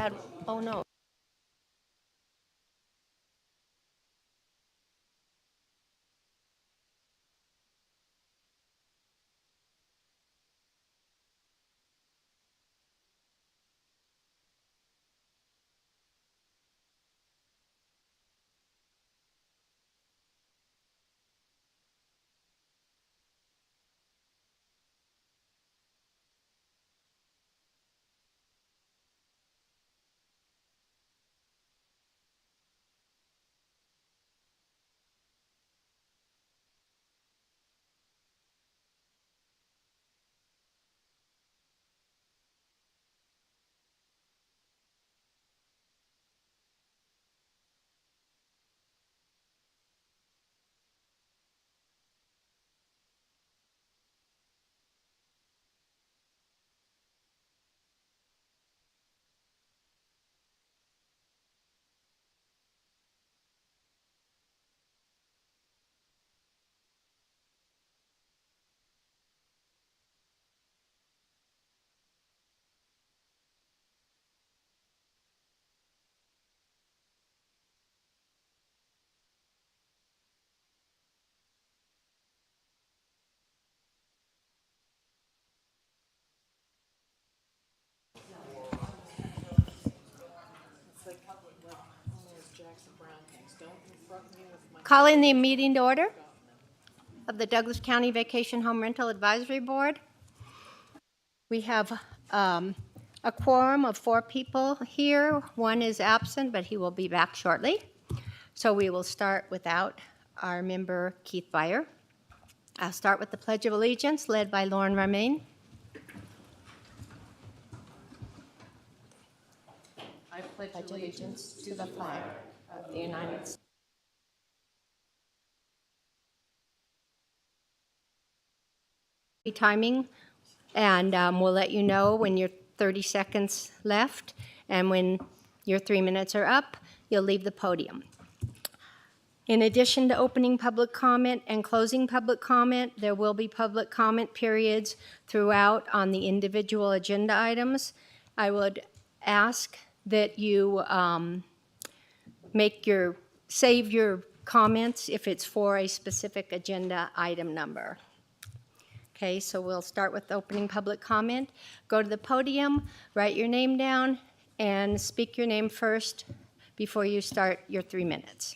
had, oh no. Calling the meeting to order of the Douglas County Vacation Home Rental Advisory Board. We have a quorum of 4 people here. One is absent, but he will be back shortly. So we will start without our member, Keith Beyer. I'll start with the Pledge of Allegiance, led by Lauren Romaine. I pledge allegiance to the flag of the United States. Timing, and we'll let you know when you're 30 seconds left, and when your 3 minutes are up, you'll leave the podium. In addition to opening public comment and closing public comment, there will be public comment periods throughout on the individual agenda items. I would ask that you save your comments if it's for a specific agenda item number. Okay, so we'll start with opening public comment. Go to the podium, write your name down, and speak your name first before you start your 3 minutes.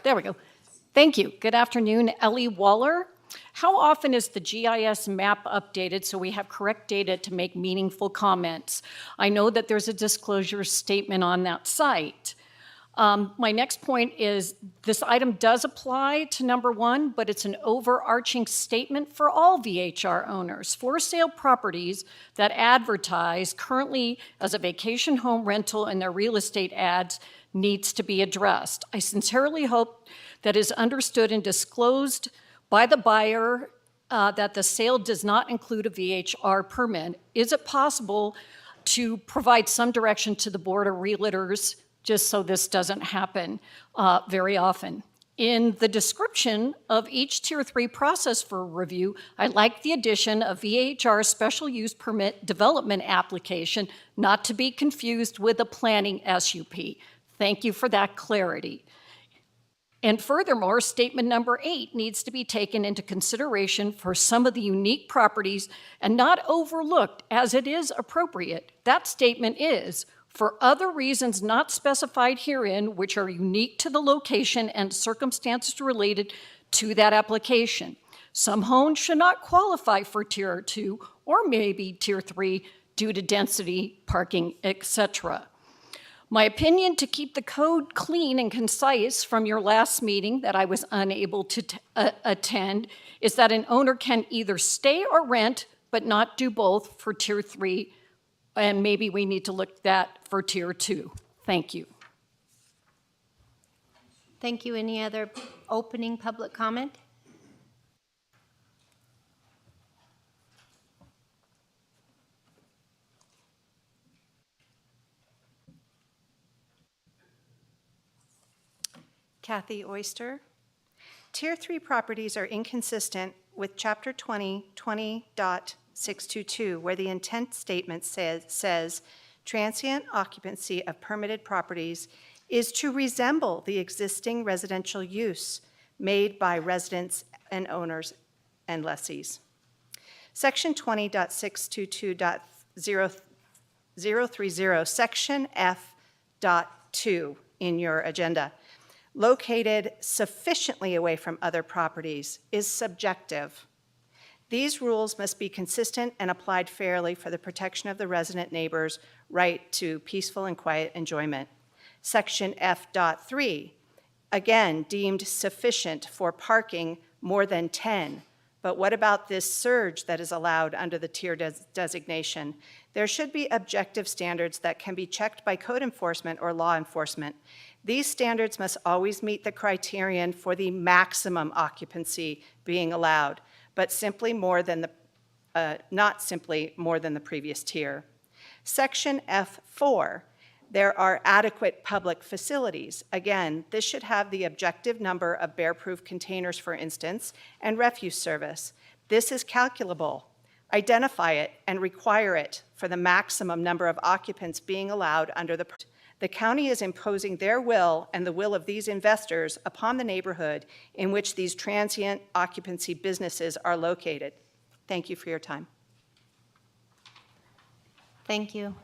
There we go. Thank you. Good afternoon, Ellie Waller. How often is the GIS map updated so we have correct data to make meaningful comments? I know that there's a disclosure statement on that site. My next point is this item does apply to number 1, but it's an overarching statement for all VHR owners. For sale properties that advertise currently as a vacation home rental in their real estate ads needs to be addressed. I sincerely hope that is understood and disclosed by the buyer that the sale does not include a VHR permit. Is it possible to provide some direction to the board of realtors just so this doesn't happen very often? In the description of each Tier 3 process for review, I like the addition of VHR special use permit development application, not to be confused with a planning SUP. Thank you for that clarity. And furthermore, statement number 8 needs to be taken into consideration for some of the unique properties and not overlooked as it is appropriate. That statement is, for other reasons not specified herein, which are unique to the location and circumstances related to that application. Some homes should not qualify for Tier 2 or maybe Tier 3 due to density, parking, etc. My opinion to keep the code clean and concise from your last meeting that I was unable to attend is that an owner can either stay or rent, but not do both for Tier 3, and maybe we need to look at that for Tier 2. Thank you. Thank you. Any other opening public comment? Kathy Oyster. Tier 3 properties are inconsistent with Chapter 20.622, where the intent statement says transient occupancy of permitted properties is to resemble the existing residential use made by residents and owners and lessees. Section 20.622.030, Section F.2 in your agenda, located sufficiently away from other properties, is subjective. These rules must be consistent and applied fairly for the protection of the resident neighbor's right to peaceful and quiet enjoyment. Section F.3, again, deemed sufficient for parking more than 10. But what about this surge that is allowed under the tier designation? There should be objective standards that can be checked by code enforcement or law enforcement. These standards must always meet the criterion for the maximum occupancy being allowed, but simply more than not simply more than the previous tier. Section F4, there are adequate public facilities. Again, this should have the objective number of bear-proof containers, for instance, and refuse service. This is calculable. Identify it and require it for the maximum number of occupants being allowed under the. The county is imposing their will and the will of these investors upon the neighborhood in which these transient occupancy businesses are located. Thank you for your time. Thank you.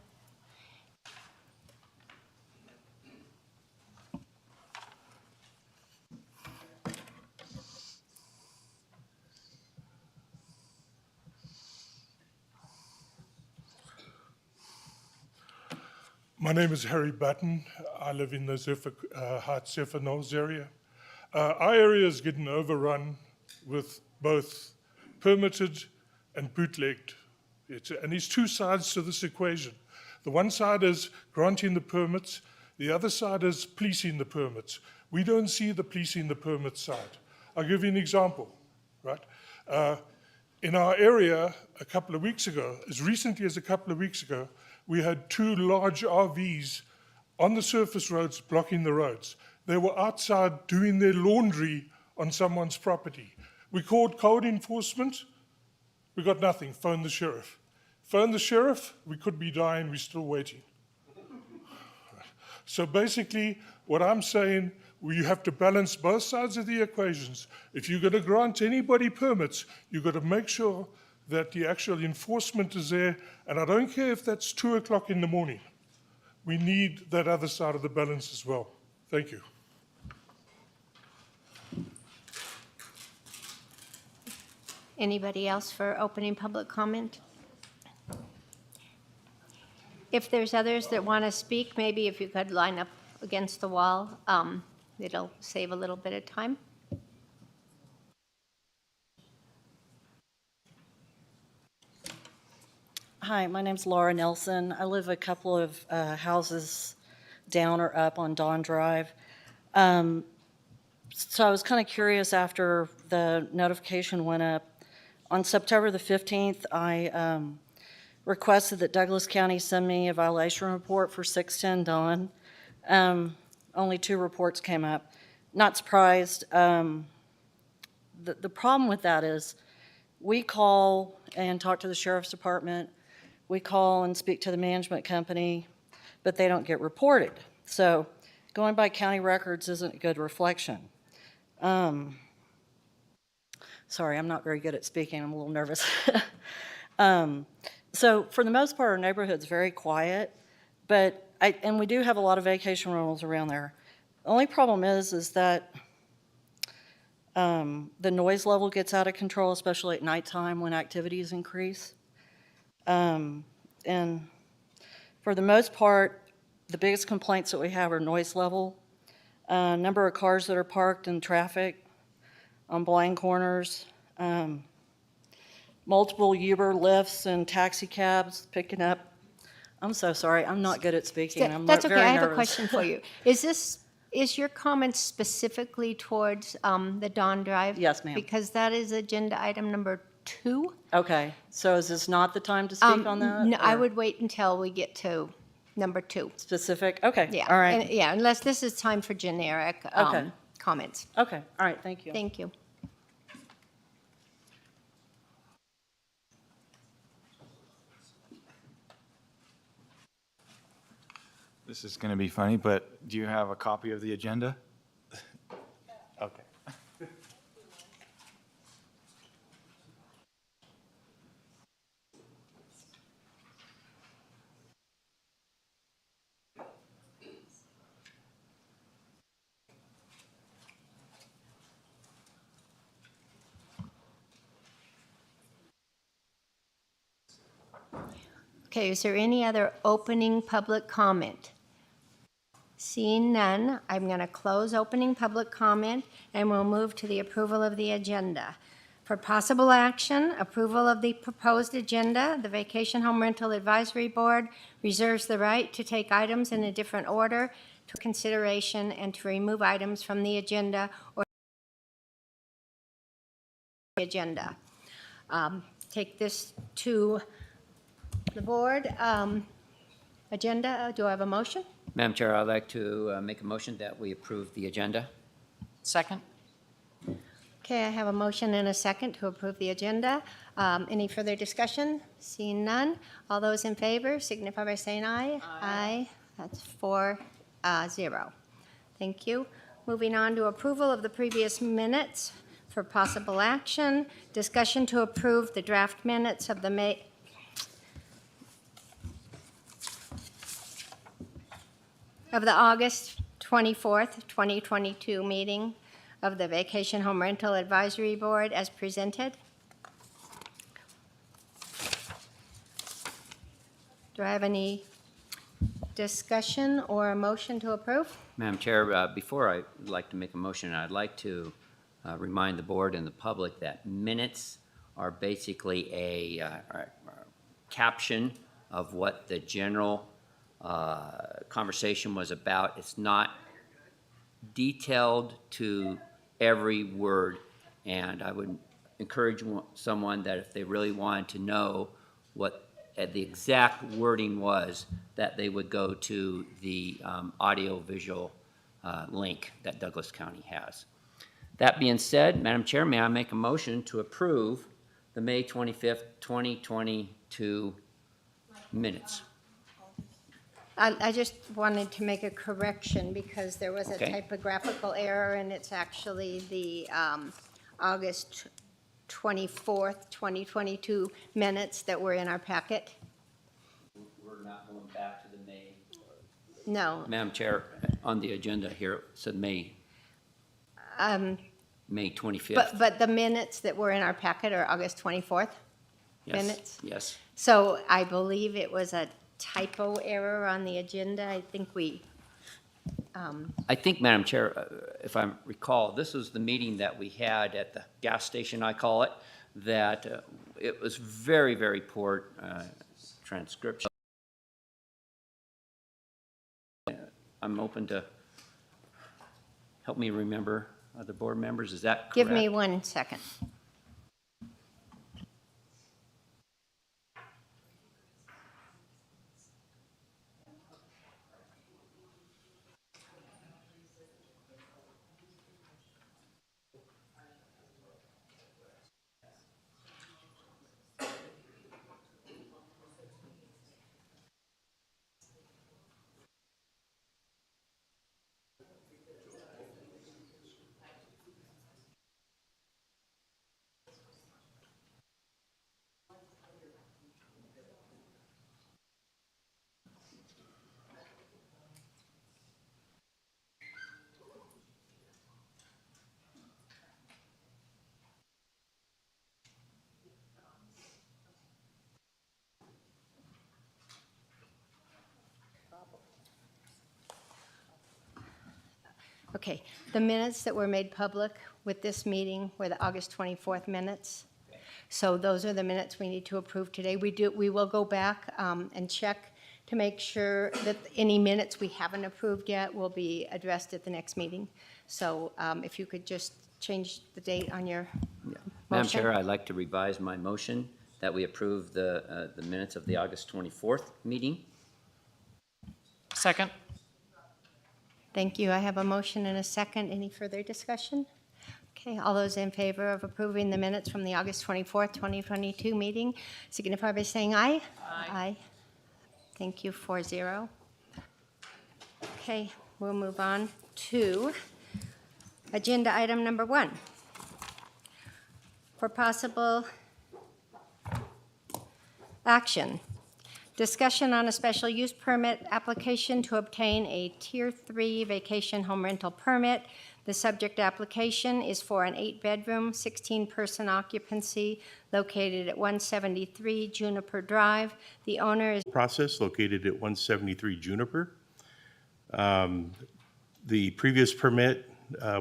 My name is Harry Button. I live in the Heights Zephyr Knolls area. Our area is getting overrun with both permitted and bootlegged. And there's two sides to this equation. The one side is granting the permits, the other side is policing the permits. We don't see the policing the permits side. I'll give you an example, right? In our area a couple of weeks ago, as recently as a couple of weeks ago, we had two large RVs on the surface roads blocking the roads. They were outside doing their laundry on someone's property. We called code enforcement, we got nothing, phone the sheriff. Phone the sheriff, we could be dying, we're still waiting. So basically, what I'm saying, you have to balance both sides of the equations. If you're going to grant anybody permits, you've got to make sure that the actual enforcement is there, and I don't care if that's 2 o'clock in the morning. We need that other side of the balance as well. Thank you. Anybody else for opening public comment? If there's others that want to speak, maybe if you could line up against the wall, it'll save a little bit of time. Hi, my name's Laura Nelson. I live a couple of houses down or up on Dawn Drive. So I was kind of curious after the notification went up. On September the 15th, I requested that Douglas County send me a violation report for 610 Dawn. Only 2 reports came up. Not surprised. The problem with that is we call and talk to the sheriff's department. We call and speak to the management company, but they don't get reported. So going by county records isn't a good reflection. Sorry, I'm not very good at speaking. I'm a little nervous. So for the most part, our neighborhood's very quiet, but and we do have a lot of vacation rentals around there. The only problem is that the noise level gets out of control, especially at nighttime when activities increase. And for the most part, the biggest complaints that we have are noise level, number of cars that are parked in traffic on blind corners, multiple Uber lifts and taxi cabs picking up. I'm so sorry, I'm not good at speaking. I'm That's okay, very I have a nervous. question for you. Is your comment specifically towards the Dawn Drive? Yes, ma'am. Because that is agenda item number 2. Okay, so is this not the time to speak on that? No, I or would wait until we get to number 2. Specific, okay, Yeah. all right. Yeah, unless this is time for generic. Okay. comments. Okay, all right, thank you. Thank you. This is going to be funny, but do you have a copy of the agenda? Okay. Okay, is there any other opening public comment? Seeing none, I'm going to close opening public comment, and we'll move to the approval of the agenda. For possible action, approval of the proposed agenda, the Vacation Home Rental Advisory Board reserves the right to take items in a different order to consideration and to remove items from the agenda or the agenda. Take this to the board. Agenda, do I have a motion? Madam Chair, I'd like to make a motion that we approve the agenda. Second? Okay, I have a motion and a second to approve the agenda. Any further discussion? Seeing none. All those in favor signify by saying aye. Aye. That's 4-0. Thank you. Moving on to approval of the previous minutes for possible action. Discussion to approve the draft minutes of the August 24th, 2022 meeting of the Vacation Home Rental Advisory Board as presented. Do I have any discussion or a motion to approve? Madam Chair, before I'd like to make a motion, I'd like to remind the board and the public that minutes are basically a caption of what the general conversation was about. It's not detailed to every word, and I would encourage someone that if they really wanted to know what the exact wording was, that they would go to the audio-visual link that Douglas County has. That being said, Madam Chair, may I make a motion to approve the May 25th, 2022 minutes? I just wanted to make a correction because there was a Okay. typographical error, and it's actually the August 24th, 2022 minutes that were in our packet. We're not going back to the May. No. Madam Chair, on the agenda here, it said May 25th. But the minutes that were in our packet are August 24th Yes, minutes? Yes. So I believe it was a typo error on the agenda. I think I think, Madam Chair, if I recall, this was the meeting that we had at the gas station, I call it, that it was very, very poor transcription. I'm open to help me remember other board members. Is that correct? give me 1 second. Okay, the minutes that were made public with this meeting were the August 24th minutes. So those are the minutes we need to approve today. We will go back and check to make sure that any minutes we haven't approved yet will be addressed at the next meeting. So if you could just change the date on your Madam motion. Chair, I'd like to revise my motion that we approve the minutes of the August 24th meeting. Second? Thank you. I have a motion and a second. Any further discussion? Okay, all those in favor of approving the minutes from the August 24th, 2022 meeting, signify by saying aye. Aye. Thank you, 4-0. Okay, we'll move on to agenda item number 1. For possible action, discussion on a special use permit application to obtain a Tier 3 vacation home rental permit. The subject application is for an 8-bedroom, 16-person occupancy located at 173 Juniper Drive. The owner is Process located at 173 Juniper. The previous permit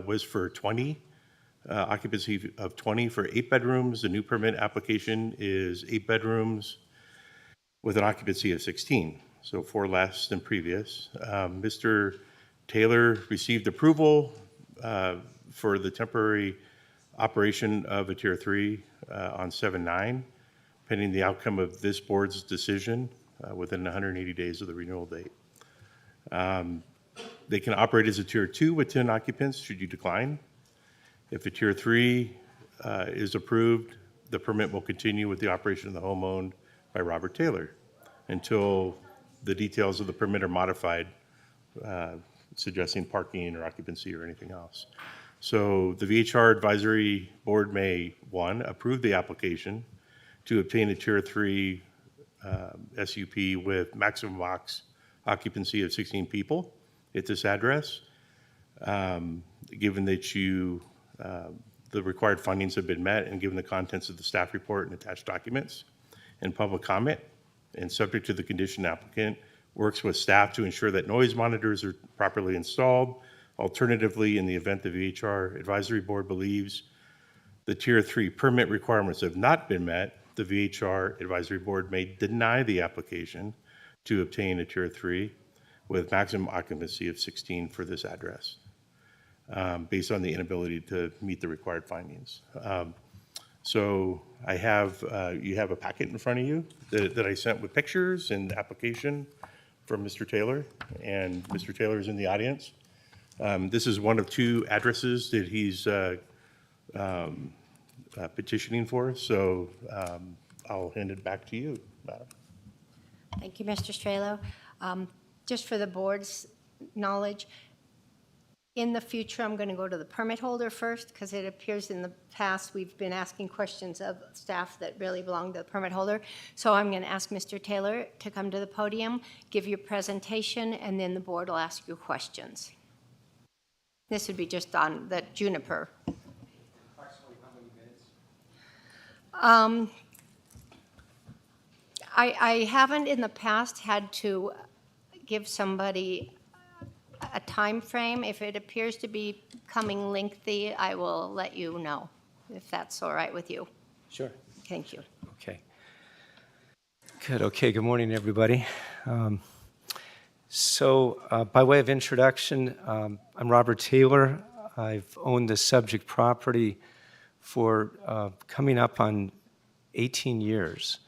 was for 20, occupancy of 20 for 8 bedrooms. The new permit application is 8 bedrooms with an occupancy of 16, so 4 less than previous. Mr. Taylor received approval for the temporary operation of a Tier 3 on 7/9, pending the outcome of this board's decision within 180 days of the renewal date. They can operate as a Tier 2 with 10 occupants should you decline. If a Tier 3 is approved, the permit will continue with the operation of the home owned by Robert Taylor until the details of the permit are modified, suggesting parking or occupancy or anything else. So the VHR Advisory Board may, 1, approve the application to obtain a Tier 3 SUP with maximum occupancy of 16 people at this address, given that the required findings have been met and given the contents of the staff report and attached documents and public comment, and subject to the condition applicant works with staff to ensure that noise monitors are properly installed. Alternatively, in the event the VHR Advisory Board believes the Tier 3 permit requirements have not been met, the VHR Advisory Board may deny the application to obtain a Tier 3 with maximum occupancy of 16 for this address, based on the inability to meet the required findings. So I have, you have a packet in front of you that I sent with pictures and application from Mr. Taylor, and Mr. Taylor is in the audience. This is one of 2 addresses that he's petitioning for, so I'll hand it back to you, Madam. Thank you, Mr. Strelo. Just for the board's knowledge, in the future, I'm going to go to the permit holder first, because it appears in the past we've been asking questions of staff that really belong to the permit holder. So I'm going to ask Mr. Taylor to come to the podium, give your presentation, and then the board will ask you questions. This would be just on the Juniper. Approximately how many minutes? I haven't in the past had to give somebody a time frame. If it appears to be becoming lengthy, I will let you know, if that's all right with you. Sure. Thank you. Okay. Good. Okay. Good morning, everybody. By way of introduction, I'm Robert Taylor. I've owned the subject property for coming up on 18 years.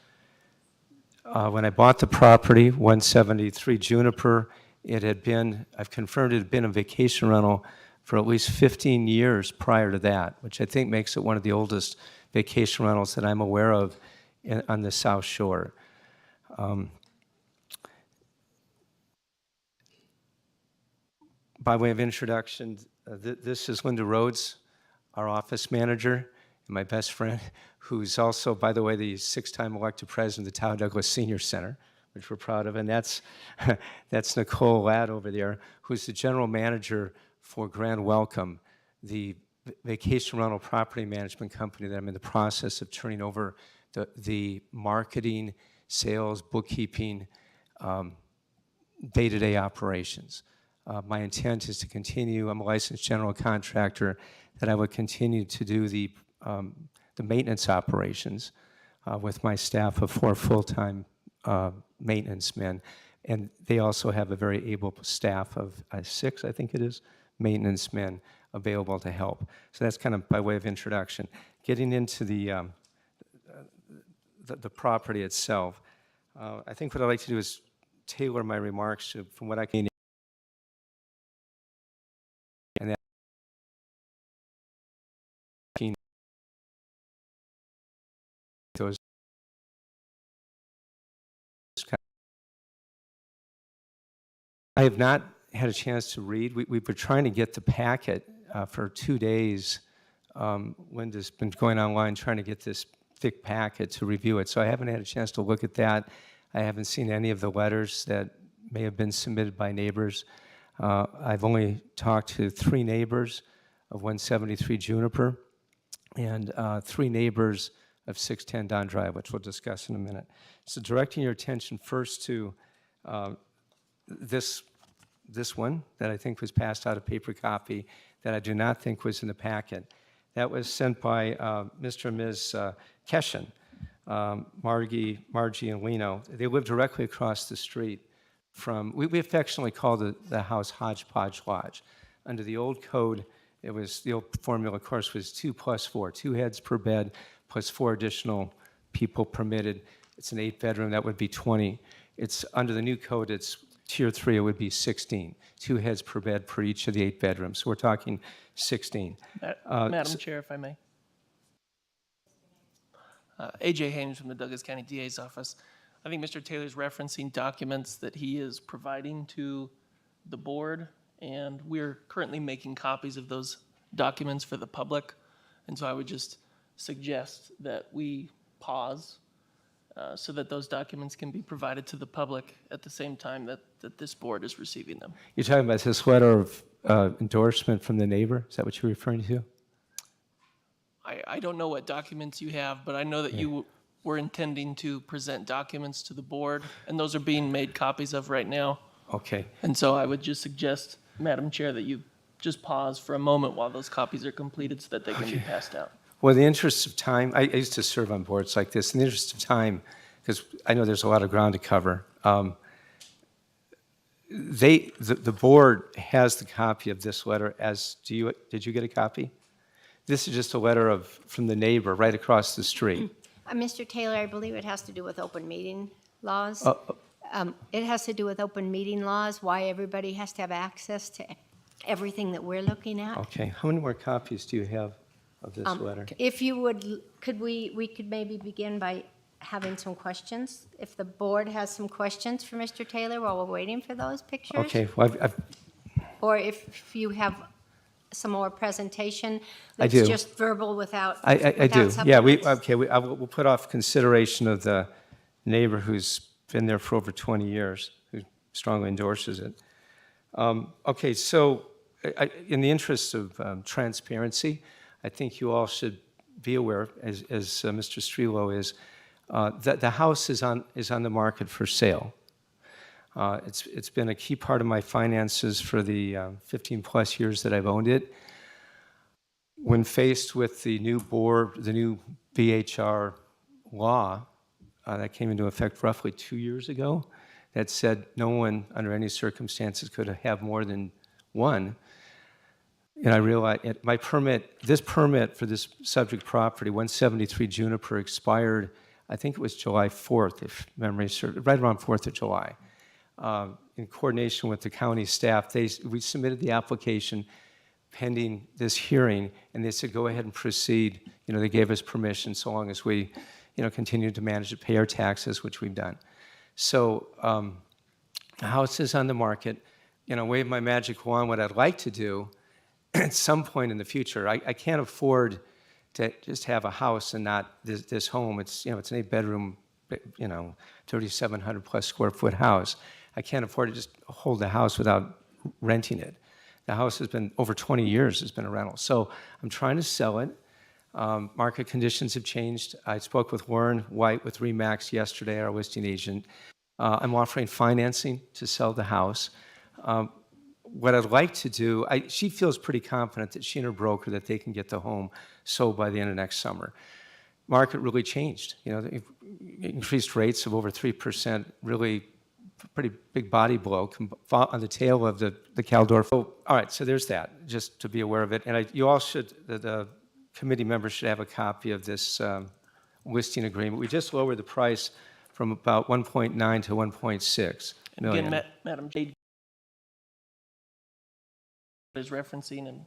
When I bought the property, 173 Juniper, I've confirmed it had been a vacation rental for at least 15 years prior to that, which I think makes it one of the oldest vacation rentals that I'm aware of on the South Shore. By way of introduction, this is Linda Rhodes, our office manager, and my best friend, who's also, by the way, the 6-time elected president of the Todd Douglas Senior Center, which we're proud of, and that's Nicole Ladd over there, who's the general manager for Grand Welcome, the vacation rental property management company that I'm in the process of turning over the marketing, sales, bookkeeping, day-to-day operations. My intent is to continue, I'm a licensed general contractor, that I would continue to do the maintenance operations with my staff of 4 full-time maintenance men. And they also have a very able staff of 6, I think it is, maintenance men available to help. So that's kind of by way of introduction. Getting into the property itself, I think what I'd like to do is tailor my remarks to, from what I can I have not had a chance to read. We were trying to get the packet for 2 days. Linda's been going online trying to get this thick packet to review it, so I haven't had a chance to look at that. I haven't seen any of the letters that may have been submitted by neighbors. I've only talked to 3 neighbors of 173 Juniper and 3 neighbors of 610 Don Drive, which we'll discuss in a minute. So directing your attention first to this one that I think was passed out of paper copy that I do not think was in the packet. That was sent by Mr. and Ms. Keshen, Margie and Lino. They live directly across the street from, we affectionately call the house Hodgepodge Lodge. Under the old code, it was, the old formula, of course, was 2 + 4, 2 heads per bed plus 4 additional people permitted. It's an 8-bedroom, that would be 20. It's, under the new code, it's Tier 3, it would be 16, 2 heads per bed per each of the 8 bedrooms. So we're talking 16. Madam Chair, if I may. A.J. Haynes from the Douglas County DA's office. I think Mr. Taylor's referencing documents that he is providing to the board, and we're currently making copies of those documents for the public. And so I would just suggest that we pause so that those documents can be provided to the public at the same time that this board is receiving them. You're talking about this letter of endorsement from the neighbor? Is that what you're referring to? I don't know what documents you have, but I know that you were intending to present documents to the board, and those are being made copies of right now. Okay. And so I would just suggest, Madam Chair, that you just pause for a moment while those copies are completed so that they can be passed out. Well, in the interest of time, I used to serve on boards like this. In the interest of time, because I know there's a lot of ground to cover, the board has the copy of this letter. Did you get a copy? This is just a letter from the neighbor right across the street. Mr. Taylor, I believe it has to do with open meeting laws. It has to do with open meeting laws, why everybody has to have access to everything that we're looking at. Okay. How many more copies do you have of this letter? If you would, we could maybe begin by having some questions. If the board has some questions for Mr. Taylor while we're waiting for those pictures. Okay. Well, Or if you have some more presentation I that's do. just verbal without I do. Yeah, supplements. we'll put off consideration of the neighbor who's been there for over 20 years, who strongly endorses it. Okay, so in the interest of transparency, I think you all should be aware, as Mr. Strelo is, that the house is on the market for sale. It's been a key part of my finances for the 15-plus years that I've owned it. When faced with the new VHR law that came into effect roughly 2 years ago, that said no one under any circumstances could have more than one, and I realized this permit for this subject property, 173 Juniper, expired, I think it was July 4th, if memory serves, right around 4th of July. In coordination with the county staff, we submitted the application pending this hearing, and they said, go ahead and proceed. They gave us permission so long as we, continued to manage to pay our taxes, which we've done. So the house is on the market. Wave my magic wand, what I'd like to do at some point in the future, I can't afford to just have a house and not this home. It's, it's an 8-bedroom, 3,700 plus square foot house. I can't afford to just hold the house without renting it. The house has been, over 20 years, has been a rental. So I'm trying to sell it. Market conditions have changed. I spoke with Warren White with RE/MAX yesterday, our listing agent. I'm offering financing to sell the house. What I'd like to do, she feels pretty confident that she and her broker, that they can get the home sold by the end of next summer. Market really changed. Increased rates of over 3%, really pretty big body blow on the tail of the Caldor. All right, so there's that, just to be aware of it. And you all should, the committee members should have a copy of this listing agreement. We just lowered the price from about 1.9 to 1.6 And million. again, Madam Chair, is referencing, and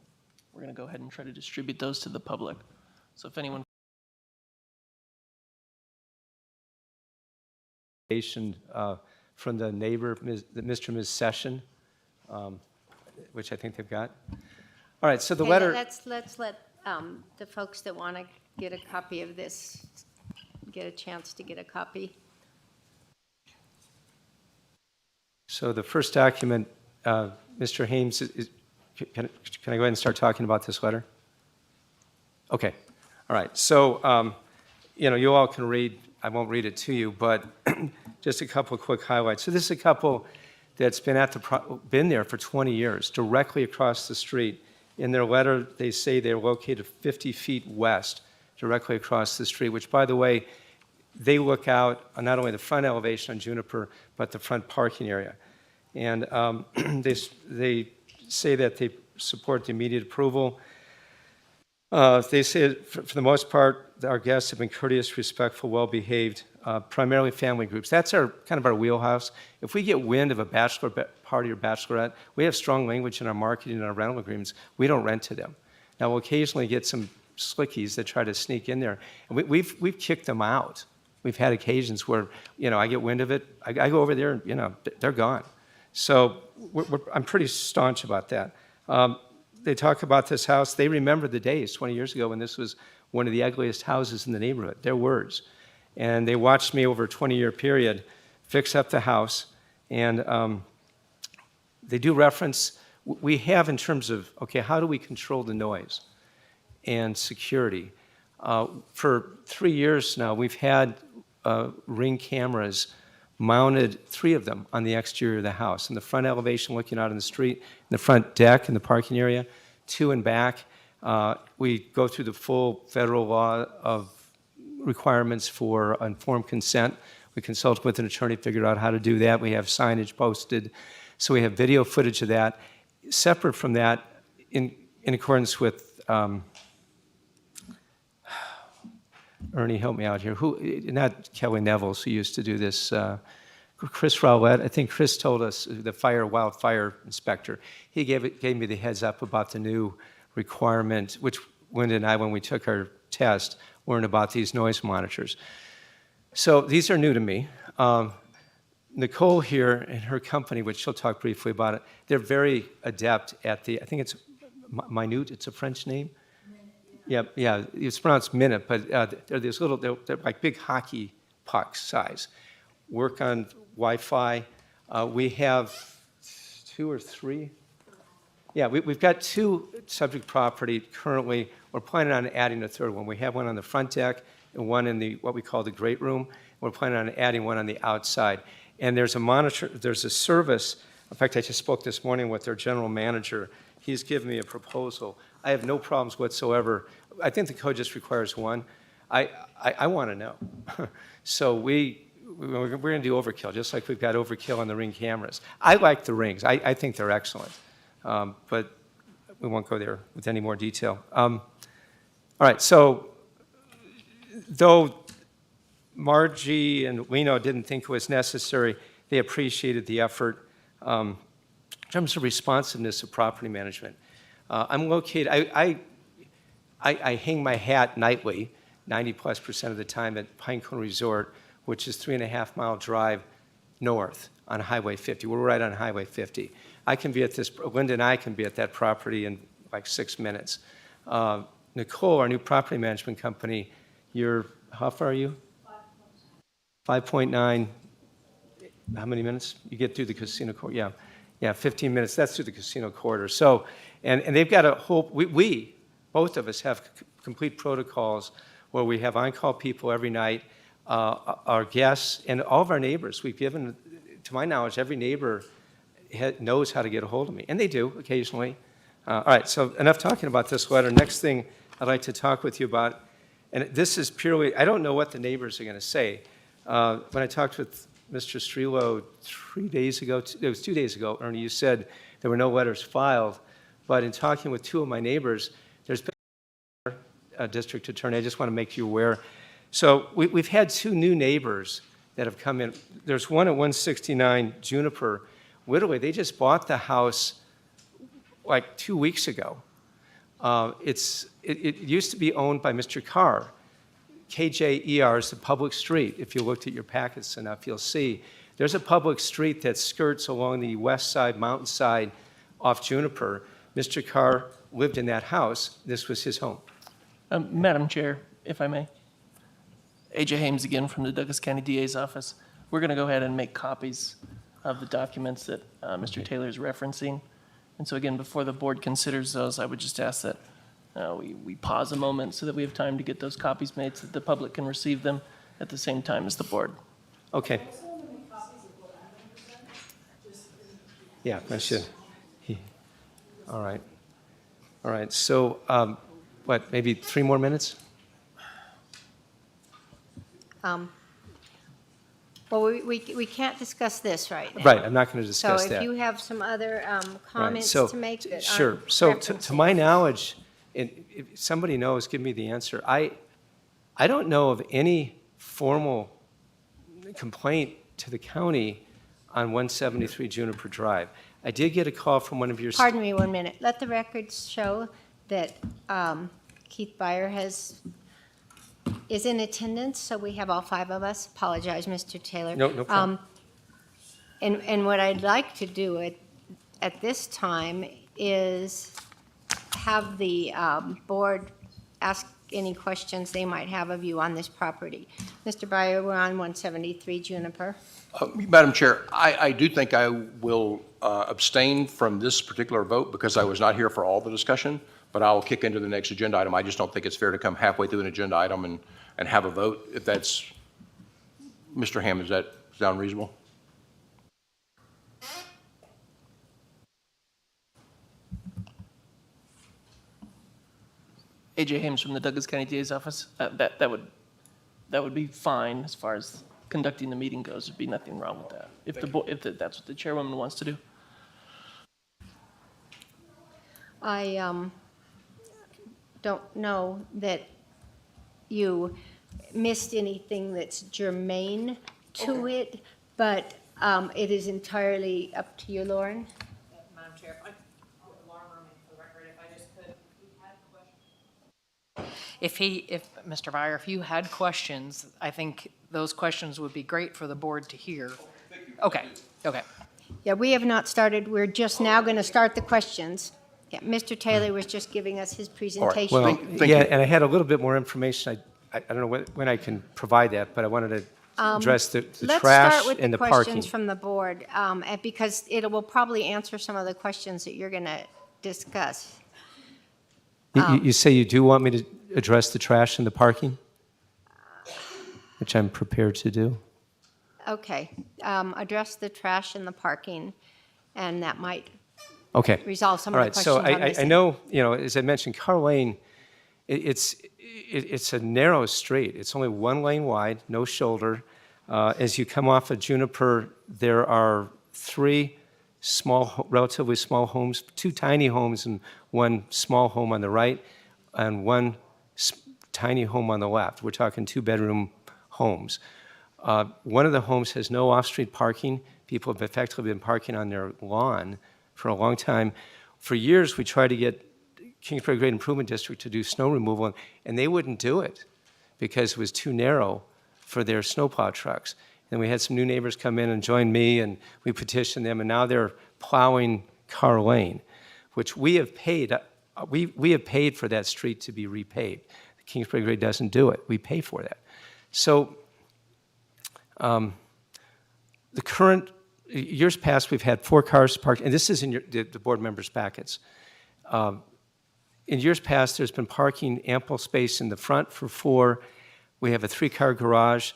we're going to go ahead and try to distribute those to the public. So if anyone From the neighbor, Mr. and Ms. Session, which I think they've got. All right, so the Okay, letter. let's let the folks that want to get a copy of this get a chance to get a copy. So the first document, Mr. Hames, can I go ahead and start talking about this letter? Okay, all right. So, you all can read, I won't read it to you, but just a couple of quick highlights. So this is a couple that's been there for 20 years, directly across the street. In their letter, they say they're located 50 feet west, directly across the street, which, by the way, they look out on not only the front elevation on Juniper, but the front parking area. And they say that they support the immediate approval. They say, for the most part, our guests have been courteous, respectful, well-behaved, primarily family groups. That's kind of our wheelhouse. If we get wind of a bachelor party or bachelorette, we have strong language in our marketing and our rental agreements. We don't rent to them. Now, we'll occasionally get some slickies that try to sneak in there. And we've kicked them out. We've had occasions where, I get wind of it, I go over there, and, they're gone. So I'm pretty staunch about that. They talk about this house. They remember the days 20 years ago when this was one of the ugliest houses in the neighborhood, their words. And they watched me over a 20-year period fix up the house. And they do reference, we have in terms of, okay, how do we control the noise and security? For 3 years now, we've had Ring cameras mounted, 3 of them, on the exterior of the house. In the front elevation looking out on the street, in the front deck, in the parking area, 2 in back. We go through the full federal law of requirements for informed consent. We consult with an attorney, figured out how to do that. We have signage posted. So we have video footage of that. Separate from that, in accordance with Ernie, help me out here. Not Kelly Nevels, who used to do this. Chris Rowlett, I think Chris told us, the wildfire inspector. He gave me the heads up about the new requirement, which Linda and I, when we took our test, learned about these noise monitors. So these are new to me. Nicole here and her company, which she'll talk briefly about it, they're very adept at I think it's Minute, it's a French name. Yeah, it's pronounced minute, but they're these little, they're like big hockey pucks size. Work on Wi-Fi. We have 2 or 3. Yeah, we've got 2 subject property currently. We're planning on adding a 3rd one. We have one on the front deck and one in what we call the great room. We're planning on adding one on the outside. And there's a monitor, there's a service. In fact, I just spoke this morning with their general manager. He's given me a proposal. I have no problems whatsoever. I think the code just requires 1. I want to know. So we're going to do overkill, just like we've got overkill on the Ring cameras. I like the Rings. I think they're excellent. But we won't go there with any more detail. All right, so though Margie and Lino didn't think it was necessary, they appreciated the effort. In terms of responsiveness of property management, I'm located, I hang my hat nightly, 90+% of the time at Pinecone Resort, which is 3.5-mile drive north on Highway 50. We're right on Highway 50. Linda and I can be at that property in like 6 minutes. Nicole, our new property management company, how far are you? 5.9. How many minutes? You get through the casino corridor? Yeah, 15 minutes. That's through the casino corridor. So, and they've got a whole, we both of us have complete protocols where we have on-call people every night, our guests, and all of our neighbors. We've given, to my knowledge, every neighbor knows how to get a hold of me, and they do occasionally. All right, so enough talking about this letter. Next thing I'd like to talk with you about, and this is purely, I don't know what the neighbors are going to say. When I talked with Mr. Strelo 3 days ago, it was 2 days ago, Ernie, you said there were no letters filed, but in talking with 2 of my neighbors, there's been a district attorney, I just want to make you aware. So we've had 2 new neighbors that have come in. There's one at 169 Juniper. Literally, they just bought the house like 2 weeks ago. It used to be owned by Mr. Carr. KJER is the public street. If you looked at your packets enough, you'll see There's a public street that skirts along the west side, mountainside, off Juniper. Mr. Carr lived in that house. This was his home. Madam Chair, if I may. AJ Hames again from the Douglas County DA's office. We're going to go ahead and make copies of the documents that Mr. Taylor is referencing. And so again, before the board considers those, I would just ask that we pause a moment so that we have time to get those copies made so that the public can receive them at the same time as the board. Okay. Yeah, I should. All right. All right, so, what, maybe 3 more minutes? Well, we can't discuss this right now. Right, I'm not going to discuss So that. if you have some other Right, comments so, to make that Sure, aren't so to my referencing- knowledge, and if somebody knows, give me the answer. I don't know of any formal complaint to the county on 173 Juniper Drive. I did get a call from one of your... Pardon me 1 minute. Let the records show that Keith Byer is in attendance, so we have all 5 of us. Apologize, Mr. Taylor. No problem. And what I'd like to do at this time is have the board ask any questions they might have of you on this property. Mr. Byer, we're on 173 Juniper. Madam Chair, I do think I will abstain from this particular vote because I was not here for all the discussion, but I'll kick into the next agenda item. I just don't think it's fair to come halfway through an agenda item and have a vote. If that's, Mr. Hamm, does that sound reasonable? AJ Hames from the Douglas County DA's office. That would be fine as far as conducting the meeting goes. There'd be nothing wrong with that. If that's what the chairwoman wants to do. I don't know that you missed anything that's germane to it, but it is entirely up to you, Lauren. Madam Chair, Lauren Roman for the record, if I just could, if Mr. Byer, if you had questions, I think those questions would be great for the board to hear. Okay, okay. Yeah, we have not started. We're just now going to start the questions. Yeah, Mr. Taylor was just giving us his presentation. Well, Thank yeah, you. and I had a little bit more information. I don't know when I can provide that, but I wanted to address the Let's trash start with and the the parking. questions from the board, and because it will probably answer some of the questions that you're going to discuss. You say you do want me to address the trash and the parking? Which I'm prepared to do. Okay, address the trash and the parking, and that might Okay. resolve some All of the right, questions so I'm I missing. know, as I mentioned, Carr Lane, it's a narrow street. It's only 1 lane wide, no shoulder. As you come off of Juniper, there are 3 relatively small homes, 2 tiny homes and 1 small home on the right, and 1 tiny home on the left. We're talking 2-bedroom homes. One of the homes has no off-street parking. People have effectively been parking on their lawn for a long time. For years, we tried to get Kingsbury Grade Improvement District to do snow removal, and they wouldn't do it because it was too narrow for their snowplow trucks. And we had some new neighbors come in and join me, and we petitioned them, and now they're plowing Carr Lane, which we have paid. We have paid for that street to be repaved. Kingsbury Grade doesn't do it. We pay for that. So the current, years past, we've had 4 cars parked, and this is in the board members' packets. In years past, there's been parking, ample space in the front for 4. We have a 3-car garage.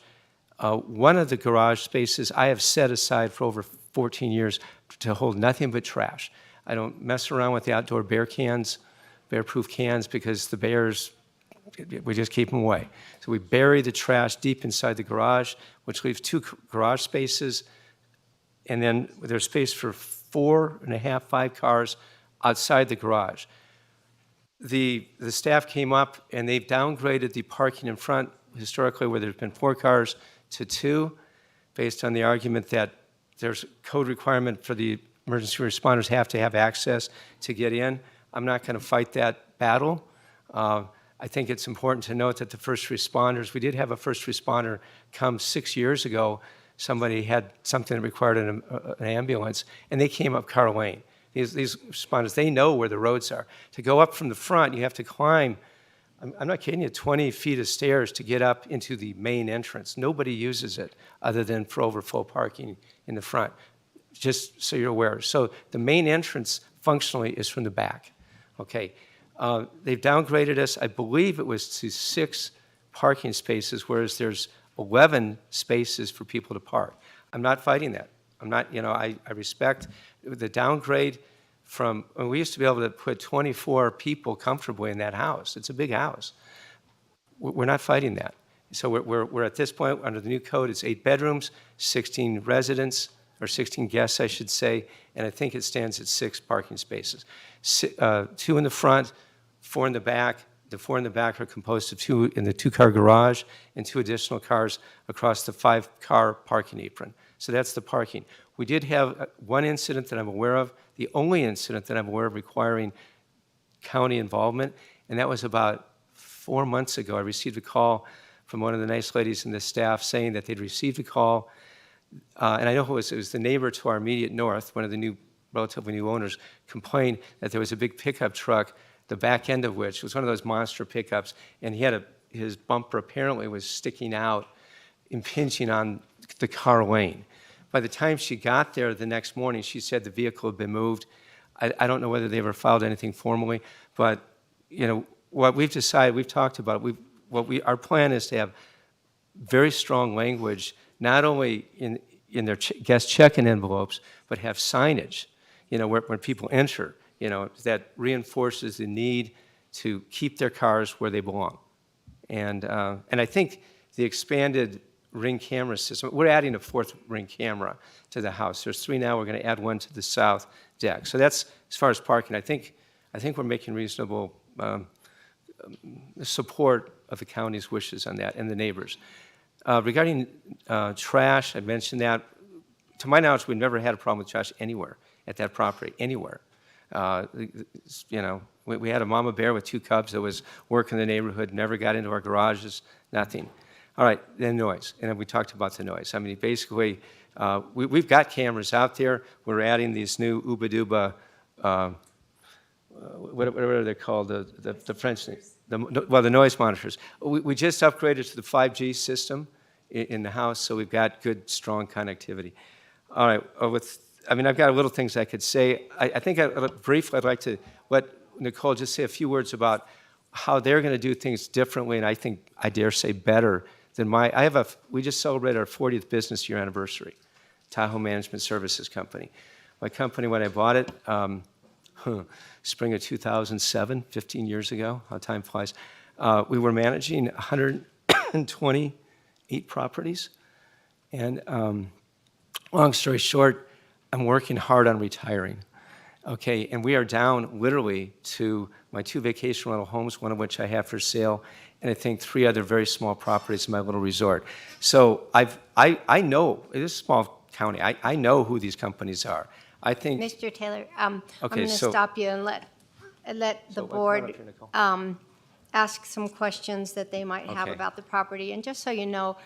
One of the garage spaces I have set aside for over 14 years to hold nothing but trash. I don't mess around with the outdoor bear-proof cans, because the bears, we just keep them away. So we bury the trash deep inside the garage, which leaves 2 garage spaces, and then there's space for 4.5, 5 cars outside the garage. The staff came up and they've downgraded the parking in front, historically where there's been 4 cars, to 2, based on the argument that there's code requirement for the emergency responders have to have access to get in. I'm not going to fight that battle. I think it's important to note that the first responders, we did have a first responder come 6 years ago somebody had something that required an ambulance, and they came up Carl Lane. These responders, they know where the roads are. To go up from the front, you have to climb, I'm not kidding you, 20 feet of stairs to get up into the main entrance. Nobody uses it other than for overflow parking in the front, just so you're aware. So the main entrance functionally is from the back, okay? They've downgraded us, I believe it was to 6 parking spaces, whereas there's 11 spaces for people to park. I'm not fighting that. I'm not, I respect the downgrade from, we used to be able to put 24 people comfortably in that house. It's a big house. We're not fighting that. So we're at this point, under the new code, it's 8 bedrooms, 16 residents, or 16 guests, I should say, and I think it stands at 6 parking spaces. 2 in the front, 4 in the back. The 4 in the back are composed of 2 in the 2-car garage and 2 additional cars across the 5-car parking apron. So that's the parking. We did have one incident that I'm aware of, the only incident that I'm aware of requiring county involvement, and that was about 4 months ago. I received a call from one of the nice ladies in the staff saying that they'd received a call, and I know who it was the neighbor to our immediate north, one of the relatively new owners, complained that there was a big pickup truck, the back end of which was one of those monster pickups, and he had his bumper apparently was sticking out, impinging on the car lane. By the time she got there the next morning, she said the vehicle had been moved. I don't know whether they ever filed anything formally, but what we've decided, we've talked about, our plan is to have very strong language, not only in their guest check-in envelopes, but have signage, when people enter, that reinforces the need to keep their cars where they belong. And I think the expanded Ring camera system, we're adding a 4th Ring camera to the house. There's 3 now, we're going to add 1 to the south deck. So that's, as far as parking, I think we're making reasonable support of the county's wishes on that and the neighbors. Regarding trash, I mentioned that. To my knowledge, we've never had a problem with trash anywhere at that property, anywhere. We had a mama bear with 2 cubs that was working in the neighborhood, never got into our garages, nothing. All right, then noise, and we talked about the noise. I mean, basically, we've got cameras out there. We're adding these new Uba-Duba, what are they called, the French thing? The noise monitors. We just upgraded to the 5G system in the house, so we've got good, strong connectivity. All right, I've got little things I could say. I think briefly I'd like to let Nicole just say a few words about how they're going to do things differently, and I think, I dare say, better than we just celebrated our 40th business year anniversary, Tahoe Management Services Company. My company, when I bought it, spring of 2007, 15 years ago, how time flies, we were managing 128 properties, and long story short, I'm working hard on retiring. Okay, and we are down literally to my 2 vacation rental homes, one of which I have for sale, and I think 3 other very small properties in my little resort. So I know, it is a small county, I know who these companies are. I think. Mr. Taylor, I'm Okay, going to so- stop you and let the So, come on board up here, Nicole. ask some questions that they might have Okay. about the property. And just so you know,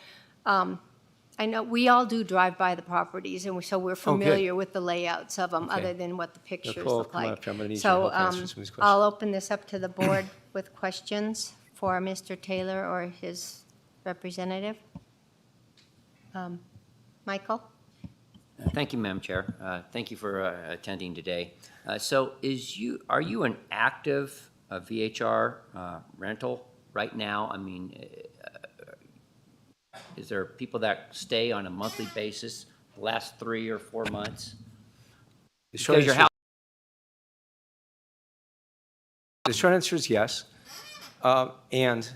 I know we all do drive by the properties, and so we're familiar with the layouts of them, Okay. other than what the pictures Nicole, look come on like. up here. I'm gonna need your So help answering some of these questions. I'll open this up to the board with questions for Mr. Taylor or his representative. Michael? Thank you, Madam Chair. Thank you for attending today. So are you an active VHR rental right now? I mean, is there people that stay on a monthly basis the last 3 or 4 months? The short Because your answer- house The short answer is yes. And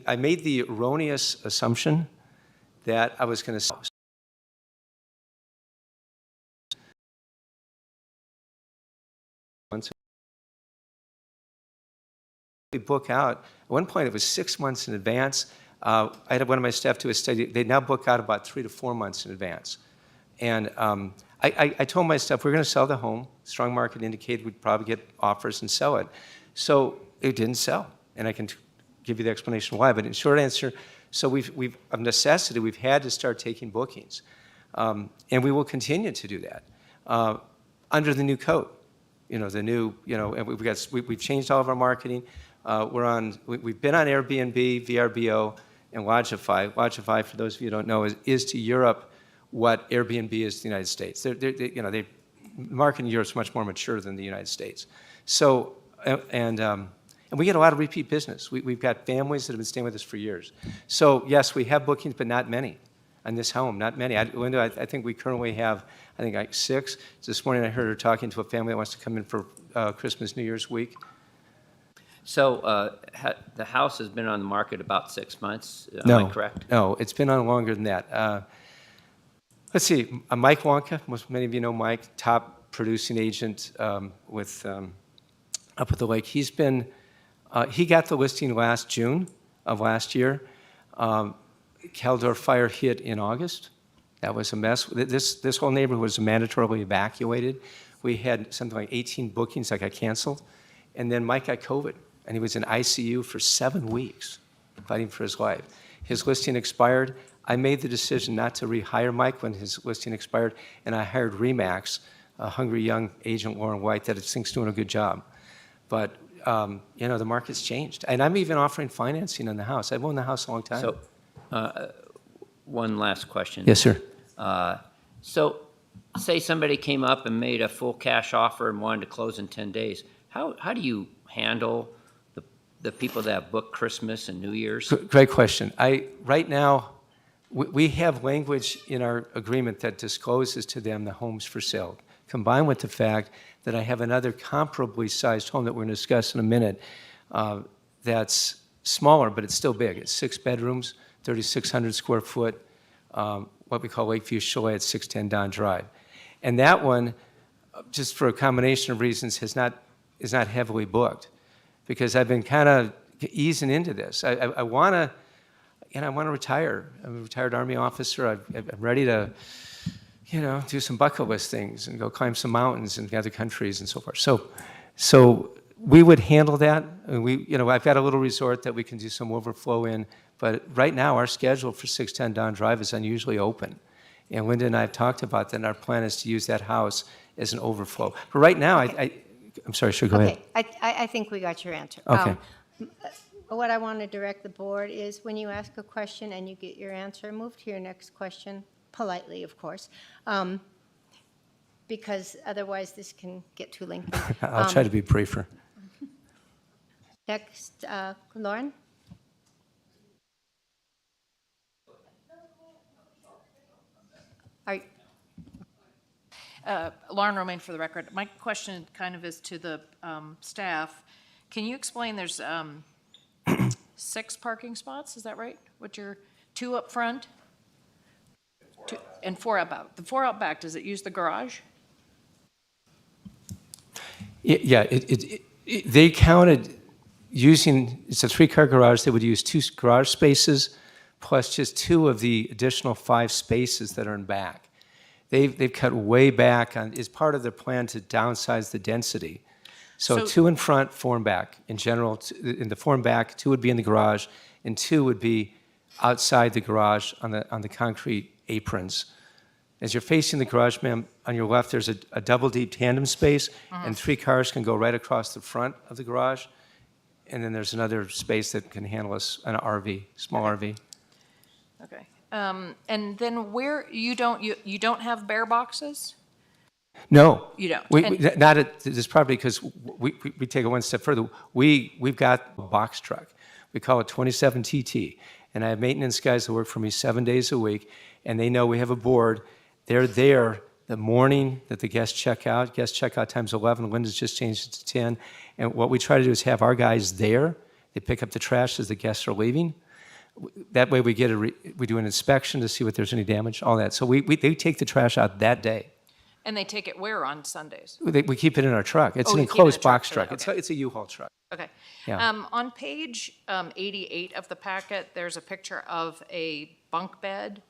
I made the erroneous assumption that I was going to book out. At one point, it was 6 months in advance. I had one of my staff do a study. They now book out about 3 to 4 months in advance. And I told my staff, we're going to sell the home. Strong market indicated we'd probably get offers and sell it. So it didn't sell. And I can give you the explanation why. But in short answer, So of necessity, we've had to start taking bookings. And we will continue to do that under the new code. And we've changed all of our marketing. We've been on Airbnb, VRBO, and Lodgify. Lodgify, for those of you who don't know, is to Europe what Airbnb is to the United States. The market in Europe is much more mature than the United States. So, and we get a lot of repeat business. We've got families that have been staying with us for years. So yes, we have bookings, but not many on this home, not many. Linda, I think we currently have, like 6. This morning I heard her talking to a family that wants to come in for Christmas, New Year's week. So the house has been on the market about 6 months, am I correct? No, it's been on longer than that. Let's see, Mike Wonka, most many of you know Mike, top producing agent with up at the lake. He got the listing last June of last year. Caldor fire hit in August. That was a mess. This whole neighborhood was mandatorily evacuated. We had something like 18 bookings that got canceled. And then Mike got COVID, and he was in ICU for 7 weeks, fighting for his life. His listing expired. I made the decision not to rehire Mike when his listing expired, and I hired Remax, a hungry young agent, Lauren White, that I think's doing a good job. But, the market's changed. And I'm even offering financing on the house. I've owned the house a long time. So, one last question. Yes, sir. So, say somebody came up and made a full cash offer and wanted to close in 10 days. How do you handle the people that have booked Christmas and New Year's? Great question. Right now, we have language in our agreement that discloses to them the homes for sale, combined with the fact that I have another comparably sized home that we're going to discuss in a minute that's smaller, but it's still big. It's 6 bedrooms, 3,600 square foot, what we call Lakeview Chalet at 610 Don Drive. And that one, just for a combination of reasons, is not heavily booked, because I've been kind of easing into this. I want to retire. I'm a retired Army officer. I'm ready to, do some bucket list things and go climb some mountains in other countries and so forth. So we would handle that. I've got a little resort that we can do some overflow in, but right now our schedule for 610 Don Drive is unusually open. And Linda and I have talked about that, and our plan is to use that house as an overflow. But right now, I'm sorry, sure, go ahead. Okay, I think we got your answer. Okay. What I want to direct the board is when you ask a question and you get your answer, move to your next question, politely, of course, because otherwise this can get too lengthy. I'll try to be briefer. Next, Lauren? Lauren Romaine for the record. My question kind of is to the staff. Can you explain, there's 6 parking spots, is that right? 2 up front? 2, and 4 out back. The 4 out back, does it use the garage? Yeah, they counted using, it's a 3-car garage, they would use 2 garage spaces plus just 2 of the additional 5 spaces that are in back. They've cut way back on, as part of their plan to downsize the density. So 2 in front, 4 in back. In general, in the 4 in back, 2 would be in the garage, and 2 would be outside the garage on the concrete aprons. As you're facing the garage, ma'am, on your left, there's a double deep tandem space, and 3 cars can go right across the front of the garage. And then there's another space that can handle an RV, small RV. Okay. And then where, you don't have bare boxes? No. You don't? Not at this property, because we take it one step further. We've got a box truck. We call it 27 TT. And I have maintenance guys that work for me 7 days a week, and they know we have a board. They're there the morning that the guests check out. Guest checkout time's 11. Linda's just changed it to 10. And what we try to do is have our guys there. They pick up the trash as the guests are leaving. That way we do an inspection to see if there's any damage, all that. So they take the trash out that day. And they take it where on Sundays? We keep it in our truck. It's Oh, an you keep it in enclosed a truck box for truck. that, okay. It's a U-Haul truck. Okay. Yeah. On page 88 of the packet, there's a picture of a bunk bed.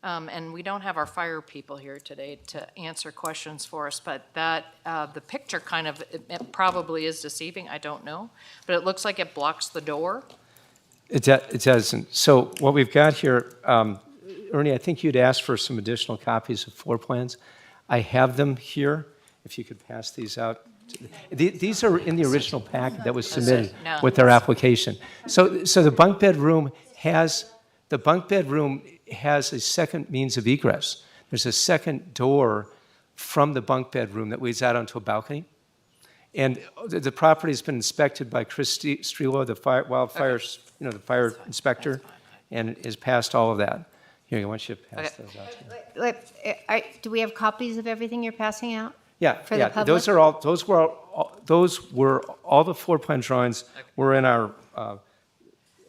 And we don't have our fire people here today to answer questions for us, but the picture kind of, it probably is deceiving, I don't know. But it looks like it blocks the door. It doesn't. So what we've got here, Ernie, I think you'd asked for some additional copies of floor plans. I have them here, if you could pass these out. These are in the original packet that was submitted No. with our application. So the bunk bedroom has a second means of egress. There's a second door from the bunk bedroom that leads out onto a balcony. And the property's been inspected by Chris Strelo, the the fire inspector, and has passed all of that. Here, I want you to pass those out. Do we have copies of everything you're passing out? Yeah, For the yeah, public? those were all the floor plan drawings were in our,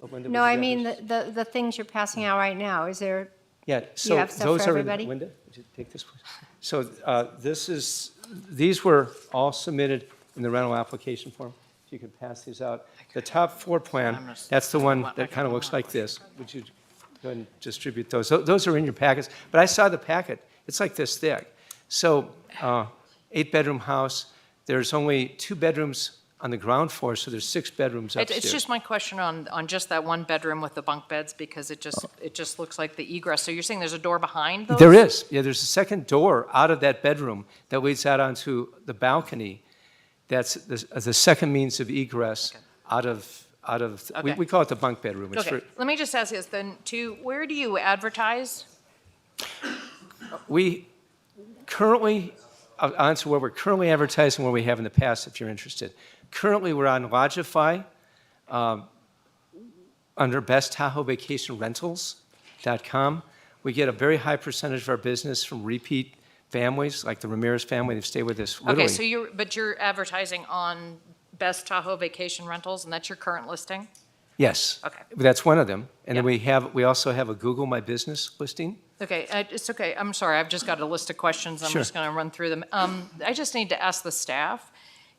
when did No, we I do mean this? the things you're passing out right now. Is there, Yeah, so have stuff those for are in, everybody? Linda, would you take this, please? So these were all submitted in the rental application form. If you could pass these out. The top floor plan, that's the one that kind of looks like this. Would you go ahead and distribute those? Those are in your packets, but I saw the packet. It's like this thick. So 8-bedroom house, there's only 2 bedrooms on the ground floor, so there's 6 bedrooms upstairs. It's just my question on just that one bedroom with the bunk beds, because it just looks like the egress. So you're saying there's a door behind those? There is. Yeah, there's a second door out of that bedroom that leads out onto the balcony. That's the second means of egress out of Okay. we call it the bunk bedroom. It's Okay, let me just ask this then, too. Where do you advertise? We currently, I'll answer where we're currently advertising, where we have in the past, if you're interested. Currently, we're on Lodgify under besttahoevacationrentals.com. We get a very high percentage of our business from repeat families, like the Ramirez family. They've stayed with us literally. Okay, so you're advertising on Best Tahoe Vacation Rentals, and that's your current listing? Yes. Okay. That's one of them. And then Yeah. we also have a Google My Business listing. Okay, it's okay. I'm sorry, I've just got a list of questions. I'm Sure. just going to run through them. I just need to ask the staff,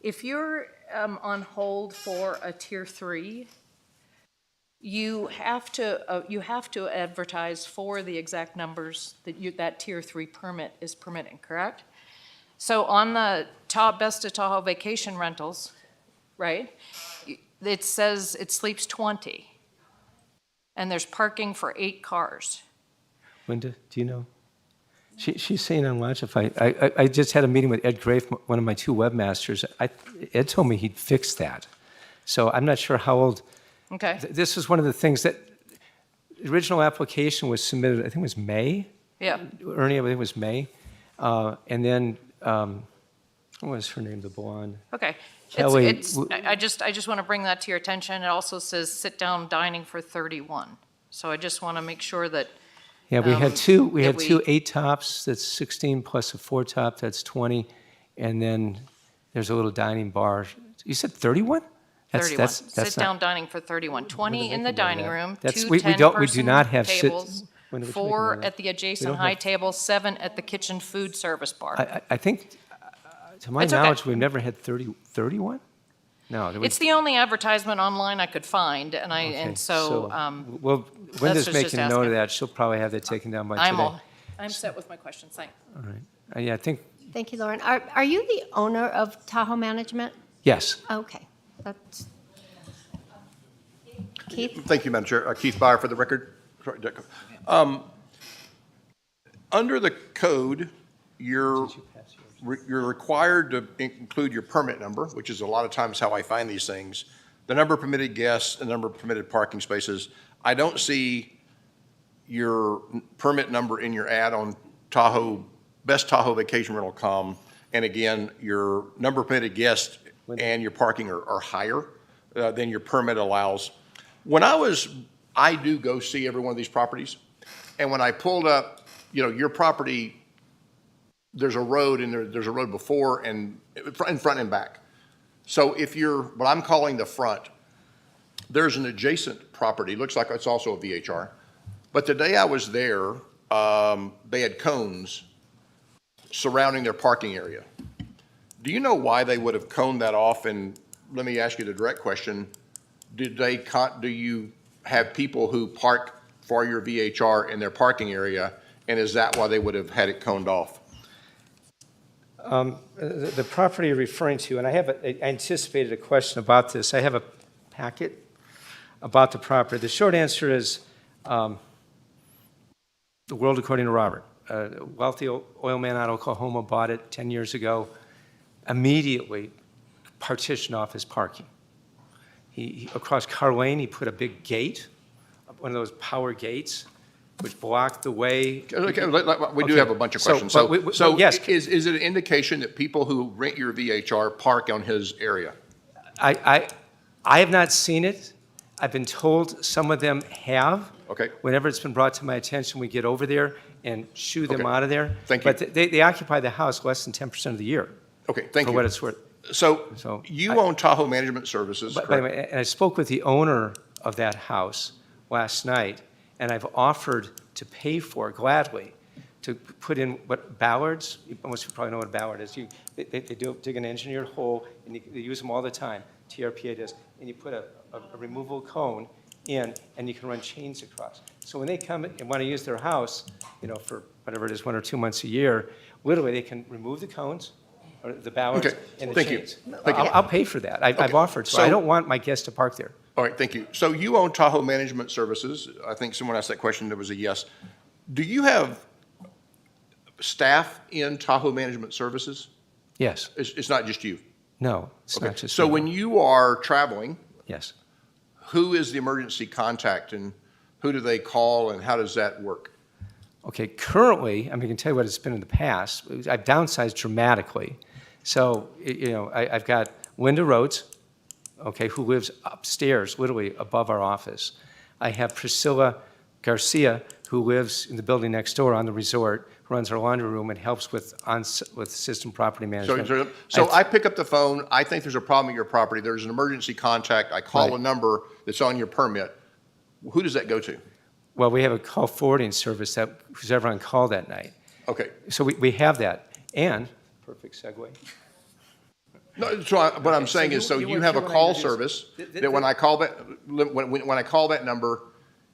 if you're on hold for a Tier 3, you have to advertise for the exact numbers that Tier 3 permit is permitting, correct? So on the Best of Tahoe Vacation Rentals, right, it says it sleeps 20, and there's parking for 8 cars. Linda, do you know? She's saying on Lodgify. I just had a meeting with Ed Grafe, one of my 2 webmasters. Ed told me he'd fixed that. So I'm not sure how old. Okay. This was one of the things that the original application was submitted, I think it was May. Yeah. Ernie, I think it was May. And then, what was her name, the blonde? Okay. Kelly, I just want to bring that to your attention. It also says sit-down dining for 31. So I just want to make sure that, Yeah, we had two. We that had two we- 8-tops. That's 16 plus a 4-top. That's 20. And then there's a little dining bar. You said 31? 31. That's Sit-down not. dining for 31. 20 in the think about dining that. room, That's- 2 we do 10-person not have sit- tables, when are we 4 making that? at the adjacent don't high have- table, 7 at the kitchen food service bar. I think, to my It's okay. knowledge, we've never had 31? No. there It's was- the only advertisement online I could find, and okay, so, Well, Linda's just making a note asking. of that. She'll probably have that taken down by today. I'm set with my questions, thanks. All right. Yeah, I think, Thank you, Lauren. Are you the owner of Tahoe Management? yes. Okay, that's. Keith? Thank you, Madam Chair. Keith Byer for the record. Sorry, Dick. Under the code, you're required to include your permit number, which is a lot of times how I find these things, the number of permitted guests, the number of permitted parking spaces. I don't see your permit number in your ad on Tahoe, Best Tahoe Vacation Rental.com. And again, your number of permitted guests and your parking are higher than your permit allows. I do go see every one of these properties. And when I pulled up, your property, there's a road and there's a road before and in front and back. So if you're, what I'm calling the front, there's an adjacent property, looks like it's also a VHR. But the day I was there, they had cones surrounding their parking area. Do you know why they would have coned that off? And let me ask you the direct question. Do you have people who park for your VHR in their parking area? And is that why they would have had it coned off? The property you're referring to, and I anticipated a question about this. I have a packet about the property. The short answer is the world according to Robert. A wealthy oil man out of Oklahoma bought it 10 years ago, immediately partitioned off his parking. Across Carr Lane, he put a big gate, one of those power gates, which blocked the way. Okay, we do Okay. have a bunch of questions. But So yes. is it an indication that people who rent your VHR park on his area? I have not seen it. I've been told some of them have. Okay. Whenever it's been brought to my attention, we get over there and shoo them Okay. out of there. Thank you. But they occupy the house less than 10% of the year, Okay, thank for you. what it's worth. So So you I- own Tahoe Management Services, By the correct? way, and I spoke with the owner of that house last night, and I've offered to pay for it gladly, to put in what ballards, most people probably know what a ballard is. They dig an engineered hole, and they use them all the time, TRPA does, and you put a removable cone in, and you can run chains across. So when they come and want to use their house, for whatever it is, 1 or 2 months a year, literally, they can remove the cones, or the ballards, Okay, and the thank you. chains. Thank you. I'll pay for that. I've Okay, offered, so I so- don't want my guests to park there. All right, thank you. So you own Tahoe Management Services. I think someone asked that question, there was a yes. Do you have staff in Tahoe Management Services? Yes. It's not just you? No, it's Okay. not just. So me. when you are traveling, Yes. who is the emergency contact and who do they call and how does that work? Okay, currently, I can tell you what it's been in the past. I've downsized dramatically. So, I've got Linda Rhodes, okay, who lives upstairs, literally above our office. I have Priscilla Garcia, who lives in the building next door on the resort, who runs our laundry room and helps with system property management. So I pick up the phone, I think there's a problem at your property, there's an emergency contact, I call Right. a number that's on your permit. Who does that go to? Well, we have a call forwarding service that who's ever on call that night. Okay. So we have that. And, perfect segue. No, so what I'm saying is, so you you went have a through when I call introduced- service, the- that when I call that, when I call that number,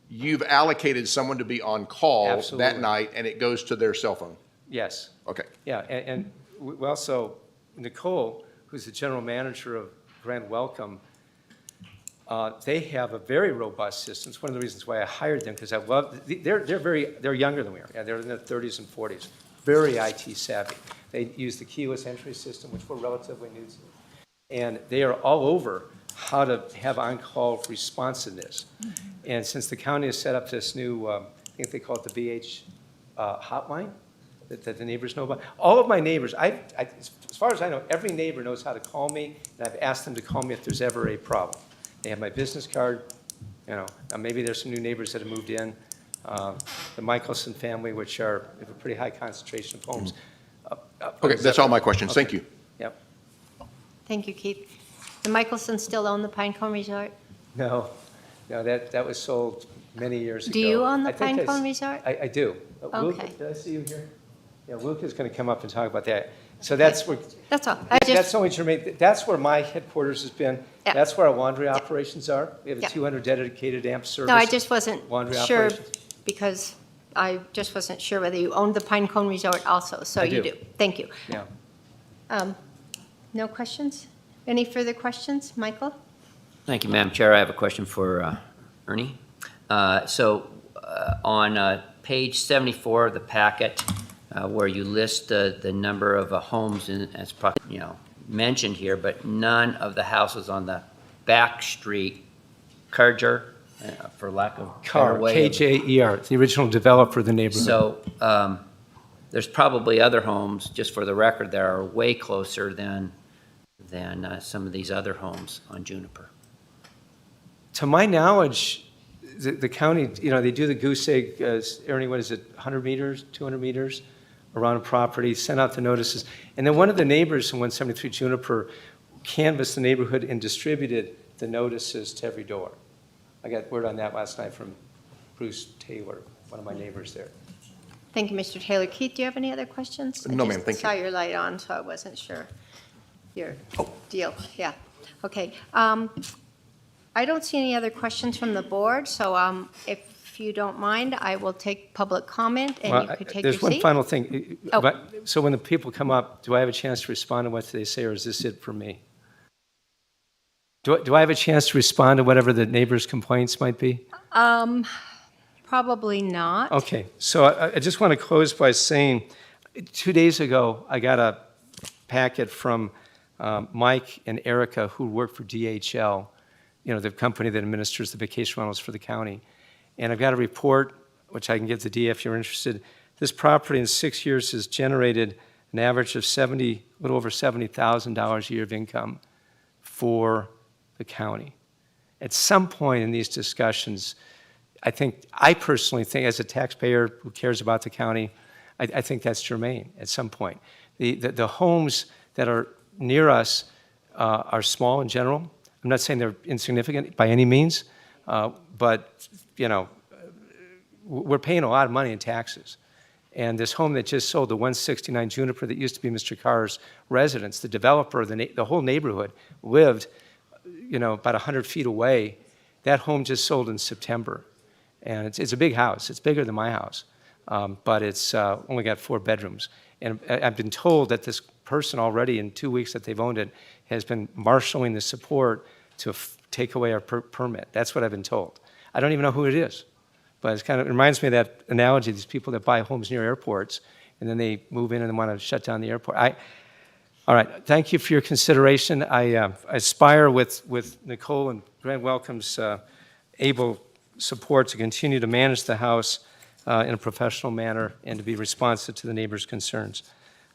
you've allocated someone to be on call that Absolutely. night, and it goes to their cell phone? Yes. Okay. Yeah, and we also, Nicole, who's the general manager of Grand Welcome, they have a very robust system. It's one of the reasons why I hired them, because I love, they're younger than we are. Yeah, they're in their 30s and 40s, very IT savvy. They use the keyless entry system, which we're relatively new to. And they are all over how to have on-call responsiveness. And since the county has set up this new, I think they call it the VH hotline, that the neighbors know about. All of my neighbors, as far as I know, every neighbor knows how to call me, and I've asked them to call me if there's ever a problem. They have my business card, now maybe there's some new neighbors that have moved in. The Michelson family, which have a pretty high concentration of homes. Okay, that's all my questions, thank you. Yep. Thank you, Keith. The Michelsons still own the Pinecone Resort? No, that was sold many years ago. Do you own the I think Pinecone Resort? I do. Luke, Okay. did I see you here? Yeah, Luke is going to come up and talk about that. So that's where, That's all. that's only germane, that's where my headquarters has been. Yeah. That's where our laundry operations are. We have a Yeah. 200 dedicated amp service. No, I just wasn't laundry sure, operations. because I just wasn't sure whether you owned the Pinecone Resort also, so I you do. do. Thank you. Yeah. No questions? Any further questions? Michael? Thank you, Madam Chair. I have a question for Ernie. On page 74 of the packet, where you list the number of homes, and it's mentioned here, but none of the houses on the back street, Karger, for lack of a better Carr, way of- KJER, the original developer of the neighborhood. So there's probably other homes, just for the record, that are way closer than some of these other homes on Juniper. To my knowledge, the county, they do the goose egg, Ernie, what is it, 100 meters, 200 meters around a property, send out the notices. And then one of the neighbors in 173 Juniper canvassed the neighborhood and distributed the notices to every door. I got word on that last night from Bruce Taylor, one of my neighbors there. Thank you, Mr. Taylor. Keith, do you have any other questions? No, ma'am, thank I just saw you. your light on, so I wasn't sure your deal. Yeah, okay. I don't see any other questions from the board, so if you don't mind, I will take public comment, and you Well, could take your There's one seat. final thing. Oh. So when the people come up, do I have a chance to respond to what they say, or is this it for me? Do I have a chance to respond to whatever the neighbors' complaints might be? Probably not. Okay, so I just want to close by saying, 2 days ago, I got a packet from Mike and Erica, who work for DHL, the company that administers the vacation rentals for the county. And I've got a report, which I can give to D if you're interested. This property in 6 years has generated an average of a little over $70,000 a year of income for the county. At some point in these discussions, I personally think, as a taxpayer who cares about the county, I think that's germane at some point. The homes that are near us are small in general. I'm not saying they're insignificant by any means, but, we're paying a lot of money in taxes. And this home that just sold, the 169 Juniper that used to be Mr. Carr's residence, the developer, the whole neighborhood lived, about 100 feet away. That home just sold in September. And it's a big house. It's bigger than my house, but it's only got 4 bedrooms. And I've been told that this person already, in 2 weeks that they've owned it, has been marshaling the support to take away our permit. That's what I've been told. I don't even know who it is, but it reminds me of that analogy, these people that buy homes near airports, and then they move in and want to shut down the airport. All right, thank you for your consideration. I aspire with Nicole and Grant Welcome's able support to continue to manage the house in a professional manner and to be responsive to the neighbors' concerns.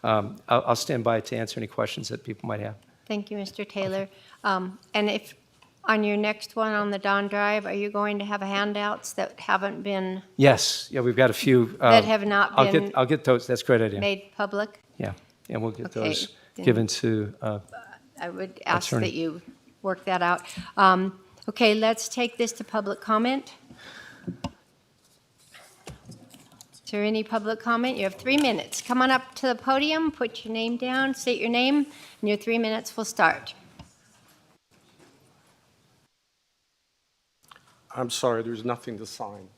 I'll stand by to answer any questions that people might have. Thank you, Mr. Taylor. And if, on your next one on the Don Drive, are you going to have handouts that haven't been Yes, yeah, we've got a few. That have not been I'll get those. That's a great idea. made public? Yeah, and we'll get Okay, those then- given to, I would ask Attorney. that you work that out. Okay, let's take this to public comment. Is there any public comment? You have 3 minutes. Come on up to the podium, put your name down, state your name, and your 3 minutes will start. I'm sorry, there's nothing to sign.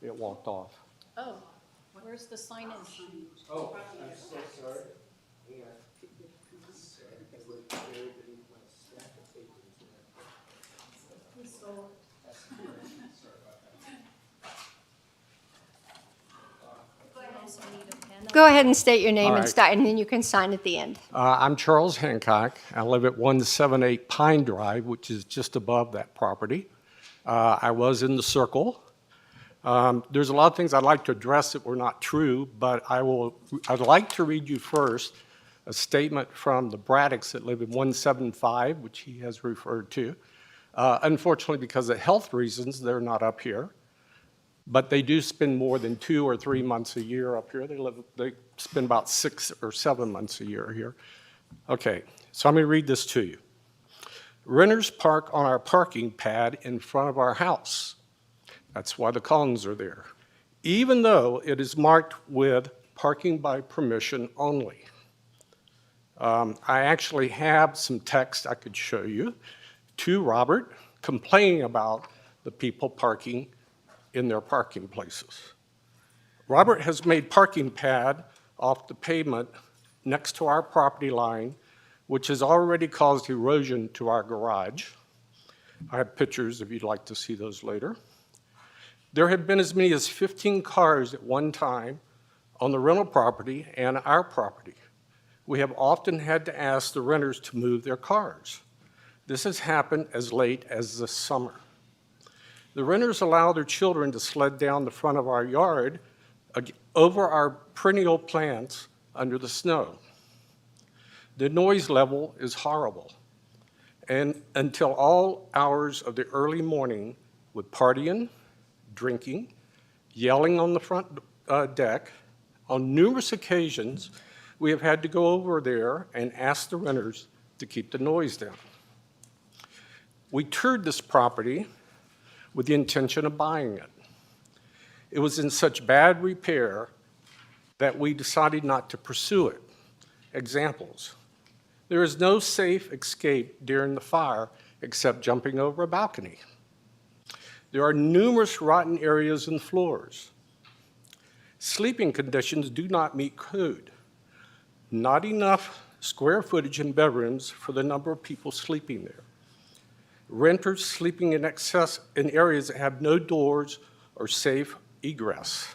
It walked off. Oh, where's the sign-in sheet? Oh, I'm so sorry. Go ahead and state your name All and right. start, and then you can sign at the end. I'm Charles Hancock. I live at 178 Pine Drive, which is just above that property. I was in the circle. There's a lot of things I'd like to address that were not true, but I'd like to read you first a statement from the Braddocks that live in 175, which he has referred to. Unfortunately, because of health reasons, they're not up here. But they do spend more than 2 or 3 months a year up here. They spend about 6 or 7 months a year here. Okay, so let me read this to you. Renters park on our parking pad in front of our house. That's why the columns are there, even though it is marked with parking by permission only. I actually have some text I could show you to Robert complaining about the people parking in their parking places. Robert has made parking pad off the pavement next to our property line, which has already caused erosion to our garage. I have pictures if you'd like to see those later. There have been as many as 15 cars at one time on the rental property and our property. We have often had to ask the renters to move their cars. This has happened as late as this summer. The renters allow their children to sled down the front of our yard over our perennial plants under the snow. The noise level is horrible. And until all hours of the early morning with partying, drinking, yelling on the front deck, on numerous occasions, we have had to go over there and ask the renters to keep the noise down. We toured this property with the intention of buying it. It was in such bad repair that we decided not to pursue it. Examples: there is no safe escape during the fire except jumping over a balcony. There are numerous rotten areas in the floors. Sleeping conditions do not meet code. Not enough square footage in bedrooms for the number of people sleeping there. Renters sleeping in excess in areas that have no doors or safe egress.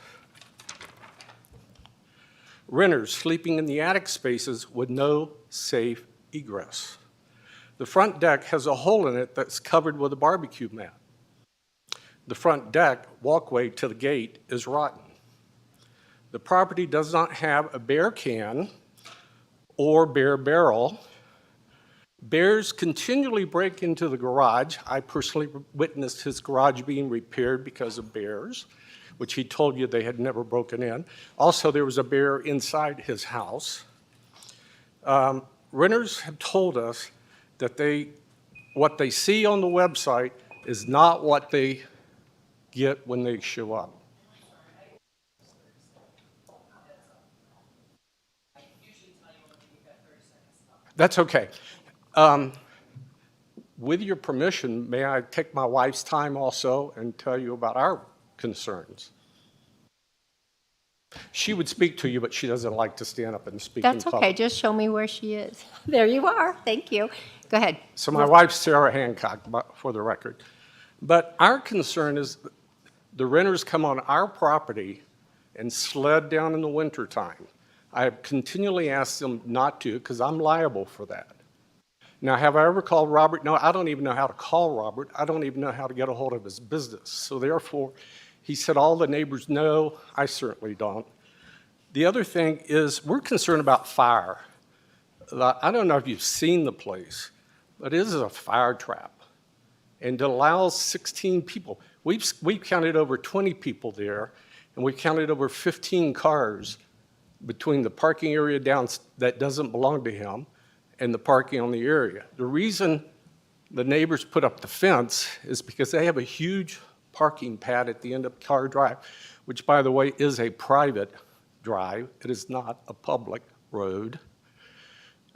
Renters sleeping in the attic spaces with no safe egress. The front deck has a hole in it that's covered with a barbecue mat. The front deck walkway to the gate is rotten. The property does not have a bear can or bear barrel. Bears continually break into the garage. I personally witnessed his garage being repaired because of bears, which he told you they had never broken in. Also, there was a bear inside his house. Renters have told us that what they see on the website is not what they get when they show up. That's okay. With your permission, may I take my wife's time also and tell you about our concerns? She would speak to you, but she doesn't like to stand up and speak in That's public. okay, just show me where she is. There you are, thank you. Go ahead. So my wife's Sarah Hancock, for the record. But our concern is the renters come on our property and sled down in the wintertime. I have continually asked them not to because I'm liable for that. Now, have I ever called Robert? No, I don't even know how to call Robert. I don't even know how to get a hold of his business. So therefore, he said all the neighbors know. I certainly don't. The other thing is we're concerned about fire. I don't know if you've seen the place, but it is a fire trap. And it allows 16 people. We've counted over 20 people there, and we've counted over 15 cars between the parking area down that doesn't belong to him and the parking on the area. The reason the neighbors put up the fence is because they have a huge parking pad at the end of Car Drive, which, by the way, is a private drive. It is not a public road.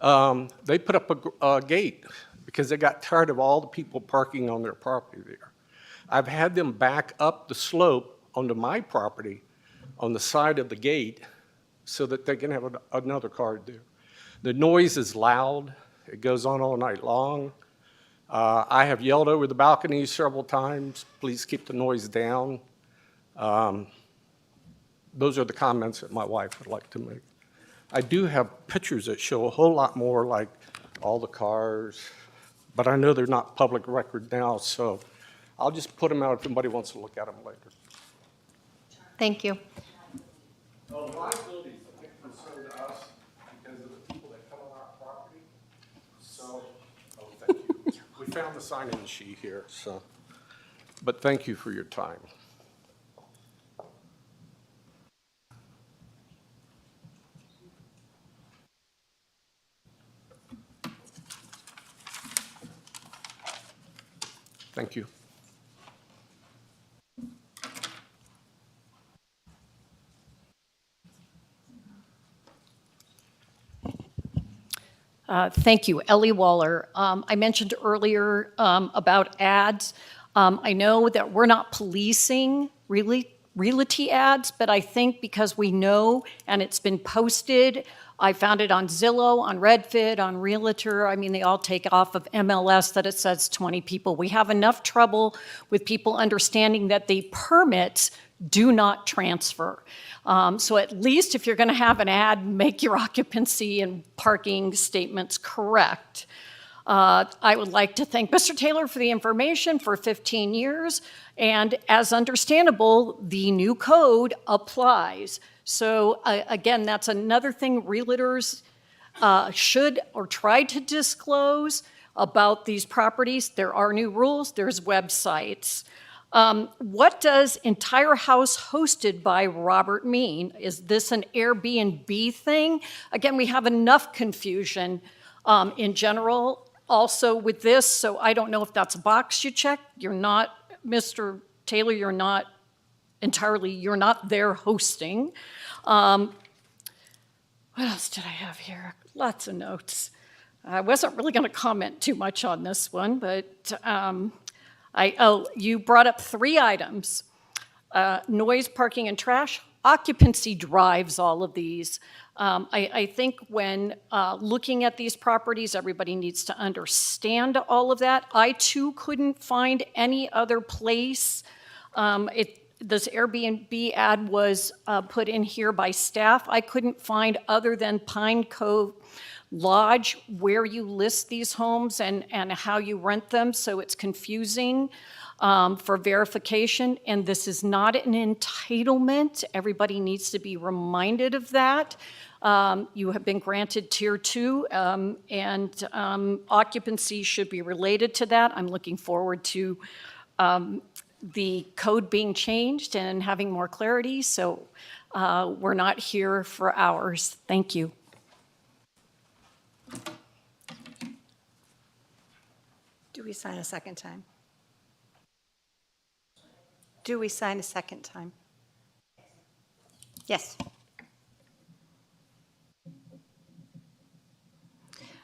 They put up a gate because they got tired of all the people parking on their property there. I've had them back up the slope onto my property on the side of the gate so that they can have another car there. The noise is loud. It goes on all night long. I have yelled over the balconies several times, please keep the noise down. Those are the comments that my wife would like to make. I do have pictures that show a whole lot more, like all the cars, but I know they're not public record now, so I'll just put them out if anybody wants to look at them later. Thank you. Liability is a big concern to us because of the people that come on our property. So, thank you. We found the sign-in sheet here, so, but thank you for your time. Thank you. Thank you. Ellie Waller. I mentioned earlier about ads. I know that we're not policing realty ads, but I think because we know and it's been posted, I found it on Zillow, on Redfin, on Realtor. I mean, they all take off of MLS that it says 20 people. We have enough trouble with people understanding that the permits do not transfer. So at least if you're going to have an ad, make your occupancy and parking statements correct. I would like to thank Mr. Taylor for the information for 15 years. And as understandable, the new code applies. So again, that's another thing realtors should or try to disclose about these properties. There are new rules, there's websites. What does entire house hosted by Robert mean? Is this an Airbnb thing? Again, we have enough confusion in general also with this, so I don't know if that's a box you check. You're not, Mr. Taylor, you're not there hosting. What else did I have here? Lots of notes. I wasn't really going to comment too much on this one, but you brought up 3 items. Noise, parking, and trash. occupancy drives all of these. I think when looking at these properties, everybody needs to understand all of that. I too couldn't find any other place. This Airbnb ad was put in here by staff. I couldn't find other than Pine Cove Lodge where you list these homes and how you rent them, so it's confusing for verification. And this is not an entitlement. Everybody needs to be reminded of that. You have been granted Tier 2, and occupancy should be related to that. I'm looking forward to the code being changed and having more clarity, so we're not here for hours. Thank you. Do we sign a second time? Do we sign a second time? Yes.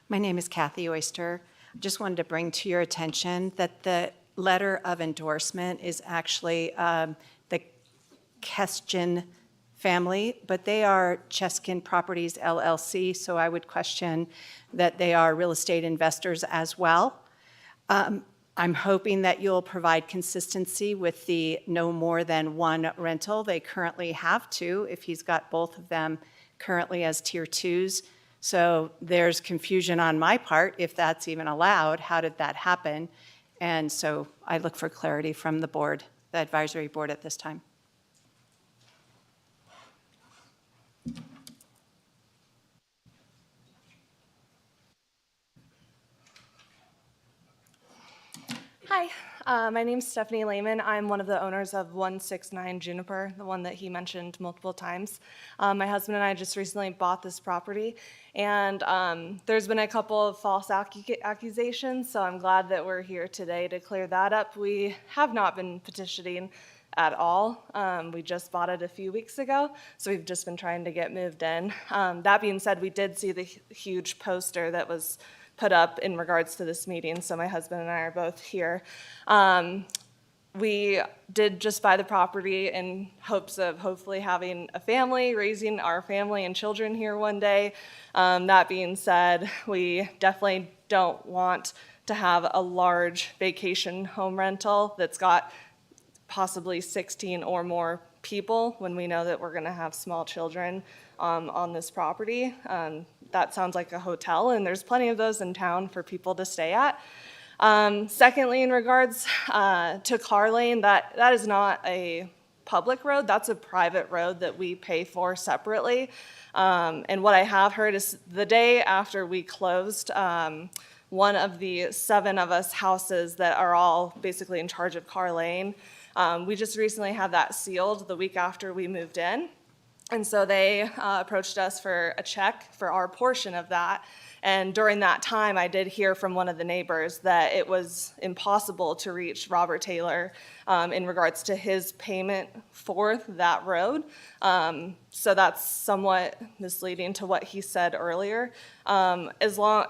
My name is Kathy Oyster. I just wanted to bring to your attention that the letter of endorsement is actually the Keskin family, but they are Cheskin Properties LLC, so I would question that they are real estate investors as well. I'm hoping that you'll provide consistency with the no more than one rental. They currently have two, if he's got both of them currently as Tier 2s. So there's confusion on my part, if that's even allowed. How did that happen? And so I look for clarity from the board, the advisory board at this time. Hi, my name's Stephanie Lehman. I'm one of the owners of 169 Juniper, the one that he mentioned multiple times. My husband and I just recently bought this property, and there's been a couple of false accusations, so I'm glad that we're here today to clear that up. We have not been petitioning at all. We just bought it a few weeks ago, so we've just been trying to get moved in. That being said, we did see the huge poster that was put up in regards to this meeting, so my husband and I are both here. We did just buy the property in hopes of hopefully having a family, raising our family and children here one day. That being said, we definitely don't want to have a large vacation home rental that's got possibly 16 or more people when we know that we're gonna have small children on this property. That sounds like a hotel, and there's plenty of those in town for people to stay at. Secondly, in regards to car lane, that is not a public road. That's a private road that we pay for separately. And what I have heard is the day after we closed, one of the 7 of us houses that are all basically in charge of car lane, we just recently had that sealed the week after we moved in. And so they approached us for a check for our portion of that. And during that time, I did hear from one of the neighbors that it was impossible to reach Robert Taylor in regards to his payment for that road. So that's somewhat misleading to what he said earlier, as well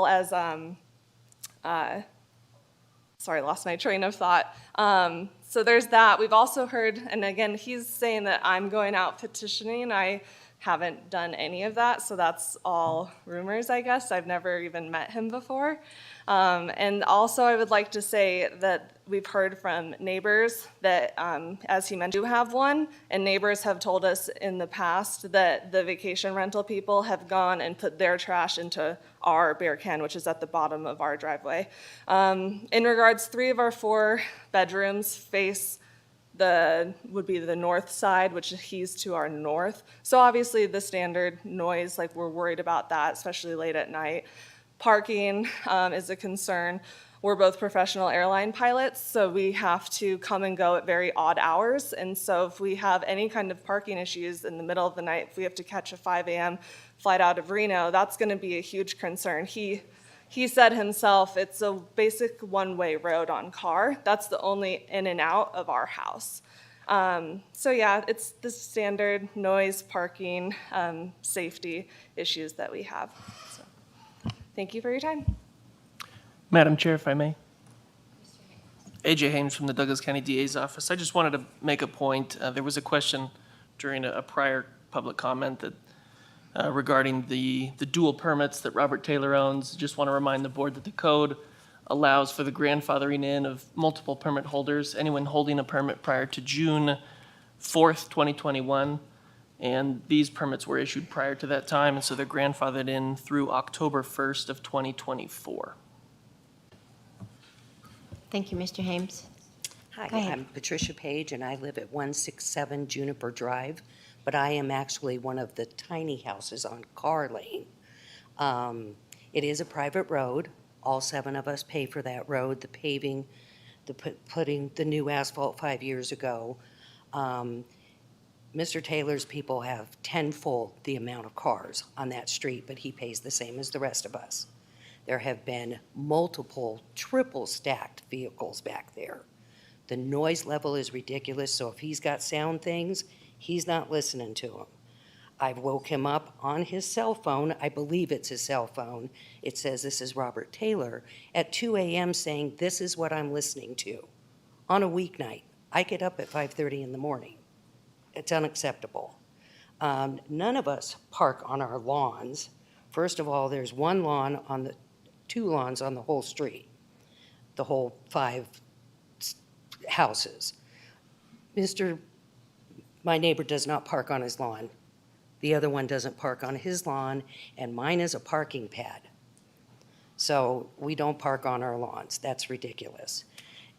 as sorry, lost my train of thought. So there's that. We've also heard, and again, he's saying that I'm going out petitioning. I haven't done any of that, so that's all rumors, I guess. I've never even met him before. And also, I would like to say that we've heard from neighbors that, as he mentioned, do have one, and neighbors have told us in the past that the vacation rental people have gone and put their trash into our bear can, which is at the bottom of our driveway. In regards, 3 of our 4 bedrooms face would be the north side, which he's to our north. So obviously the standard noise, like we're worried about that, especially late at night. Parking is a concern. We're both professional airline pilots, so we have to come and go at very odd hours. And so if we have any kind of parking issues in the middle of the night, if we have to catch a 5 a.m. flight out of Reno, that's gonna be a huge concern. He said himself, it's a basic one-way road on car. That's the only in and out of our house. So yeah, it's the standard noise, parking, safety issues that we have. So, thank you for your time. Madam Chair, if I may. AJ Haynes from the Douglas County DA's office. I just wanted to make a point. There was a question during a prior public comment that regarding the dual permits that Robert Taylor owns. Just want to remind the board that the code allows for the grandfathering in of multiple permit holders, anyone holding a permit prior to June 4th, 2021. And these permits were issued prior to that time, and so they're grandfathered in through October 1st of 2024. Thank you, Mr. Hames. Hi, Go ahead. I'm Patricia Page, and I live at 167 Juniper Drive, but I am actually one of the tiny houses on Carr Lane. It is a private road. All 7 of us pay for that road, the paving, putting the new asphalt 5 years ago. Mr. Taylor's people have tenfold the amount of cars on that street, but he pays the same as the rest of us. There have been multiple triple stacked vehicles back there. The noise level is ridiculous, so if he's got sound things, he's not listening to them. I woke him up on his cell phone, I believe it's his cell phone. It says this is Robert Taylor at 2 a.m. saying this is what I'm listening to on a weeknight. I get up at 5:30 in the morning. It's unacceptable. None of us park on our lawns. First of all, there's 2 lawns on the whole street, the whole 5 houses. My neighbor does not park on his lawn. The other one doesn't park on his lawn, and mine is a parking pad. So we don't park on our lawns. That's ridiculous.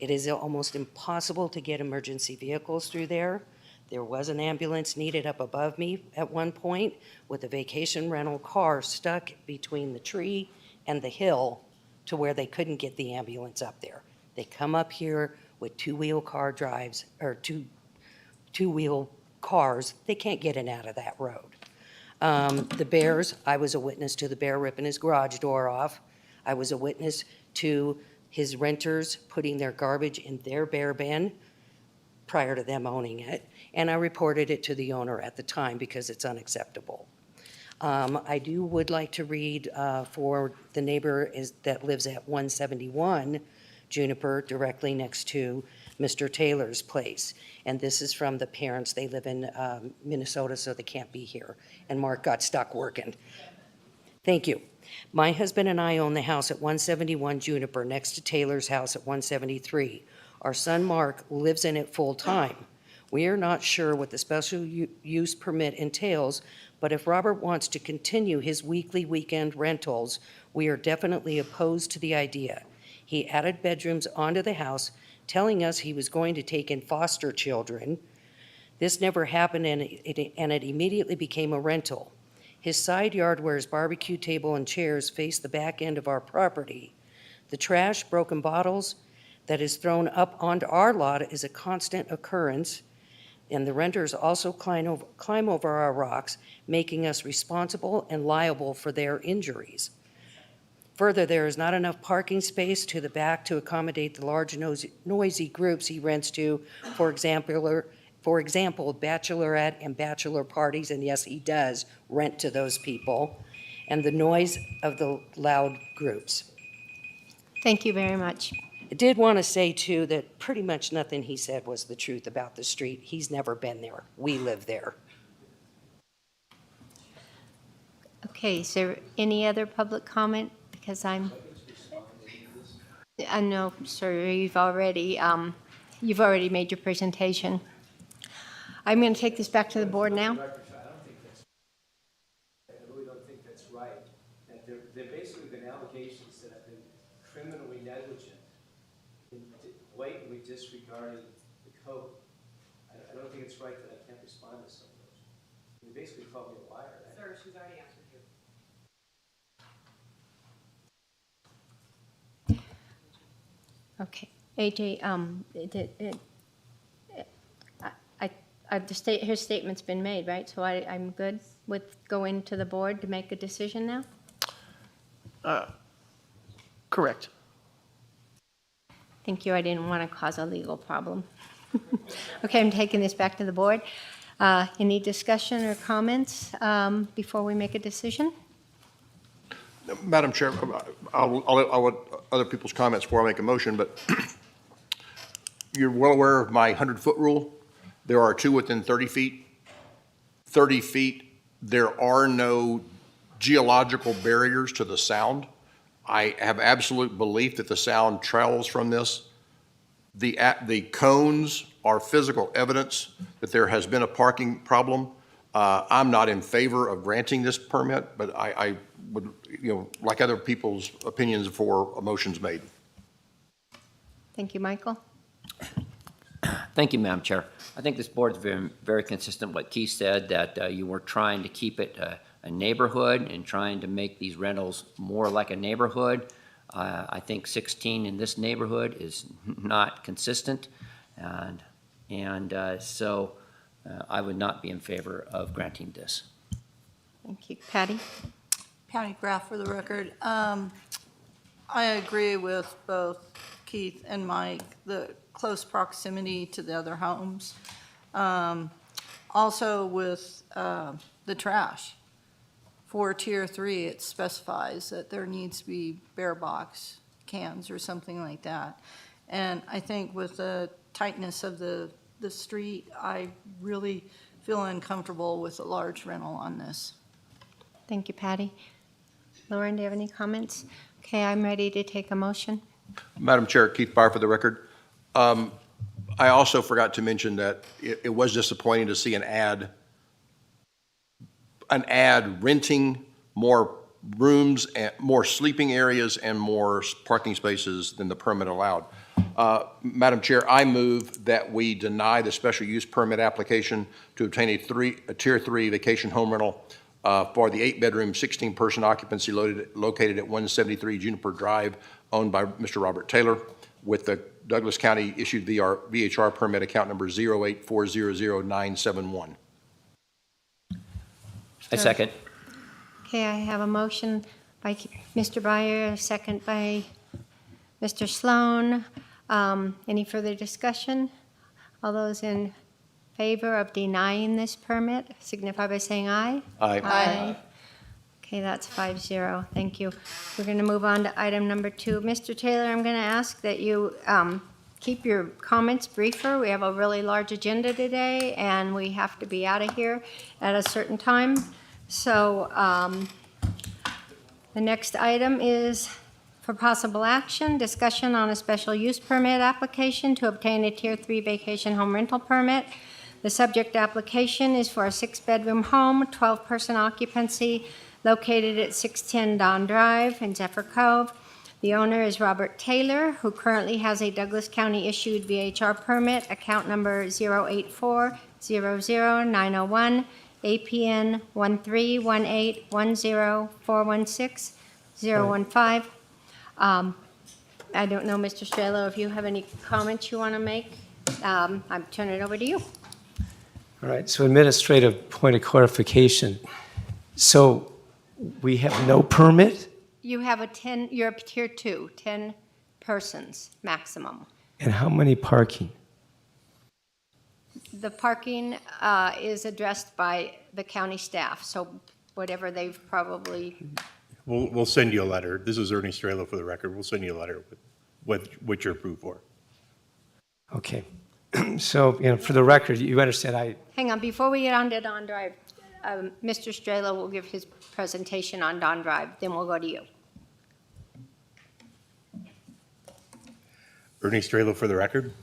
It is almost impossible to get emergency vehicles through there. There was an ambulance needed up above me at one point with a vacation rental car stuck between the tree and the hill to where they couldn't get the ambulance up there. They come up here with 2-wheel car drives, or two-wheel cars. They can't get in out of that road. The bears, I was a witness to the bear ripping his garage door off. I was a witness to his renters putting their garbage in their bear bin prior to them owning it, and I reported it to the owner at the time because it's unacceptable. I would like to read for the neighbor that lives at 171 Juniper, directly next to Mr. Taylor's place. And this is from the parents. They live in Minnesota, so they can't be here. And Mark got stuck working. Thank you. My husband and I own the house at 171 Juniper, next to Taylor's house at 173. Our son Mark lives in it full-time. We are not sure what the special use permit entails, but if Robert wants to continue his weekly weekend rentals, we are definitely opposed to the idea. He added bedrooms onto the house, telling us he was going to take in foster children. This never happened, and it immediately became a rental. His side yard, where his barbecue table and chairs face the back end of our property. The trash, broken bottles that is thrown up onto our lot is a constant occurrence, and the renters also climb over our rocks, making us responsible and liable for their injuries. Further, there is not enough parking space to the back to accommodate the large noisy groups he rents to, for example, bachelorette and bachelor parties, and yes, he does rent to those people, and the noise of the loud groups. Thank you very much. I did want to say, too, that pretty much nothing he said was the truth about the street. He's never been there. We live there. Okay, is there any other public comment? Because I know, sir, you've already made your presentation. I'm going to take this back to the board now. I really don't think that's right. That they've basically been allegations that have been criminally negligent, blatantly disregarding the code. I don't think it's right that I can't respond to some of those. You basically called me a liar. Sir, she's already answered you. Okay, AJ, his statement's been made, right? So I'm good with going to the board to make a decision now? Correct. Thank you, I didn't want to cause a legal problem. Okay, I'm taking this back to the board. Any discussion or comments before we make a decision? Madam Chair, I'll let other people's comments before I make a motion, but you're well aware of my 100-foot rule. There are 2 within 30 feet 30 feet, there are no geological barriers to the sound. I have absolute belief that the sound travels from this. The cones are physical evidence that there has been a parking problem. I'm not in favor of granting this permit, but I would, like other people's opinions for motions made. Thank you, Michael. Thank you, Madam Chair. I think this board's been very consistent what Keith said, that you were trying to keep it a neighborhood and trying to make these rentals more like a neighborhood. I think 16 in this neighborhood is not consistent, and so I would not be in favor of granting this. Thank you. Patty? Patty Graff for the record. I agree with both Keith and Mike, the close proximity to the other homes. Also with the trash. For Tier 3, it specifies that there needs to be bare box cans or something like that. And I think with the tightness of the street, I really feel uncomfortable with a large rental on this. Thank you, Patty. Lauren, do you have any comments? Okay, I'm ready to take a motion. Madam Chair, Keith Byer for the record. I also forgot to mention that it was disappointing to see an ad renting more rooms, and more sleeping areas, and more parking spaces than the permit allowed. Madam Chair, I move that we deny the special use permit application to obtain a Tier 3 vacation home rental for the 8-bedroom, 16-person occupancy located at 173 Juniper Drive, owned by Mr. Robert Taylor, with the Douglas County issued VHR permit account number 084000971. I second. Okay, I have a motion by Mr. Byer, a second by Mr. Sloan. Any further discussion? All those in favor of denying this permit signify by saying aye. Aye. Aye. Okay, that's 5-0. Thank you. We're going to move on to item number 2. Mr. Taylor, I'm going to ask that you keep your comments briefer. We have a really large agenda today, and we have to be out of here at a certain time. So the next item is for possible action, discussion on a special use permit application to obtain a Tier 3 vacation home rental permit. The subject application is for a 6-bedroom home, 12-person occupancy, located at 610 Don Drive in Zephyr Cove. The owner is Robert Taylor, who currently has a Douglas County issued VHR permit, account number 084000901, APN 131810416-015. I don't know, Mr. Strelo, if you have any comments you want to make. I'm turning it over to you. All right, so administrative point of clarification. So we have no permit? You have you're a Tier 2, 10 persons maximum. And how many parking? The parking is addressed by the county staff, so whatever they've probably... We'll send you a letter. This is Ernie Strelo for the record. We'll send you a letter with what you're approved for. Okay. So, for the record, you understand Hang on, before we get on to Don Drive, Mr. Strela will give his presentation on Don Drive, then we'll go to you. Ernie Strelo for the record.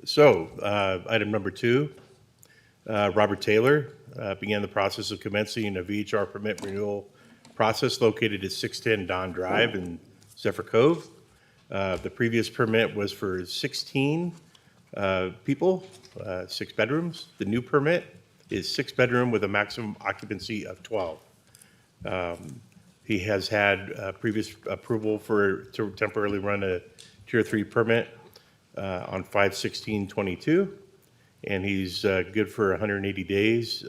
So, item number 2, Robert Taylor began the process of commencing a VHR permit renewal process located at 610 Don Drive in Zephyr Cove. The previous permit was for 16 people, 6 bedrooms. The new permit is 6-bedroom with a maximum occupancy of 12. He has had previous approval to temporarily run a Tier 3 permit on 5/16/22, and he's good for 180 days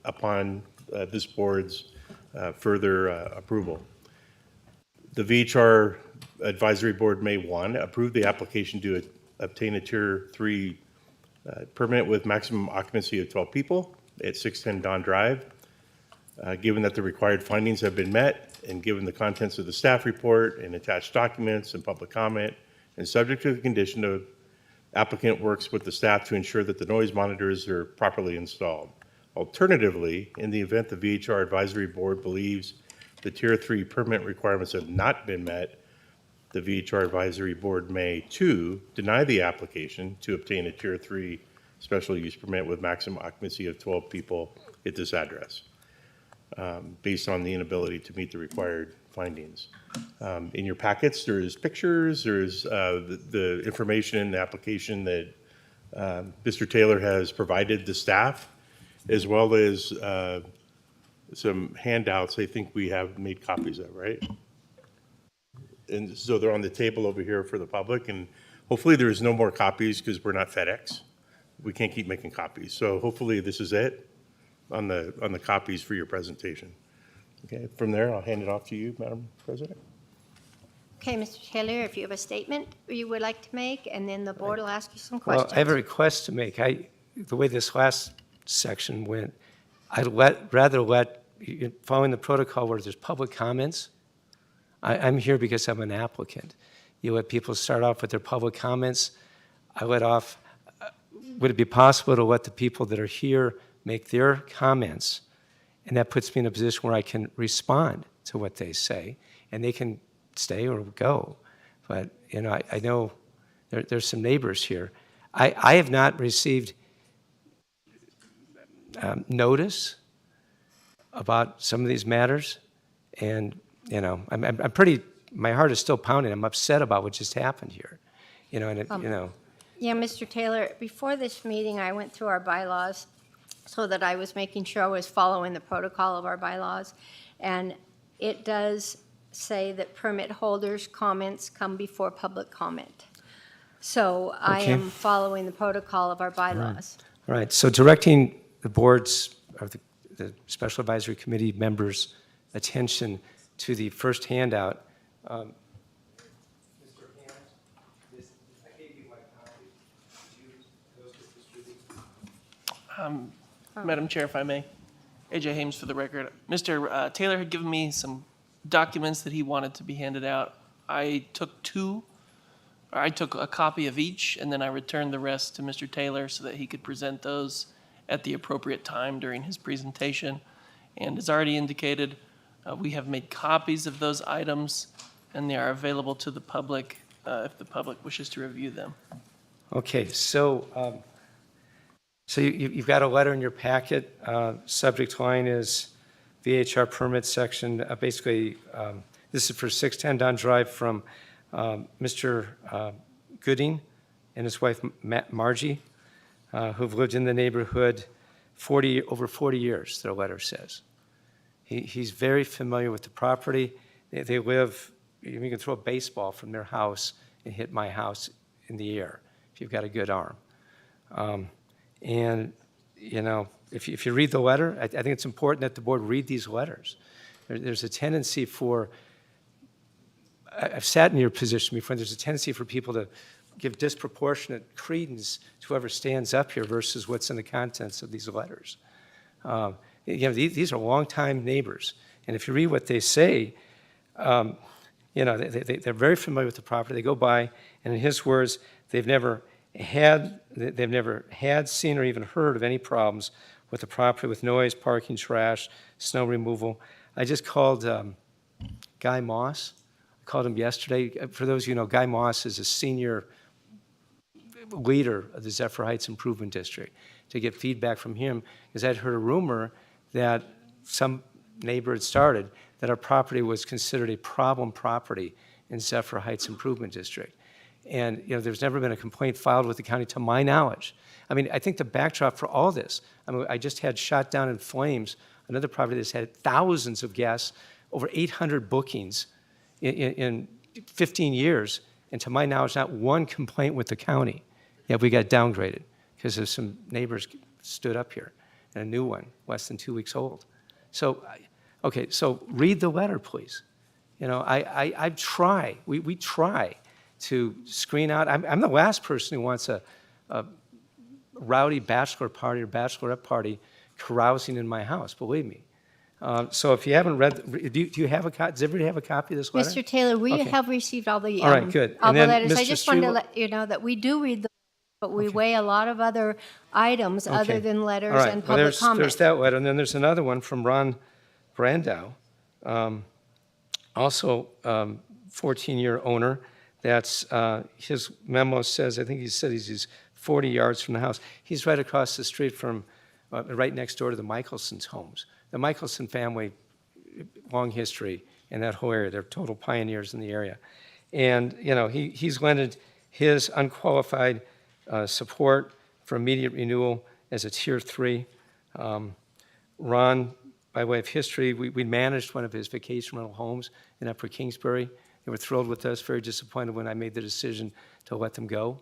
upon this board's further approval. The VHR Advisory Board may, 1, approve the application to obtain a Tier 3 permit with maximum occupancy of 12 people at 610 Don Drive, given that the required findings have been met, and given the contents of the staff report and attached documents and public comment, and subject to the condition of applicant works with the staff to ensure that the noise monitors are properly installed. Alternatively, in the event the VHR Advisory Board believes the Tier 3 permit requirements have not been met, the VHR Advisory Board may, 2, deny the application to obtain a Tier 3 special use permit with maximum occupancy of 12 people at this address, based on the inability to meet the required findings. In your packets, there's pictures, there's the information in the application that Mr. Taylor has provided the staff, as well as some handouts I think we have made copies of, right? And so they're on the table over here for the public, and hopefully there's no more copies because we're not FedEx. We can't keep making copies. So hopefully this is it on the copies for your presentation. Okay, from there, I'll hand it off to you, Madam President. Okay, Mr. Taylor, if you have a statement you would like to make, and then the board will ask you some Well, questions. I have a request to make. The way this last section went, I'd rather let, following the protocol where there's public comments, I'm here because I'm an applicant. You let people start off with their public comments. Would it be possible to let the people that are here make their comments? And that puts me in a position where I can respond to what they say, and they can stay or go. But, I know there's some neighbors here. I have not received notice about some of these matters, and, I'm pretty, my heart is still pounding. I'm upset about what just happened here, Yeah, Mr. Taylor, before this meeting, I went through our bylaws so that I was making sure I was following the protocol of our bylaws. And it does say that permit holders' comments come before public comment. So I Okay. am following the protocol of our bylaws. All right, so directing the board's, or the Special Advisory Committee members' attention to the first handout. Mr. Hand, I gave you my copy. Those distributed. Madam Chair, if I may. AJ Hames for the record. Mr. Taylor had given me some documents that he wanted to be handed out. I took a copy of each, and then I returned the rest to Mr. Taylor so that he could present those at the appropriate time during his presentation. And as already indicated, we have made copies of those items, and they are available to the public if the public wishes to review them. Okay, so you've got a letter in your packet. Subject line is VHR permit section. Basically, this is for 610 Don Drive from Mr. Gooding and his wife Margie, who've lived in the neighborhood over 40 years, their letter says. He's very familiar with the property. They live, you can throw a baseball from their house and hit my house in the air if you've got a good arm. And, if you read the letter, I think it's important that the board read these letters. There's a tendency I've sat in your position before, and there's a tendency for people to give disproportionate credence to whoever stands up here versus what's in the contents of these letters. These are longtime neighbors, and if you read what they say, they're very familiar with the property. They go by, and in his words, they've never had, seen, or even heard of any problems with the property, with noise, parking, trash, snow removal. I just called Guy Moss. I called him yesterday. For those of you who know, Guy Moss is a senior leader of the Zephyr Heights Improvement District, to get feedback from him, because I'd heard a rumor that some neighbor had started that our property was considered a problem property in Zephyr Heights Improvement District. And, there's never been a complaint filed with the county to my knowledge. I think the backdrop for all this, I just had shot down in flames another property that's had thousands of guests, over 800 bookings in 15 years, and to my knowledge, not one complaint with the county. Yet we got downgraded because of some neighbors stood up here, and a new one, less than 2 weeks old. So, okay, so read the letter, please. I try, we try to screen out. I'm the last person who wants a rowdy bachelor party or bachelorette party carousing in my house, believe me. So if you haven't read, do you have a copy? Does everybody have a copy of this letter? Mr. Taylor, we Okay. have received all the All right, good. all And the then letters. I Mr. just wanted to Strelo- let you know that we do read the But we weigh a lot of other items other Okay. than All letters right. and Well, public there's comment. that letter, and then there's another one from Ron Brandow, also 14-year owner. That's, his memo says, I think he said he's 40 yards from the house. He's right across the street from, right next door to the Michelson's homes. The Michelson family, long history in that whole area. They're total pioneers in the area. And, you know, he's lended his unqualified support for immediate renewal as a Tier 3. Ron, by way of history, we managed one of his vacation rental homes in Upper Kingsbury. They were thrilled with us, very disappointed when I made the decision to let them go,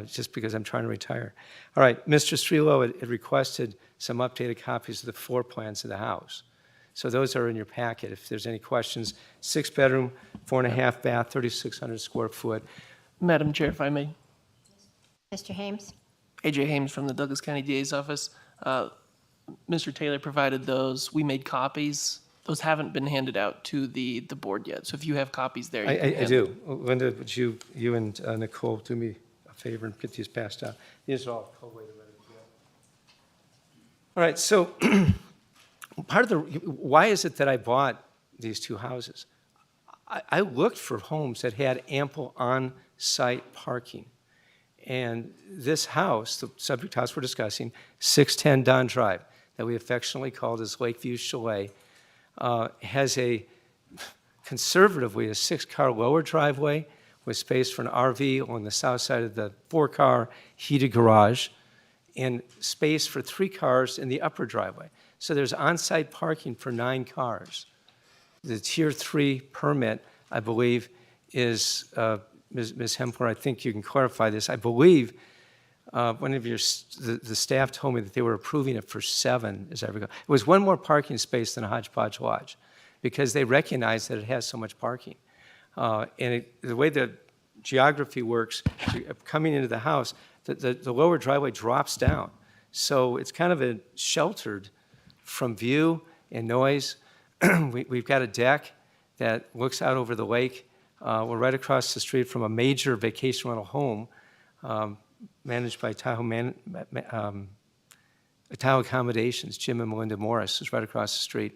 just because I'm trying to retire. All right, Mr. Strelo had requested some updated copies of the floor plans of the house. So those are in your packet if there's any questions. 6-bedroom, 4.5 bath, 3,600 square foot. Madam Chair, if I may. Mr. Hames? AJ Hames from the Douglas County DA's office. Mr. Taylor provided those. We made copies. Those haven't been handed out to the board yet. So if you have copies there, you can I hand do. them. Linda, would you and Nicole do me a favor and get these passed out? These are all collated ready to go. All right, so why is it that I bought these two houses? I looked for homes that had ample on-site parking. And this house, the subject house we're discussing, 610 Don Drive, that we affectionately called as Lakeview Chalet, has conservatively a 6-car lower driveway with space for an RV on the south side of the 4-car heated garage, and space for 3 cars in the upper driveway. So there's on-site parking for 9 cars. The Tier 3 permit, I believe, is, Ms. Hempler, I think you can clarify this. I believe one of the staff told me that they were approving it for 7, as I recall. It was 1 more parking space than a Hodgepodge Lodge, because they recognize that it has so much parking. And the way the geography works, coming into the house, the lower driveway drops down. So it's kind of sheltered from view and noise. We've got a deck that looks out over the lake. We're right across the street from a major vacation rental home managed by Tahoe Accommodations. Jim and Melinda Morris is right across the street.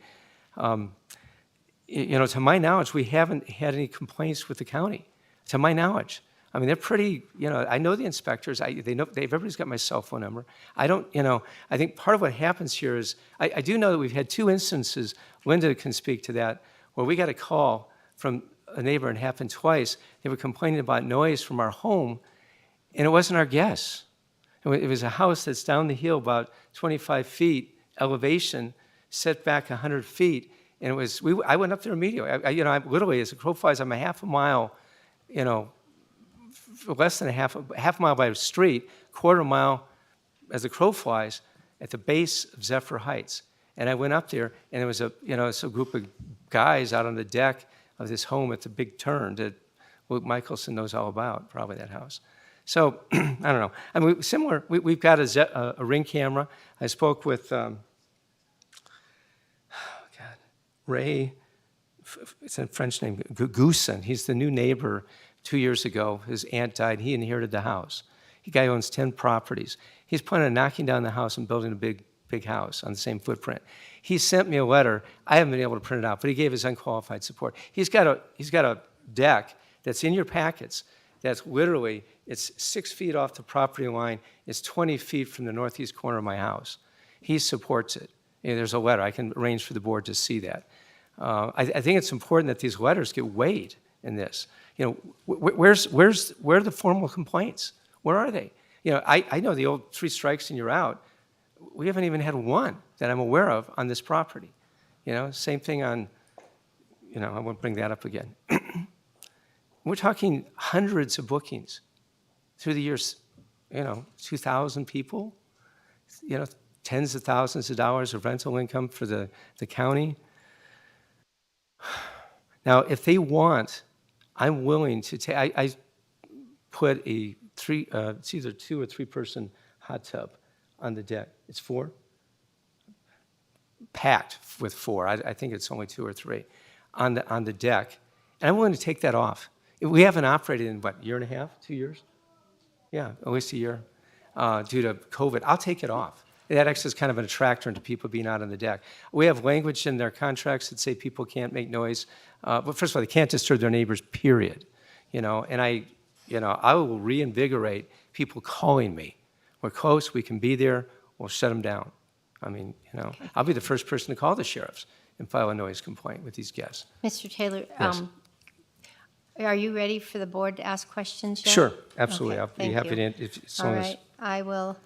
You know, to my knowledge, we haven't had any complaints with the county, to my knowledge. I mean, they're pretty, you know, I know the inspectors. They know, everybody's got my cell phone number. I don't, you know, I think part of what happens here is, I do know that we've had 2 instances, Linda can speak to that, where we got a call from a neighbor, and it happened twice. They were complaining about noise from our home, and it wasn't our guests. It was a house that's down the hill about 25 feet elevation, set back 100 feet, and it was, I went up there immediately. You know, literally, as a crow flies, I'm a half a mile, you know, less than a half a mile by the street, quarter mile as the crow flies at the base of Zephyr Heights. And I went up there, and there was it's a group of guys out on the deck of this home at the big turn that Luke Michelson knows all about, probably that house. So, I don't know. I mean, similar, we've got a Ring camera. I spoke with, Ray, it's a French name, Goussin. He's the new neighbor 2 years ago. His aunt died. He inherited the house. The guy owns 10 properties. He's planning on knocking down the house and building a big house on the same footprint. He sent me a letter. I haven't been able to print it out, but he gave his unqualified support. He's got a deck that's in your packets that's literally, it's 6 feet off the property line. It's 20 feet from the northeast corner of my house. He supports it. And there's a letter. I can arrange for the board to see that. I think it's important that these letters get weighed in this. You know, where are the formal complaints? Where are they? You know, I know the old 3 strikes and you're out. We haven't even had one that I'm aware of on this property. You know, same thing on, you know, I won't bring that up again. We're talking hundreds of bookings through the years, you know, 2,000 people, you know, tens of thousands of dollars of rental income for the county. Now, if they want, I'm willing to take, I put it's either 2 or 3 person hot tub on the deck. It's 4? Packed with 4. I think it's only 2 or 3 on the deck. And I'm willing to take that off. We haven't operated in, what, 1.5 years, 2 years? Yeah, at least a year, due to COVID. I'll take it off. That acts as kind of an attractor to people being out on the deck. We have language in their contracts that say people can't make noise. But first of all, they can't disturb their neighbors, period. And I will reinvigorate people calling me. We're close, we can be there, we'll shut them down. I mean, I'll be the first person to call the sheriffs and file a noise complaint with these guests. Mr. Taylor, Yes. Are you ready for the board to ask questions yet? Sure, absolutely. Okay, I'll be thank happy you. to, as All long as. right, I will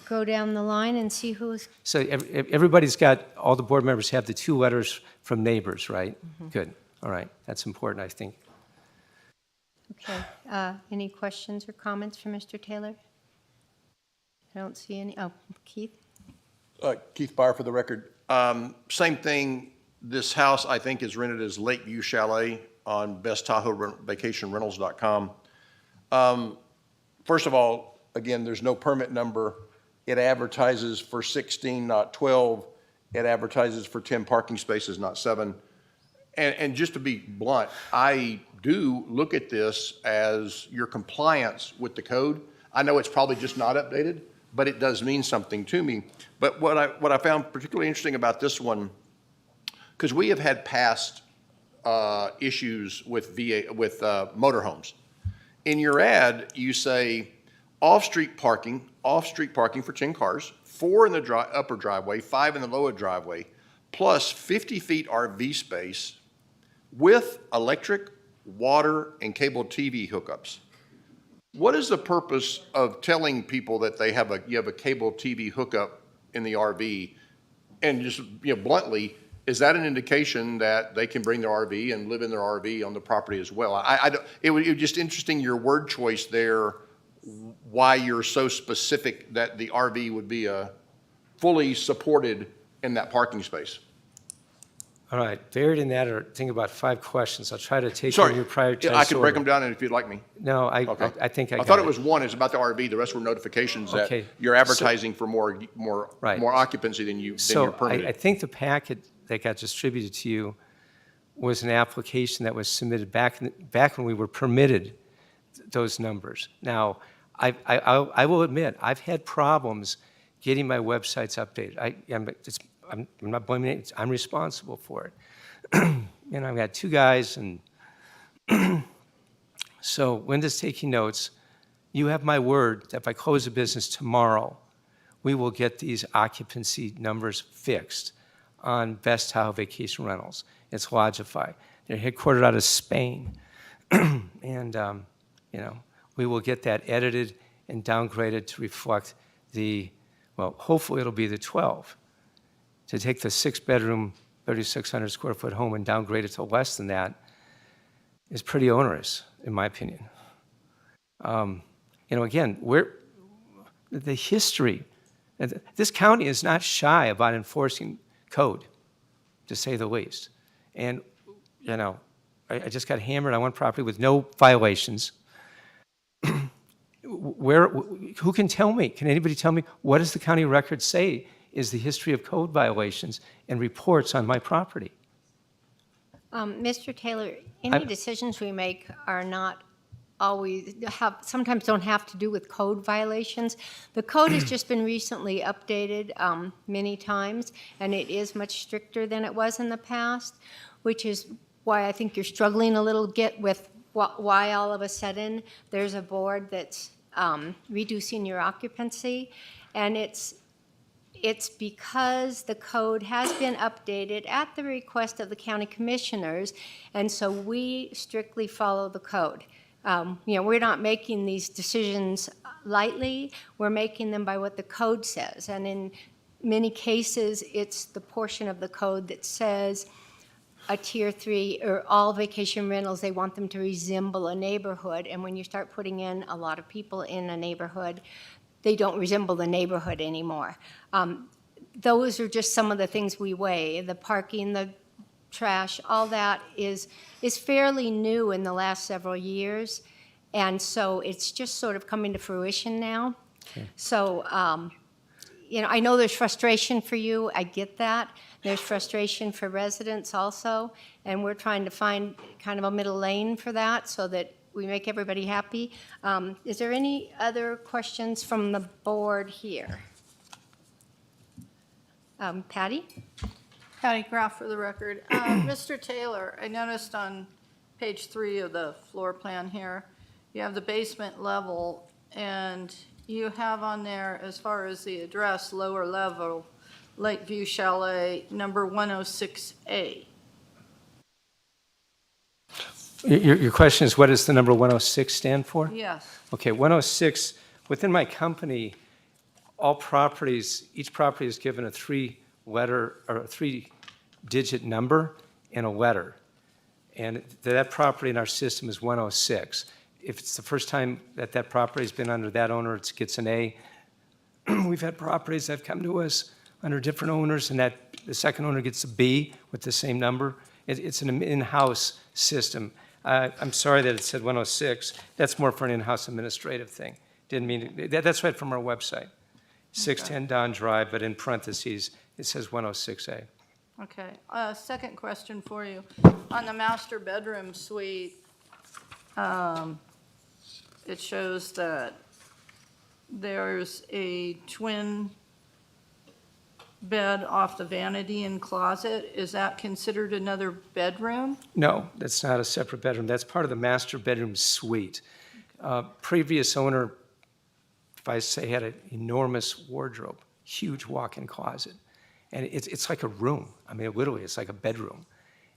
go down the line and see who's, So everybody's got, all the board members have the 2 letters from neighbors, right? Mm-hmm. Good, all right, that's important, I think. okay. Any questions or comments for Mr. Taylor? I don't see any. Oh, Keith? Keith Byer for the record. Same thing, this house, I think, is rented as Lakeview Chalet on besttahoevacationrentals.com. First of all, again, there's no permit number. It advertises for 16, not 12. It advertises for 10 parking spaces, not 7. And just to be blunt, I do look at this as your compliance with the code. I know it's probably just not updated, but it does mean something to me. But what I found particularly interesting about this one, because we have had past issues with motorhomes. In your ad, you say off-street parking for 10 cars, 4 in the upper driveway, 5 in the lower driveway, plus 50 feet RV space with electric, water, and cable TV hookups. What is the purpose of telling people that you have a cable TV hookup in the RV? And just bluntly, is that an indication that they can bring their RV and live in their RV on the property as well? It would be just interesting, your word choice there, why you're so specific that the RV would be fully supported in that parking space. All right, buried in that are, think about 5 questions. I'll try to take Sorry, your prioritized I could break order. them down if you'd like me. No, Okay. I think I got thought it was one, it's about the RV, the rest were notifications that Okay. you're advertising for more Right. occupancy than you're So permitted. I think the packet that got distributed to you was an application that was submitted back when we were permitted those numbers. Now, I will admit, I've had problems getting my websites updated. I'm not blaming it, I'm responsible for it. I've got 2 guys, and so Linda's taking notes. You have my word that if I close the business tomorrow, we will get these occupancy numbers fixed on Best Tahoe Vacation Rentals. It's Logify. They're headquartered out of Spain. And, we will get that edited and downgraded to reflect hopefully it'll be the 12. To take the 6-bedroom, 3,600 square foot home and downgrade it to less than that is pretty onerous, in my opinion. Again, the history, this county is not shy about enforcing code, to say the least. And, I just got hammered on one property with no violations. Who can tell me? Can anybody tell me, what does the county record say is the history of code violations and reports on my property? Mr. Taylor, any decisions we make are not always, sometimes don't have to do with code violations. The code has just been recently updated many times, and it is much stricter than it was in the past, which is why I think you're struggling a little bit with why all of a sudden there's a board that's reducing your occupancy. And it's because the code has been updated at the request of the county commissioners, and so we strictly follow the code. We're not making these decisions lightly. We're making them by what the code says. And in many cases, it's the portion of the code that says a tier 3 or all vacation rentals, they want them to resemble a neighborhood. And when you start putting in a lot of people in a neighborhood, they don't resemble the neighborhood anymore. Those are just some of the things we weigh. The parking, the trash, all that is fairly new in the last several years. And so it's just sort of coming to fruition now. Okay. So, I know there's frustration for you. I get that. There's frustration for residents also. And we're trying to find kind of a middle lane for that so that we make everybody happy. Is there any other questions from the board here? Patty? Patty Graff for the record. Mr. Taylor, I noticed on page 3 of the floor plan here, you have the basement level, and you have on there, as far as the address, lower level, Lakeview Chalet, number 106A. Your question is, what does the number 106 stand for? Yes. Okay, 106, within my company, all properties, each property is given a 3-letter or a 3-digit number and a letter. And that property in our system is 106. If it's the first time that that property's been under that owner, it gets an A. We've had properties that have come to us under different owners, and that the second owner gets a B with the same number. It's an in-house system. I'm sorry that it said 106. That's more for an in-house administrative thing. Didn't mean, that's right from our website. 610 Don Drive, but in parentheses, it says 106A. Okay. Second question for you. On the master bedroom suite, it shows that there's a twin bed off the vanity and closet. Is that considered another bedroom? No, that's not a separate bedroom. That's part of the master bedroom suite. Previous owner, if I say, had an enormous wardrobe, huge walk-in closet. And it's like a room. I mean, literally, it's like a bedroom.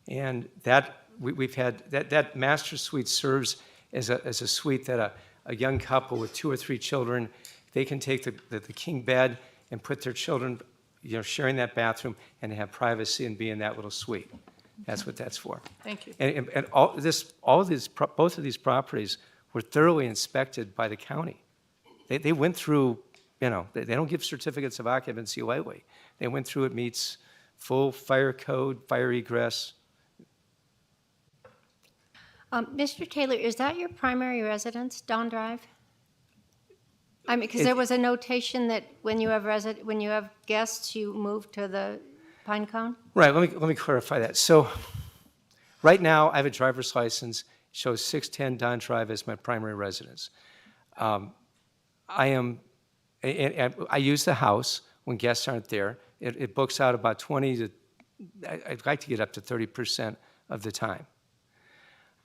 And that, we've had, that master suite serves as a suite that a young couple with 2 or 3 children, they can take the king bed and put their children, sharing that bathroom and have privacy and be in that little suite. That's what that's for. Thank you. And both of these properties were thoroughly inspected by the county. They went through, they don't give certificates of occupancy lightly. They went through, it meets full fire code, fire egress. Mr. Taylor, is that your primary residence, Don Drive? I mean, because there was a notation that when you have guests, you move to the Pine Cone? Right, let me clarify that. So right now, I have a driver's license, shows 610 Don Drive as my primary residence. I use the house when guests aren't there. It books out about 20 to, I'd like to get up to 30% of the time.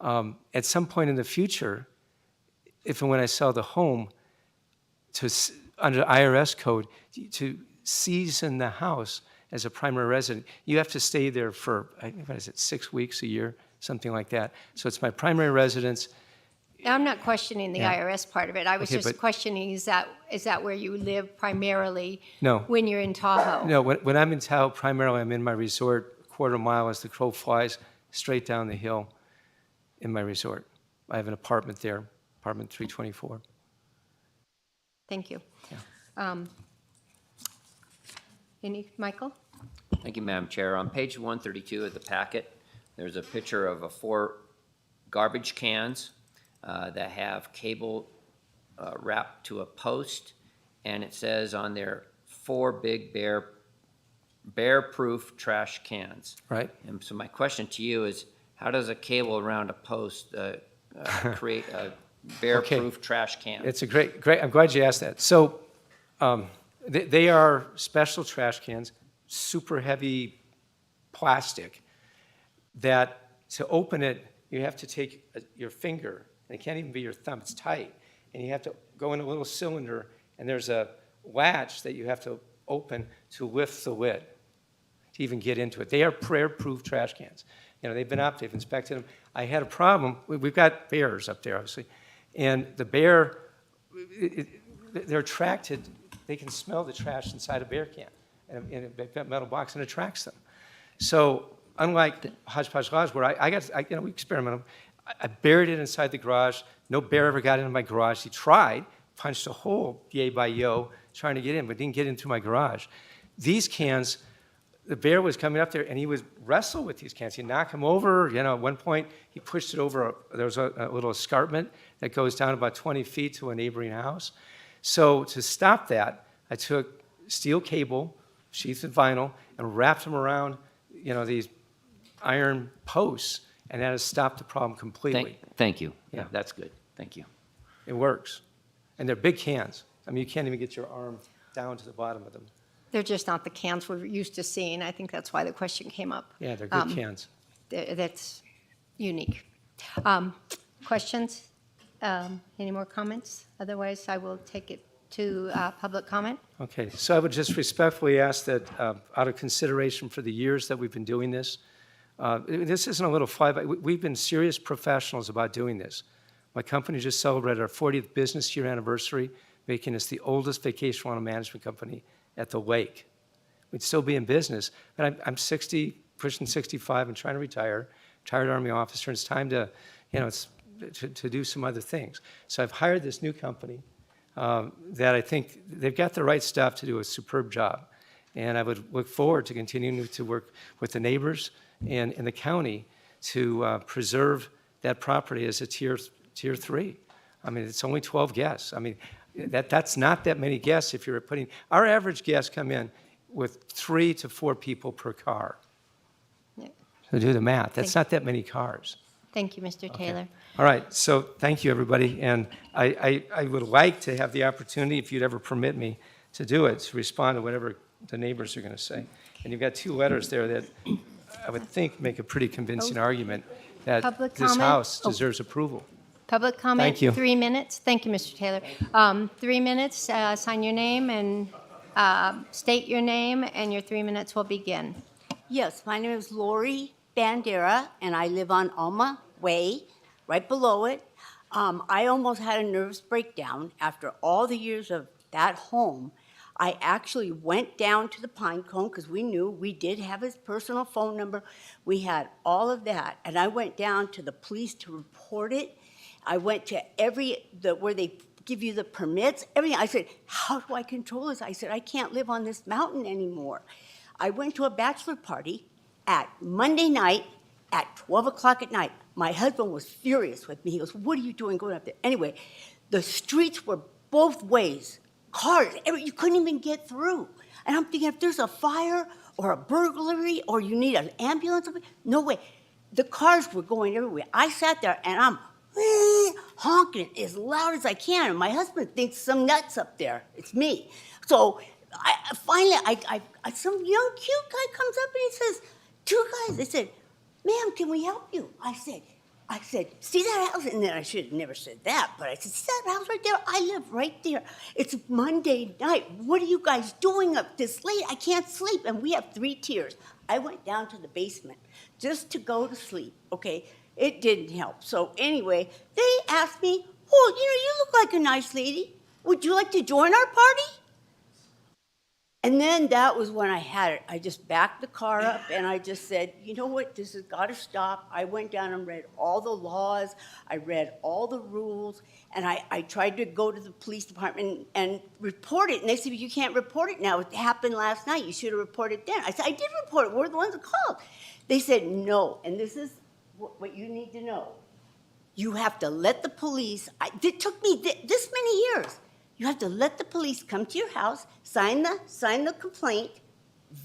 At some point in the future, if and when I sell the home, under IRS code, to season the house as a primary resident, you have to stay there for, what is it, 6 weeks, a year, something like that. So it's my primary residence. I'm not questioning the Yeah. IRS part of it. I was Okay, just but- questioning, is that where you live primarily? No. When you're in Tahoe? No, when I'm in Tahoe, primarily I'm in my resort, a quarter mile as the crow flies, straight down the hill in my resort. I have an apartment there, apartment 324. Thank you. Yeah. Michael? Thank you, Madam Chair. On page 132 of the packet, there's a picture of 4 garbage cans that have cable wrapped to a post, and it says on there, 4 big bear-proof trash cans. Right. And so my question to you is, how does a cable around a post create a bear-proof trash can? It's a great, I'm glad you asked that. So they are special trash cans, super heavy plastic, that to open it, you have to take your finger, and it can't even be your thumb, it's tight, and you have to go in a little cylinder, and there's a latch that you have to open to lift the lid to even get into it. They are bear-proof trash cans. They've been up, they've inspected them. I had a problem. We've got bears up there, obviously. And the bear, they're attracted, they can smell the trash inside a bear can. And they've got metal box and it attracts them. So unlike Hodgepodge Lodge, where we experimented, I buried it inside the garage. No bear ever got into my garage. He tried, punched a hole, yay by yo, trying to get in, but didn't get into my garage. These cans, the bear was coming up there and he would wrestle with these cans. He'd knock them over. At one point, he pushed it over. There was a little escarpment that goes down about 20 feet to a neighboring house. So to stop that, I took steel cable, sheaths of vinyl, and wrapped them around, these iron posts. and that has stopped the problem completely. Thank you. Yeah. That's good. Thank you. It works. And they're big cans. I mean, you can't even get your arm down to the bottom of them. They're just not the cans we're used to seeing. I think that's why the question came up. Yeah, they're good cans. That's unique. Questions? Any more comments? Otherwise, I will take it to public comment. Okay, so I would just respectfully ask that, out of consideration for the years that we've been doing this, this isn't a little flyby. We've been serious professionals about doing this. My company just celebrated our 40th business year anniversary, making us the oldest vacation rental management company at the lake. We'd still be in business, but I'm 60, pushing 65, and trying to retire, retired Army officer, and it's time to, to do some other things. So I've hired this new company that I think they've got the right staff to do a superb job. And I would look forward to continuing to work with the neighbors and the county to preserve that property as a tier 3. I mean, it's only 12 guests. I mean, that's not that many guests if you're putting, our average guests come in with 3 to 4 people per car. Yeah. So do the math. That's not that many cars. Thank you, Mr. Taylor. All right, so thank you, everybody. And I would like to have the opportunity, if you'd ever permit me to do it, to respond to whatever the neighbors are going to say. And you've got 2 letters there that I would think make a pretty convincing argument that Public this comment? house Oh. deserves approval. Public comment, Thank you. 3 minutes. Thank you, Mr. Taylor. 3 minutes, sign your name and state your name, and your 3 minutes will begin. Yes, my name is Lori Bandera, and I live on Alma Way, right below it. I almost had a nervous breakdown after all the years of that home. I actually went down to the Pine Cone because we knew we did have his personal phone number. We had all of that, and I went down to the police to report it. I went to where they give you the permits, everything. I said, how do I control this? I said, I can't live on this mountain anymore. I went to a bachelor party at Monday night at 12 o'clock at night. My husband was furious with me. He goes, what are you doing going up there? Anyway, the streets were both ways. Cars, you couldn't even get through. And I'm thinking, if there's a fire or a burglary or you need an ambulance, no way. The cars were going everywhere. I sat there and I'm honking as loud as I can. And my husband thinks some nuts up there. It's me. So finally, some young, cute guy comes up and he says, 2 guys, they said, ma'am, can we help you? I said, see that house? And then I should have never said that, but I said, see that house right there? I live right there. It's Monday night. What are you guys doing up this late? I can't sleep. And we have 3 tiers. I went down to the basement just to go to sleep, okay? It didn't help. So anyway, they asked me, well, you look like a nice lady. Would you like to join our party? And then that was when I had it. I just backed the car up and I just said, you know what, this has got to stop. I went down and read all the laws. I read all the rules. And I tried to go to the police department and report it. And they said, you can't report it now. It happened last night. You should have reported it then. I said, I did report it. We're the ones that called. They said, no. And this is what you need to know. You have to let the police, it took me this many years. You have to let the police come to your house, sign the complaint,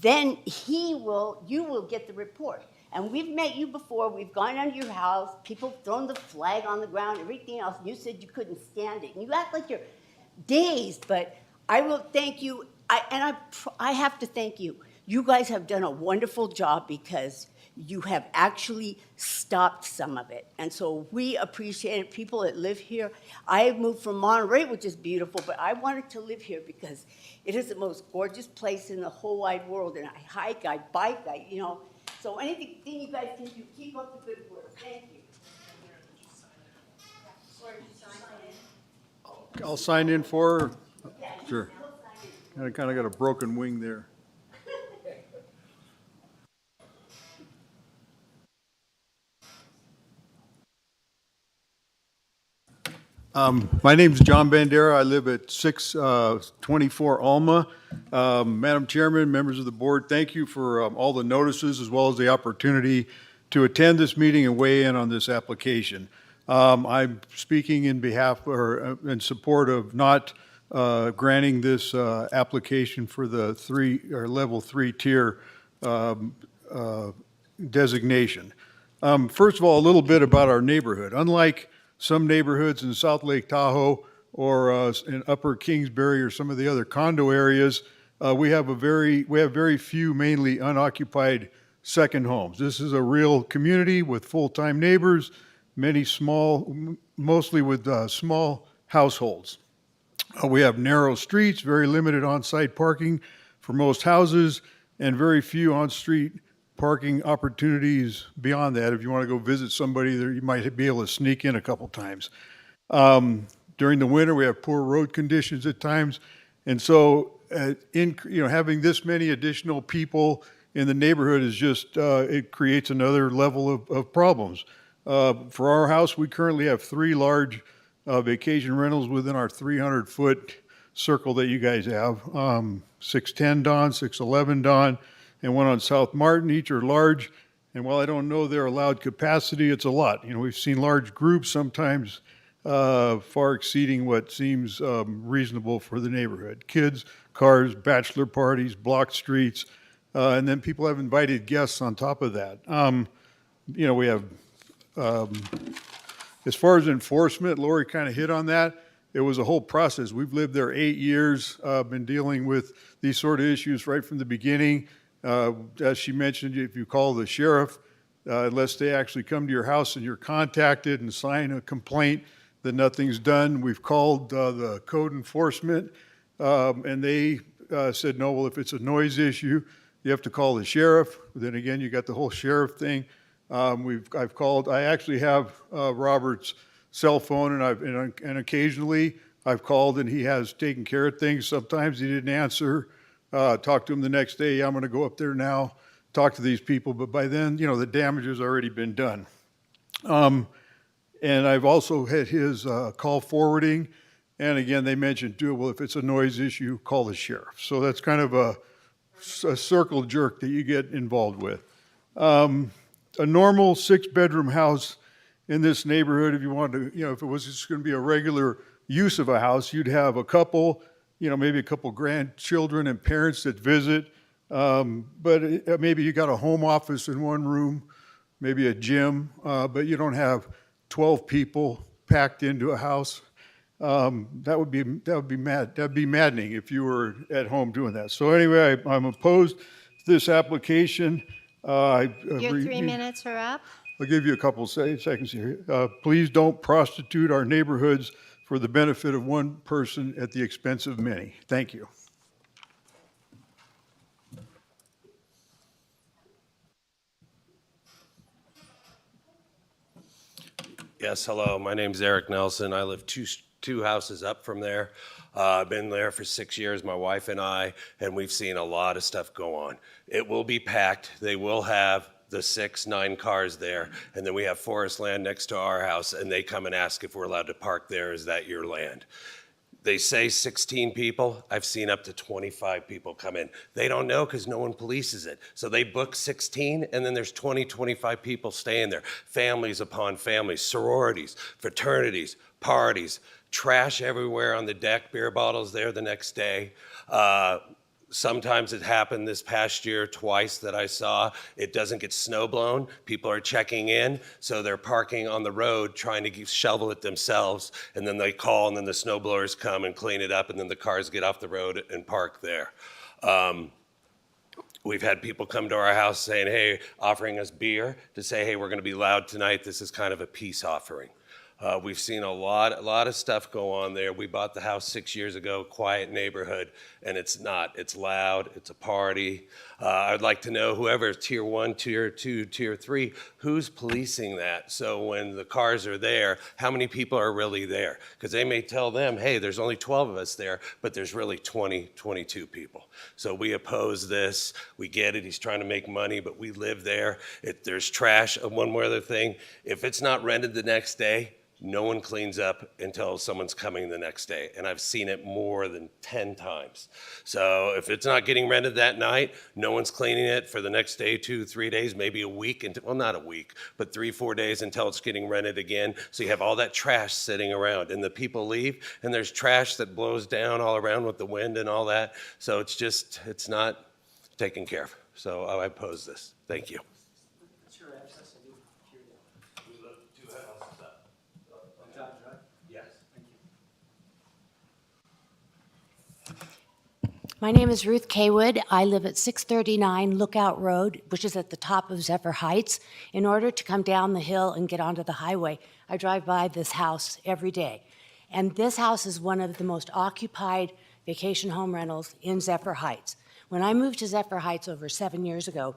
then you will get the report. And we've met you before, we've gone under your house, people thrown the flag on the ground, everything else, and you said you couldn't stand it. And you act like you're dazed, but I will thank you, I have to thank you. You guys have done a wonderful job because you have actually stopped some of it. And so we appreciate it. People that live here, I moved from Monterey, which is beautiful, but I wanted to live here because it is the most gorgeous place in the whole wide world. And I hike, I bike, so anything you guys can do, keep up the good work. Thank you. I'll sign in for her. Sure. I kind of got a broken wing there. My name is John Bandera. I live at 624 Alma. Madam Chairman, members of the board, thank you for all the notices as well as the opportunity to attend this meeting and weigh in on this application. I'm speaking in behalf or in support of not granting this application for the level 3 tier designation. First of all, a little bit about our neighborhood. Unlike some neighborhoods in South Lake Tahoe or in Upper Kingsbury or some of the other condo areas, we have very few mainly unoccupied second homes. This is a real community with full-time neighbors, many mostly with small households. We have narrow streets, very limited on-site parking for most houses, and very few on-street parking opportunities beyond that. If you want to go visit somebody there, you might be able to sneak in a couple times. During the winter, we have poor road conditions at times. And so, having this many additional people in the neighborhood is just, it creates another level of problems. For our house, we currently have 3 large vacation rentals within our 300-foot circle that you guys have. 610 Dawn, 611 Dawn, and one on South Martin. Each are large, and while I don't know their allowed capacity, it's a lot. We've seen large groups, sometimes far exceeding what seems reasonable for the neighborhood. Kids, cars, bachelor parties, block streets, and then people have invited guests on top of that. We have, as far as enforcement, Lori kind of hit on that. It was a whole process. We've lived there 8 years, been dealing with these sort of issues right from the beginning. As she mentioned, if you call the sheriff, unless they actually come to your house and you're contacted and sign a complaint, that nothing's done. We've called the code enforcement, and they said, no, well, if it's a noise issue, you have to call the sheriff. Then again, you got the whole sheriff thing. I've called. I actually have Robert's cell phone, and occasionally I've called, and he has taken care of things. Sometimes he didn't answer. Talk to him the next day. Yeah, I'm going to go up there now, talk to these people. But by then, the damage has already been done. And I've also had his call forwarding. And again, they mentioned, well, if it's a noise issue, call the sheriff. So that's kind of a circle jerk that you get involved with. A normal 6-bedroom house in this neighborhood, if you wanted to, if it was just going to be a regular use of a house, you'd have a couple, maybe a couple grandchildren and parents that visit. But maybe you got a home office in one room, maybe a gym, but you don't have 12 people packed into a house. That'd be maddening if you were at home doing that. So anyway, I'm opposed to this application. Your 3 minutes are up. I'll give you a couple seconds here. Please don't prostitute our neighborhoods for the benefit of one person at the expense of many. Thank you. Yes, hello. My name's Eric Nelson. I live two houses up from there. I've been there for 6 years, my wife and I, and we've seen a lot of stuff go on. It will be packed. They will have the 6-9 cars there, and then we have forest land next to our house, and they come and ask if we're allowed to park there. Is that your land? They say 16 people. I've seen up to 25 people come in. They don't know because no one polices it. So they book 16, and then there's 20, 25 people staying there. Families upon families, sororities, fraternities, parties, trash everywhere on the deck, beer bottles there the next day. Sometimes it happened this past year twice that I saw. It doesn't get snow blown. People are checking in, so they're parking on the road trying to shovel it themselves, and then they call, and then the snow blowers come and clean it up, and then the cars get off the road and park there. We've had people come to our house saying, hey, offering us beer to say, hey, we're going to be loud tonight. This is kind of a peace offering. We've seen a lot of stuff go on there. We bought the house 6 years ago, quiet neighborhood, and it's not. It's loud, it's a party. I'd like to know whoever, tier 1, tier 2, tier 3, who's policing that? So when the cars are there, how many people are really there? Because they may tell them, hey, there's only 12 of us there, but there's really 20, 22 people. So we oppose this. We get it. He's trying to make money, but we live there. There's trash. One more other thing, if it's not rented the next day, no one cleans up until someone's coming the next day. And I've seen it more than 10 times. So if it's not getting rented that night, no one's cleaning it for the next day, 2, 3 days, maybe a week, well, not a week, but 3, 4 days until it's getting rented again. So you have all that trash sitting around, and the people leave, and there's trash that blows down all around with the wind and all that. So it's not taken care of. So I oppose this. Thank you. My name is Ruth Kaywood. I live at 639 Lookout Road, which is at the top of Zephyr Heights. In order to come down the hill and get onto the highway, I drive by this house every day. And this house is one of the most occupied vacation home rentals in Zephyr Heights. When I moved to Zephyr Heights over 7 years ago,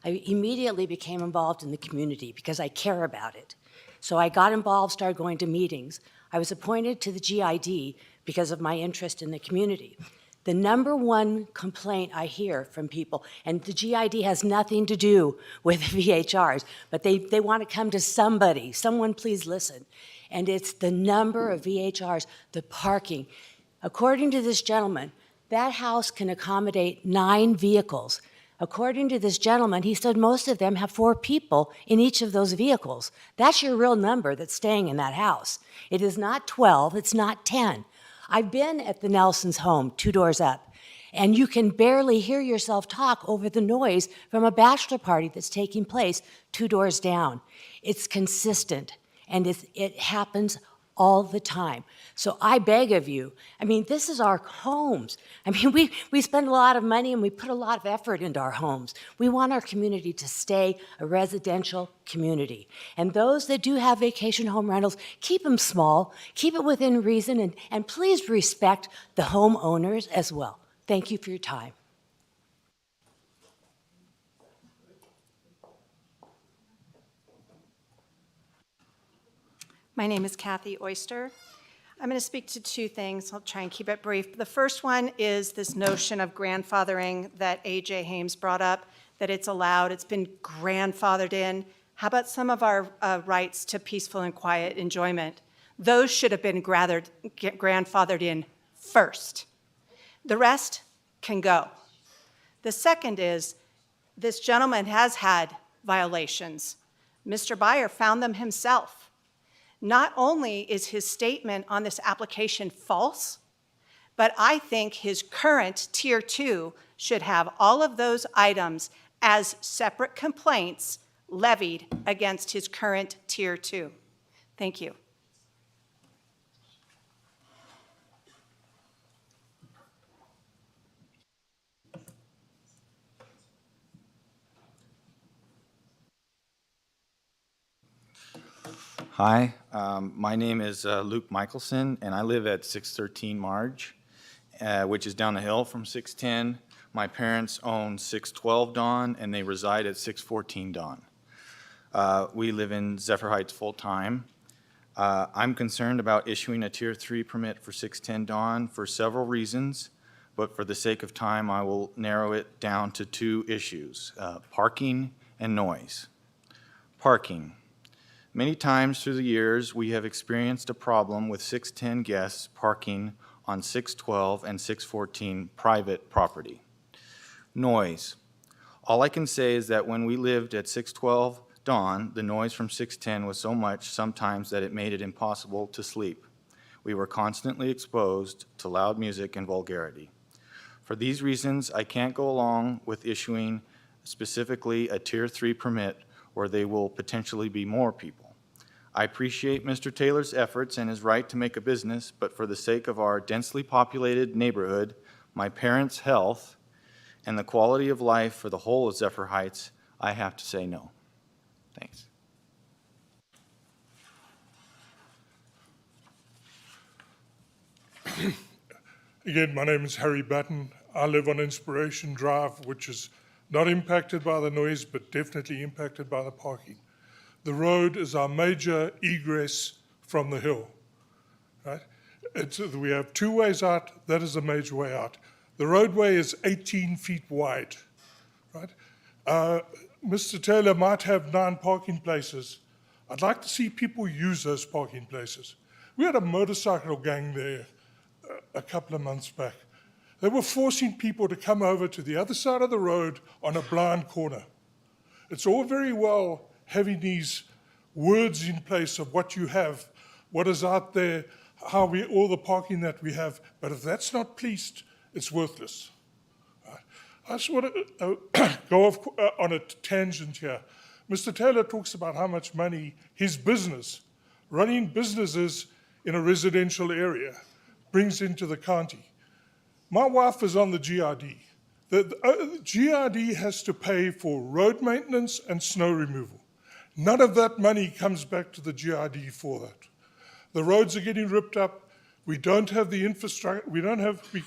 I immediately became involved in the community because I care about it. So I got involved, started going to meetings. I was appointed to the GID because of my interest in the community. The number one complaint I hear from people, and the GID has nothing to do with VHRs, but they want to come to somebody. Someone please listen. And it's the number of VHRs, the parking. According to this gentleman, that house can accommodate 9 vehicles. According to this gentleman, he said most of them have 4 people in each of those vehicles. That's your real number that's staying in that house. It is not 12, it's not 10. I've been at the Nelson's home 2 doors up, and you can barely hear yourself talk over the noise from a bachelor party that's taking place 2 doors down. It's consistent, and it happens all the time. So I beg of you, I mean, this is our homes. I mean, we spend a lot of money and we put a lot of effort into our homes. We want our community to stay a residential community. And those that do have vacation home rentals, keep them small, keep it within reason, and please respect the homeowners as well. Thank you for your time. My name is Kathy Oyster. I'm going to speak to 2 things. I'll try and keep it brief. The first one is this notion of grandfathering that A.J. Hames brought up, that it's allowed, it's been grandfathered in. How about some of our rights to peaceful and quiet enjoyment? Those should have been grandfathered in first. The rest can go. The second is this gentleman has had violations. Mr. Byer found them himself. Not only is his statement on this application false, but I think his current Tier 2 should have all of those items as separate complaints levied against his current Tier 2. Thank you. Hi, my name is Luke Michelson, and I live at 613 Marge, which is down the hill from 610. My parents own 612 Dawn, and they reside at 614 Dawn. We live in Zephyr Heights full-time. I'm concerned about issuing a Tier 3 permit for 610 Dawn for several reasons, but for the sake of time, I will narrow it down to 2 issues, parking and noise. Parking. Many times through the years, we have experienced a problem with 610 guests parking on 612 and 614 private property. Noise. All I can say is that when we lived at 612 Dawn, the noise from 610 was so much sometimes that it made it impossible to sleep. We were constantly exposed to loud music and vulgarity. For these reasons, I can't go along with issuing specifically a Tier 3 permit where there will potentially be more people. I appreciate Mr. Taylor's efforts and his right to make a business, but for the sake of our densely populated neighborhood, my parents' health, and the quality of life for the whole of Zephyr Heights, I have to say no. Thanks. Again, my name is Harry Button. I live on Inspiration Drive, which is not impacted by the noise, but definitely impacted by the parking. The road is our major egress from the hill, right? We have 2 ways out. That is a major way out. The roadway is 18 feet wide, right? Mr. Taylor might have 9 parking places. I'd like to see people use those parking places. We had a motorcycle gang there a couple of months back. They were forcing people to come over to the other side of the road on a blind corner. It's all very well having these words in place of what you have, what is out there, all the parking that we have, but if that's not policed, it's worthless. I just want to go off on a tangent here. Mr. Taylor talks about how much money his business, running businesses in a residential area, brings into the county. My wife is on the GRD. The GRD has to pay for road maintenance and snow removal. None of that money comes back to the GRD for that. The roads are getting ripped up. We don't have the infrastructure. We don't have the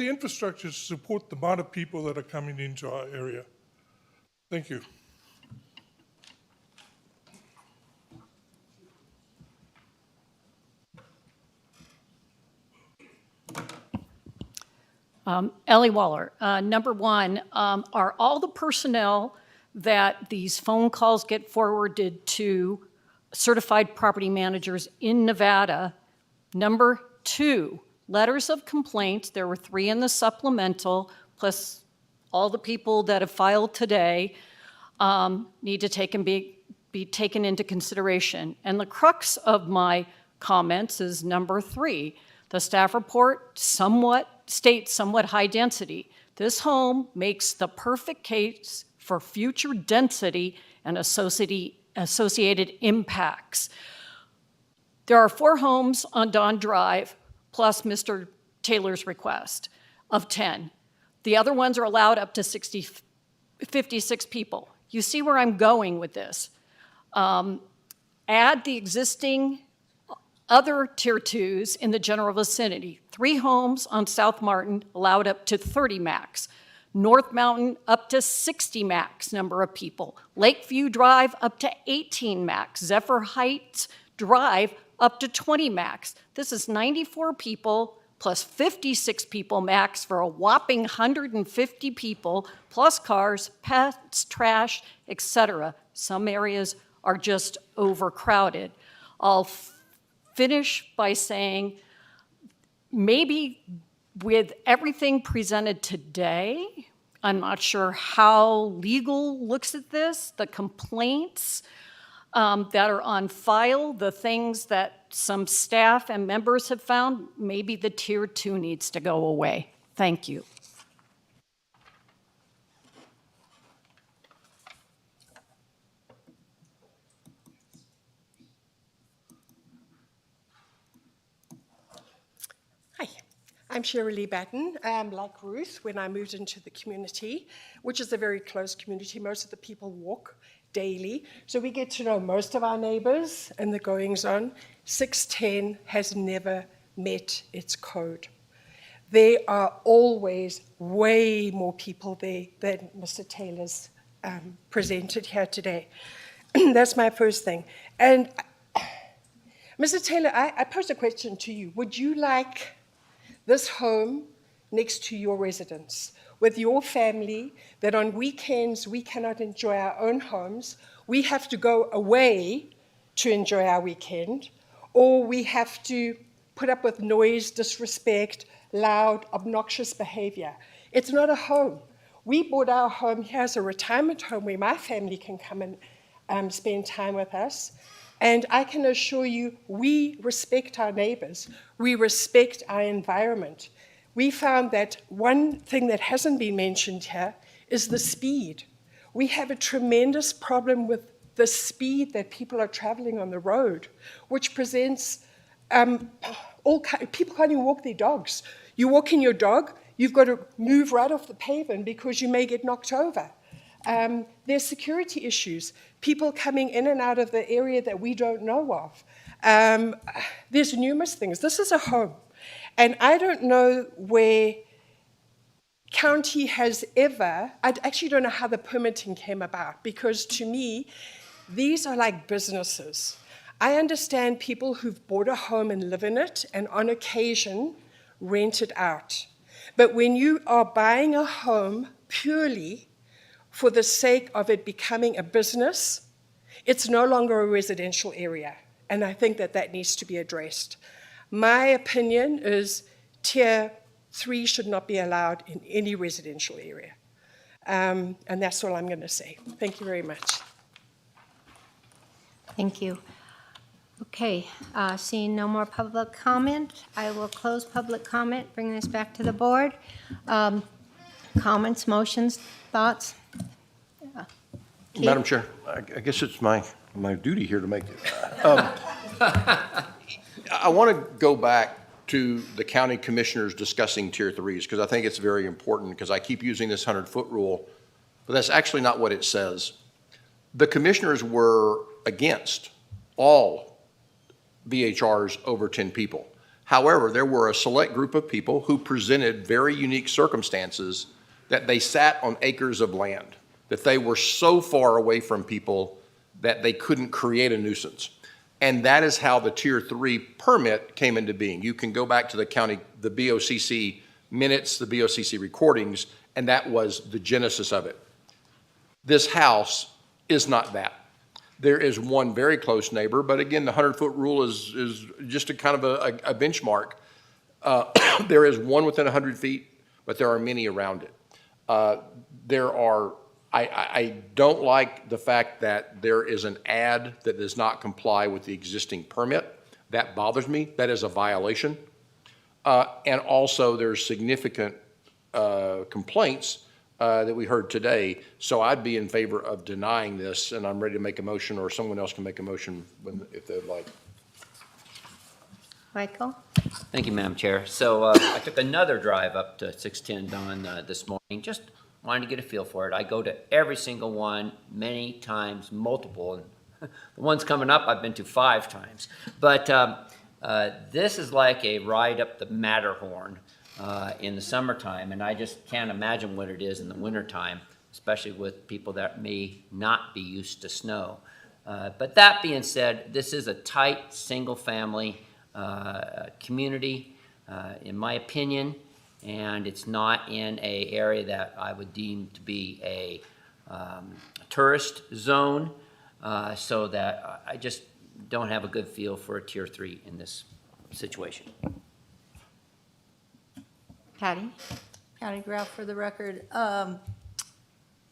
infrastructure to support the amount of people that are coming into our area. Thank you. Ellie Waller, number one, are all the personnel that these phone calls get forwarded to certified property managers in Nevada? Number two, letters of complaints, there were 3 in the supplemental, plus all the people that have filed today need to be taken into consideration. And the crux of my comments is number 3. The staff report states somewhat high density. This home makes the perfect case for future density and associated impacts. There are 4 homes on Don Drive, plus Mr. Taylor's request of 10. The other ones are allowed up to 56 people. You see where I'm going with this. Add the existing other Tier 2s in the general vicinity. 3 homes on South Martin allowed up to 30 max. North Mountain up to 60 max number of people. Lakeview Drive up to 18 max. Zephyr Heights Drive up to 20 max. This is 94 people plus 56 people max for a whopping 150 people, plus cars, pets, trash, etc. Some areas are just overcrowded. I'll finish by saying maybe with everything presented today, I'm not sure how legal looks at this, the complaints that are on file, the things that some staff and members have found, maybe the Tier 2 needs to go away. Thank you. Hi, I'm Shirley Batten. Like Ruth, when I moved into the community, which is a very close community, most of the people walk daily, so we get to know most of our neighbors and the goings-on. 610 has never met its code. There are always way more people there than Mr. Taylor's presented here today. That's my first thing. And Mr. Taylor, I pose a question to you. Would you like this home next to your residence, with your family, that on weekends we cannot enjoy our own homes, we have to go away to enjoy our weekend, or we have to put up with noise, disrespect, loud, obnoxious behavior? It's not a home. We bought our home here as a retirement home where my family can come and spend time with us. And I can assure you, we respect our neighbors. We respect our environment. We found that one thing that hasn't been mentioned here is the speed. We have a tremendous problem with the speed that people are traveling on the road, which presents people can't even walk their dogs. You walk in your dog, you've got to move right off the pavement because you may get knocked over. There's security issues, people coming in and out of the area that we don't know of. There's numerous things. This is a home. And I don't know where county has ever, I actually don't know how the permitting came about, because to me, these are like businesses. I understand people who've bought a home and live in it, and on occasion, rent it out. But when you are buying a home purely for the sake of it becoming a business, it's no longer a residential area. And I think that that needs to be addressed. My opinion is Tier 3 should not be allowed in any residential area. And that's all I'm going to say. Thank you very much. Thank you. Okay, seeing no more public comment, I will close public comment, bring this back to the board. Comments, motions, thoughts? Madam Chair, I guess it's my duty here to make it. I want to go back to the county commissioners discussing tier threes, because I think it's very important, because I keep using this 100-foot rule, but that's actually not what it says. The commissioners were against all VHRs over 10 people. However, there were a select group of people who presented very unique circumstances that they sat on acres of land, that they were so far away from people that they couldn't create a nuisance. And that is how the Tier 3 permit came into being. You can go back to the county, the BOCC minutes, the BOCC recordings, and that was the genesis of it. This house is not that. There is one very close neighbor, but again, the 100-foot rule is just a kind of a benchmark. There is one within 100 feet, but there are many around it. I don't like the fact that there is an ad that does not comply with the existing permit. That bothers me. That is a violation. And also, there's significant complaints that we heard today. So I'd be in favor of denying this, and I'm ready to make a motion, or someone else can make a motion if they'd like. Michael? Thank you, Madam Chair. So I took another drive up to 610 Don this morning, just wanted to get a feel for it. I go to every single one, many times, multiple, and the ones coming up I've been to 5 times. But this is like a ride up the Matterhorn in the summertime, and I just can't imagine what it is in the wintertime, especially with people that may not be used to snow. But that being said, this is a tight, single-family community, in my opinion, and it's not in an area that I would deem to be a tourist zone, so that I just don't have a good feel for a Tier 3 in this situation. Patty? Patty Graff for the record.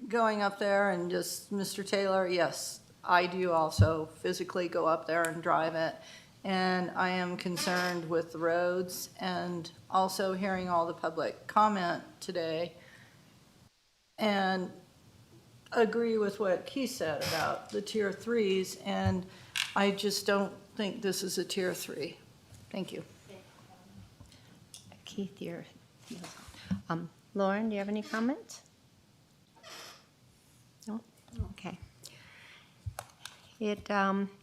Going up there and just, Mr. Taylor, yes, I do also physically go up there and drive it. And I am concerned with the roads and also hearing all the public comment today. And agree with what Keith said about the Tier 3s, and I just don't think this is a Tier 3. Thank you. Keith, Lauren, do you have any comments? No? Okay. It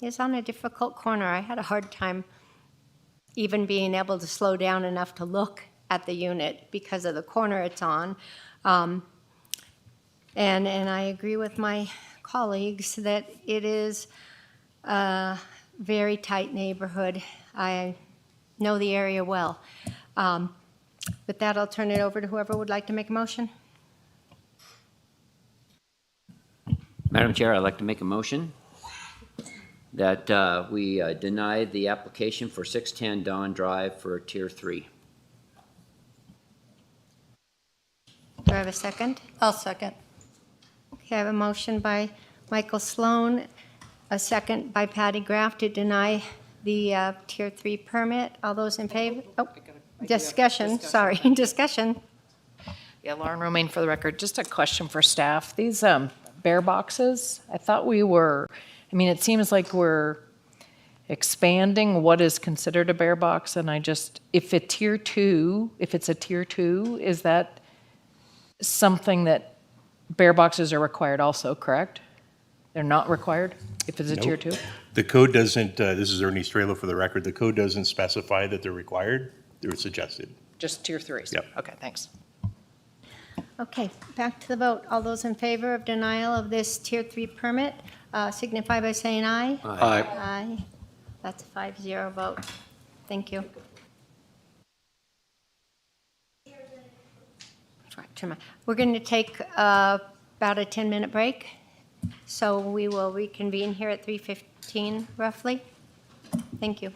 is on a difficult corner. I had a hard time even being able to slow down enough to look at the unit because of the corner it's on. And I agree with my colleagues that it is a very tight neighborhood. I know the area well. With that, I'll turn it over to whoever would like to make a motion. Madam Chair, I'd like to make a motion that we deny the application for 610 Dawn Drive for Tier 3. Do I have a second? I'll second. Okay, I have a motion by Michael Sloan, a second by Patty Graff to deny the Tier 3 permit. All those in favor? Oh, discussion, sorry, discussion. Yeah, Lauren Romaine for the record. Just a question for staff. These bear boxes, I thought we were, I mean, it seems like we're expanding what is considered a bear box, and if it's a Tier 2, is that something that bear boxes are required also, correct? They're not required if it's a Tier 2? The code doesn't, this is Ernie Strelo for the record, the code doesn't specify that they're required, they're suggested. Just Tier 3s? Yep. Okay, thanks. Okay, back to the vote. All those in favor of denial of this Tier 3 permit signify by saying aye. Aye. Aye. That's a 5-0 vote. Thank you. We're going to take about a 10-minute break, so we will reconvene here at 3:15 roughly. Thank you.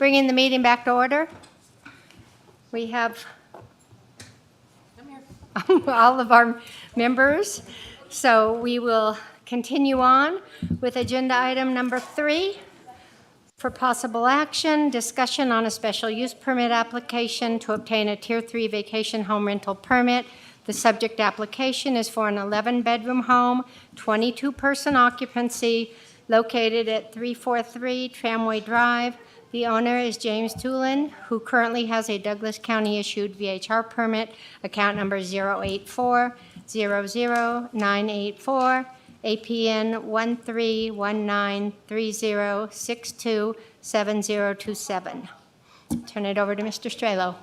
bringing the meeting back to order. We have all of our members, so we will continue on with agenda item number 3. For possible action, discussion on a special use permit application to obtain a Tier 3 vacation home rental permit. The subject application is for an 11-bedroom home, 22-person occupancy, located at 343 Tramway Drive. The owner is James Tulin, who currently has a Douglas County-issued VHR permit, account number 084-00984. APN 131930627027. Turn it over to Mr. Strelo.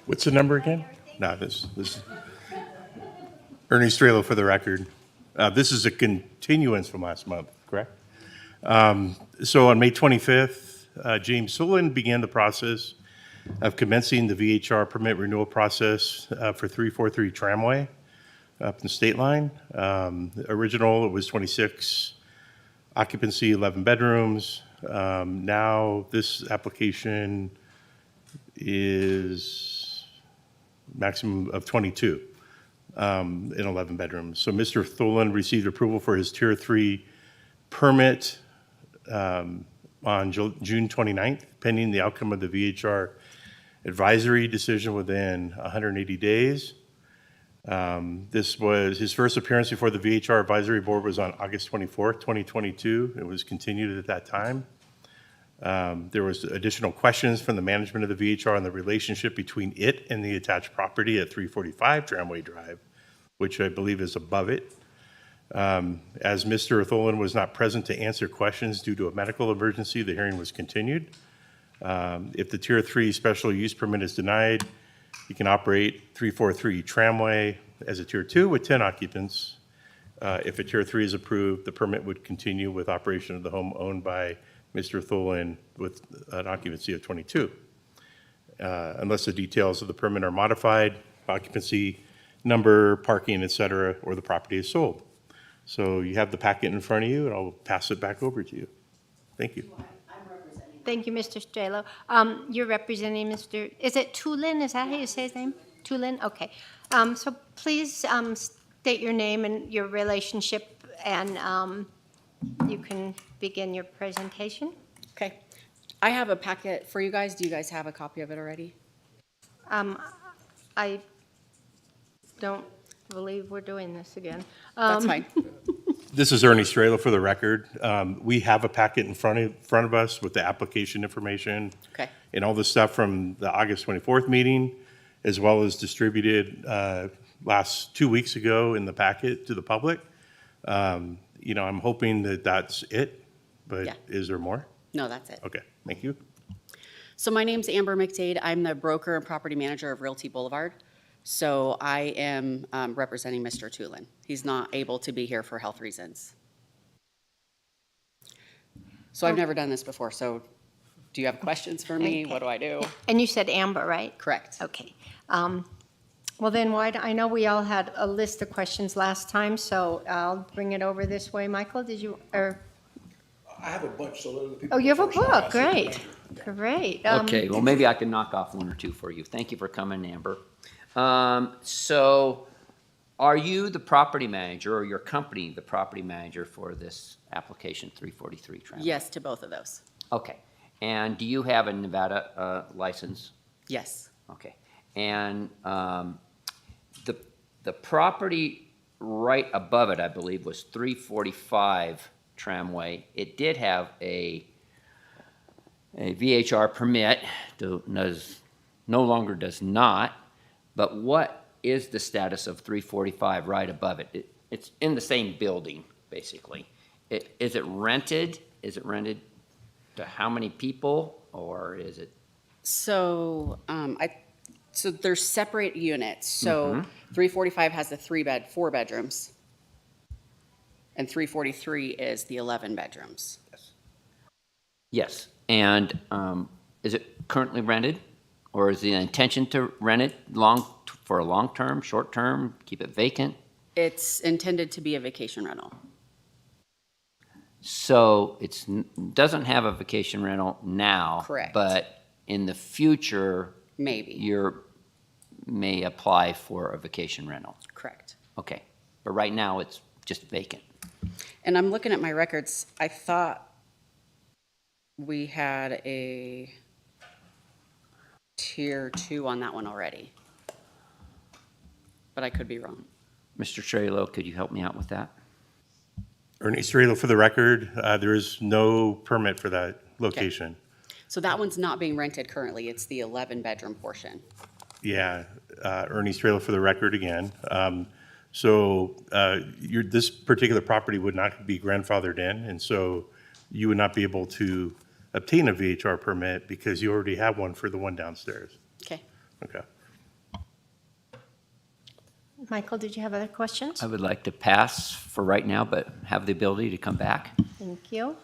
What's the number again? No, this Ernie Strelo for the record. This is a continuance from last month, correct? So on May 25th, James Sullivan began the process of commencing the VHR permit renewal process for 343 Tramway up in the state line. Original, it was 26 occupancy, 11 bedrooms. Now this application is maximum of 22 in 11 bedrooms. So Mr. Tholen received approval for his Tier 3 permit on June 29th, pending the outcome of the VHR advisory decision within 180 days. This was his first appearance before the VHR Advisory Board was on August 24th, 2022. It was continued at that time. There was additional questions from the management of the VHR on the relationship between it and the attached property at 345 Tramway Drive, which I believe is above it. As Mr. Tholen was not present to answer questions due to a medical emergency, the hearing was continued. If the Tier 3 special use permit is denied, you can operate 343 Tramway as a Tier 2 with 10 occupants. If a Tier 3 is approved, the permit would continue with operation of the home owned by Mr. Tholen with an occupancy of 22. Unless the details of the permit are modified, occupancy, number, parking, et cetera, or the property is sold. So you have the packet in front of you, and I'll pass it back over to you. Thank you. Thank you, Mr. Strelo. You're representing Mr., is it Tulin? Is that how you say his name? Tulin? Okay. So please state your name and your relationship, and you can begin your presentation. Okay. I have a packet for you guys. Do you guys have a copy of it already? I don't believe we're doing this again. That's fine. This is Ernie Strelo for the record. We have a packet in front of us with the application information. Okay. And all the stuff from the August 24th meeting, as well as distributed last 2 weeks ago in the packet to the public. You know, I'm hoping that that's it, but Yeah. is there more? No, that's it. Okay, thank you. So my name's Amber McDade. I'm the broker and property manager of Realty Boulevard. So I am representing Mr. Tulin. He's not able to be here for health reasons. So I've never done this before, so do you have questions for me? Okay. What do I do? And you said Amber, right? Correct. Okay. Well, then, I know we all had a list of questions last time, so I'll bring it over this way. Michael, did you, or? I have a bunch, so let the people. Oh, you have a go first. book, great, great. Okay, well, maybe I can knock off one or two for you. Thank you for coming, Amber. So are you the property manager, or your company the property manager for this application, 343 Tramway? Yes, to both of those. Okay, and do you have a Nevada license? Yes. Okay, and the property right above it, I believe, was 345 Tramway. It did have a VHR permit, no longer does not, but what is the status of 345 right above it? It's in the same building, basically. Is it rented? Is it rented to how many people, or is it? So so they're separate units. So 345 has the 4 bedrooms, and 343 is the 11 bedrooms. Yes, and is it currently rented, or is the intention to rent it for a long term, short term, keep it vacant? It's intended to be a vacation rental. So it's, doesn't have a vacation rental now. Correct. But in the future, Maybe. may apply for a vacation rental. Correct. Okay, but right now it's just vacant. And I'm looking at my records. I thought we had a tier 2 on that one already. But I could be wrong. Mr. Trello, could you help me out with that? Ernie Strelo, for the record, there is no permit for that location. So that one's not being rented currently. It's the 11-bedroom portion. Yeah, Ernie Strelo for the record again. This particular property would not be grandfathered in, and so you would not be able to obtain a VHR permit because you already have one for the one downstairs. Okay. Okay. Michael, did you have other questions? I would like to pass for right now, but have the ability to come back. Thank you.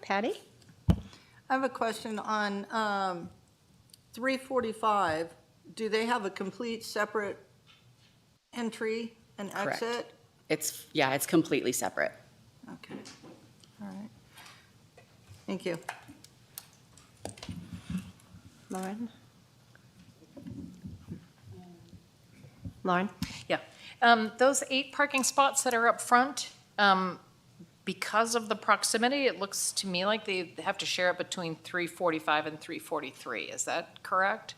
Patty? I have a question on 345. Do they have a complete separate entry and Correct. exit? It's completely separate. Okay, all right. Thank you. Lauren? Lauren? Yeah. Those 8 parking spots that are up front, because of the proximity, it looks to me like they have to share it between 345 and 343. Is that correct?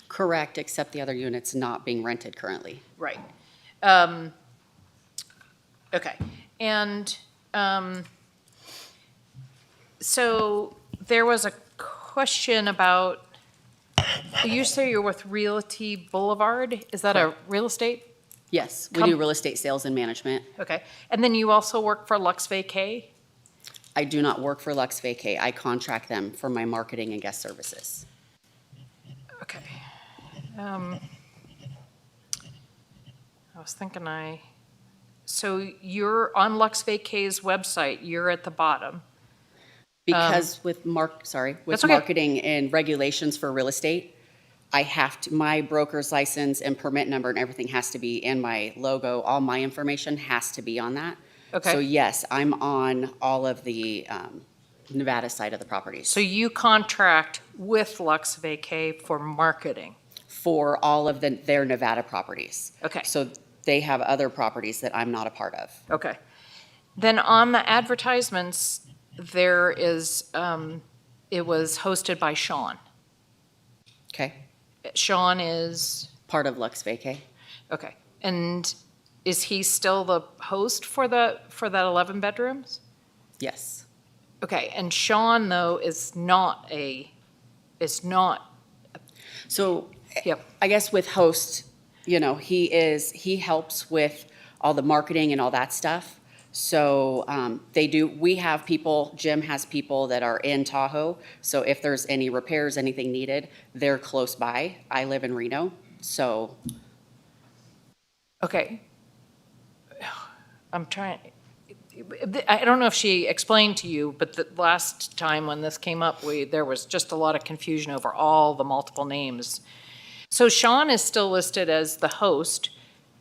Correct, except the other unit's not being rented currently. Right. Okay. And so there was a question about, you say you're with Realty Boulevard. Is that a real estate? Yes, we do real estate sales and management. Okay. And then you also work for Lux Vacay? I do not work for Lux Vacay. I contract them for my marketing and guest services. Okay. I was thinking so you're on Lux Vacay's website, you're at the bottom. Because with That's okay. marketing and regulations for real estate, I have to, my broker's license and permit number and everything has to be, and my logo, all my information has to be on that. Okay. So yes, I'm on all of the Nevada side of the properties. So you contract with Lux Vacay for marketing? For all of their Nevada properties. Okay. So they have other properties that I'm not a part of. Okay. Then on the advertisements, there is, it was hosted by Sean. Okay. Sean is? Part of Lux Vacay. Okay. And is he still the host for that 11 bedrooms? Yes. Okay. And Sean, though, is not. So Yep. I guess with host, he helps with all the marketing and all that stuff. So we have people, Jim has people that are in Tahoe. So if there's any repairs, anything needed, they're close by. I live in Reno, so. Okay. I'm trying, I don't know if she explained to you, but the last time when this came up, there was just a lot of confusion over all the multiple names. So Sean is still listed as the host,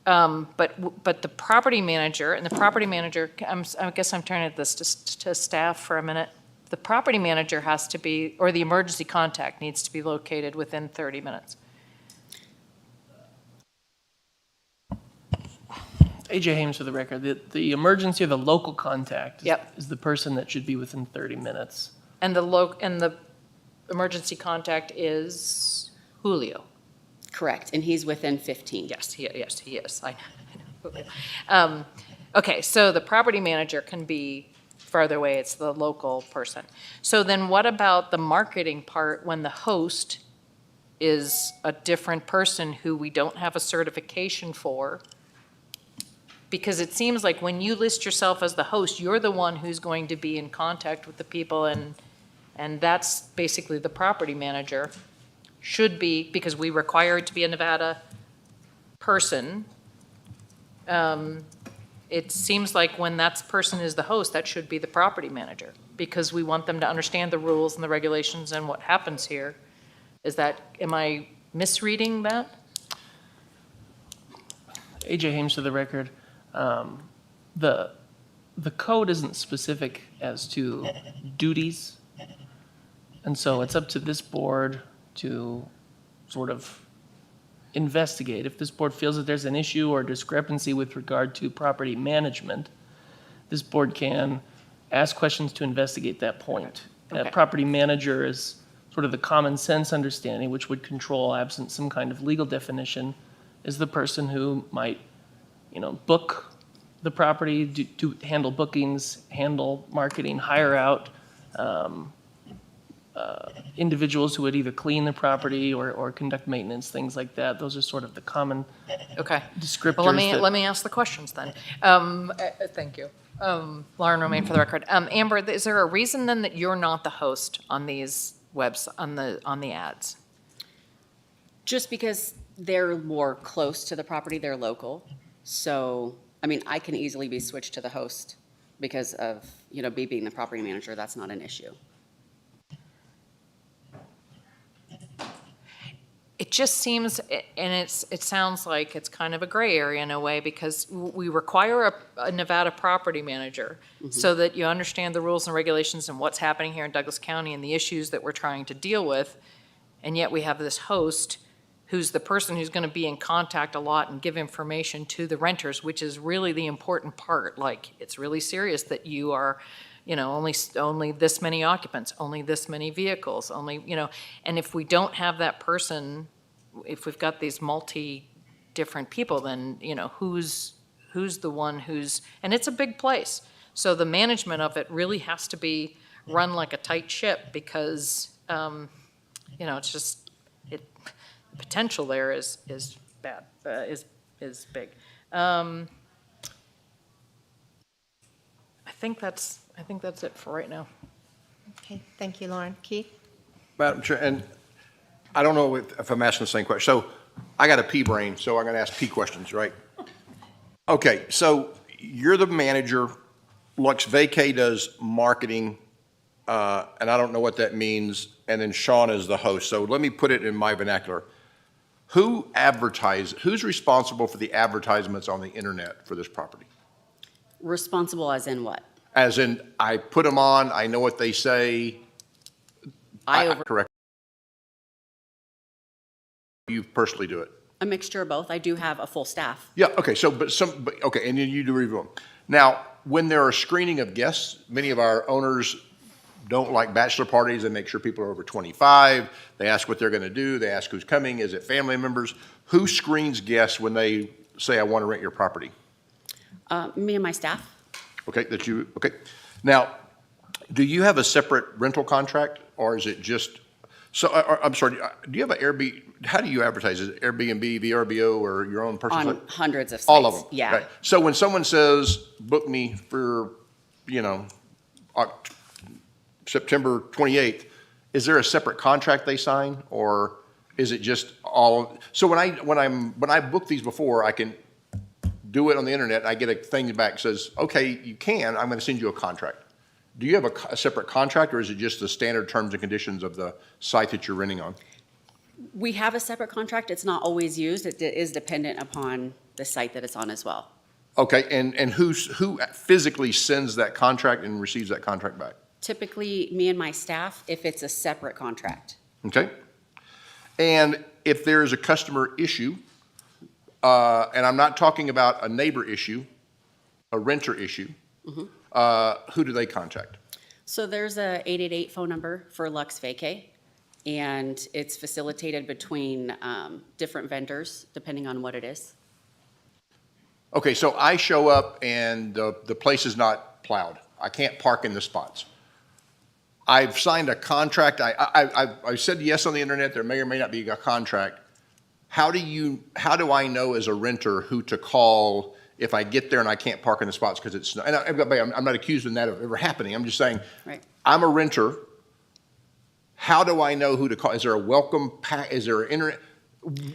but the property manager, I guess I'm turning this to staff for a minute. The property manager has to be, or the emergency contact needs to be located within 30 minutes. AJ Hames for the record. The emergency or the local contact Yep. is the person that should be within 30 minutes. And the emergency contact is Julio. Correct, and he's within 15. Yes, he is. I know. Okay, so the property manager can be farther away, it's the local person. So then what about the marketing part when the host is a different person who we don't have a certification for? Because it seems like when you list yourself as the host, you're the one who's going to be in contact with the people, and that's basically the property manager. Should be, because we require it to be a Nevada person. It seems like when that person is the host, that should be the property manager, because we want them to understand the rules and the regulations and what happens here. Am I misreading that? AJ Hames for the record. The the code isn't specific as to duties. And so it's up to this board to sort of investigate. If this board feels that there's an issue or discrepancy with regard to property management, this board can ask questions to investigate that point. Okay. That property manager is sort of the common sense understanding, which would control, absent some kind of legal definition, is the person who might, book the property, handle bookings, handle marketing, hire out individuals who would either clean the property or conduct maintenance, things like that. Those are sort of the common Okay. descriptors. Well, that- let me ask the questions then. Thank you. Lauren Romaine for the record. Amber, is there a reason then that you're not the host on these on the ads? Just because they're more close to the property, they're local. So, I mean, I can easily be switched to the host because of, me being the property manager. That's not an issue. It just seems, and it sounds like it's kind of a gray area in a way, because we require a Nevada property manager so that you understand the rules and regulations and what's happening here in Douglas County and the issues that we're trying to deal with. And yet we have this host who's the person who's going to be in contact a lot and give information to the renters, which is really the important part. Like, it's really serious that you are, only this many occupants, only this many vehicles, and if we don't have that person, if we've got these different people, then, who's the one and it's a big place. So the management of it really has to be run like a tight ship because, it's just, the potential there is bad, is big. I think that's it for right now. Okay, thank you, Lauren. Keith? Madam Chair, and I don't know if I'm asking the same question. So I got a P brain, so I'm going to ask P questions, right? Okay, so you're the manager. Lux Vacay does marketing, and I don't know what that means. And then Sean is the host. So let me put it in my vernacular. Who's responsible for the advertisements on the internet for this property? Responsible as in what? As in, I put them on, I know what they say. Correct. You personally do it? A mixture of both. I do have a full staff. Yeah, okay, okay, and then you do review them. Now, when there are screening of guests, many of our owners don't like bachelor parties. They make sure people are over 25. They ask what they're going to do. They ask who's coming. Is it family members? Who screens guests when they say, I want to rent your property? Me and my staff. Okay, okay. Now, do you have a separate rental contract, or is it just, I'm sorry, do you have an Airbnb, how do you advertise? Is it Airbnb, VRBO, or your own personal? On hundreds of sites. All of them? Yeah. Right. So when someone says, book me for, September 28th, is there a separate contract they sign, or is it just all? So when I book these before, I can do it on the internet, and I get a thing back that says, okay, you can, I'm going to send you a contract. Do you have a separate contract, or is it just the standard terms and conditions of the site that you're renting on? We have a separate contract. It's not always used. It is dependent upon the site that it's on as well. Okay, and who physically sends that contract and receives that contract back? Typically, me and my staff, if it's a separate contract. Okay. And if there is a customer issue, and I'm not talking about a neighbor issue, a renter issue, who do they contact? So there's a 888 phone number for Lux Vacay, and it's facilitated between different vendors, depending on what it is. Okay, so I show up and the place is not plowed. I can't park in the spots. I've signed a contract. I said yes on the internet. There may or may not be a contract. How do I know as a renter who to call if I get there and I can't park in the spots because it's, and I'm not accusing that of ever happening. I'm just saying, right. I'm a renter. How do I know who to call? Is there a welcome pack? Is there an internet?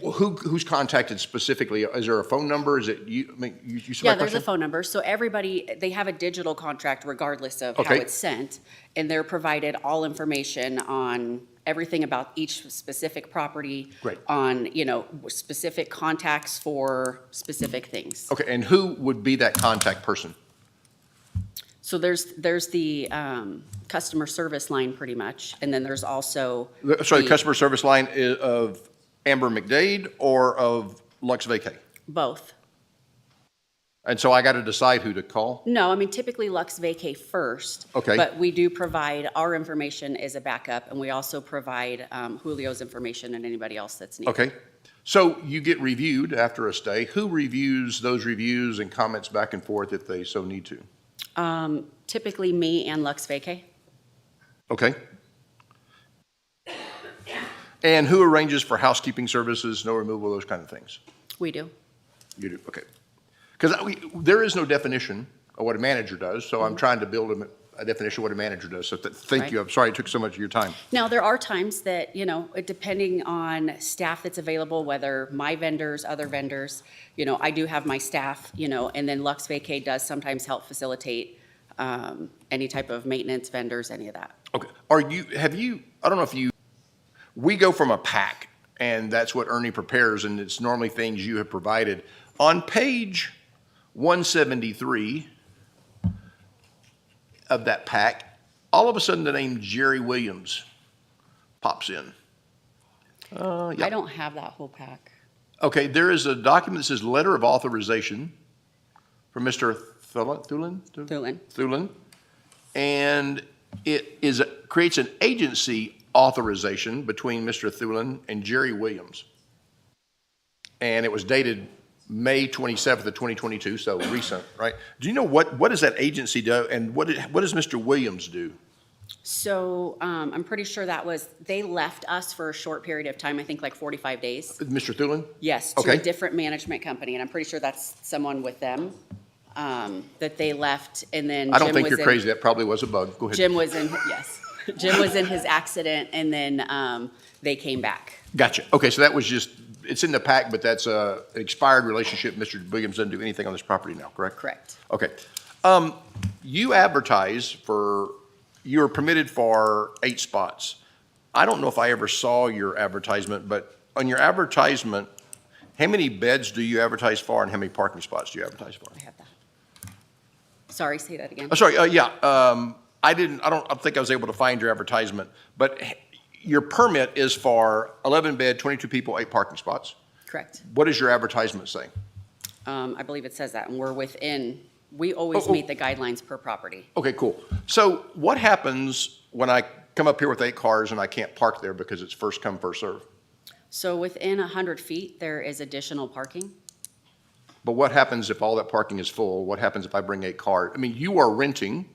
Who's contacted specifically? Is there a phone number? Is it you? I mean, you said Yeah, there's a phone number. So everybody, they have a digital contract regardless of how it's sent, and they're provided all information on everything about each specific property. Great. On, specific contacts for specific things. Okay, and who would be that contact person? So there's the customer service line pretty much, and then there's also. Sorry, the customer service line of Amber McDade or of Lux Vacay? Both. And so I got to decide who to call? No, I mean typically Lux Vacay first. Okay. But we do provide, our information is a backup, and we also provide Julio's information and anybody else that's needed. Okay. So you get reviewed after a stay. Who reviews those reviews and comments back and forth if they so need to? Typically me and Lux Vacay. Okay. And who arranges for housekeeping services, snow removal, those kind of things? We do. You do, okay. Because there is no definition of what a manager does, so I'm trying to build a definition of what a manager does. So thank you. I'm sorry it took so much of your time. Now, there are times that, depending on staff that's available, whether my vendors, other vendors, I do have my staff, and then Lux Vacay does sometimes help facilitate any type of maintenance vendors, any of that. Okay. I don't know if we go from a pack, and that's what Ernie prepares, and it's normally things you have provided. On page 173 of that pack, all of a sudden the name Jerry Williams pops in. Yeah. I don't have that whole pack. Okay, there is a document that says letter of authorization from Mr. Thulin. And it creates an agency authorization between Mr. Thulin and Jerry Williams. And it was dated May 27th of 2022, so recent, right? Do you know what does that agency do, and what does Mr. Williams do? So I'm pretty sure they left us for a short period of time, I think like 45 days. Mr. Thulin? Yes, to Okay. a different management company, and I'm pretty sure that's someone with them that they left, and then I don't Jim think was you're in- crazy. That probably was a bug. Go ahead. Jim was in, yes. Jim was in his accident, and then they came back. Gotcha. Okay, so that was just, it's in the pack, but that's an expired relationship. Mr. Williams doesn't do anything on this property now, correct? Correct. Okay. You advertise you're permitted for 8 spots. I don't know if I ever saw your advertisement, but on your advertisement, how many beds do you advertise for and how many parking spots do you advertise for? I have that. Sorry, say that again. Oh, sorry, I don't think I was able to find your advertisement, but your permit is for 11 bed, 22 people, 8 parking spots. Correct. What does your advertisement say? I believe it says that, and we always meet the guidelines per property. Okay, cool. So what happens when I come up here with 8 cars and I can't park there because it's first come, first serve? So within 100 feet, there is additional parking. But what happens if all that parking is full? What happens if I bring 8 cars? I mean, you are renting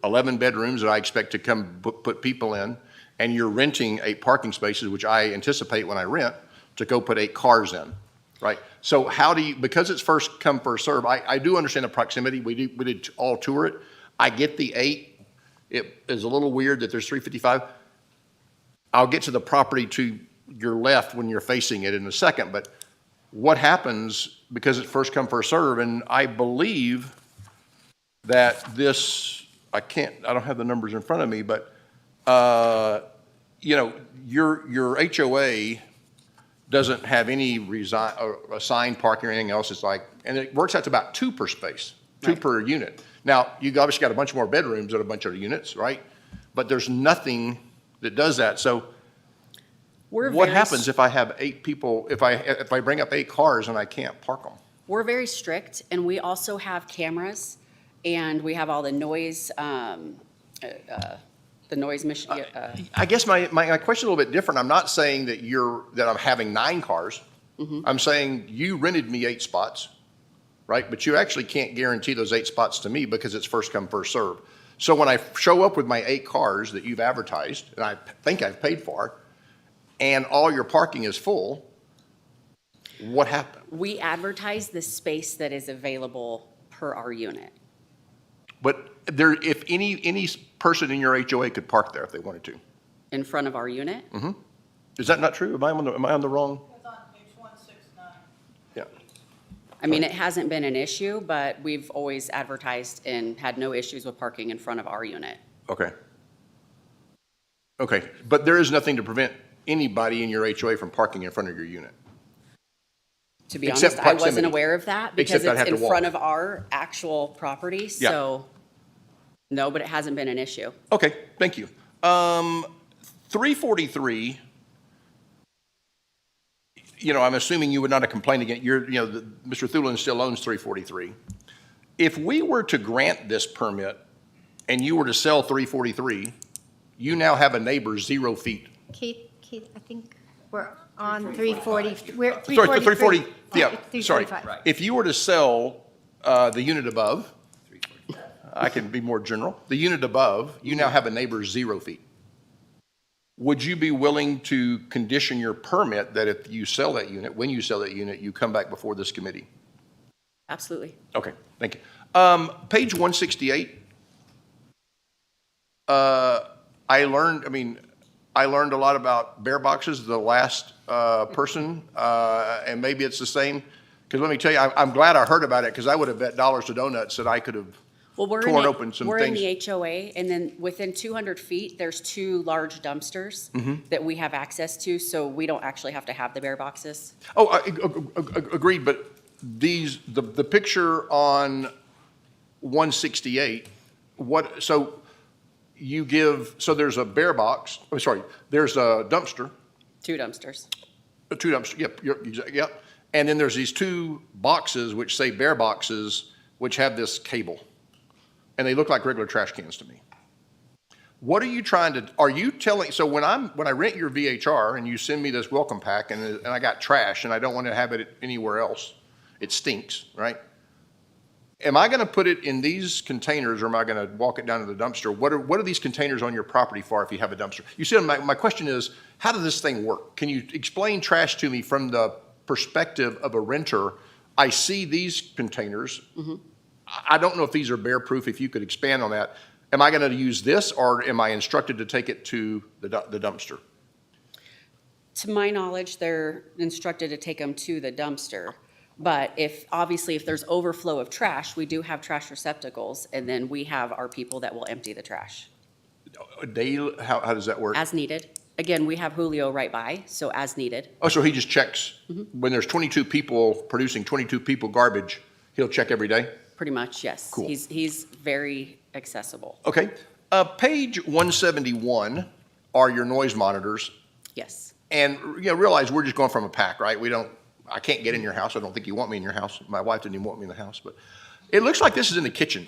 11 bedrooms that I expect to come put people in, and you're renting 8 parking spaces, which I anticipate when I rent, to go put 8 cars in, right? So how do you, because it's first come, first serve, I do understand the proximity. We did all tour it. I get the 8. It is a little weird that there's 355. I'll get to the property to your left when you're facing it in a second, but what happens because it's first come, first serve? And I believe that this, I don't have the numbers in front of me, but, your HOA doesn't have any assigned parking or anything else. It's like, and it works out to about 2 per space, 2 per unit. Now, you obviously got a bunch more bedrooms and a bunch of units, right? But there's nothing that does that. So what happens if I have 8 people, if I bring up 8 cars and I can't park them? We're very strict, and we also have cameras, and we have all the noise, machine. I guess my question is a little bit different. I'm not saying that I'm having 9 cars. I'm saying you rented me 8 spots, right? But you actually can't guarantee those 8 spots to me because it's first come, first serve. So when I show up with my 8 cars that you've advertised, and I think I've paid for, and all your parking is full, what happened? We advertise the space that is available per our unit. But if any person in your HOA could park there if they wanted to. In front of our unit? Is that not true? Am I on the wrong? It's on page 169. Yeah. I mean, it hasn't been an issue, but we've always advertised and had no issues with parking in front of our unit. Okay. Okay, but there is nothing to prevent anybody in your HOA from parking in front of your unit? To be Except honest, I wasn't proximity. aware of that because Except I'd it's have in to front walk. of our actual property, Yeah. so No, but it hasn't been an issue. Okay, thank you. 343, I'm assuming you would not have complained again. Mr. Thulin still owns 343. If we were to grant this permit and you were to sell 343, you now have a neighbor 0 feet. Keith, I think we're on 340, we're Sorry, 343. 340, yeah, sorry. 345. If you were to sell the unit above, I can be more general, the unit above, you now have a neighbor 0 feet. Would you be willing to condition your permit that if you sell that unit, when you sell that unit, you come back before this committee? Absolutely. Okay, thank you. Page 168. I learned a lot about bear boxes, the last person, and maybe it's the same. Because let me tell you, I'm glad I heard about it, because I would have bet dollars to donuts that I could have torn open some We're things. in the HOA, and then within 200 feet, there's 2 large dumpsters that we have access to, so we don't actually have to have the bear boxes. Oh, agreed, but the picture on 168, so there's a bear box, there's a dumpster. 2 dumpsters. 2 dumpsters, yep. And then there's these 2 boxes which say bear boxes, which have this cable. And they look like regular trash cans to me. What are you so when I rent your VHR and you send me this welcome pack and I got trash and I don't want to have it anywhere else, it stinks, right? Am I going to put it in these containers or am I going to walk it down to the dumpster? What are these containers on your property for if you have a dumpster? You see, my question is, how does this thing work? Can you explain trash to me from the perspective of a renter? I see these containers. I don't know if these are bear proof, if you could expand on that. Am I going to use this or am I instructed to take it to the dumpster? To my knowledge, they're instructed to take them to the dumpster. But if there's overflow of trash, we do have trash receptacles, and then we have our people that will empty the trash. Daily, how does that work? As needed. Again, we have Julio right by, so as needed. Oh, so he just checks. When there's 22 people producing 22 people garbage, he'll check every day? Pretty much, yes. Cool. He's very accessible. Okay. Page 171 are your noise monitors. Yes. And realize we're just going from a pack, right? I can't get in your house. I don't think you want me in your house. My wife didn't even want me in the house. But it looks like this is in the kitchen.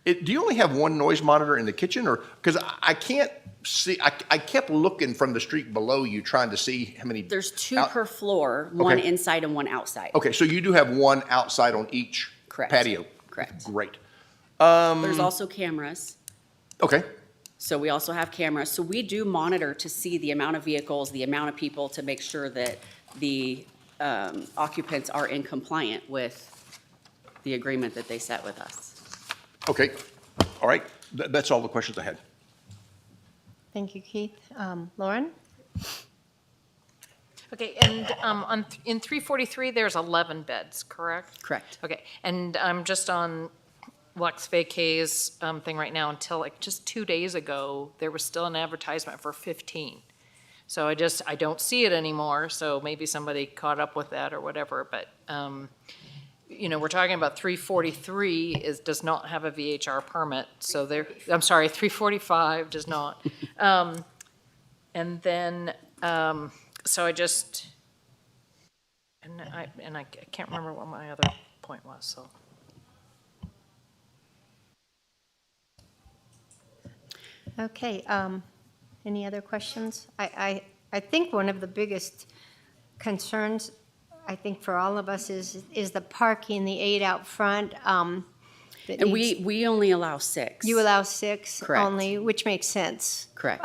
Do you only have 1 noise monitor in the kitchen? Or because I can't see, I kept looking from the street below you trying to see how many. There's 2 per floor, 1 inside and 1 outside. Okay, so you do have 1 outside on each patio? Correct. Great. There's also cameras. Okay. So we also have cameras. So we do monitor to see the amount of vehicles, the amount of people, to make sure that the occupants are in compliant with the agreement that they set with us. Okay. All right. That's all the questions I had. Thank you, Keith. Lauren? Okay, and in 343, there's 11 beds, correct? Correct. Okay, and I'm just on Lux Vacay's thing right now. Until like just 2 days ago, there was still an advertisement for 15. So I don't see it anymore, so maybe somebody caught up with that or whatever, but, we're talking about 343 does not have a VHR permit, so 345 does not. And then, so I can't remember what my other point was, so. Okay, any other questions? I think one of the biggest concerns, I think for all of us is the parking, the 8 out front. And we only allow 6. You allow 6 Correct. only, which makes sense. Correct.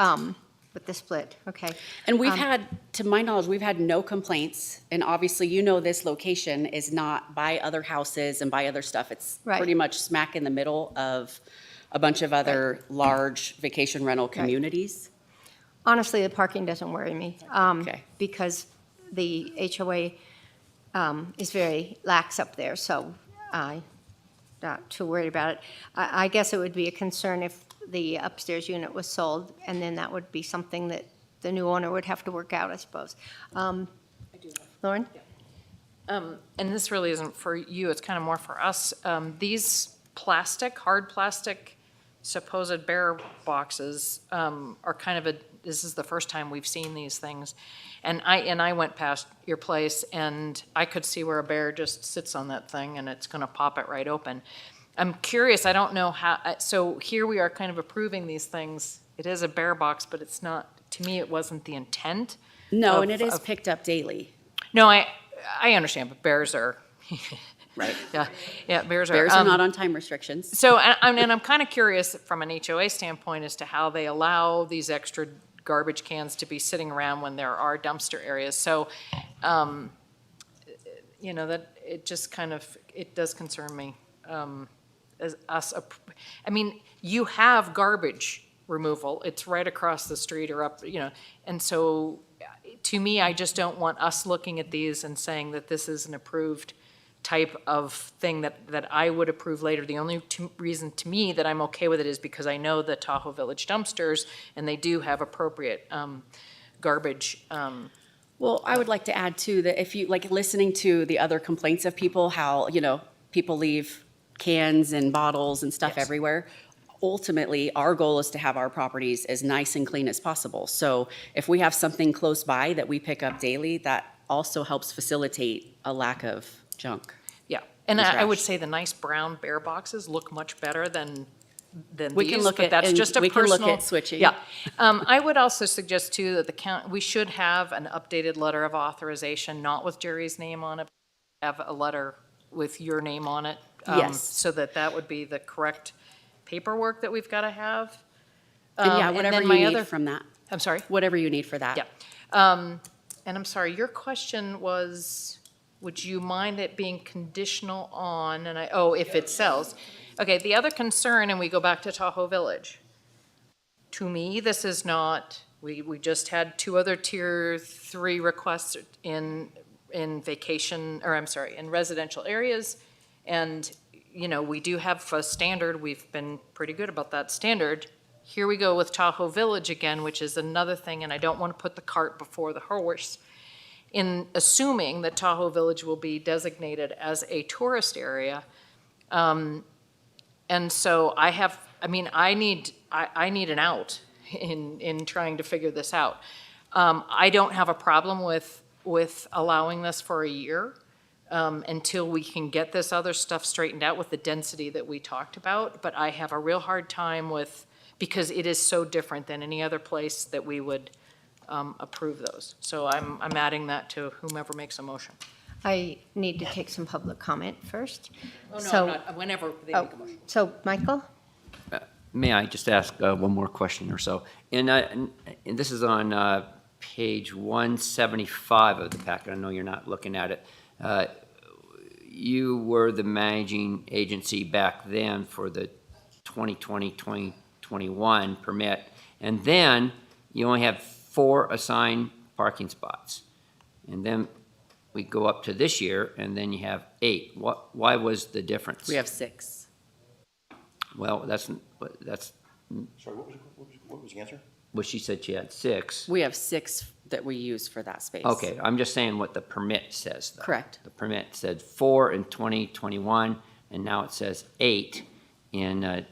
With the split, okay. And we've had, to my knowledge, we've had no complaints. And obviously, this location is not by other houses and by other stuff. It's Right. pretty much smack in the middle of a bunch of other large vacation rental communities. Honestly, the parking doesn't worry me. Okay. Because the HOA is very lax up there, so I'm not too worried about it. I guess it would be a concern if the upstairs unit was sold, and then that would be something that the new owner would have to work out, I suppose. Lauren? And this really isn't for you, it's kind of more for us. These hard plastic supposed bear boxes are kind of this is the first time we've seen these things. And I went past your place and I could see where a bear just sits on that thing and it's gonna pop it right open. I'm curious, I don't know how, so here we are kind of approving these things. It is a bear box, but it's not, to me, it wasn't the intent. No, of- and it is of- picked up daily. No, I understand, but bears are, Right. yeah, bears are. Bears are not on time restrictions. So, and I'm kind of curious from an HOA standpoint as to how they allow these extra garbage cans to be sitting around when there are dumpster areas. So, you know, that, it just kind of, it does concern me. As us, I mean, you have garbage removal. It's right across the street or up, you know, and so to me, I just don't want us looking at these and saying that this is an approved type of thing that I would approve later. The only reason to me that I'm okay with it is because I know the Tahoe Village dumpsters, and they do have appropriate garbage. Well, I would like to add too, that if you, like, listening to the other complaints of people, how, you know, people leave cans and bottles and stuff everywhere. Ultimately, our goal is to have our properties as nice and clean as possible. So if we have something close by that we pick up daily, that also helps facilitate a lack of junk. Yeah, and and I would trash. say the nice brown bear boxes look much better than We can these, look but at- that's and just a we can personal. look at switching. Yeah. I would also suggest too that we should have an updated letter of authorization, not with Jerry's name on it, have a letter with your name on it. Yes. So that would be the correct paperwork that we've got to have. And yeah, And whatever then you my need other- from that. I'm sorry? Whatever you need for that. Yeah. And I'm sorry, your question was, would you mind it being conditional on, and if it sells? Okay, the other concern, and we go back to Tahoe Village. To me, this is not, we just had 2 other tier 3 requests in vacation, or I'm sorry, in residential areas. And, you know, we do have a standard, we've been pretty good about that standard. Here we go with Tahoe Village again, which is another thing, and I don't want to put the cart before the horse. In assuming that Tahoe Village will be designated as a tourist area. And so I need an out in trying to figure this out. I don't have a problem with allowing this for a year until we can get this other stuff straightened out with the density that we talked about. But I have a real hard time because it is so different than any other place that we would approve those. So I'm adding that to whomever makes a motion. I need to take some public comment first. Oh, no, So- I'm not, whenever they make a motion. So, Michael? May I just ask one more question or so? And this is on page 175 of the packet. I know you're not looking at it. You were the managing agency back then for the 2020-2021 permit, and then you only have 4 assigned parking spots. And then we go up to this year, and then you have 8. Why was the difference? We have 6. Well, that's, Sorry, what was the answer? well, she said she had 6. We have 6 that we use for that space. Okay, I'm just saying what the permit says, though. Correct. The permit said 4 in 2021, and now it says 8 in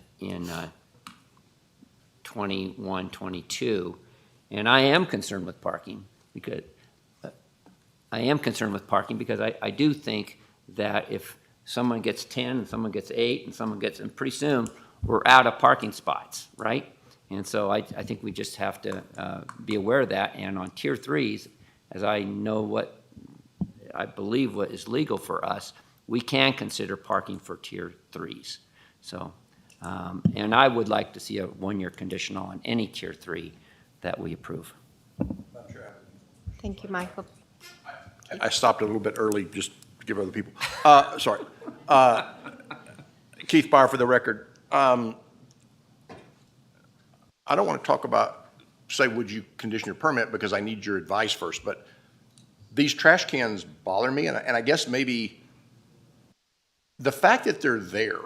21, 22. And I am concerned with parking because I do think that if someone gets 10 and someone gets 8 and someone gets, and pretty soon we're out of parking spots, right? And so I think we just have to be aware of that. And on tier 3s, as I know I believe what is legal for us, we can consider parking for tier 3s. So, and I would like to see a 1-year conditional on any tier 3 that we approve. Thank you, Michael. I stopped a little bit early just to give other people. Sorry. Keith Bauer for the record. I don't want to talk about, say, would you condition your permit, because I need your advice first, but these trash cans bother me, and I guess maybe the fact that they're there,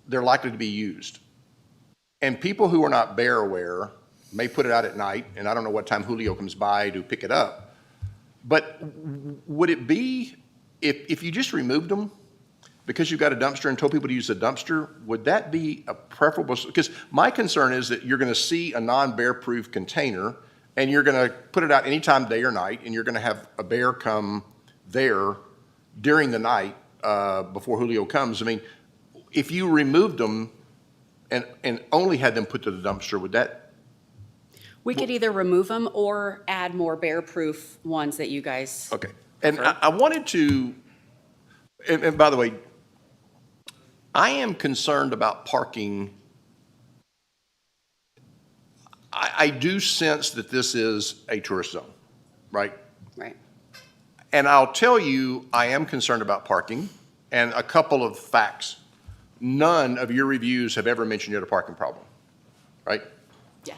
they're likely to be used. And people who are not bear aware may put it out at night, and I don't know what time Julio comes by to pick it up. But would it be, if you just removed them, because you've got a dumpster and told people to use the dumpster, would that be a preferable? Because my concern is that you're going to see a non-bear-proof container and you're going to put it out anytime, day or night, and you're going to have a bear come there during the night before Julio comes. I mean, if you removed them and only had them put to the dumpster, would that? We could either remove them or add more bear-proof ones that you guys. Okay. And I wanted to, and by the way, I am concerned about parking. I do sense that this is a tourist zone, right? Right. And I'll tell you, I am concerned about parking, and a couple of facts. None of your reviews have ever mentioned you had a parking problem, right? Yeah.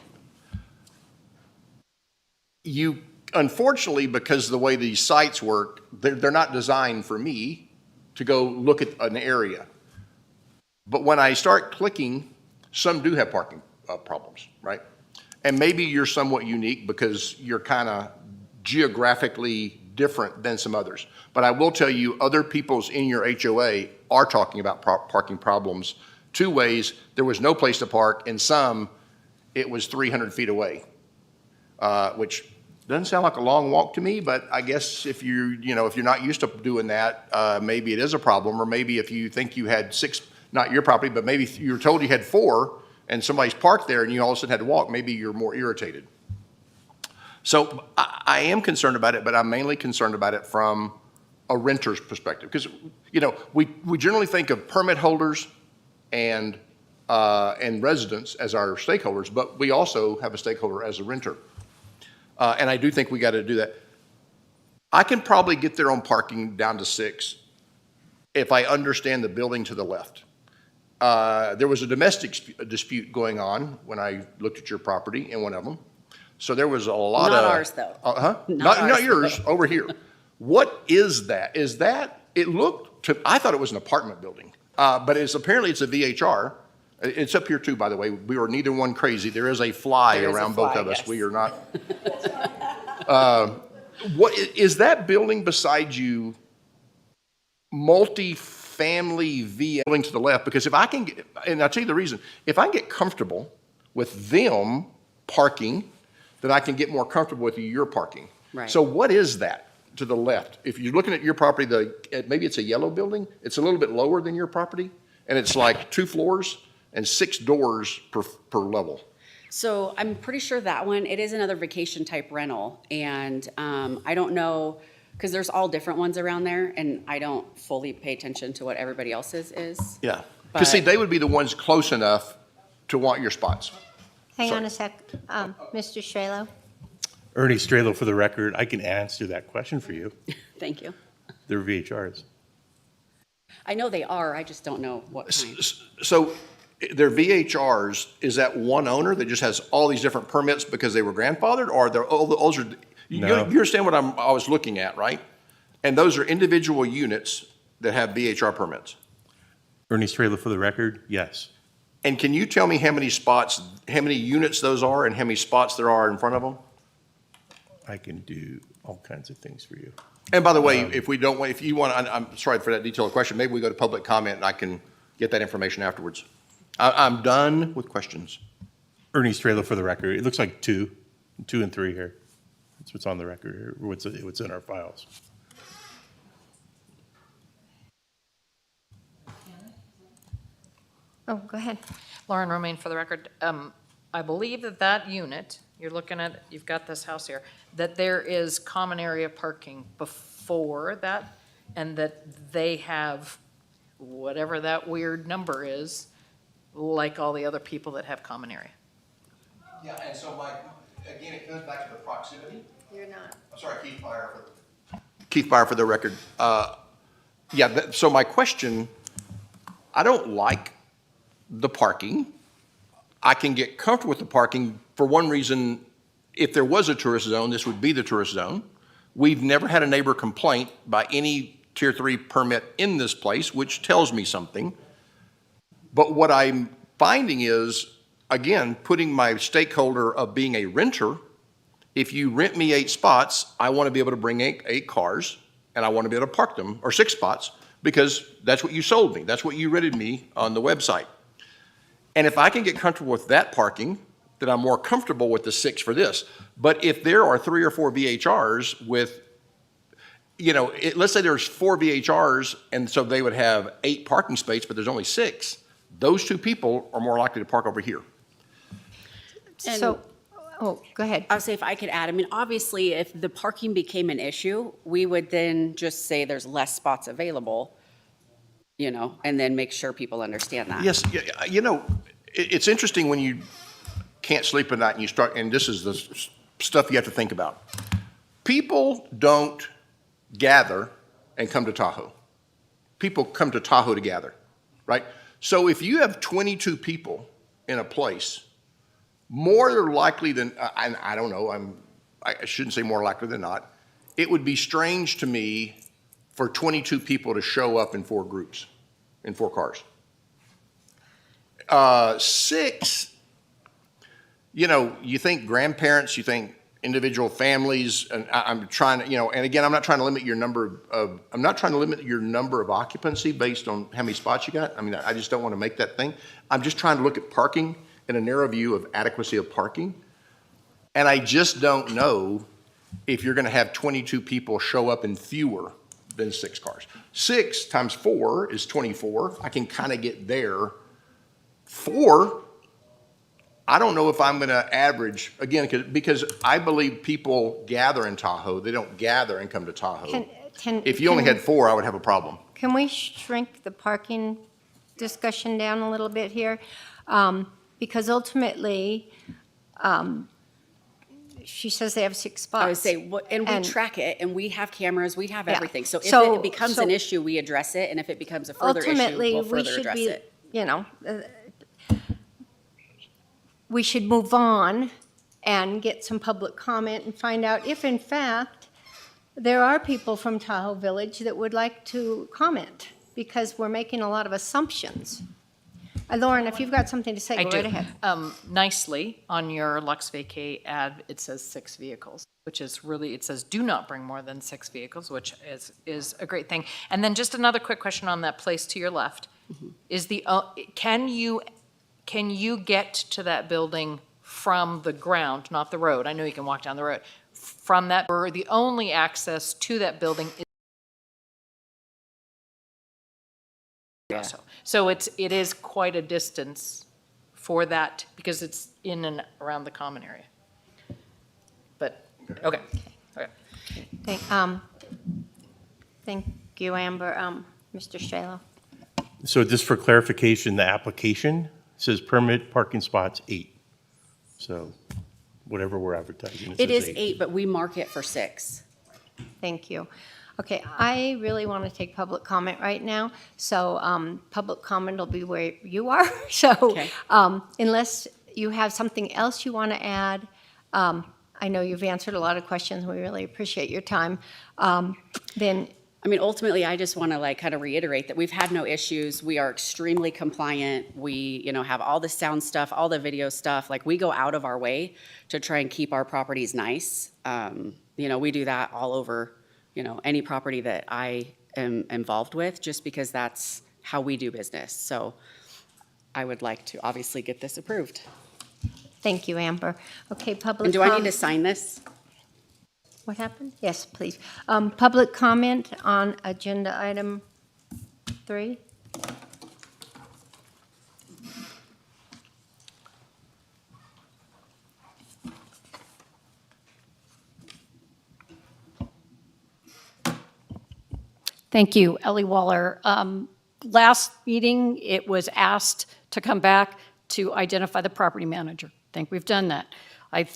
You, unfortunately, because of the way these sites work, they're not designed for me to go look at an area. But when I start clicking, some do have parking problems, right? And maybe you're somewhat unique because you're kind of geographically different than some others. But I will tell you, other people's in your HOA are talking about parking problems. Two ways: there was no place to park, and some, it was 300 feet away, which doesn't sound like a long walk to me, but I guess if if you're not used to doing that, maybe it is a problem. Or maybe if you think you had 6, not your property, but maybe you were told you had 4 and somebody's parked there and you all of a sudden had to walk, maybe you're more irritated. So I am concerned about it, but I'm mainly concerned about it from a renter's perspective. Because, we generally think of permit holders and residents as our stakeholders, but we also have a stakeholder as a renter. And I do think we got to do that. I can probably get there on parking down to 6 if I understand the building to the left. There was a domestic dispute going on when I looked at your property in one of them. So there was a lot Not of. ours, though. Not yours, over here. What is that? Is that, it looked to, I thought it was an apartment building, but apparently it's a VHR. It's up here too, by the way. We are neither one crazy. There is a fly around both of us. Yes. We are not. What is that building beside you? Multi-family building to the left, because if I can get, and I'll tell you the reason, if I can get comfortable with them parking, then I can get more comfortable with your parking. Right. So what is that to the left? If you're looking at your property, maybe it's a yellow building, it's a little bit lower than your property, and it's like 2 floors and 6 doors per level. So I'm pretty sure that one, it is another vacation type rental. And I don't know, because there's all different ones around there, and I don't fully pay attention to what everybody else's is. Yeah, because see, they would be the ones close enough to want your spots. Hang on a sec, Mr. Strelo. Ernie Strelo, for the record, I can answer that question for you. Thank you. They're VHRs. I know they are, I just don't know what kind. So they're VHRs, is that one owner that just has all these different permits because they were grandfathered, or they're all those are, you No. understand what I was looking at, right? And those are individual units that have VHR permits. Ernie Strelo, for the record, yes. And can you tell me how many spots, how many units those are and how many spots there are in front of them? I can do all kinds of things for you. And by the way, if you want, I'm sorry for that detailed question, maybe we go to public comment and I can get that information afterwards. I'm done with questions. Ernie Strelo, for the record, it looks like 2 and 3 here. That's what's on the record here, what's in our files. Oh, go ahead. Lauren Romaine, for the record. I believe that unit, you're looking at, you've got this house here, that there is common area parking before that, and that they have whatever that weird number is, like all the other people that have common area. Yeah, and so again, it goes back to the proximity. You're not. I'm sorry, Keith Byer for the record. So my question, I don't like the parking. I can get comfortable with the parking for one reason. If there was a tourist zone, this would be the tourist zone. We've never had a neighbor complaint by any Tier 3 permit in this place, which tells me something. But what I'm finding is, again, putting my stakeholder of being a renter, if you rent me 8 spots, I want to be able to bring 8 cars, and I want to be able to park them, or 6 spots, because that's what you sold me. That's what you rented me on the website. And if I can get comfortable with that parking, then I'm more comfortable with the 6 for this. But if there are 3 or 4 VHRs with, let's say there's 4 VHRs, and so they would have 8 parking spaces, but there's only 6, those 2 people are more likely to park over here. So, go ahead. I would say if I could add, I mean, obviously, if the parking became an issue, we would then just say there's less spots available, and then make sure people understand that. Yes, it's interesting when you can't sleep at night and you start, and this is the stuff you have to think about. People don't gather and come to Tahoe. People come to Tahoe to gather, right? So if you have 22 people in a place, more likely than, I don't know, I shouldn't say more likely than not, it would be strange to me for 22 people to show up in 4 groups, in 4 cars. 6, you think grandparents, you think individual families, and I'm trying to, and again, I'm not trying to limit your number of occupancy based on how many spots you got. I mean, I just don't want to make that thing. I'm just trying to look at parking in a narrow view of adequacy of parking. And I just don't know if you're going to have 22 people show up in fewer than 6 cars. 6 times 4 is 24. I can kind of get there. 4, I don't know if I'm going to average, again, because I believe people gather in Tahoe. They don't gather and come to Tahoe. If you only had 4, I would have a problem. Can we shrink the parking discussion down a little bit here? Because ultimately, she says they have 6 spots. I would say, and we track it, and we have cameras, we have everything. So if So- it becomes so an issue, we address it, and if it becomes a further issue, Ultimately, we'll we further should address be, it. We should move on and get some public comment and find out if, in fact, there are people from Tahoe Village that would like to comment, because we're making a lot of assumptions. Lauren, if you've got something to say, I go do. right ahead. Nicely, on your Lux Vacay ad, it says 6 vehicles, which is really, it says do not bring more than 6 vehicles, which is a great thing. And then just another quick question on that place to your left. Is can you get to that building from the ground, not the road? I know you can walk down the road. From that, or the only access to that building is. Yeah. So it is quite a distance for that, because it's in and around the common area. But, okay. Thank you, Amber. Mr. Shalo. So just for clarification, the application says permit parking spots 8. So whatever we're advertising, It says is 8, but we mark it for 6. Thank you. Okay, I really want to take public comment right now, so public comment will be where you are. So Okay. Unless you have something else you want to add, I know you've answered a lot of questions. We really appreciate your time. Then I mean, ultimately, I just want to kind of reiterate that we've had no issues. We are extremely compliant. We, have all the sound stuff, all the video stuff. Like, we go out of our way to try and keep our properties nice. We do that all over, any property that I am involved with, just because that's how we do business. So I would like to obviously get this approved. Thank you, Amber. Okay, public. And do I need to sign this? What happened? Yes, please. Public comment on agenda item 3. Thank you, Ellie Waller. Last meeting, it was asked to come back to identify the property manager. I think we've done that. I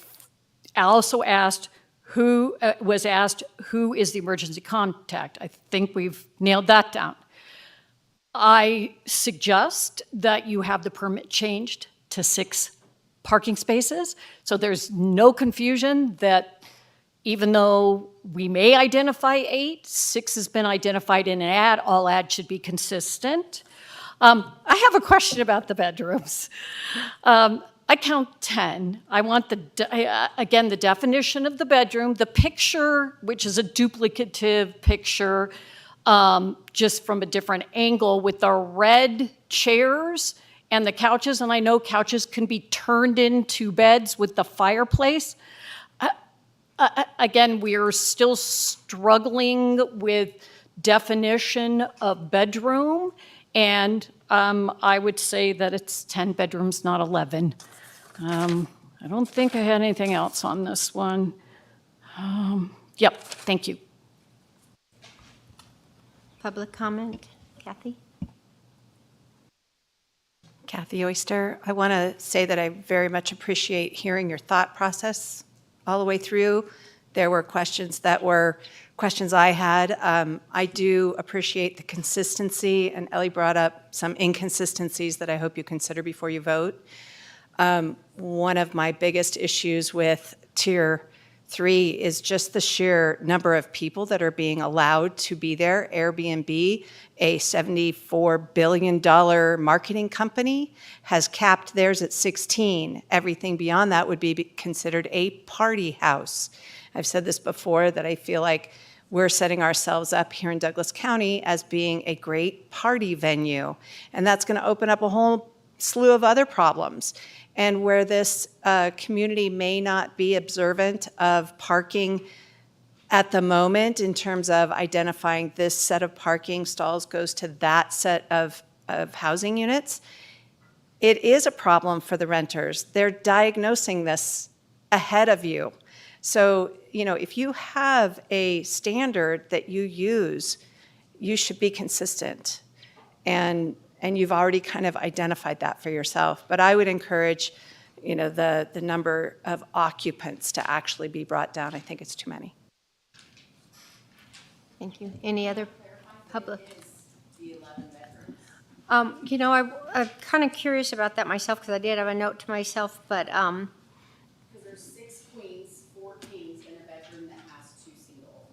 also asked who is the emergency contact. I think we've nailed that down. I suggest that you have the permit changed to 6 parking spaces, so there's no confusion that even though we may identify 8, 6 has been identified in an ad. All ads should be consistent. I have a question about the bedrooms. I count 10. I want again, the definition of the bedroom, the picture, which is a duplicative picture just from a different angle with the red chairs and the couches. And I know couches can be turned into beds with the fireplace. Again, we're still struggling with definition of bedroom, and I would say that it's 10 bedrooms, not 11. I don't think I had anything else on this one. Yep, thank you. Public comment, Kathy? Kathy Oyster, I want to say that I very much appreciate hearing your thought process all the way through. There were questions that were questions I had. I do appreciate the consistency, and Ellie brought up some inconsistencies that I hope you consider before you vote. One of my biggest issues with Tier 3 is just the sheer number of people that are being allowed to be there. Airbnb, a $74 billion marketing company, has capped theirs at 16. Everything beyond that would be considered a party house. I've said this before, that I feel like we're setting ourselves up here in Douglas County as being a great party venue. And that's going to open up a whole slew of other problems. And where this community may not be observant of parking at the moment in terms of identifying this set of parking stalls goes to that set of housing units, it is a problem for the renters. They're diagnosing this ahead of you. So, you know, if you have a standard that you use, you should be consistent. And you've already kind of identified that for yourself. But I would encourage, you know, the number of occupants to actually be brought down. I think it's too many. Thank you. Any other public? You know, I'm kind of curious about that myself, because I did have a note to myself, but Because there's 6 queens, 4 kings in a bedroom that has 2 single.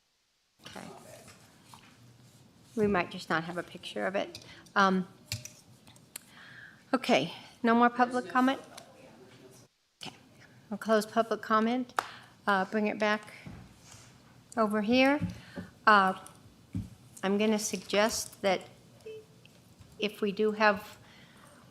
okay. We might just not have a picture of it. Okay, no more public comment? Okay, we'll close public comment. Bring it back over here. I'm going to suggest that if we do have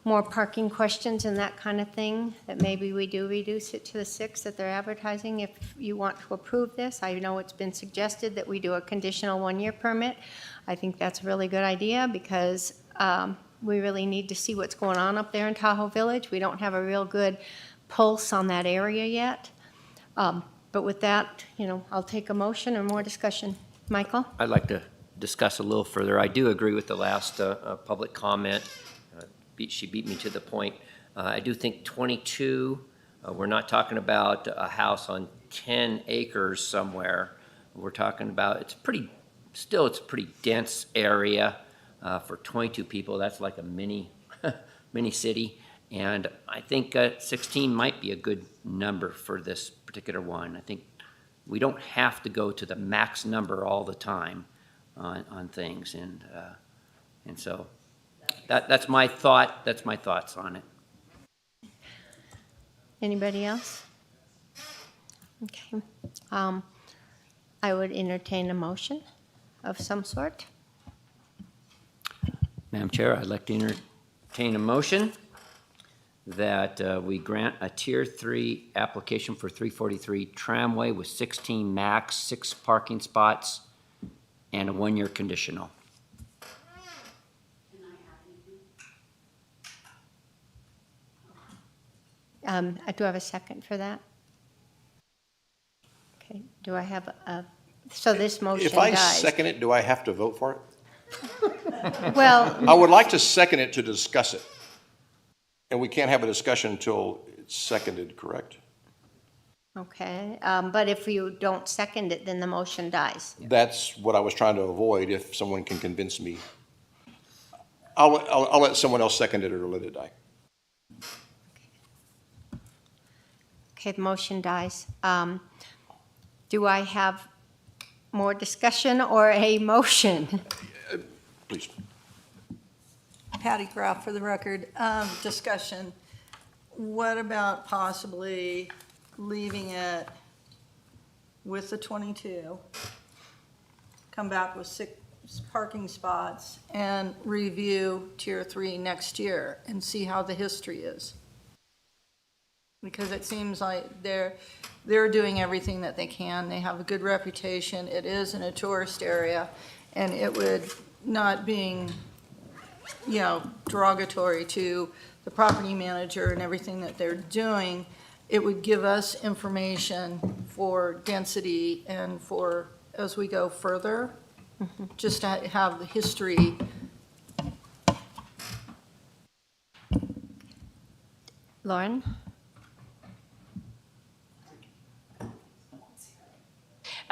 more parking questions and that kind of thing, that maybe we do reduce it to the 6 that they're advertising if you want to approve this. I know it's been suggested that we do a conditional 1-year permit. I think that's a really good idea, because we really need to see what's going on up there in Tahoe Village. We don't have a real good pulse on that area yet. But with that, you know, I'll take a motion or more discussion. Michael? I'd like to discuss a little further. I do agree with the last public comment. She beat me to the point. I do think 22, we're not talking about a house on 10 acres somewhere. We're talking about, it's a pretty dense area for 22 people. That's like a mini city. And I think 16 might be a good number for this particular one. I think we don't have to go to the max number all the time on things. And so that's my thought. That's my thoughts on it. Anybody else? Okay. I would entertain a motion of some sort. Madam Chair, I'd like to entertain a motion that we grant a Tier 3 application for 343 Tramway with 16 max, 6 parking spots, and a 1-year conditional. Do I have a second for that? Okay, do I have so this motion dies? If I second it, do I have to vote for it? Well, I would like to second it to discuss it. And we can't have a discussion until it's seconded, correct? okay, but if you don't second it, then the motion dies. That's what I was trying to avoid, if someone can convince me. I'll let someone else second it or let it die. Okay, the motion dies. Do I have more discussion or a motion? Please. Patty Graff for the record. Discussion. What about possibly leaving it with the 22? Come back with parking spots and review Tier 3 next year and see how the history is. Because it seems like they're doing everything that they can. They have a good reputation. It is in a tourist area, and it would not being, derogatory to the property manager and everything that they're doing, it would give us information for density and for, as we go further, just to have the history. Lauren?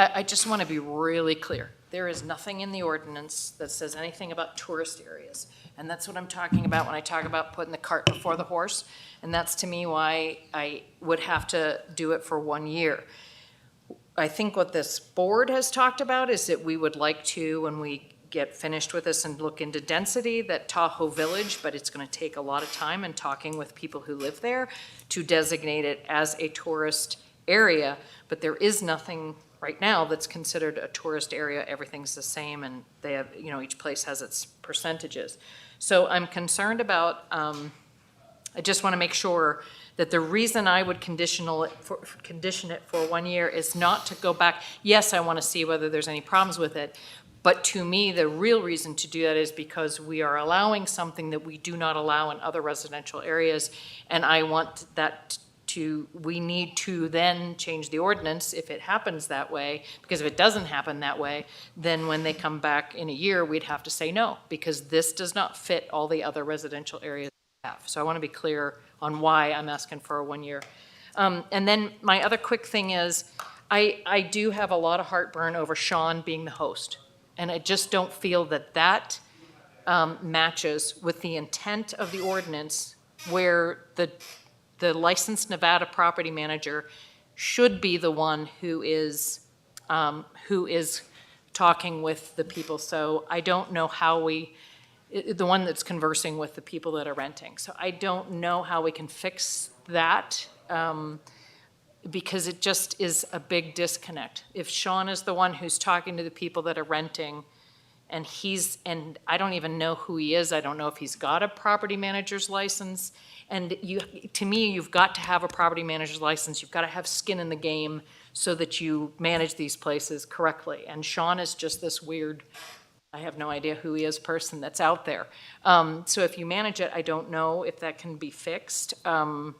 I just want to be really clear. There is nothing in the ordinance that says anything about tourist areas. And that's what I'm talking about when I talk about putting the cart before the horse. And that's to me why I would have to do it for 1 year. I think what this board has talked about is that we would like to, when we get finished with this and look into density, that Tahoe Village, but it's going to take a lot of time and talking with people who live there to designate it as a tourist area. But there is nothing right now that's considered a tourist area. Everything's the same, and they have, each place has its percentages. So I'm concerned about, I just want to make sure that the reason I would condition it for 1 year is not to go back. Yes, I want to see whether there's any problems with it, but to me, the real reason to do that is because we are allowing something that we do not allow in other residential areas, and I want that we need to then change the ordinance if it happens that way, because if it doesn't happen that way, then when they come back in a year, we'd have to say no, because this does not fit all the other residential areas we have. So I want to be clear on why I'm asking for a 1 year. And then my other quick thing is, I do have a lot of heartburn over Sean being the host, and I just don't feel that matches with the intent of the ordinance, where the licensed Nevada property manager should be the one who is talking with the people. So I don't know how the one that's conversing with the people that are renting. So I don't know how we can fix that, because it just is a big disconnect. If Sean is the one who's talking to the people that are renting, and I don't even know who he is, I don't know if he's got a property manager's license. And to me, you've got to have a property manager's license. You've got to have skin in the game so that you manage these places correctly. And Sean is just this weird, I have no idea who he is, person that's out there. So if you manage it, I don't know if that can be fixed. And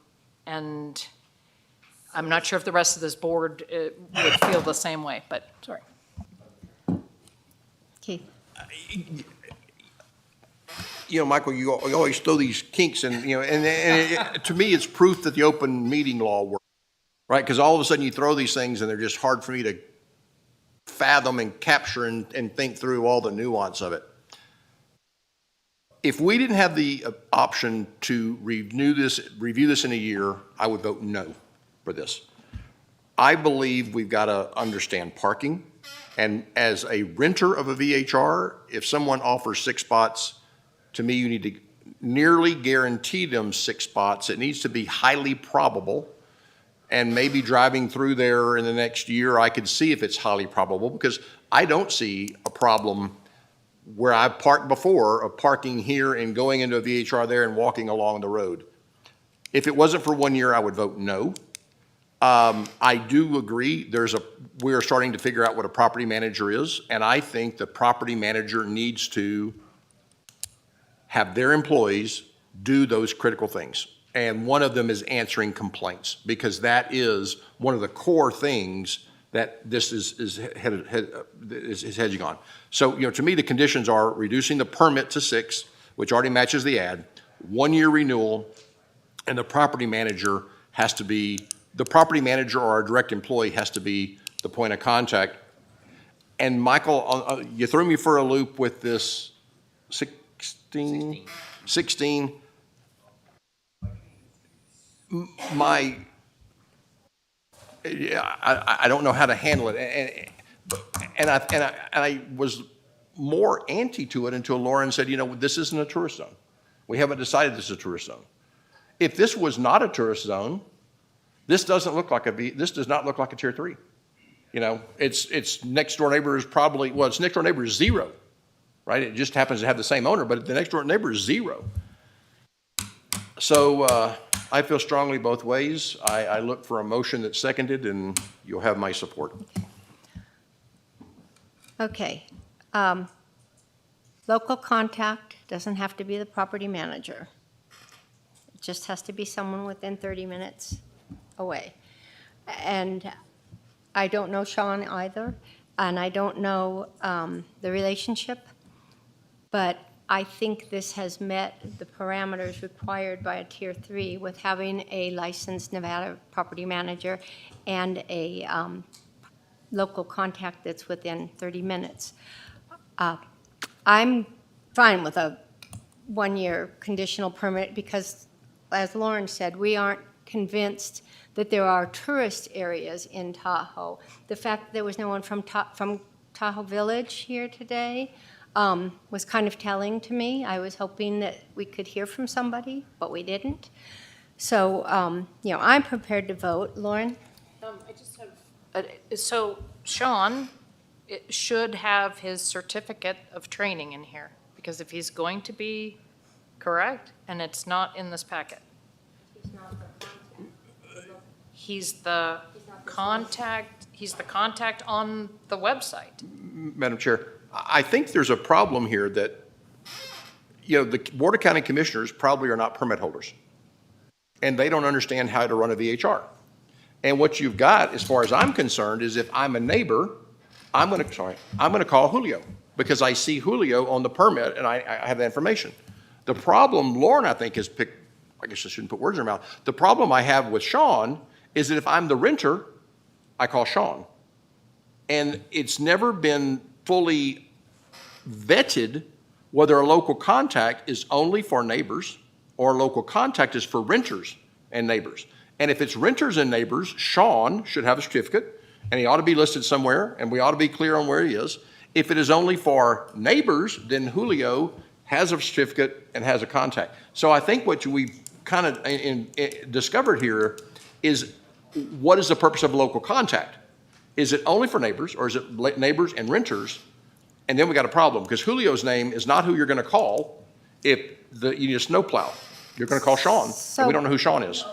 I'm not sure if the rest of this board would feel the same way, but sorry. Keith? Michael, you always throw these kinks and to me, it's proof that the open meeting law works, right? Because all of a sudden you throw these things and they're just hard for me to fathom and capture and think through all the nuance of it. If we didn't have the option to review this in a year, I would vote no for this. I believe we've got to understand parking. And as a renter of a VHR, if someone offers 6 spots, to me, you need to nearly guarantee them 6 spots. It needs to be highly probable. And maybe driving through there in the next year, I could see if it's highly probable, because I don't see a problem where I've parked before of parking here and going into a VHR there and walking along the road. If it wasn't for 1 year, I would vote no. I do agree we are starting to figure out what a property manager is, and I think the property manager needs to have their employees do those critical things. And one of them is answering complaints, because that is one of the core things that this is hedging on. So, to me, the conditions are reducing the permit to 6, which already matches the ad, 1 year renewal, and the property manager or a direct employee has to be the point of contact. And Michael, you threw me for a loop with this 16. I don't know how to handle it, and I was more anti to it until Lauren said, this isn't a tourist zone. We haven't decided this is a tourist zone. If this was not a tourist zone, this does not look like a Tier 3. Its next door neighbor is its next door neighbor is 0. right? It just happens to have the same owner, but the next door neighbor is 0. So I feel strongly both ways. I look for a motion that's seconded, and you'll have my support. Okay. Local contact doesn't have to be the property manager. It just has to be someone within 30 minutes away. And I don't know Sean either, and I don't know the relationship, but I think this has met the parameters required by a Tier 3 with having a licensed Nevada property manager and a local contact that's within 30 minutes. I'm fine with a one-year conditional permit because, as Lauren said, we aren't convinced that there are tourist areas in Tahoe. The fact that there was no one from Tahoe Village here today was kind of telling to me. I was hoping that we could hear from somebody, but we didn't. So, I'm prepared to vote. Lauren? I just have, so Sean should have his certificate of training in here, because if he's going to be correct, and it's not in this packet. He's the contact on the website. Madam Chair, I think there's a problem here that, the Board of County Commissioners probably are not permit holders, and they don't understand how to run a VHR. And what you've got, as far as I'm concerned, is if I'm a neighbor, I'm going to call Julio because I see Julio on the permit and I have that information. The problem Lauren, I think, has picked, I guess I shouldn't put words in her mouth. The problem I have with Sean is that if I'm the renter, I call Sean. And it's never been fully vetted whether a local contact is only for neighbors or a local contact is for renters and neighbors. And if it's renters and neighbors, Sean should have a certificate, and he ought to be listed somewhere, and we ought to be clear on where he is. If it is only for neighbors, then Julio has a certificate and has a contact. So I think what we've kind of discovered here is, what is the purpose of a local contact? Is it only for neighbors, or is it neighbors and renters? And then we got a problem, because Julio's name is not who you're going to call if you need a snowplow. You're going to call Sean, and we don't know who Sean is.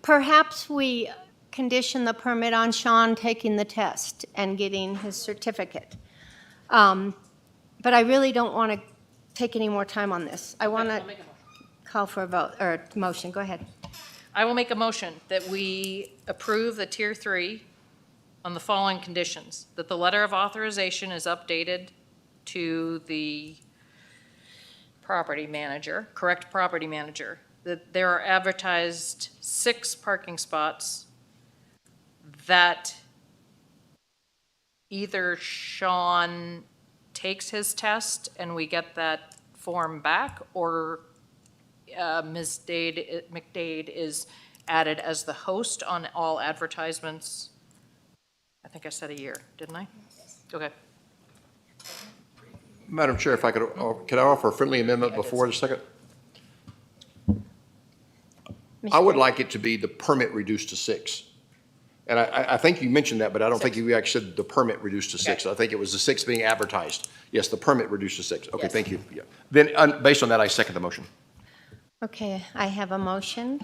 Perhaps we condition the permit on Sean taking the test and getting his certificate. But I really don't want to take any more time on this. I want to call for a vote, or a motion. Go ahead. I will make a motion that we approve the Tier 3 on the following conditions: that the letter of authorization is updated to the property manager, correct property manager, that there are advertised 6 parking spots, that either Sean takes his test and we get that form back, or Ms. McDade is added as the host on all advertisements. I think I said a year, didn't I? Okay. Madam Chair, if I could I offer a friendly amendment before the second? I would like it to be the permit reduced to 6. And I think you mentioned that, but I don't think you actually said the permit reduced to 6. I think it was the 6 being advertised. Yes, the permit reduced to 6. Okay, thank you. Yeah. Then, based on that, I second the motion. Okay, I have a motion,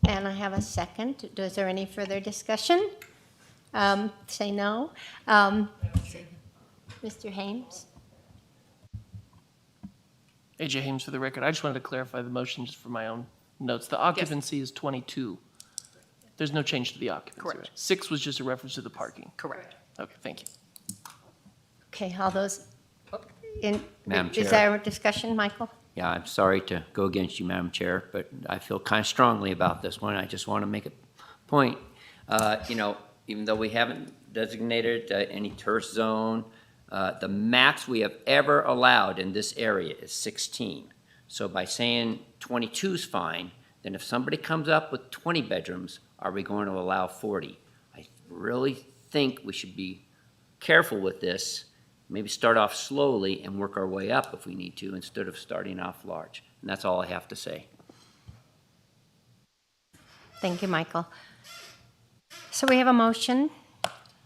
and I have a second. Is there any further discussion? Say no. Mr. Hames? AJ Hames for the record. I just wanted to clarify the motion just for my own notes. The occupancy is 22. There's no change to the occupancy. Correct. Right? 6 was just a reference to the parking. Correct. Okay, thank you. Okay, all those, Madam is Chair. there a discussion, Michael? Yeah, I'm sorry to go against you, Madam Chair, but I feel kind of strongly about this one. I just want to make a point. Even though we haven't designated any tourist zone, the max we have ever allowed in this area is 16. So by saying 22 is fine, then if somebody comes up with 20 bedrooms, are we going to allow 40? I really think we should be careful with this, maybe start off slowly and work our way up if we need to, instead of starting off large. And that's all I have to say. Thank you, Michael. So we have a motion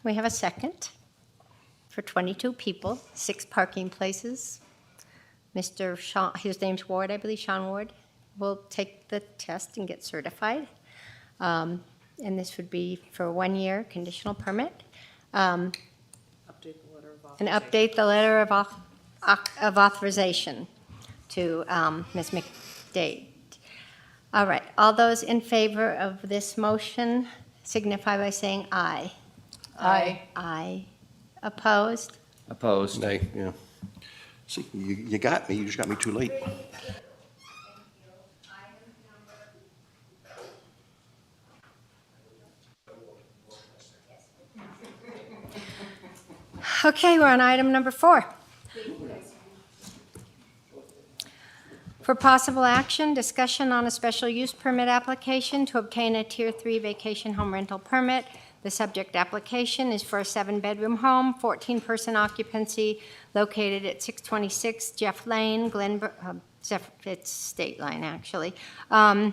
We have a second for 22 people, 6 parking places. Mr. Sean, his name's Ward, I believe, Sean Ward, will take the test and get certified. And this would be for a 1-year conditional permit. And update the letter of authorization to Ms. McDade. All right, all those in favor of this motion signify by saying aye. Aye. Aye. Opposed? Opposed? Nay, yeah. See, you got me, you just got me too late. Okay, we're on item number 4. For possible action, discussion on a special use permit application to obtain a Tier 3 vacation home rental permit. The subject application is for a 7-bedroom home, 14-person occupancy, located at 626 Jeff Lane, it's State Line, actually. The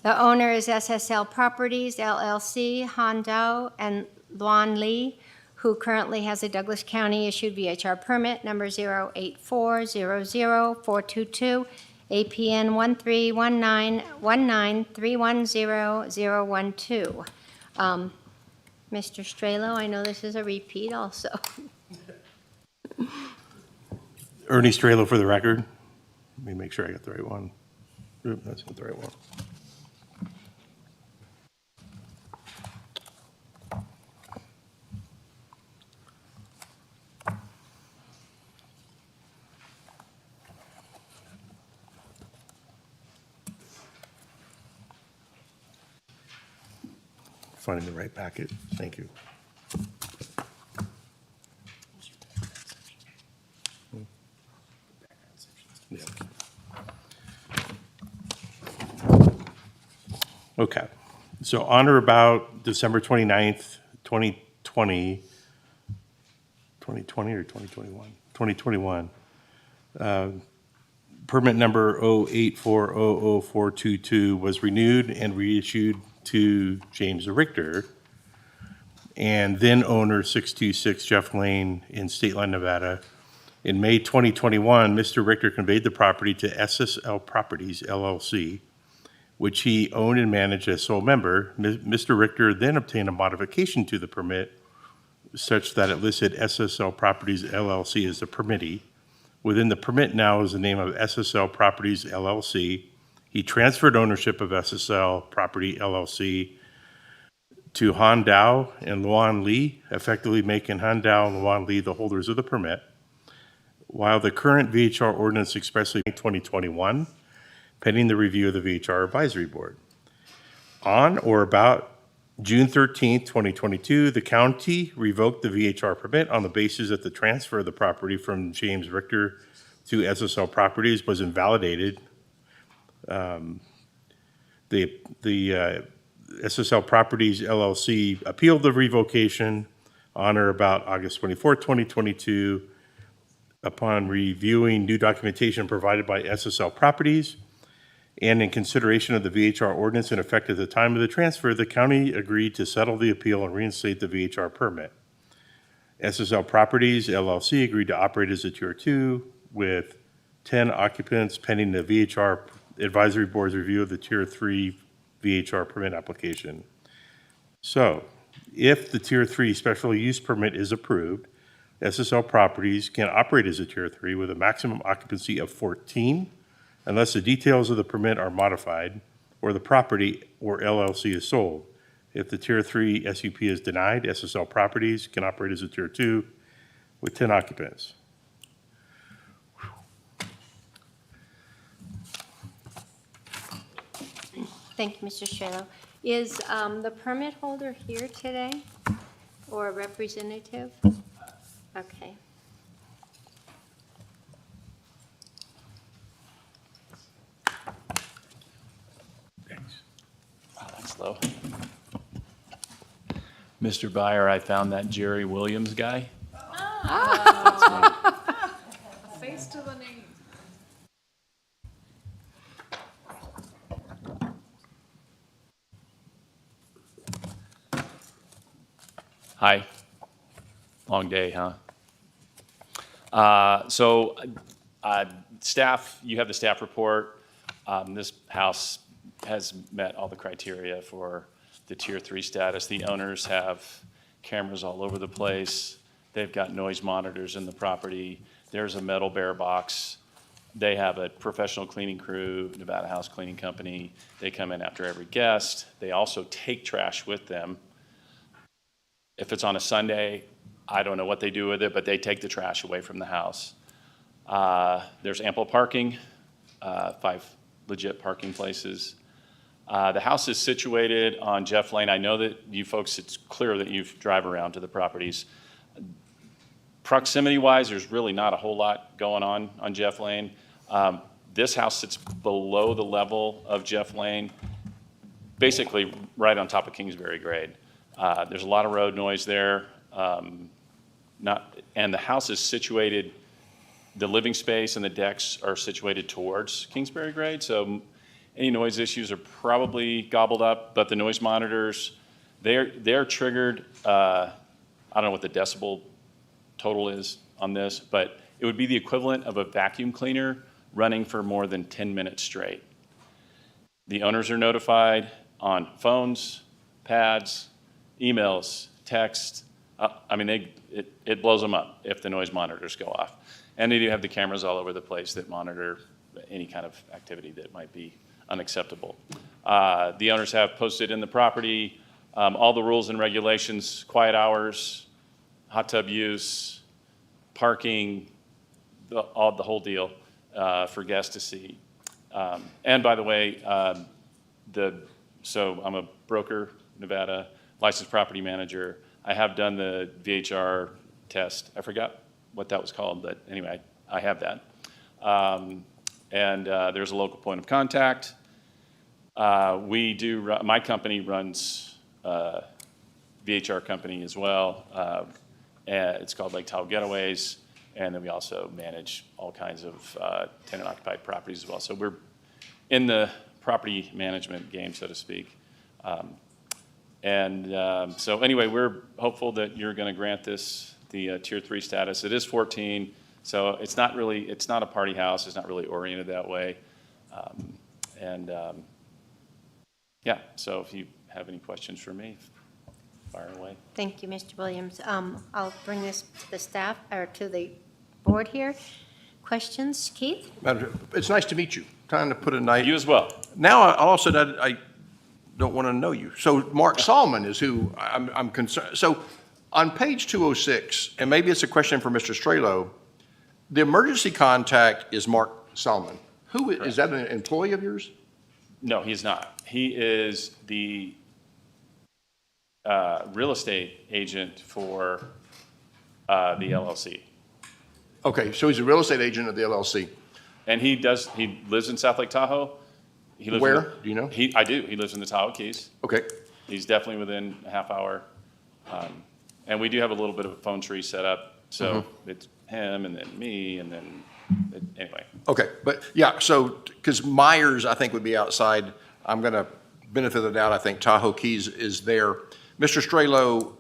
owner is SSL Properties, LLC, Han Dao and Luan Lee, who currently has a Douglas County issued VHR permit number 084000422, APN 1319193100012. Mr. Strelo, I know this is a repeat also. Ernie Strelo for the record. Let me make sure I got the right one. Oop, that's not the right one. Finding the right packet. Thank you. Yeah. Okay. So on or about December 29th, 2020 or 2021? 2021. Permit number 084000422 was renewed and reissued to James Richter, and then owner 626 Jeff Lane in State Line, Nevada. In May 2021, Mr. Richter conveyed the property to SSL Properties LLC, which he owned and managed as sole member. Mr. Richter then obtained a modification to the permit such that it listed SSL Properties LLC as the permittee. Within the permit now is the name of SSL Properties LLC. He transferred ownership of SSL Property LLC to Han Dao and Luan Lee, effectively making Han Dao and Luan Lee the holders of the permit. While the current VHR ordinance expressly 2021, pending the review of the VHR Advisory Board. On or about June 13th, 2022, the county revoked the VHR permit on the basis that the transfer of the property from James Richter to SSL Properties was invalidated. The SSL Properties LLC appealed the revocation on or about August 24th, 2022. Upon reviewing new documentation provided by SSL Properties and in consideration of the VHR ordinance in effect at the time of the transfer, the county agreed to settle the appeal and reinstate the VHR permit. SSL Properties LLC agreed to operate as a Tier 2 with 10 occupants pending the VHR Advisory Board's review of the Tier 3 VHR permit application. So, if the Tier 3 special use permit is approved, SSL Properties can operate as a Tier 3 with a maximum occupancy of 14 unless the details of the permit are modified or the property or LLC is sold. If the Tier 3 SUP is denied, SSL Properties can operate as a Tier 2 with 10 occupants. Thank you, Mr. Strelo. Is the permit holder here today or a representative? Okay. Wow, that's low. Mr. Byer, I found that Jerry Williams guy. Face to the name. Hi. Long day, huh? Staff, you have the staff report. This house has met all the criteria for the Tier 3 status. The owners have cameras all over the place. They've got noise monitors in the property. There's a metal bear box. They have a professional cleaning crew, Nevada House Cleaning Company. They come in after every guest. They also take trash with them. If it's on a Sunday, I don't know what they do with it, but they take the trash away from the house. There's ample parking, 5 legit parking places. The house is situated on Jeff Lane. I know that you folks, it's clear that you drive around to the properties. Proximity-wise, there's really not a whole lot going on Jeff Lane. This house sits below the level of Jeff Lane, basically right on top of Kingsbury Grade. There's a lot of road noise there. And the house is situated, the living space and the decks are situated towards Kingsbury Grade, so any noise issues are probably gobbled up, but the noise monitors, they're triggered, I don't know what the decibel total is on this, but it would be the equivalent of a vacuum cleaner running for more than 10 minutes straight. The owners are notified on phones, pads, emails, text. It blows them up if the noise monitors go off. And they do have the cameras all over the place that monitor any kind of activity that might be unacceptable. The owners have posted in the property all the rules and regulations, quiet hours, hot tub use, parking, the whole deal for guests to see. And by the way, so I'm a broker, Nevada, licensed property manager. I have done the VHR test. I forgot what that was called, but anyway, I have that. There's a local point of contact. My company runs VHR company as well. It's called Lake Tahoe Getaways, and then we also manage all kinds of tenant-occupied properties as well. So we're in the property management game, so to speak. So anyway, we're hopeful that you're going to grant this the Tier 3 status. It is 14, so it's not a party house. It's not really oriented that way. So if you have any questions for me, fire away. Thank you, Mr. Williams. I'll bring this to the staff, or to the board here. Questions, Keith? It's nice to meet you. Time to put a night. You as well. Now, all of a sudden, I don't want to know you. So Mark Solomon is who I'm concerned. So on page 206, and maybe it's a question for Mr. Strelo, the emergency contact is Mark Solomon. Is that an employee of yours? No, he's not. He is the real estate agent for the LLC. Okay, so he's a real estate agent of the LLC. And he lives in South Lake Tahoe. Where? Do you know? I do. He lives in the Tahoe Keys. Okay. He's definitely within a half hour. And we do have a little bit of a phone tree set up. So it's him and then me and then, anyway. Okay, but yeah, so, because Myers, I think, would be outside. I'm going to benefit of the doubt. I think Tahoe Keys is there. Mr. Strelo,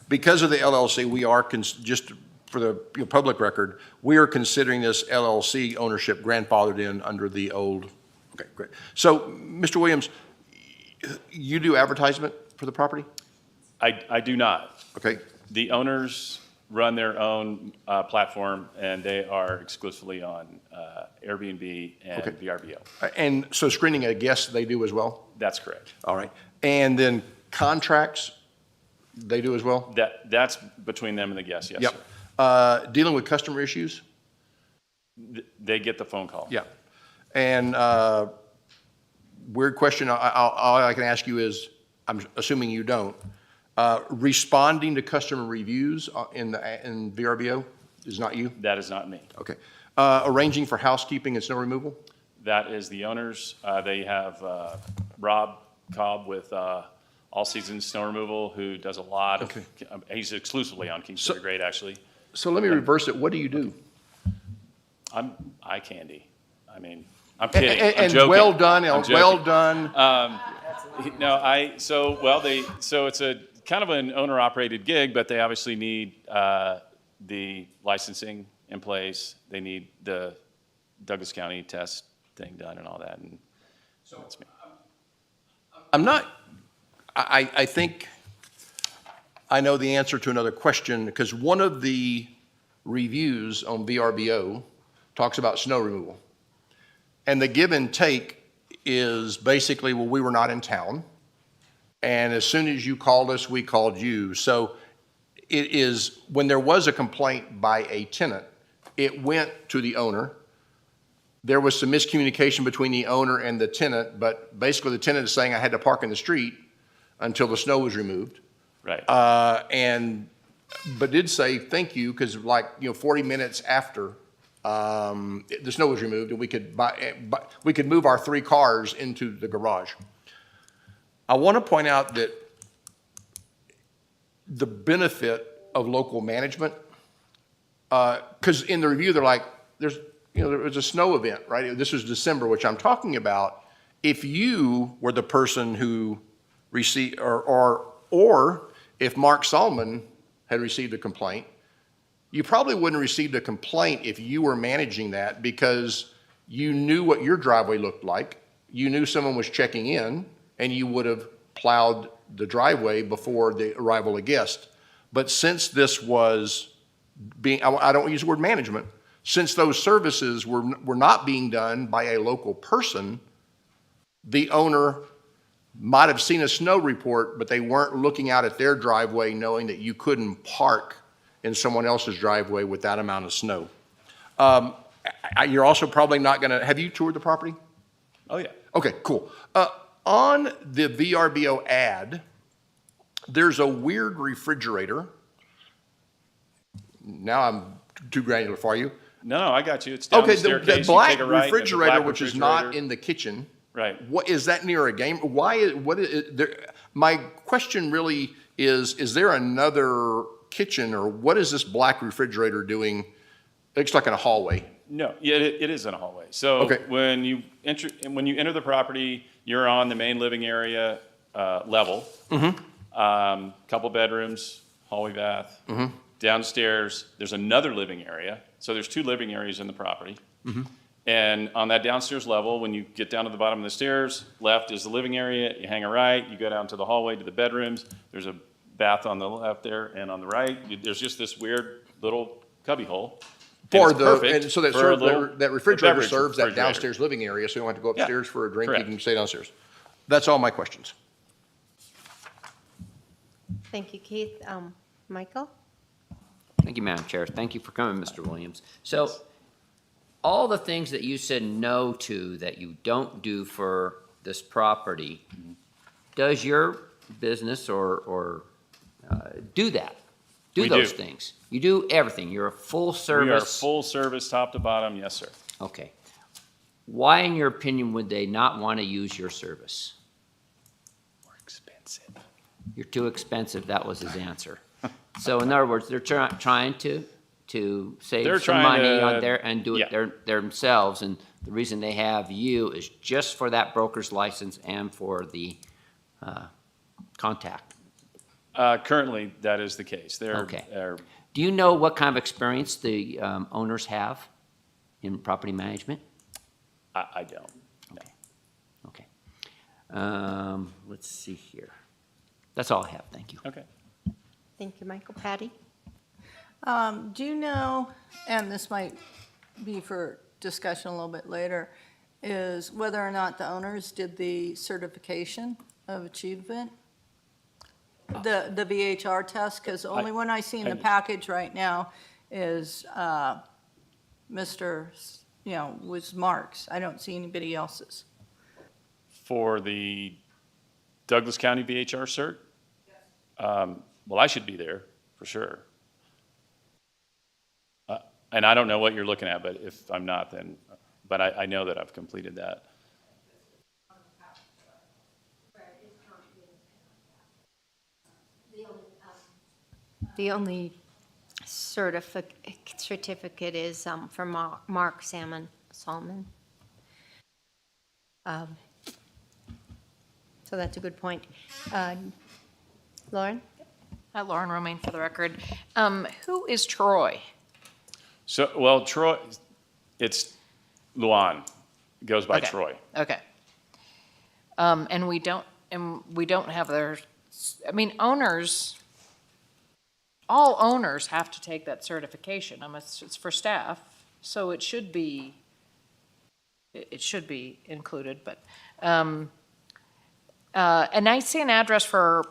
because of the LLC, we are, just for the public record, we are considering this LLC ownership grandfathered in under the old. Okay, great. So, Mr. Williams, you do advertisement for the property? I do not. Okay. The owners run their own platform, and they are exclusively on Airbnb and VRBO. And so screening a guest, they do as well? That's correct. All right. And then contracts, they do as well? That's between them and the guests, yes. Yep. Sir. Dealing with customer issues? They get the phone call. Yeah. And weird question, all I can ask you is, I'm assuming you don't, responding to customer reviews in VRBO is not you? That is not me. Okay. Arranging for housekeeping and snow removal? That is the owners. They have Rob Cobb with All Seasons Snow Removal, who does a lot of, he's exclusively on Kingsbury Grade, actually. So let me reverse it. What do you do? I'm eye candy. I mean, I'm kidding. I'm And joking. well done, I'm well joking. done. No, it's a kind of an owner-operated gig, but they obviously need the licensing in place. They need the Douglas County test thing done and all that, and so that's me. I think I know the answer to another question, because one of the reviews on VRBO talks about snow removal. And the give and take is basically, well, we were not in town. And as soon as you called us, we called you. So it is, when there was a complaint by a tenant, it went to the owner. There was some miscommunication between the owner and the tenant, but basically the tenant is saying I had to park in the street until the snow was removed. Right. But did say thank you, because 40 minutes after the snow was removed, and we could move our 3 cars into the garage. I want to point out that the benefit of local management, because in the review they're like, there was a snow event, right? This was December, which I'm talking about. If you were the person who received, or if Mark Solomon had received a complaint, you probably wouldn't have received a complaint if you were managing that, because you knew what your driveway looked like. You knew someone was checking in, and you would have plowed the driveway before the arrival of guests. But since this was being, I don't use the word management, since those services were not being done by a local person, the owner might have seen a snow report, but they weren't looking out at their driveway knowing that you couldn't park in someone else's driveway with that amount of snow. You're also probably not going to, have you toured the property? Oh, yeah. Okay, cool. On the VRBO ad, there's a weird refrigerator. Now I'm too granular for you. No, I got you. It's down the staircase. The black you take a right, refrigerator, black which is refrigerator. not in the kitchen. Right. What is that near a game? What is there? My question really is there another kitchen, or what is this black refrigerator doing? It looks like in a hallway. No, yeah, it is in a hallway. So Okay. when you enter the property, you're on the main living area level. Couple bedrooms, hallway bath. Downstairs, there's another living area. So there's 2 living areas in the property. And on that downstairs level, when you get down to the bottom of the stairs, left is the living area. You hang a right, you go down to the hallway to the bedrooms. There's a bath on the left there, and on the right, there's just this weird little cubby hole. For the, and so that refrigerator serves that downstairs living area, so you don't have to go upstairs for a drink. Correct. You can stay downstairs. That's all my questions. Thank you, Keith. Michael? Thank you, Madam Chair. Thank you for coming, Mr. Williams. So all the things that you said no to that you don't do for this property, does your business or do that? Do We those do. things? You do everything. You're a full service. We are full service, top to bottom. Yes, sir. Okay. Why, in your opinion, would they not want to use your service? More expensive. You're too expensive. That was his answer. So in other words, they're trying to save They're some trying money to- on there and do it yeah. themselves. And the reason they have you is just for that broker's license and for the contact. Currently, that is the case. Okay. Do you know what kind of experience the owners have in property management? I don't. Okay. Let's see here. That's all I have. Thank you. Okay. Thank you, Michael. Patty? Do you know, and this might be for discussion a little bit later, is whether or not the owners did the certification of achievement? The VHR test, because the only one I see in the package right now is was Mark's. I don't see anybody else's. For the Douglas County VHR cert? Well, I should be there, for sure. And I don't know what you're looking at, but if I'm not, then, but I know that I've completed that. The only certificate is for Mark Solomon. So that's a good point. Lauren? Lauren Romaine for the record. Who is Troy? So, well, Troy, it's Luan, goes by Okay. Troy. Okay. And we don't have their, I mean, all owners have to take that certification. It's for staff, so it should be included, but, and I see an address for,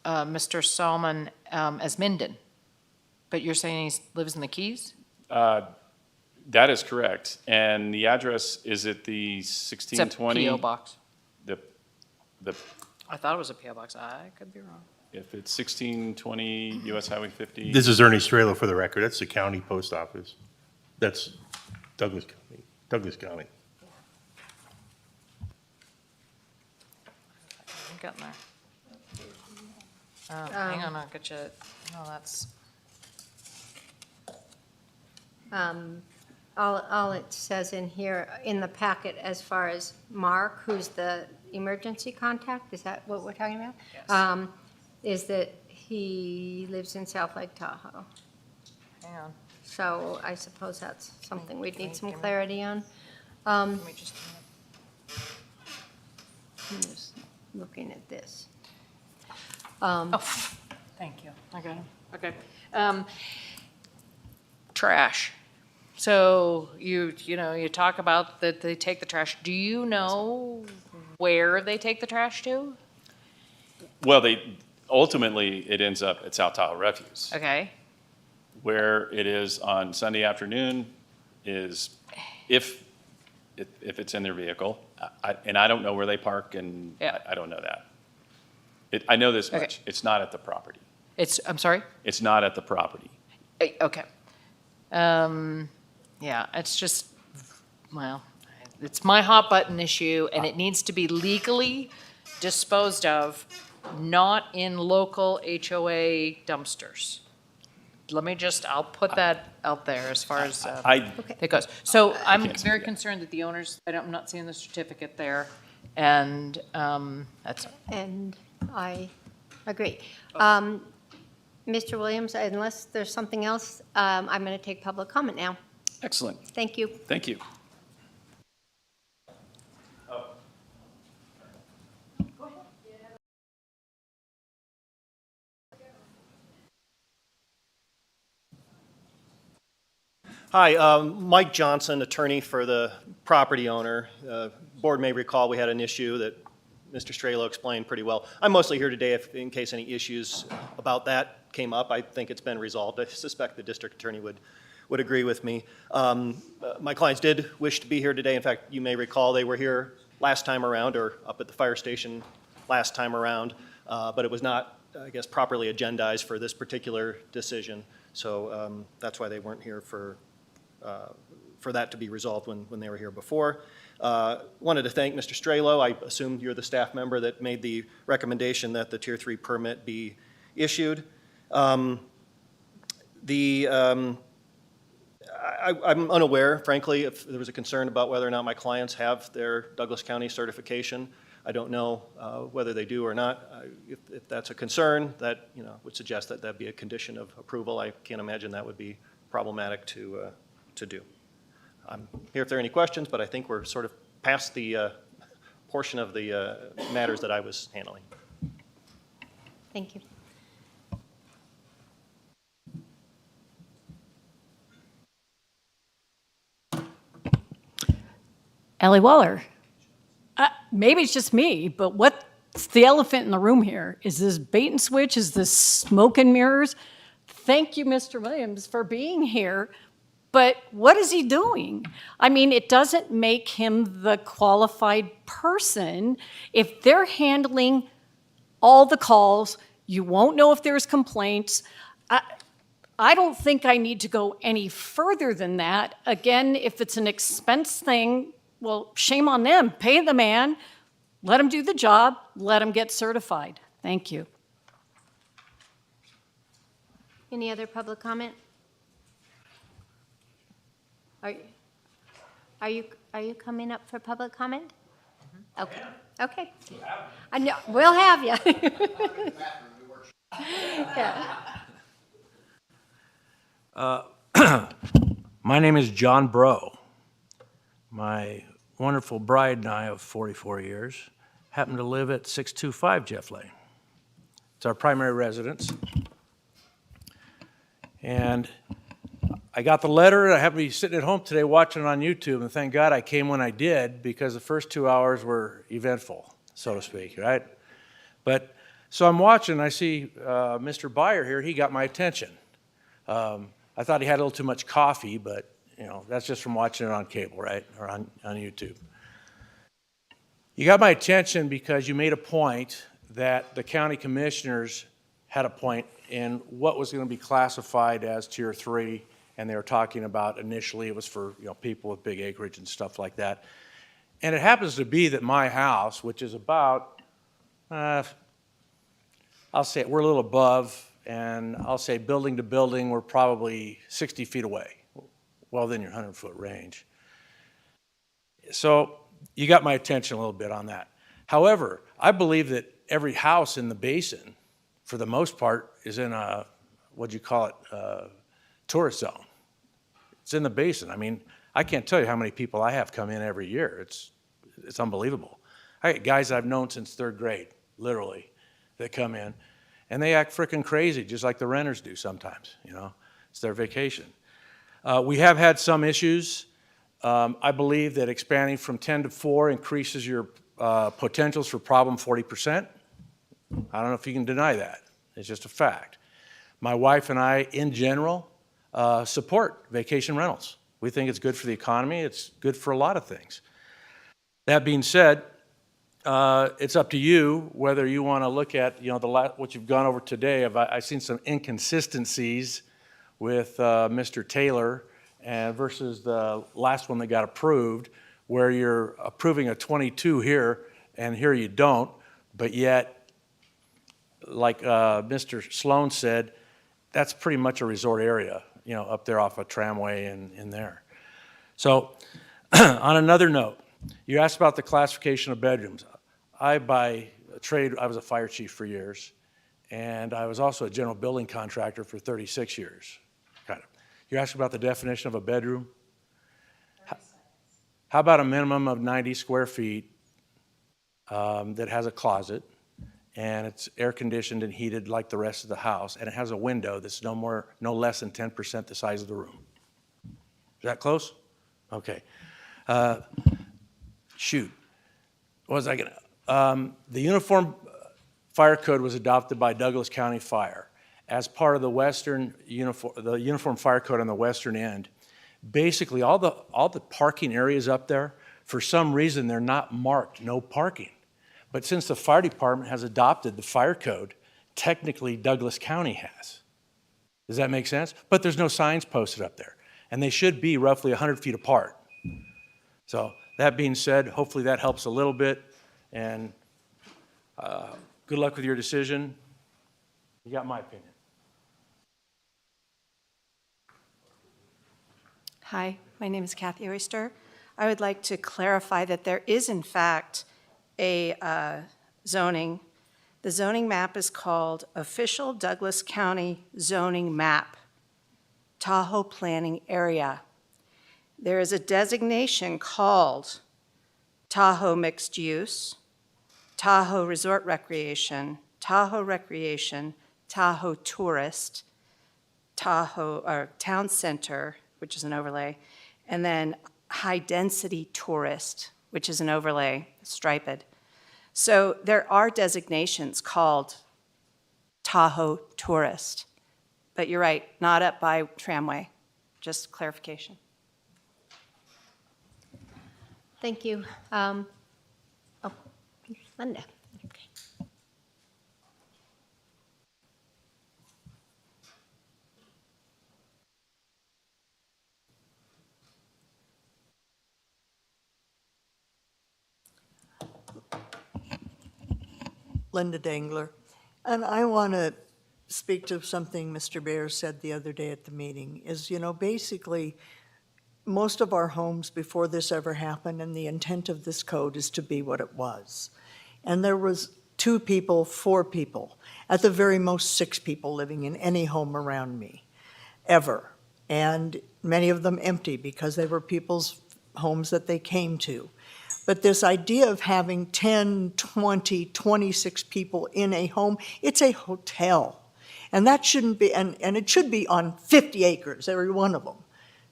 Mr. Salman, as Minden, but you're saying he lives in the Keys? That is correct. And the address, is it the 1620? P.O. box. The, I thought it was a P.O. box. I could be wrong. if it's 1620 US Highway 50. This is Ernie Strelo for the record. That's the county post office. That's Douglas County. Douglas County. I'm getting there. Hang on, I'll get you, no, that's, All it says in here, in the packet, as far as Mark, who's the emergency contact, is that what we're talking about? Yes. Is that he lives in South Lake Tahoe. hang on. So I suppose that's something we'd need some Give me- clarity on. Let me just, I'm just looking at this. thank you. I got him. Okay. Trash. So you talk about that they take the trash. Do you know where they take the trash to? Well, ultimately, it ends up at South Tahoe Refuse. Okay. Where it is on Sunday afternoon is if it's in their vehicle. And I don't know where they park, and Yeah. I don't know that. I know this Okay. much. It's not at the property. I'm sorry? It's not at the property. Okay. Yeah, it's just, well, it's my hot button issue, and it needs to be legally disposed of, not in local HOA dumpsters. I'll put that out there as far as it goes. So I'm can't speak very yet. concerned that the owners, I'm not seeing the certificate there, and that's, And I agree. Mr. Williams, unless there's something else, I'm going to take public comment now. Excellent. Thank you. Thank you. Hi, Mike Johnson, attorney for the property owner. Board may recall we had an issue that Mr. Strelo explained pretty well. I'm mostly here today in case any issues about that came up. I think it's been resolved. I suspect the district attorney would agree with me. My clients did wish to be here today. In fact, you may recall they were here last time around, or up at the fire station last time around, but it was not, I guess, properly agendized for this particular decision. So that's why they weren't here for that to be resolved when they were here before. Wanted to thank Mr. Strelo. I assume you're the staff member that made the recommendation that the Tier 3 permit be issued. I'm unaware, frankly, if there was a concern about whether or not my clients have their Douglas County certification. I don't know whether they do or not. If that's a concern, that would suggest that that'd be a condition of approval. I can't imagine that would be problematic to do. I'm here if there are any questions, but I think we're sort of past the portion of the matters that I was handling. Thank you. Ellie Waller. Maybe it's just me, but what's the elephant in the room here? Is this bait and switch? Is this smoke and mirrors? Thank you, Mr. Williams, for being here, but what is he doing? I mean, it doesn't make him the qualified person. If they're handling all the calls, you won't know if there's complaints. I don't think I need to go any further than that. Again, if it's an expense thing, well, shame on them. Pay the man, let him do the job, let him get certified. Thank you. Any other public comment? Are you coming up for public comment? Okay. Okay. I know, we'll have you. Yeah. My name is John Bro. My wonderful bride and I of 44 years happen to live at 625 Jeff Lane. It's our primary residence. And I got the letter, and I happened to be sitting at home today watching it on YouTube, and thank God I came when I did, because the first 2 hours were eventful, so to speak, right? But, so I'm watching, I see Mr. Byer here, he got my attention. I thought he had a little too much coffee, but, you know, that's just from watching it on cable, right, or on YouTube. You got my attention because you made a point that the county commissioners had a point in what was going to be classified as Tier 3, and they were talking about initially it was for, you know, people with big acreage and stuff like that. And it happens to be that my house, which is about, I'll say we're a little above, and I'll say building to building, we're probably 60 feet away, well within your 100-foot range. So you got my attention a little bit on that. However, I believe that every house in the basin, for the most part, is in a, what'd you call it, tourist zone. It's in the basin. I mean, I can't tell you how many people I have come in every year. It's unbelievable. I get guys I've known since 3rd grade, literally, that come in, and they act freaking crazy, just like the renters do sometimes, you know. It's their vacation. We have had some issues. I believe that expanding from 10 to 4 increases your potentials for problem 40%. I don't know if you can deny that. It's just a fact. My wife and I, in general, support vacation rentals. We think it's good for the economy. It's good for a lot of things. That being said, it's up to you whether you want to look at, you know, what you've gone over today. I've seen some inconsistencies with Mr. Taylor versus the last one that got approved, where you're approving a 22 here, and here you don't, but yet, like Mr. Sloan said, that's pretty much a resort area, you know, up there off a tramway and in there. So, on another note, you asked about the classification of bedrooms. By trade, I was a fire chief for years, and I was also a general building contractor for 36 years, kind of. You asked about the definition of a bedroom? How about a minimum of 90 square feet that has a closet, and it's air conditioned and heated like the rest of the house, and it has a window that's no less than 10% the size of the room? Is that close? Okay. Shoot. What was I gonna? The Uniform Fire Code was adopted by Douglas County Fire as part of the Uniform Fire Code on the western end. Basically, all the parking areas up there, for some reason, they're not marked no parking. But since the fire department has adopted the fire code, technically Douglas County has. Does that make sense? But there's no signs posted up there, and they should be roughly 100 feet apart. So that being said, hopefully that helps a little bit, and good luck with your decision. You got my opinion. Hi, my name is Kathy Oyster. I would like to clarify that there is, in fact, a zoning. The zoning map is called Official Douglas County Zoning Map, Tahoe Planning Area. There is a designation called Tahoe Mixed Use, Tahoe Resort Recreation, Tahoe Tourist, Tahoe Town Center, which is an overlay, and then High Density Tourist, which is an overlay, striped. So there are designations called Tahoe Tourist, but you're right, not up by tramway. Just clarification. Thank you. Linda. Okay. Linda Dangler. And I want to speak to something Mr. Bear said the other day at the meeting, is, you know, basically, most of our homes before this ever happened, and the intent of this code is to be what it was. And there was 2 people, 4 people, at the very most 6 people living in any home around me, ever. And many of them empty because they were people's homes that they came to. But this idea of having 10, 20, 26 people in a home, it's a hotel. And that shouldn't be, and it should be on 50 acres, every one of them.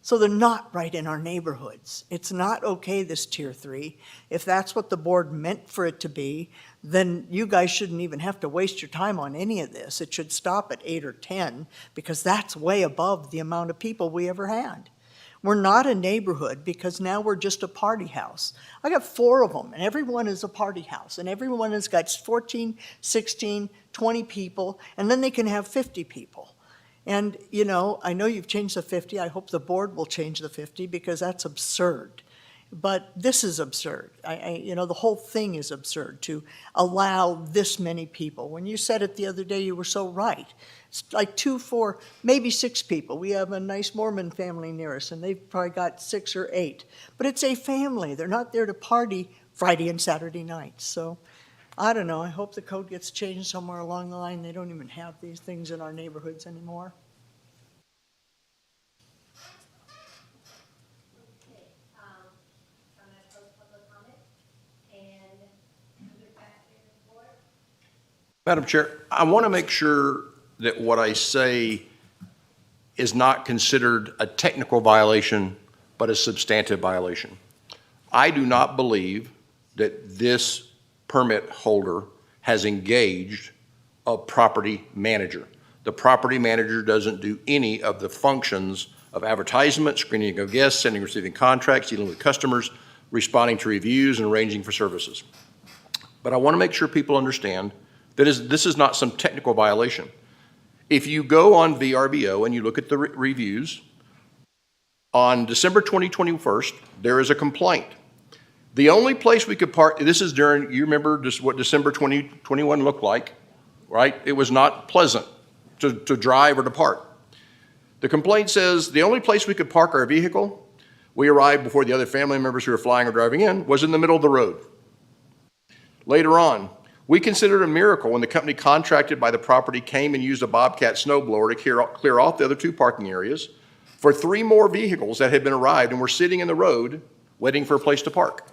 So they're not right in our neighborhoods. It's not okay, this Tier 3. If that's what the board meant for it to be, then you guys shouldn't even have to waste your time on any of this. It should stop at 8 or 10, because that's way above the amount of people we ever had. We're not a neighborhood because now we're just a party house. I got 4 of them, and every one is a party house, and every one has got 14, 16, 20 people, and then they can have 50 people. And, you know, I know you've changed the 50. I hope the board will change the 50 because that's absurd. But this is absurd. You know, the whole thing is absurd to allow this many people. When you said it the other day, you were so right. It's like 2, 4, maybe 6 people. We have a nice Mormon family near us, and they've probably got 6 or 8. But it's a family. They're not there to party Friday and Saturday nights. So I don't know. I hope the code gets changed somewhere along the line. They don't even have these things in our neighborhoods anymore. Madam Chair, I want to make sure that what I say is not considered a technical violation, but a substantive violation. I do not believe that this permit holder has engaged a property manager. The property manager doesn't do any of the functions of advertisement, screening of guests, sending and receiving contracts, dealing with customers, responding to reviews, and arranging for services. But I want to make sure people understand that this is not some technical violation. If you go on VRBO and you look at the reviews, on December 2021, there is a complaint. The only place we could park, this is during, you remember just what December 2021 looked like, right? It was not pleasant to drive or to park. The complaint says the only place we could park our vehicle, we arrived before the other family members who were flying or driving in, was in the middle of the road. Later on, we considered a miracle when the company contracted by the property came and used a Bobcat snowblower to clear off the other 2 parking areas for 3 more vehicles that had been arrived and were sitting in the road waiting for a place to park.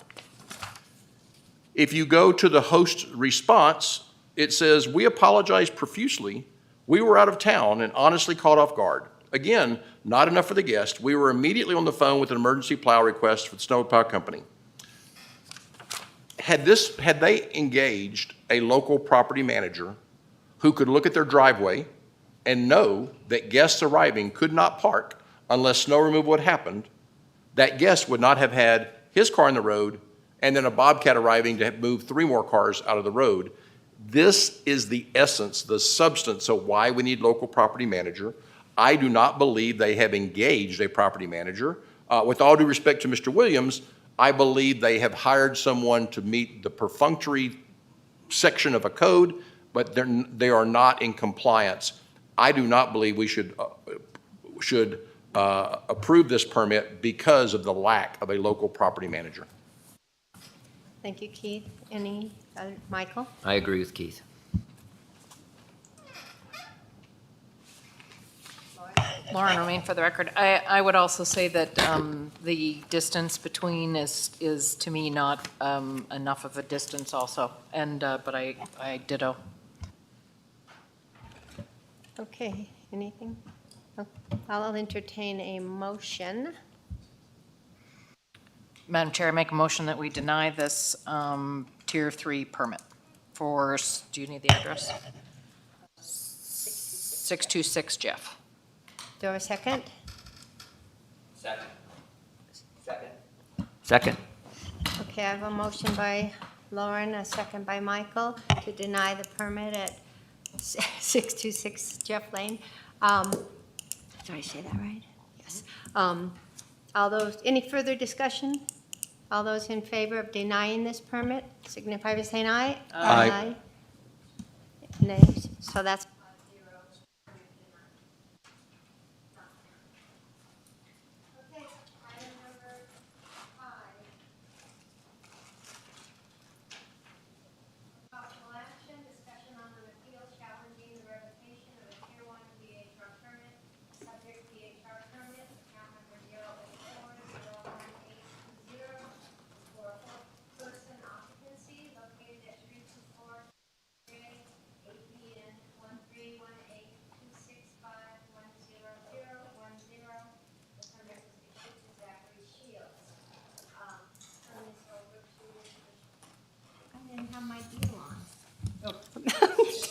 If you go to the host response, it says, "We apologize profusely. We were out of town and honestly caught off guard." Again, not enough for the guest. We were immediately on the phone with an emergency plow request for the snowplow company. Had they engaged a local property manager who could look at their driveway and know that guests arriving could not park unless snow removal had happened, that guest would not have had his car in the road and then a Bobcat arriving to move 3 more cars out of the road. This is the essence, the substance of why we need local property manager. I do not believe they have engaged a property manager. With all due respect to Mr. Williams, I believe they have hired someone to meet the perfunctory section of a code, but they are not in compliance. I do not believe we should approve this permit because of the lack of a local property manager. Thank you, Keith. Any other, Michael? I agree with Keith. Lauren, Romaine, for the record, I would also say that the distance between is to me not enough of a distance also, and but I ditto. Okay, anything? Oh, I'll entertain a motion. Madam Chair, I make a motion that we deny this Tier 3 permit for, do you need the address? 626 Jeff. Do I have a second? Second. Okay, I have a motion by Lauren, a second by Michael to deny the permit at 626 Jeff Lane. Did I say that right? Yes. All those, any further discussion? All those in favor of denying this permit signify by saying aye. Aye. Nay, so that's 5-0. Okay, item number 5. Possible action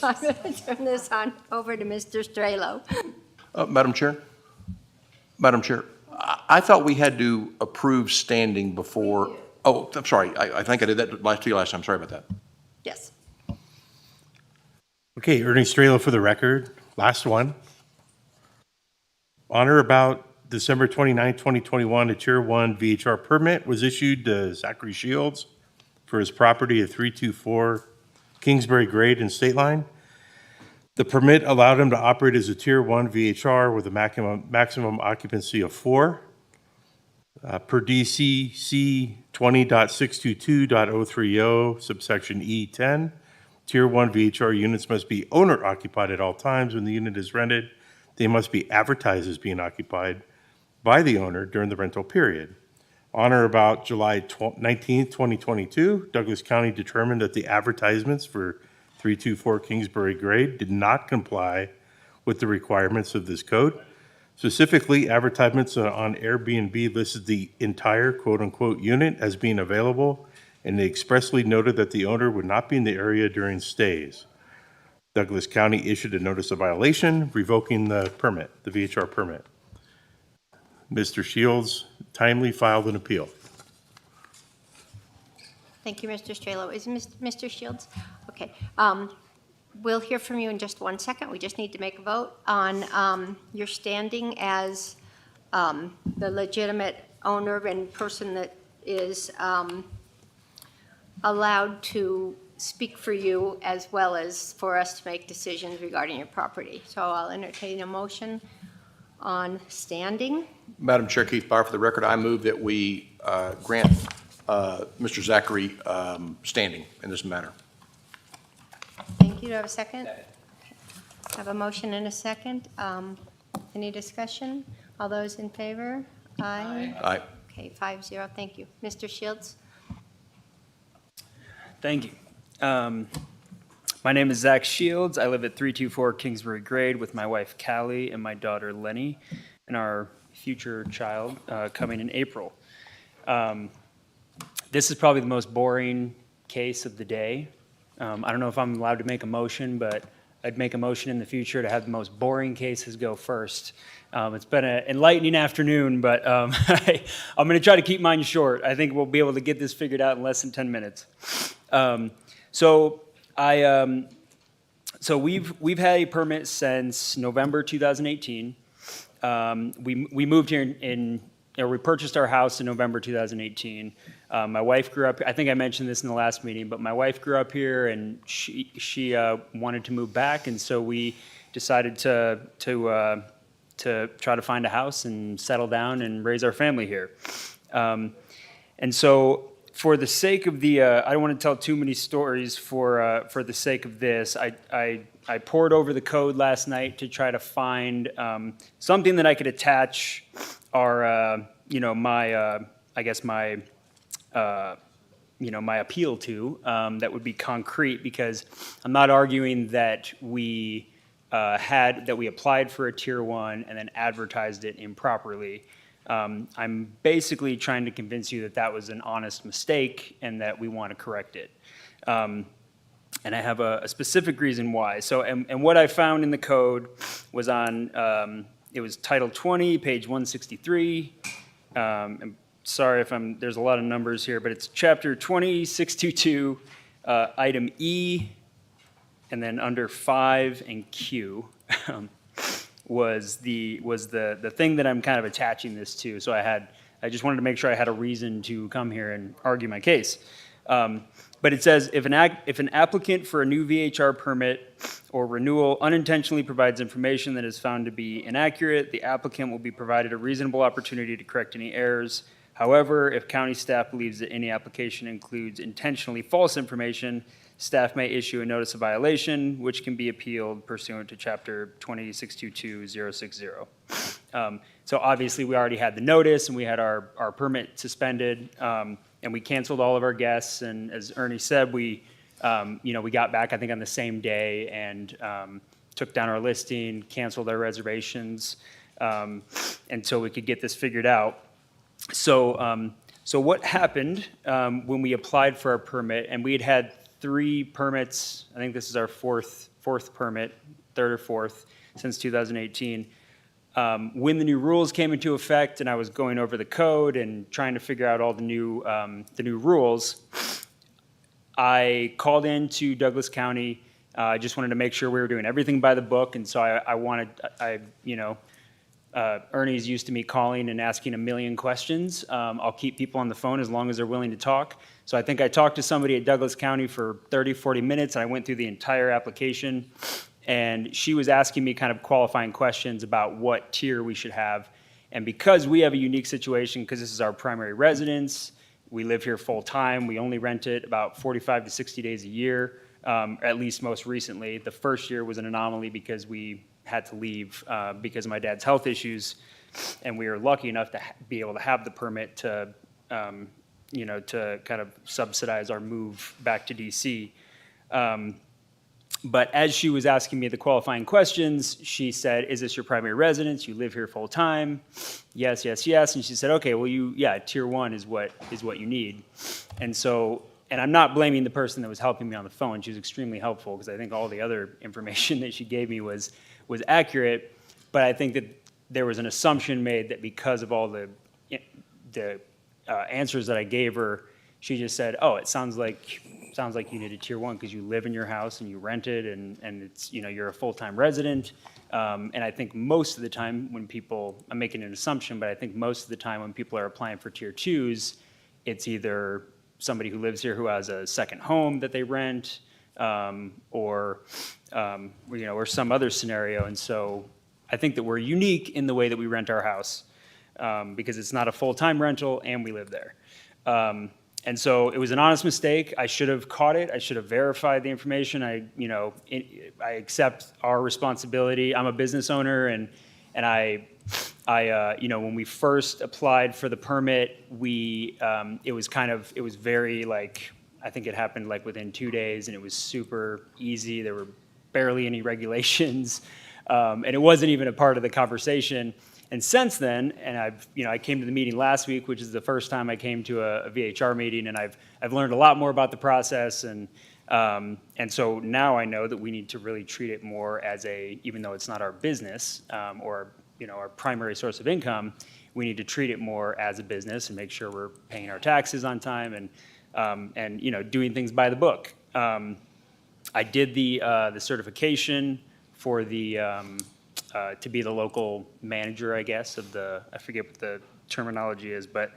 I'm going to turn this on over to Mr. Strelo. Madam Chair? Madam Chair, I thought we had to approve standing before, oh, I'm sorry, I think I did that to you last time, sorry about that. Yes. Okay, Ernie Strelo for the record. Last one. On or about December 29, 2021, a Tier 1 VHR permit was issued to Zachary Shields for his property at 324 Kingsbury Grade and State Line. The permit allowed him to operate as a Tier 1 VHR with a maximum occupancy of 4. Per DCC 20.622.030, subsection E10, Tier 1 VHR units must be owner-occupied at all times. When the unit is rented, they must be advertised as being occupied by the owner during the rental period. On or about July 19, 2022, Douglas County determined that the advertisements for 324 Kingsbury Grade did not comply with the requirements of this code. Specifically, advertisements on Airbnb listed the entire quote-unquote unit as being available, and they expressly noted that the owner would not be in the area during stays. Douglas County issued a notice of violation revoking the permit, the VHR permit. Mr. Shields timely filed an appeal. Thank you, Mr. Strelo. Is Mr. Shields? Okay. We'll hear from you in just 1 second. We just need to make a vote on your standing as the legitimate owner and person that is allowed to speak for you as well as for us to make decisions regarding your property. So I'll entertain a motion on standing. Madam Chair, Keith Bauer, for the record, I move that we grant Mr. Zachary standing in this matter. Thank you. Do I have a second? Okay. I have a motion and a second. Any discussion? All those in favor? Aye. Aye. Okay, 5-0. Thank you. Mr. Shields? Thank you. My name is Zach Shields. I live at 324 Kingsbury Grade with my wife Callie and my daughter Lenny and our future child coming in April. This is probably the most boring case of the day. I don't know if I'm allowed to make a motion, but I'd make a motion in the future to have the most boring cases go first. It's been an enlightening afternoon, but I'm going to try to keep mine short. I think we'll be able to get this figured out in less than 10 minutes. So we've had a permit since November 2018. We moved here we purchased our house in November 2018. My wife grew up, I think I mentioned this in the last meeting, but my wife grew up here and she wanted to move back, and so we decided to try to find a house and settle down and raise our family here. And so for the sake of the, I don't want to tell too many stories for the sake of this. I pored over the code last night to try to find something that I could attach our, my appeal to that would be concrete, because I'm not arguing that we applied for a Tier 1 and then advertised it improperly. I'm basically trying to convince you that that was an honest mistake and that we want to correct it. And I have a specific reason why. So, and what I found in the code was on, it was Title 20, page 163. I'm sorry if there's a lot of numbers here, but it's Chapter 20, 622, item E, and then under 5 and Q. was the thing that I'm kind of attaching this to. So I just wanted to make sure I had a reason to come here and argue my case. But it says, if an applicant for a new VHR permit or renewal unintentionally provides information that is found to be inaccurate, the applicant will be provided a reasonable opportunity to correct any errors. However, if county staff believes that any application includes intentionally false information, staff may issue a notice of violation, which can be appealed pursuant to Chapter 20-622-060. So obviously, we already had the notice, and we had our permit suspended, and we canceled all of our guests. And as Ernie said, we got back, I think, on the same day and took down our listing, canceled our reservations, until we could get this figured out. So what happened when we applied for our permit, and we had 3 permits. I think this is our fourth fourth permit, third or fourth, since 2018. When the new rules came into effect and I was going over the code and trying to figure out all the new rules, I called into Douglas County. I just wanted to make sure we were doing everything by the book, and so Ernie's used to me calling and asking a million questions. I'll keep people on the phone as long as they're willing to talk. So I think I talked to somebody at Douglas County for 30, 40 minutes, and I went through the entire application, and she was asking me kind of qualifying questions about what tier we should have. And because we have a unique situation, because this is our primary residence, we live here full-time, we only rent it about 45 to 60 days a year, at least most recently. The first year was an anomaly because we had to leave because of my dad's health issues, and we were lucky enough to be able to have the permit to, to kind of subsidize our move back to DC. But as she was asking me the qualifying questions, she said, "Is this your primary residence? You live here full time?" Yes, yes, yes. And she said, "Okay, well, tier 1 is what you need." And I'm not blaming the person that was helping me on the phone. She was extremely helpful because I think all the other information that she gave me was accurate. But I think that there was an assumption made that because of all the answers that I gave her, she just said, "Oh, it sounds like you need a tier 1 because you live in your house and you rent it and it's, you're a full-time resident." And I think most of the time when people, I'm making an assumption, but I think most of the time when people are applying for tier 2s, it's either somebody who lives here who has a second home that they rent, or some other scenario. And so I think that we're unique in the way that we rent our house, because it's not a full-time rental and we live there. And so it was an honest mistake. I should have caught it. I should have verified the information. I accept our responsibility. I'm a business owner, and when we first applied for the permit, it was very I think it happened within 2 days, and it was super easy. There were barely any regulations, and it wasn't even a part of the conversation. And since then, and I came to the meeting last week, which is the first time I came to a VHR meeting, and I've learned a lot more about the process, and so now I know that we need to really treat it more as even though it's not our business, or our primary source of income, we need to treat it more as a business and make sure we're paying our taxes on time and doing things by the book. I did the certification for to be the local manager, I guess, I forget what the terminology is, but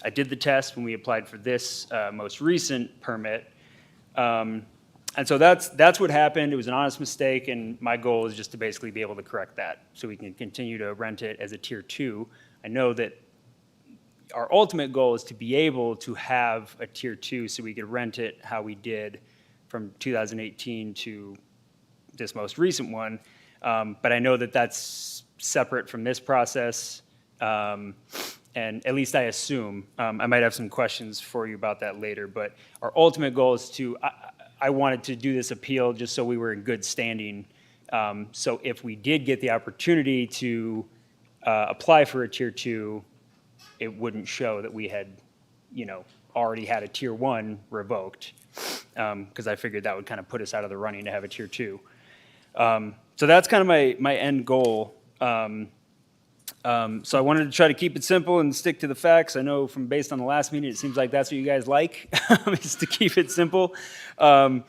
I did the test when we applied for this most recent permit. And so that's what happened. It was an honest mistake, and my goal is just to basically be able to correct that so we can continue to rent it as a tier 2. I know that our ultimate goal is to be able to have a tier 2 so we could rent it how we did from 2018 to this most recent one. But I know that that's separate from this process, and at least I assume. I might have some questions for you about that later, but our ultimate goal is I wanted to do this appeal just so we were in good standing. So if we did get the opportunity to apply for a tier 2, it wouldn't show that we had, already had a tier 1 revoked, because I figured that would kind of put us out of the running to have a tier 2. So that's kind of my end goal. So I wanted to try to keep it simple and stick to the facts. I know based on the last meeting, it seems like that's what you guys like, is to keep it simple. So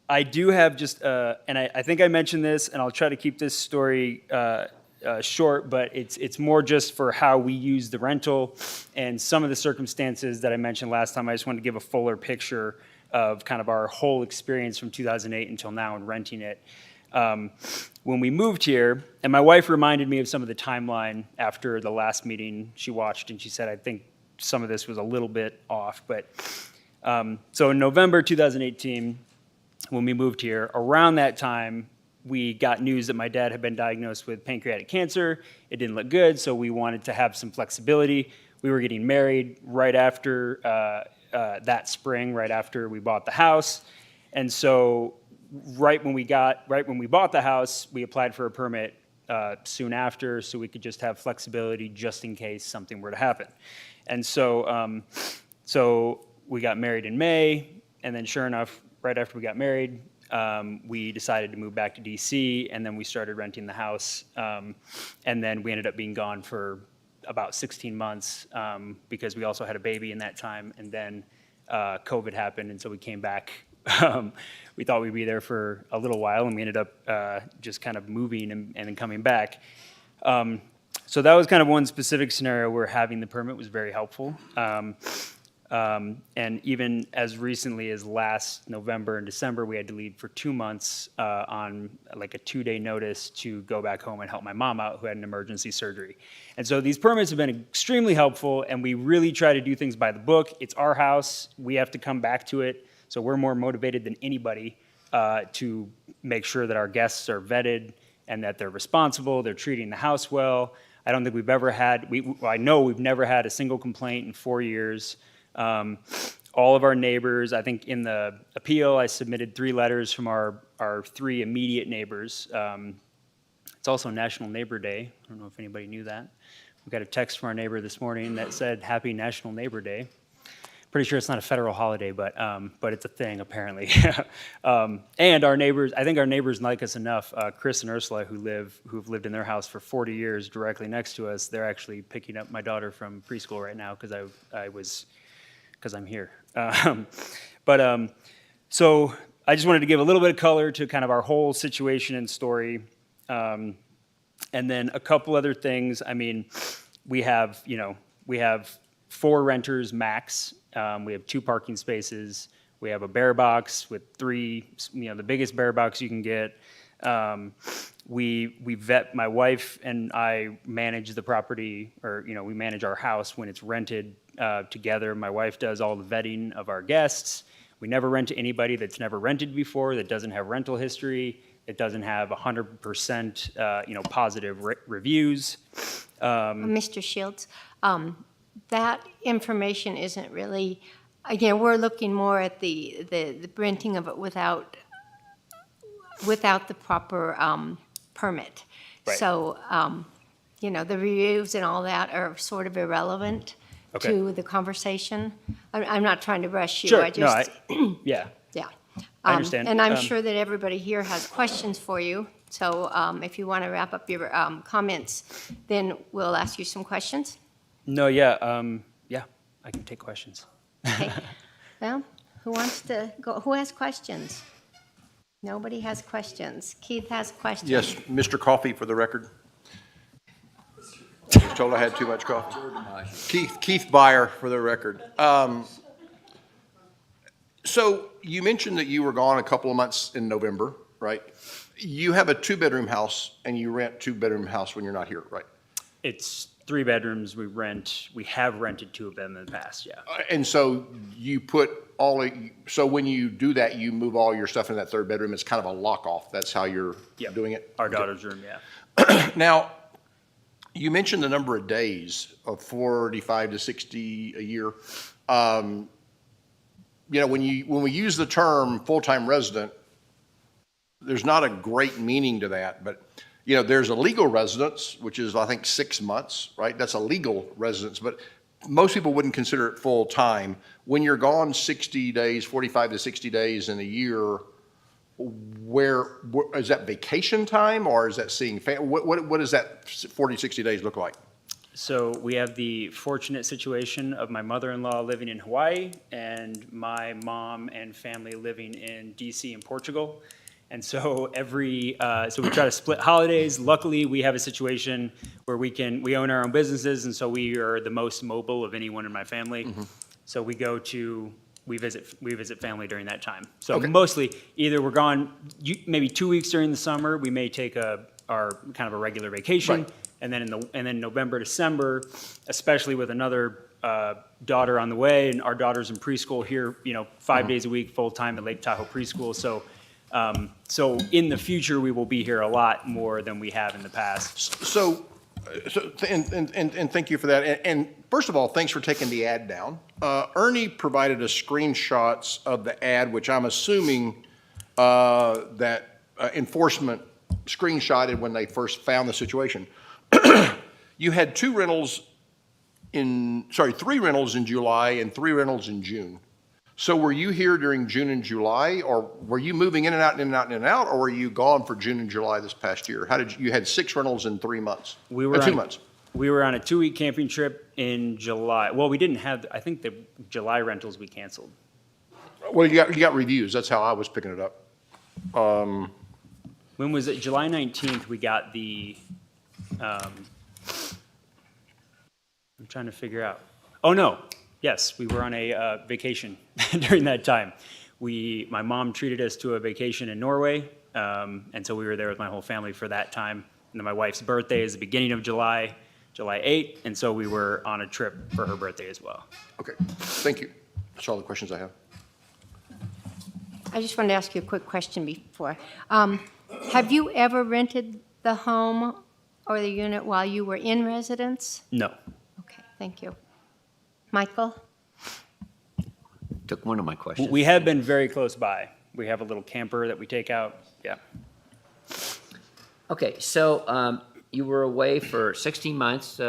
I do have just, and I think I mentioned this, and I'll try to keep this story short, but it's more just for how we use the rental and some of the circumstances that I mentioned last time. I just wanted to give a fuller picture of kind of our whole experience from 2008 until now in renting it. When we moved here, and my wife reminded me of some of the timeline after the last meeting she watched, and she said, I think some of this was a little bit off. But so in November 2018, when we moved here, around that time, we got news that my dad had been diagnosed with pancreatic cancer. It didn't look good, so we wanted to have some flexibility. We were getting married right after that spring, right after we bought the house. And so right when we bought the house, we applied for a permit soon after, so we could just have flexibility just in case something were to happen. And so we got married in May, and then sure enough, right after we got married, we decided to move back to DC, and then we started renting the house. And then we ended up being gone for about 16 months because we also had a baby in that time. And then COVID happened, and so we came back. We thought we'd be there for a little while, and we ended up just kind of moving and then coming back. So that was kind of one specific scenario where having the permit was very helpful. And even as recently as last November and December, we had to leave for 2 months on like a 2-day notice to go back home and help my mom out who had an emergency surgery. And so these permits have been extremely helpful, and we really try to do things by the book. It's our house. We have to come back to it. So we're more motivated than anybody to make sure that our guests are vetted and that they're responsible, they're treating the house well. I don't think we've ever had, I know we've never had a single complaint in 4 years. All of our neighbors, I think in the appeal, I submitted 3 letters from our 3 immediate neighbors. It's also National Neighbor Day. I don't know if anybody knew that. We got a text from our neighbor this morning that said, Happy National Neighbor Day. Pretty sure it's not a federal holiday, but it's a thing apparently. And our neighbors, I think our neighbors like us enough. Chris and Ursula, who've lived in their house for 40 years, directly next to us, they're actually picking up my daughter from preschool right now because I'm here. So I just wanted to give a little bit of color to kind of our whole situation and story, and then a couple other things. I mean, we have 4 renters max. We have 2 parking spaces. We have a bear box with 3, the biggest bear box you can get. We vet, my wife and I manage the property, or, we manage our house when it's rented together. My wife does all the vetting of our guests. We never rent to anybody that's never rented before, that doesn't have rental history, that doesn't have 100% positive reviews. Mr. Shields, that information isn't really, again, we're looking more at the renting of it without the proper permit. Right. So, the reviews and all that are sort of irrelevant Okay. to the conversation. I'm not trying to rush you. Sure, I just, yeah. yeah. I understand. And I'm sure that everybody here has questions for you. So if you want to wrap up your comments, then we'll ask you some questions. No, yeah, I can take questions. Okay. Well, who wants to go? Who has questions? Nobody has questions. Keith has questions. Yes, Mr. Coffee for the record. I was told I had too much coffee. Keith Byer for the record. So you mentioned that you were gone a couple of months in November, right? You have a 2-bedroom house and you rent 2-bedroom house when you're not here, right? It's 3 bedrooms we have rented 2 of them in the past, yeah. And so you so when you do that, you move all your stuff in that 3rd bedroom. It's kind of a lock off. That's how you're doing it? Our daughter's room, yeah. Now, you mentioned the number of days of 45 to 60 a year. When we use the term full-time resident, there's not a great meaning to that, but there's a legal residence, which is, I think, 6 months, right? That's a legal residence, but most people wouldn't consider it full-time. When you're gone 60 days, 45 to 60 days in a year, where is that vacation time, or is that seeing family? What does that 40, 60 days look like? So we have the fortunate situation of my mother-in-law living in Hawaii and my mom and family living in DC and Portugal. And so so we try to split holidays. Luckily, we have a situation where we own our own businesses, and so we are the most mobile of anyone in my family. Mm-hmm. So we visit family during that time. So mostly either we're gone maybe 2 weeks during the summer. We may take our kind of a regular vacation, right. and then November, December, especially with another daughter on the way, and our daughter's in preschool here, 5 days a week, full time at Lake Tahoe Preschool. So in the future, we will be here a lot more than we have in the past. So thank you for that. And first of all, thanks for taking the ad down. Ernie provided us screenshots of the ad, which I'm assuming that enforcement screenshotted when they first found the situation. You had 3 rentals in July and 3 rentals in June. So were you here during June and July, or were you moving in and out and in and out and in and out, or were you gone for June and July this past year? How did you had 6 rentals in 3 months? We were 2 on- months. We were on a 2-week camping trip in July. Well, we didn't have, I think the July rentals we canceled. Well, you got reviews. That's how I was picking it up. When was it? July 19th, we got the, I'm trying to figure out. Oh, no. Yes, we were on a vacation during that time. My mom treated us to a vacation in Norway, and so we were there with my whole family for that time. And then my wife's birthday is the beginning of July, July 8th, and so we were on a trip for her birthday as well. Okay, thank you. That's all the questions I have. I just wanted to ask you a quick question before. Have you ever rented the home or the unit while you were in residence? No. Okay, thank you. Michael? Took one of my questions. We have been very close by. We have a little camper that we take out, yeah. Okay, so you were away for 16 months,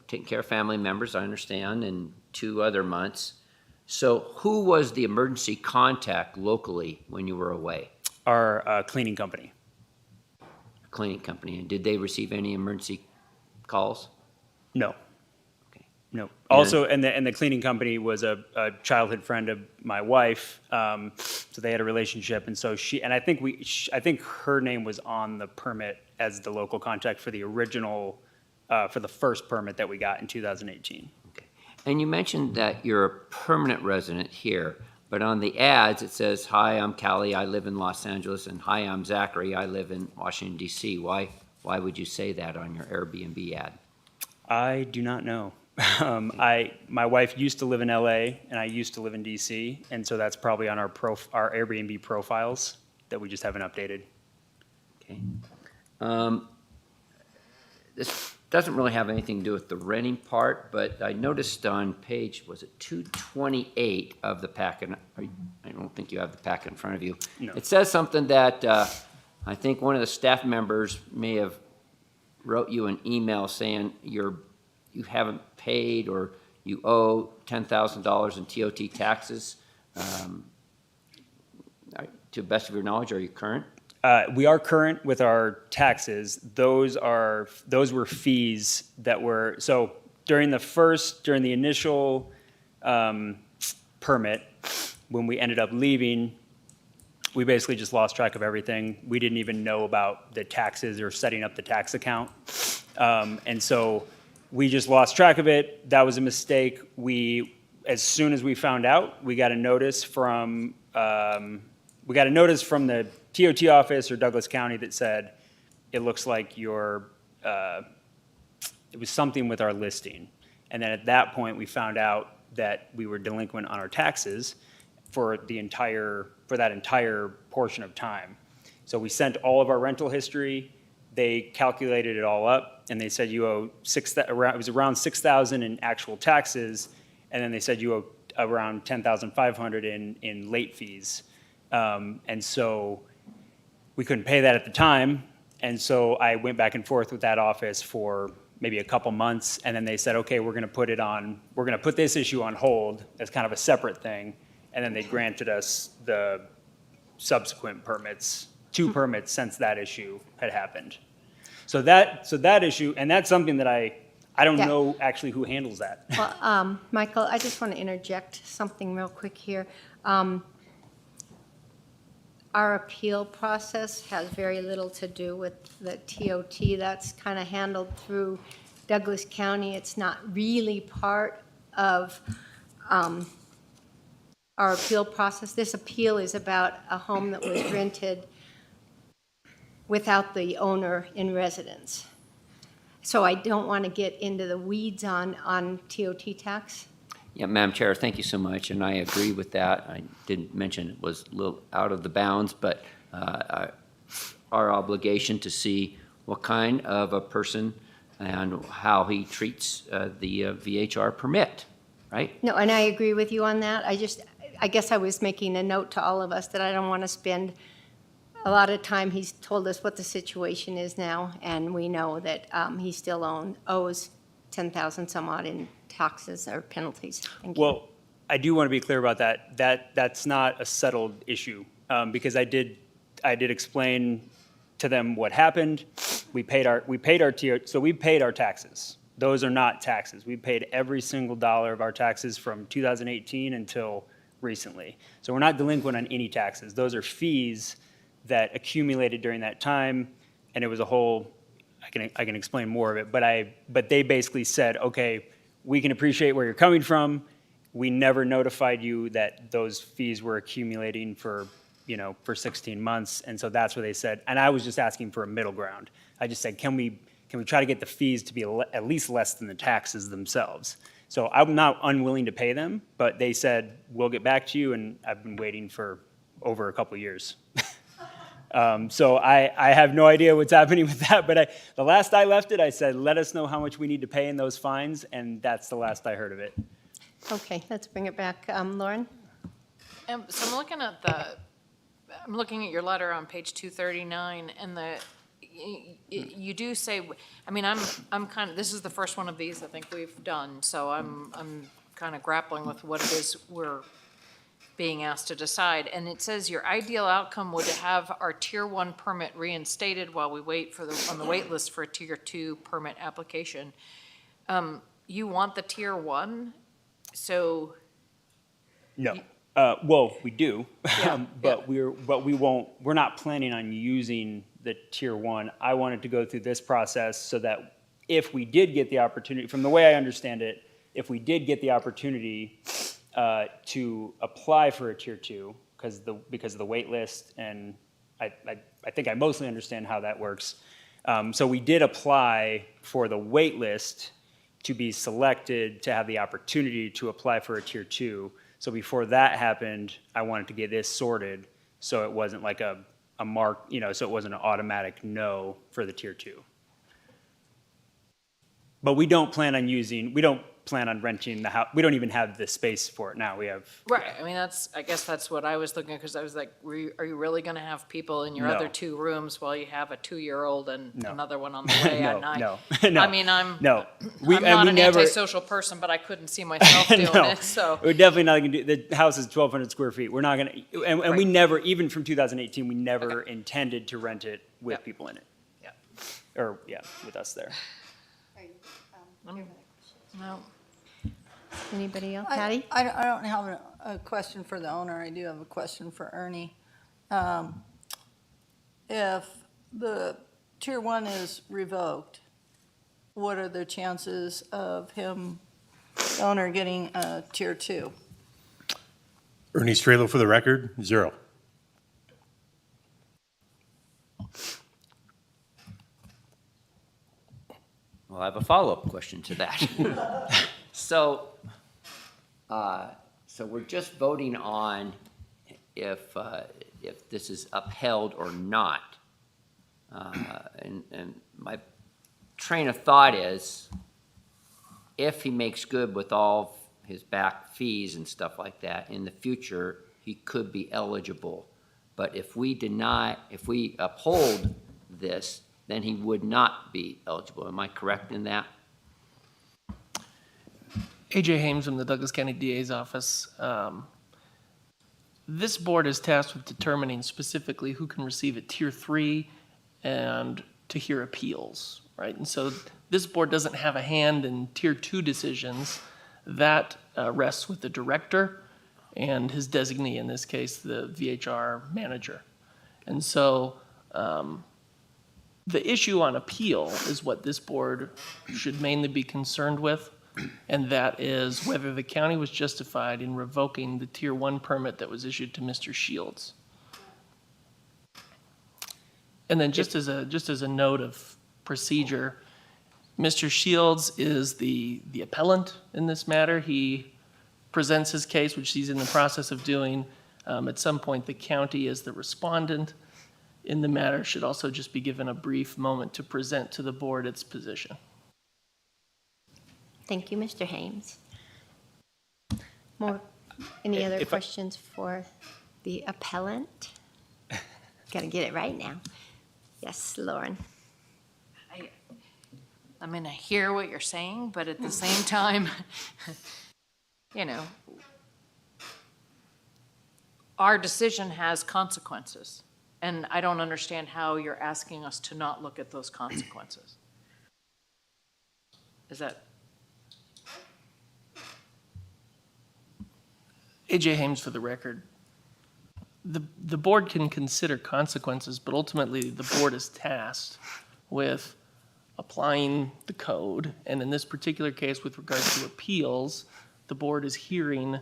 taking care of family members, I understand, and 2 other months. So who was the emergency contact locally when you were away? Our cleaning company. Cleaning company. And did they receive any emergency calls? No. No. Also, and the cleaning company was a childhood friend of my wife, so they had a relationship, and so I think her name was on the permit as the local contact for the original, for the first permit that we got in 2018. Okay. And you mentioned that you're a permanent resident here, but on the ads it says, "Hi, I'm Callie, I live in Los Angeles," and "Hi, I'm Zachary, I live in Washington, D.C." Why would you say that on your Airbnb ad? I do not know. My wife used to live in LA and I used to live in DC, and so that's probably on our Airbnb profiles that we just haven't updated. Okay. This doesn't really have anything to do with the renting part, but I noticed on page, was it 228 of the packet? I don't think you have the packet in front of you. No. It says something that I think one of the staff members may have wrote you an email saying you haven't paid or you owe $10,000 in TOT taxes. To the best of your knowledge, are you current? We are current with our taxes. Those were fees that were, so during the initial permit, when we ended up leaving, we basically just lost track of everything. We didn't even know about the taxes or setting up the tax account. And so we just lost track of it. That was a mistake. As soon as we found out, we got a notice from the TOT office or Douglas County that said, it looks like it was something with our listing. And then at that point, we found out that we were delinquent on our taxes for that entire portion of time. So we sent all of our rental history. They calculated it all up, and they said you owe it was around $6,000 in actual taxes, and then they said you owe around $10,500 in late fees. And so we couldn't pay that at the time, and so I went back and forth with that office for maybe a couple months, and then they said, okay, we're going to put this issue on hold as kind of a separate thing, and then they granted us the subsequent permits, 2 permits since that issue had happened. So that issue, and that's something that I don't know actually who handles that. Well, Michael, I just want to interject something real quick here. Our appeal process has very little to do with the TOT. That's kind of handled through Douglas County. It's not really part of our appeal process. This appeal is about a home that was rented without the owner in residence. So I don't want to get into the weeds on TOT tax. Yeah, Madam Chair, thank you so much, and I agree with that. I didn't mention it was a little out of the bounds, but our obligation to see what kind of a person and how he treats the VHR permit, right? No, and I agree with you on that. I guess I was making a note to all of us that I don't want to spend a lot of time. He's told us what the situation is now, and we know that he still owes $10,000 some odd in taxes or penalties. Thank you. Well, I do want to be clear about that. That's not a settled issue, because I did explain to them what happened. We paid our tier, so we paid our taxes. Those are not taxes. We paid every single dollar of our taxes from 2018 until recently. So we're not delinquent on any taxes. Those are fees that accumulated during that time, and it was a whole, I can explain more of it, but they basically said, okay, we can appreciate where you're coming from. We never notified you that those fees were accumulating for 16 months, and so that's what they said. And I was just asking for a middle ground. I just said, can we try to get the fees to be at least less than the taxes themselves? So I'm not unwilling to pay them, but they said, we'll get back to you, and I've been waiting for over a couple of years. So I have no idea what's happening with that, but the last I left it, I said, let us know how much we need to pay in those fines, and that's the last I heard of it. Okay, let's bring it back. Lauren? So I'm looking at your letter on page 239, and you do say, I mean, I'm kind of, this is the first one of these I think we've done, so I'm kind of grappling with what it is we're being asked to decide. And it says your ideal outcome would have our tier 1 permit reinstated while we wait on the wait list for a tier 2 permit application. You want the tier 1, so. No. Well, we do, Yeah, but we're not planning on using the tier 1. I wanted to go through this process so that if we did get the opportunity, from the way I understand it, if we did get the opportunity to apply for a tier 2, because of the wait list, and I think I mostly understand how that works. So we did apply for the wait list to be selected to have the opportunity to apply for a tier 2. So before that happened, I wanted to get this sorted so it wasn't like a mark, so it wasn't an automatic no for the tier 2. But we don't plan on renting the house. We don't even have the space for it now. We have. Right, I mean, I guess that's what I was looking at, because I was like, are you really gonna have people in your No. other 2 rooms while you have a 2-year-old and No. another one on the way at night? No. I mean, I'm No. not an antisocial person, but I couldn't see myself doing No. it, so. We're definitely not going to do, the house is 1,200 square feet. We're not going to, and we Right. never, even from 2018, we never intended to rent it with people in it. Yeah. Or, with us there. No. Anybody else? I Patty? I don't have a question for the owner. I do have a question for Ernie. If the tier 1 is revoked, what are the chances of him, the owner, getting a tier 2? Ernie Strelo, for the record, 0. Well, I have a follow-up question to that. So we're just voting on if this is upheld or not. And my train of thought is, if he makes good with all his back fees and stuff like that, in the future, he could be eligible. But if we uphold this, then he would not be eligible. Am I correct in that? AJ Hames from the Douglas County DA's office. This board is tasked with determining specifically who can receive a tier 3 and to hear appeals, right? And so this board doesn't have a hand in tier 2 decisions. That rests with the director and his designee, in this case, the VHR manager. And so the issue on appeal is what this board should mainly be concerned with, and that is whether the county was justified in revoking the tier 1 permit that was issued to Mr. Shields. And then just as a note of procedure, Mr. Shields is the appellant in this matter. He presents his case, which he's in the process of doing. At some point, the county, as the respondent in the matter, should also just be given a brief moment to present to the board its position. Thank you, Mr. Hames. Any other If I- questions for the appellant? Got to get it right now. Yes, Lauren. I mean, I hear what you're saying, but at the same time, our decision has consequences. And I don't understand how you're asking us to not look at those consequences. Is that? AJ Hames for the record. The board can consider consequences, but ultimately the board is tasked with applying the code. And in this particular case, with regards to appeals, the board is hearing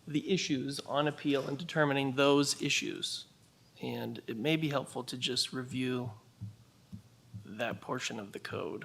the issues on appeal and determining those issues. And it may be helpful to just review that portion of the code.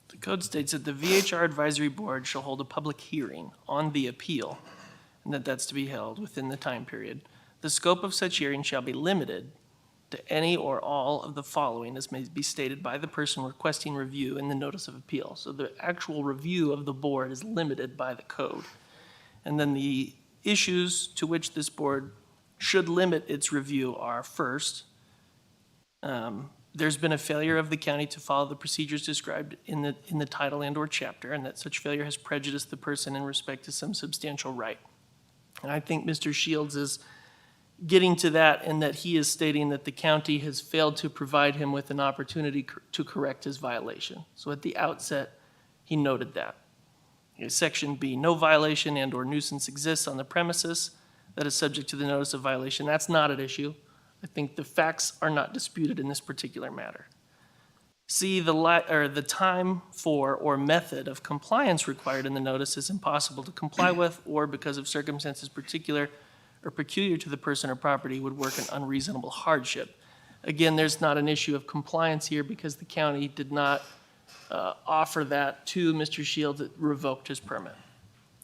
The code states that the VHR Advisory Board shall hold a public hearing on the appeal, and that that's to be held within the time period. The scope of such hearing shall be limited to any or all of the following as may be stated by the person requesting review in the notice of appeal. So the actual review of the board is limited by the code. And then the issues to which this board should limit its review are, first, there's been a failure of the county to follow the procedures described in the title and/or chapter, and that such failure has prejudiced the person in respect to some substantial right. And I think Mr. Shields is getting to that, in that he is stating that the county has failed to provide him with an opportunity to correct his violation. So at the outset, he noted that. Section B, no violation and/or nuisance exists on the premises that is subject to the notice of violation. That's not at issue. I think the facts are not disputed in this particular matter. C, the time for or method of compliance required in the notice is impossible to comply with, or because of circumstances particular or peculiar to the person or property would work an unreasonable hardship. Again, there's not an issue of compliance here because the county did not offer that to Mr. Shields that revoked his permit.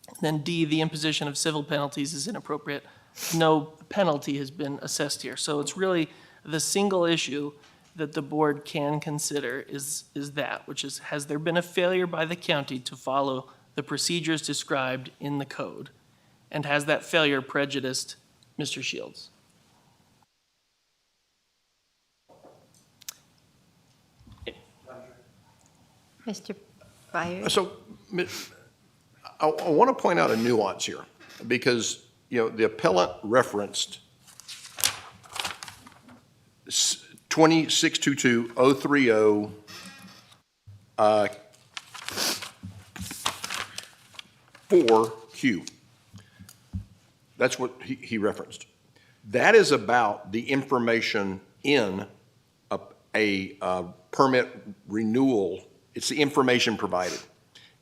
And then D, the imposition of civil penalties is inappropriate. No penalty has been assessed here. So it's really the single issue that the board can consider is that, which is, has there been a failure by the county to follow the procedures described in the code? And has that failure prejudiced Mr. Shields? Mr. Byers? So I want to point out a nuance here, because, you know, the appellant referenced 2622030 4Q. That's what he referenced. That is about the information in a permit renewal. It's the information provided.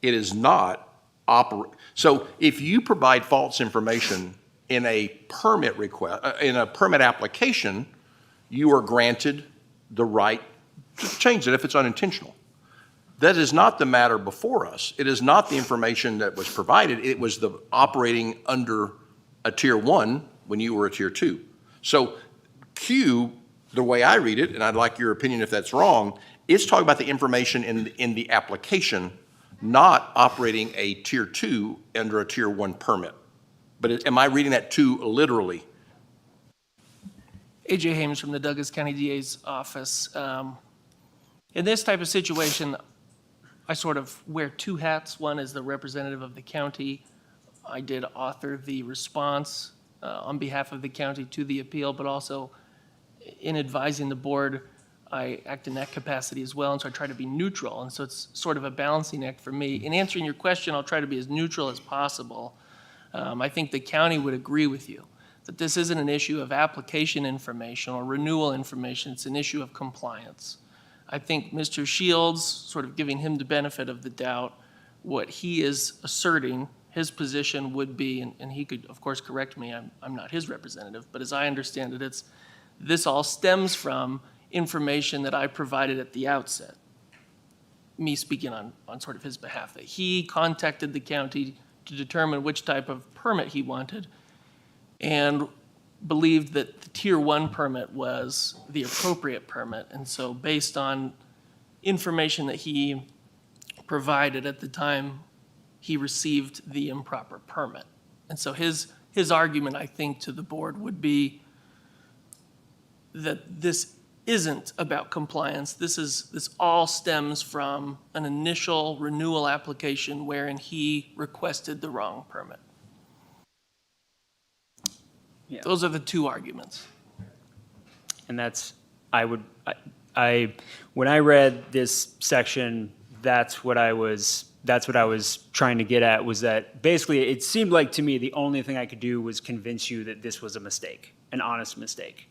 It is not so if you provide false information in a permit request, in a permit application, you are granted the right to change it if it's unintentional. That is not the matter before us. It is not the information that was provided. It was the operating under a tier 1 when you were a tier 2. So Q, the way I read it, and I'd like your opinion if that's wrong, it's talking about the information in the application, not operating a tier 2 under a tier 1 permit. But am I reading that too literally? AJ Hames from the Douglas County DA's office. In this type of situation, I sort of wear two hats. One is the representative of the county. I did author the response on behalf of the county to the appeal, but also in advising the board, I act in that capacity as well, and so I try to be neutral, and so it's sort of a balancing act for me. In answering your question, I'll try to be as neutral as possible. I think the county would agree with you that this isn't an issue of application information or renewal information, it's an issue of compliance. I think Mr. Shields, sort of giving him the benefit of the doubt, what he is asserting, his position would be, and he could, of course, correct me, I'm not his representative, but as I understand it, this all stems from information that I provided at the outset, me speaking on sort of his behalf, that he contacted the county to determine which type of permit he wanted and believed that the tier 1 permit was the appropriate permit. And so based on information that he provided at the time he received the improper permit. And so his argument, I think, to the board would be that this isn't about compliance. This all stems from an initial renewal application wherein he requested the wrong permit. Yeah. Those are the two arguments. And that's, when I read this section, that's what I was trying to get at, was that basically it seemed like to me the only thing I could do was convince you that this was a mistake, an honest mistake.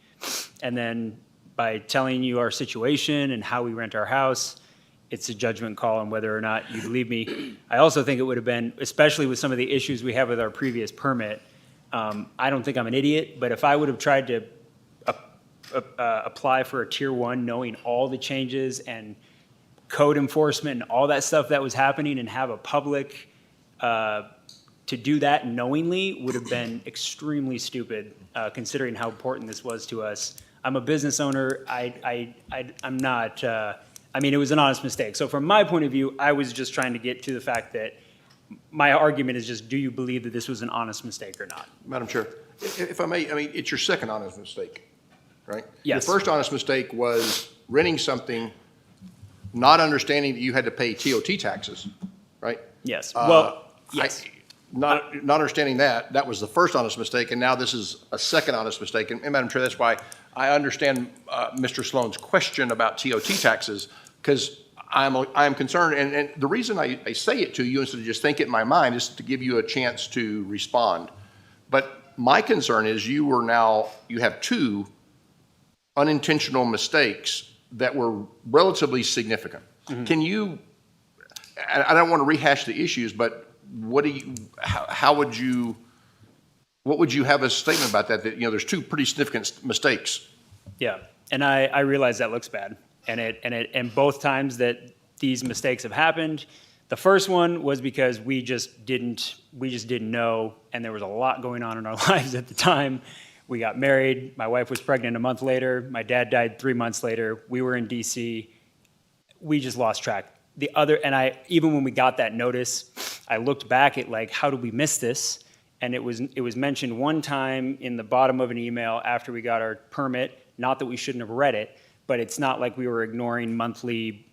And then by telling you our situation and how we rent our house, it's a judgment call on whether or not you believe me. I also think it would have been, especially with some of the issues we have with our previous permit, I don't think I'm an idiot, but if I would have tried to apply for a tier 1 knowing all the changes and code enforcement and all that stuff that was happening and have a public to do that knowingly would have been extremely stupid, considering how important this was to us. I'm a business owner. I'm not, it was an honest mistake. So from my point of view, I was just trying to get to the fact that my argument is just, do you believe that this was an honest mistake or not? Madam Chair, if I may, it's your second honest mistake, right? Yes. Your first honest mistake was renting something, not understanding that you had to pay TOT taxes, right? Yes. Yes. Not understanding that was the first honest mistake, and now this is a second honest mistake. And Madam Chair, that's why I understand Mr. Sloan's question about TOT taxes, because I'm concerned, and the reason I say it to you instead of just think it in my mind is to give you a chance to respond. But my concern is you have two unintentional mistakes that were relatively significant. Mm-hmm. Can you, I don't want to rehash the issues, but what would you have a statement about that, there's two pretty significant mistakes? Yeah, and I realize that looks bad. And both times that these mistakes have happened, the first one was because we just didn't know, and there was a lot going on in our lives at the time. We got married, my wife was pregnant a month later, my dad died 3 months later, we were in DC, we just lost track. Even when we got that notice, I looked back at how did we miss this? And it was mentioned one time in the bottom of an email after we got our permit, not that we shouldn't have read it, but it's not like we were ignoring monthly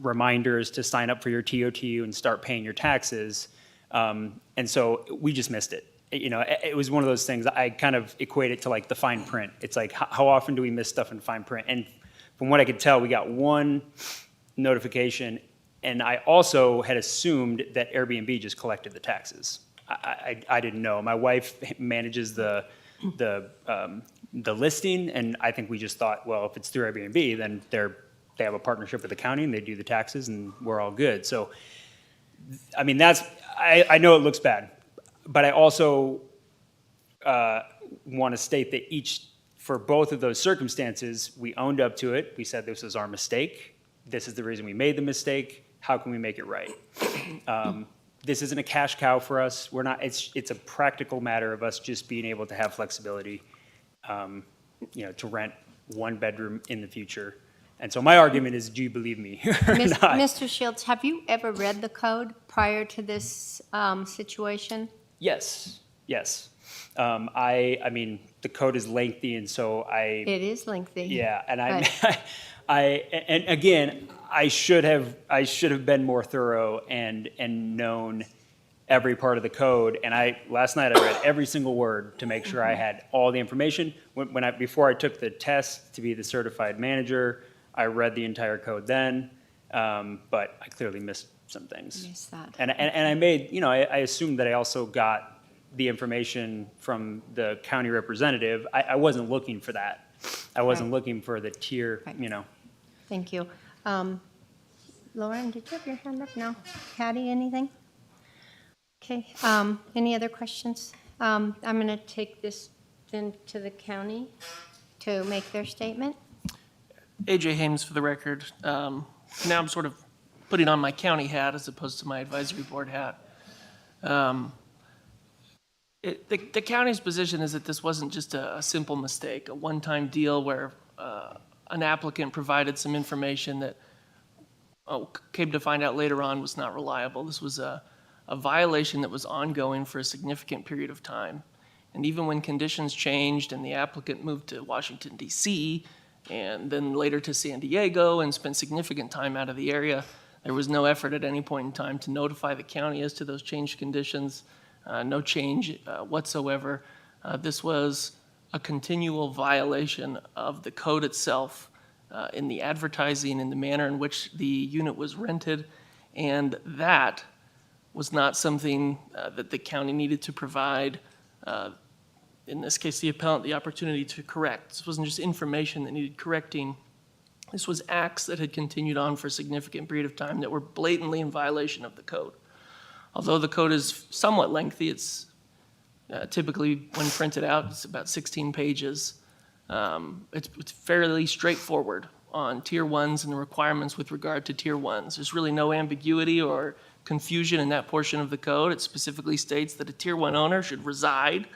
reminders to sign up for your TOT and start paying your taxes. And so we just missed it. It was one of those things, I kind of equate it to the fine print. It's like, how often do we miss stuff in fine print? And from what I could tell, we got one notification, and I also had assumed that Airbnb just collected the taxes. I didn't know. My wife manages the listing, and I think we just thought, well, if it's through Airbnb, then they have a partnership with the county and they do the taxes and we're all good. So, I know it looks bad, but I also want to state that for both of those circumstances, we owned up to it. We said this was our mistake. This is the reason we made the mistake. How can we make it right? This isn't a cash cow for us. It's a practical matter of us just being able to have flexibility, to rent one bedroom in the future. And so my argument is, do you believe me or not? Mr. Shields, have you ever read the code prior to this situation? Yes. The code is lengthy, and so It is lengthy. Yeah, and and again, I should have been more thorough and known every part of the code. And last night I read every single word to make sure I had all the information. Before I took the test to be the certified manager, I read the entire code then, but I clearly missed some things. Missed that. And I made, I assumed that I also got the information from the county representative. I wasn't looking for that. I wasn't looking for the tier, Thank you. Lauren, did you have your hand up? No? Patty, anything? Okay, any other questions? I'm going to take this then to the county to make their statement. AJ Hames for the record. Now I'm sort of putting on my county hat as opposed to my advisory board hat. The county's position is that this wasn't just a simple mistake, a one-time deal where an applicant provided some information that came to find out later on was not reliable. This was a a violation that was ongoing for a significant period of time. And even when conditions changed and the applicant moved to Washington, D.C., and then later to San Diego and spent significant time out of the area, there was no effort at any point in time to notify the county as to those changed conditions, no change whatsoever. This was a continual violation of the code itself in the advertising, in the manner in which the unit was rented, and that was not something that the county needed to provide, in this case, the appellant, the opportunity to correct. This wasn't just information that needed correcting. This was acts that had continued on for a significant period of time that were blatantly in violation of the code. Although the code is somewhat lengthy, it's typically, when printed out, it's about 16 pages. It's fairly straightforward on Tier 1s and the requirements with regard to Tier 1s. There's really no ambiguity or confusion in that portion of the code. It specifically states that a Tier 1 owner should reside,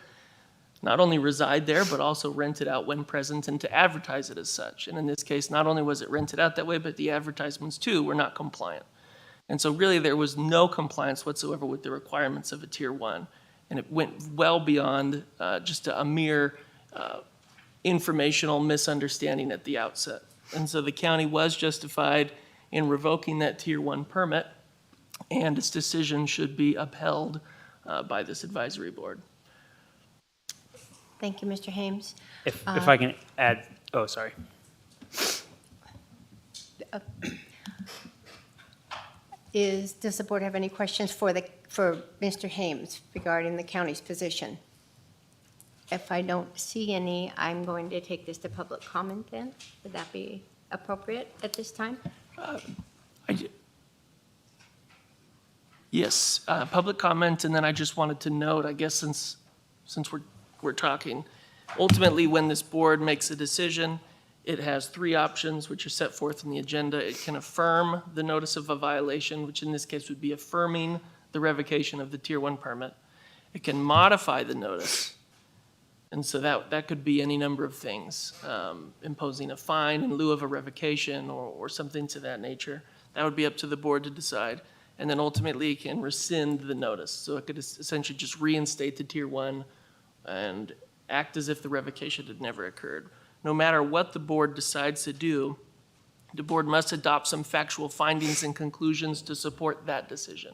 not only reside there, but also rent it out when present and to advertise it as such. And in this case, not only was it rented out that way, but the advertisements too were not compliant. And so really there was no compliance whatsoever with the requirements of a Tier 1. And it went well beyond just a mere informational misunderstanding at the outset. And so the county was justified in revoking that Tier 1 permit, and its decision should be upheld by this advisory board. Thank you, Mr. Hames. If I can add, oh, sorry. Does the board have any questions for Mr. Hames regarding the county's position? If I don't see any, I'm going to take this to public comment then. Would that be appropriate at this time? Yes, public comment, and then I just wanted to note, I guess since we're talking, ultimately when this board makes a decision, it has three options which are set forth in the agenda. It can affirm the notice of a violation, which in this case would be affirming the revocation of the Tier 1 permit. It can modify the notice, and so that could be any number of things, imposing a fine in lieu of a revocation or something to that nature. That would be up to the board to decide. And then ultimately it can rescind the notice. So it could essentially just reinstate the Tier 1 and act as if the revocation had never occurred. No matter what the board decides to do, the board must adopt some factual findings and conclusions to support that decision.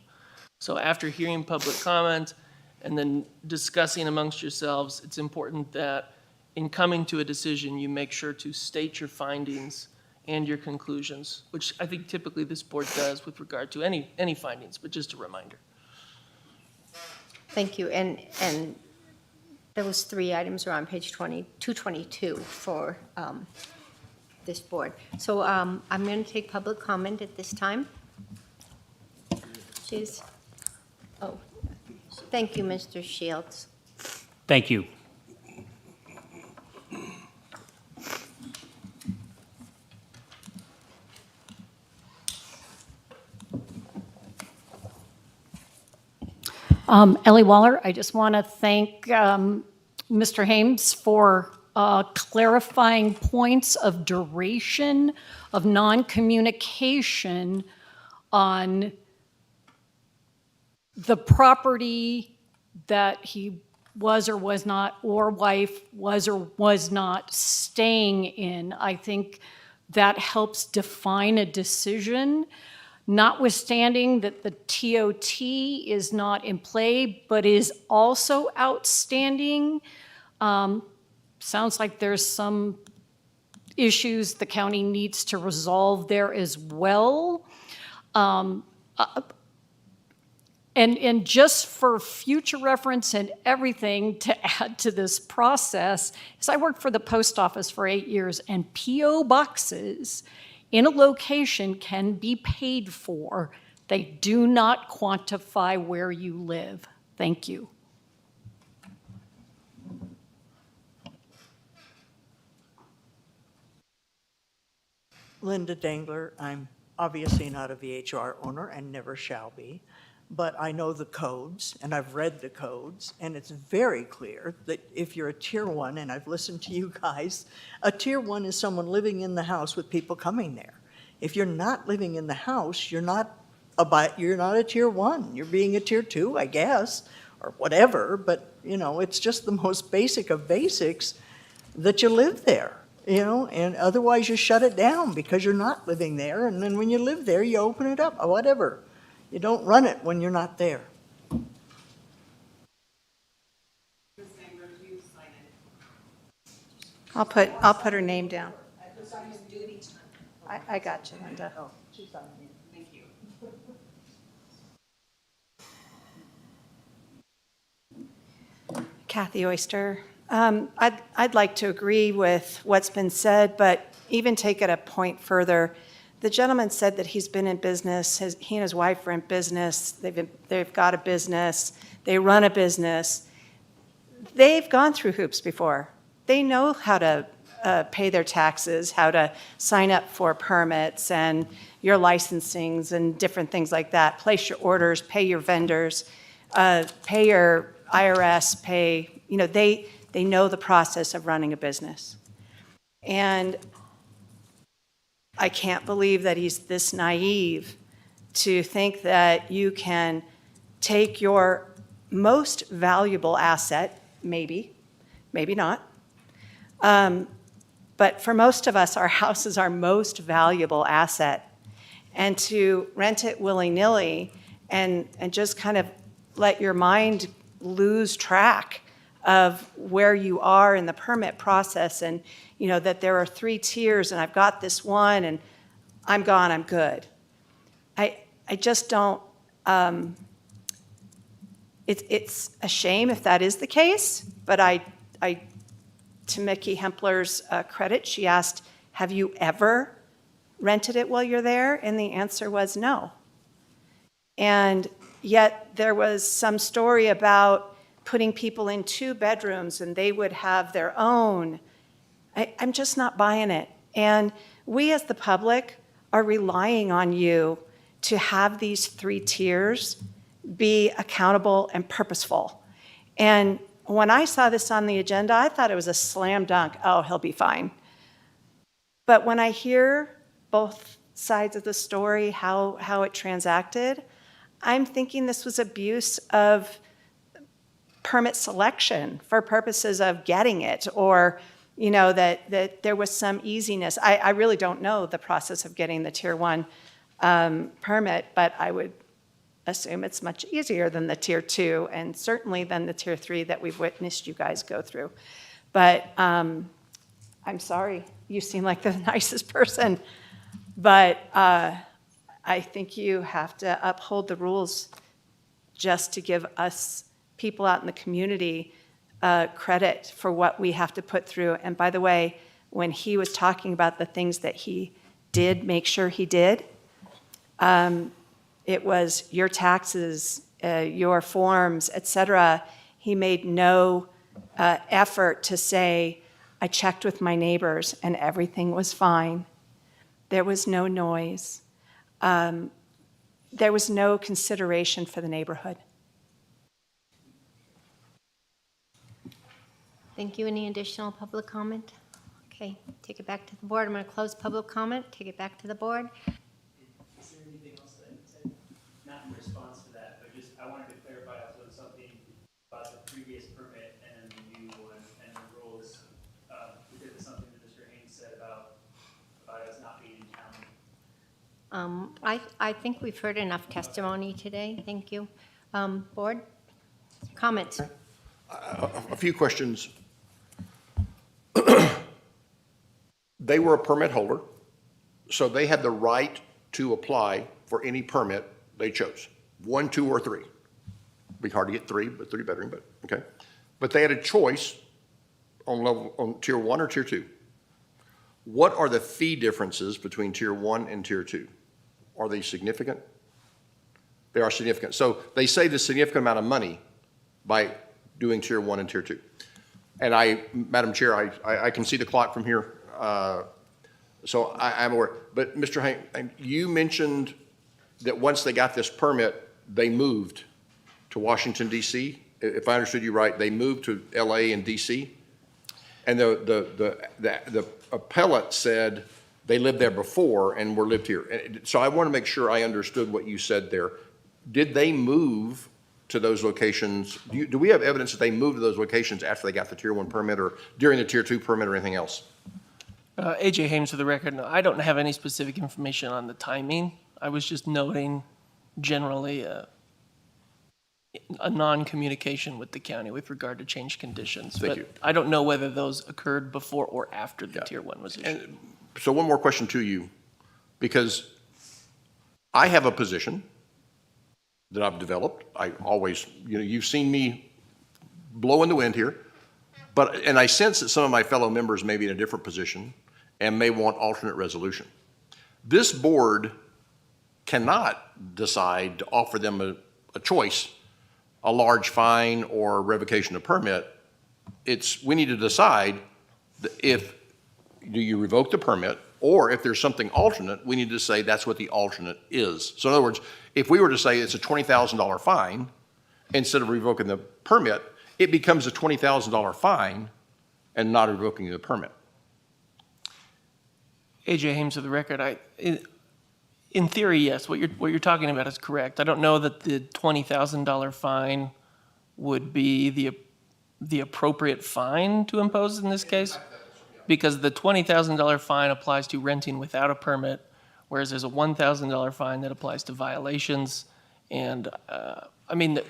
So after hearing public comment and then discussing amongst yourselves, it's important that in coming to a decision, you make sure to state your findings and your conclusions, which I think typically this board does with regard to any findings, but just a reminder. Thank you. And those three items are on page 222 for this board. So I'm going to take public comment at this time. Thank you, Mr. Shields. Thank you. Ellie Waller, I just want to thank Mr. Hames for clarifying points of duration of non-communication on the property that he was or was not, or wife was or was not staying in. I think that helps define a decision, notwithstanding that the TOT is not in play, but is also outstanding. Sounds like there's some issues the county needs to resolve there as well. And just for future reference and everything to add to this process, is I worked for the post office for 8 years, and P.O. boxes in a location can be paid for. They do not quantify where you live. Thank you. Linda Dangler. I'm obviously not a VHR owner and never shall be, but I know the codes and I've read the codes, and it's very clear that if you're a Tier 1, and I've listened to you guys, a Tier 1 is someone living in the house with people coming there. If you're not living in the house, you're not you're not a tier 1, you're being a tier 2, I guess, or whatever, but, it's just the most basic of basics that you live there, and otherwise you shut it down because you're not living there, and then when you live there, you open it up, or whatever. You don't run it when you're not there. I'll put her name down. I got you, Linda. Thank you. Kathy Oyster. I'd like to agree with what's been said, but even take it a point further. The gentleman said that he's been in business, he and his wife are in business, they've got a business, they run a business. They've gone through hoops before. They know how to pay their taxes, how to sign up for permits and your licensings and different things like that. Place your orders, pay your vendors, pay your IRS, they know the process of running a business. And I can't believe that he's this naive to think that you can take your most valuable asset, maybe not, but for most of us, our house is our most valuable asset. And to rent it willy-nilly and just kind of let your mind lose track of where you are in the permit process and, that there are 3 tiers and I've got this one and I'm gone, I'm good. I just don't, it's a shame if that is the case, but to Mickey Hempler's credit, she asked, have you ever rented it while you're there? And the answer was no. And yet there was some story about putting people in 2 bedrooms and they would have their own. I'm just not buying it. And we as the public are relying on you to have these 3 tiers be accountable and purposeful. And when I saw this on the agenda, I thought it was a slam dunk. Oh, he'll be fine. But when I hear both sides of the story, how it transacted, I'm thinking this was abuse of permit selection for purposes of getting it, or that there was some easiness. I really don't know the process of getting the Tier 1 permit, but I would assume it's much easier than the Tier 2, and certainly than the Tier 3 that we've witnessed you guys go through. But I'm sorry, you seem like the nicest person, but I think you have to uphold the rules just to give us people out in the community credit for what we have to put through. And by the way, when he was talking about the things that he did make sure he did, it was your taxes, your forms, et cetera. He made no effort to say, I checked with my neighbors and everything was fine. There was no noise. There was no consideration for the neighborhood. Thank you. Any additional public comment? Okay, take it back to the board. I'm going to close public comment, take it back to the board. Is there anything else that I said? Not in response to that, but just I wanted to clarify also something about the previous permit and the new one and the rules. Because it's something that Mr. Haynes said about us not being in town. I think we've heard enough testimony today. Thank you. Board, comments? A few questions. They were a permit holder, so they had the right to apply for any permit they chose, 1, 2, or 3. Be hard to get 3, but 3 bedroom, but okay. But they had a choice on Tier 1 or Tier 2. What are the fee differences between Tier 1 and Tier 2? Are they significant? They are significant. So they save a significant amount of money by doing Tier 1 and Tier 2. And Madam Chair, I can see the clock from here, so I'm aware. But Mr. Hank, you mentioned that once they got this permit, they moved to Washington, D.C. If I understood you right, they moved to L.A. and D.C. And the appellate said They lived there before and were lived here. So I want to make sure I understood what you said there. Did they move to those locations? Do we have evidence that they moved to those locations after they got the Tier 1 permit or during the Tier 2 permit or anything else? AJ Hames for the record. No, I don't have any specific information on the timing. I was just noting generally a non-communication with the county with regard to change conditions. Thank But you. I don't know whether those occurred before or after the Tier 1 was issued. So one more question to you, because I have a position that I've developed. I always, you've seen me blow in the wind here, and I sense that some of my fellow members may be in a different position and may want alternate resolution. This board cannot decide to offer them a choice, a large fine or revocation of permit. We need to decide do you revoke the permit, or if there's something alternate, we need to say that's what the alternate is. So in other words, if we were to say it's a $20,000 fine, instead of revoking the permit, it becomes a $20,000 fine and not revoking the permit. AJ Hames for the record. In theory, yes, what you're talking about is correct. I don't know that the $20,000 fine would be the appropriate fine to impose in this case, because the $20,000 fine applies to renting without a permit, whereas there's a $1,000 fine that applies to violations. And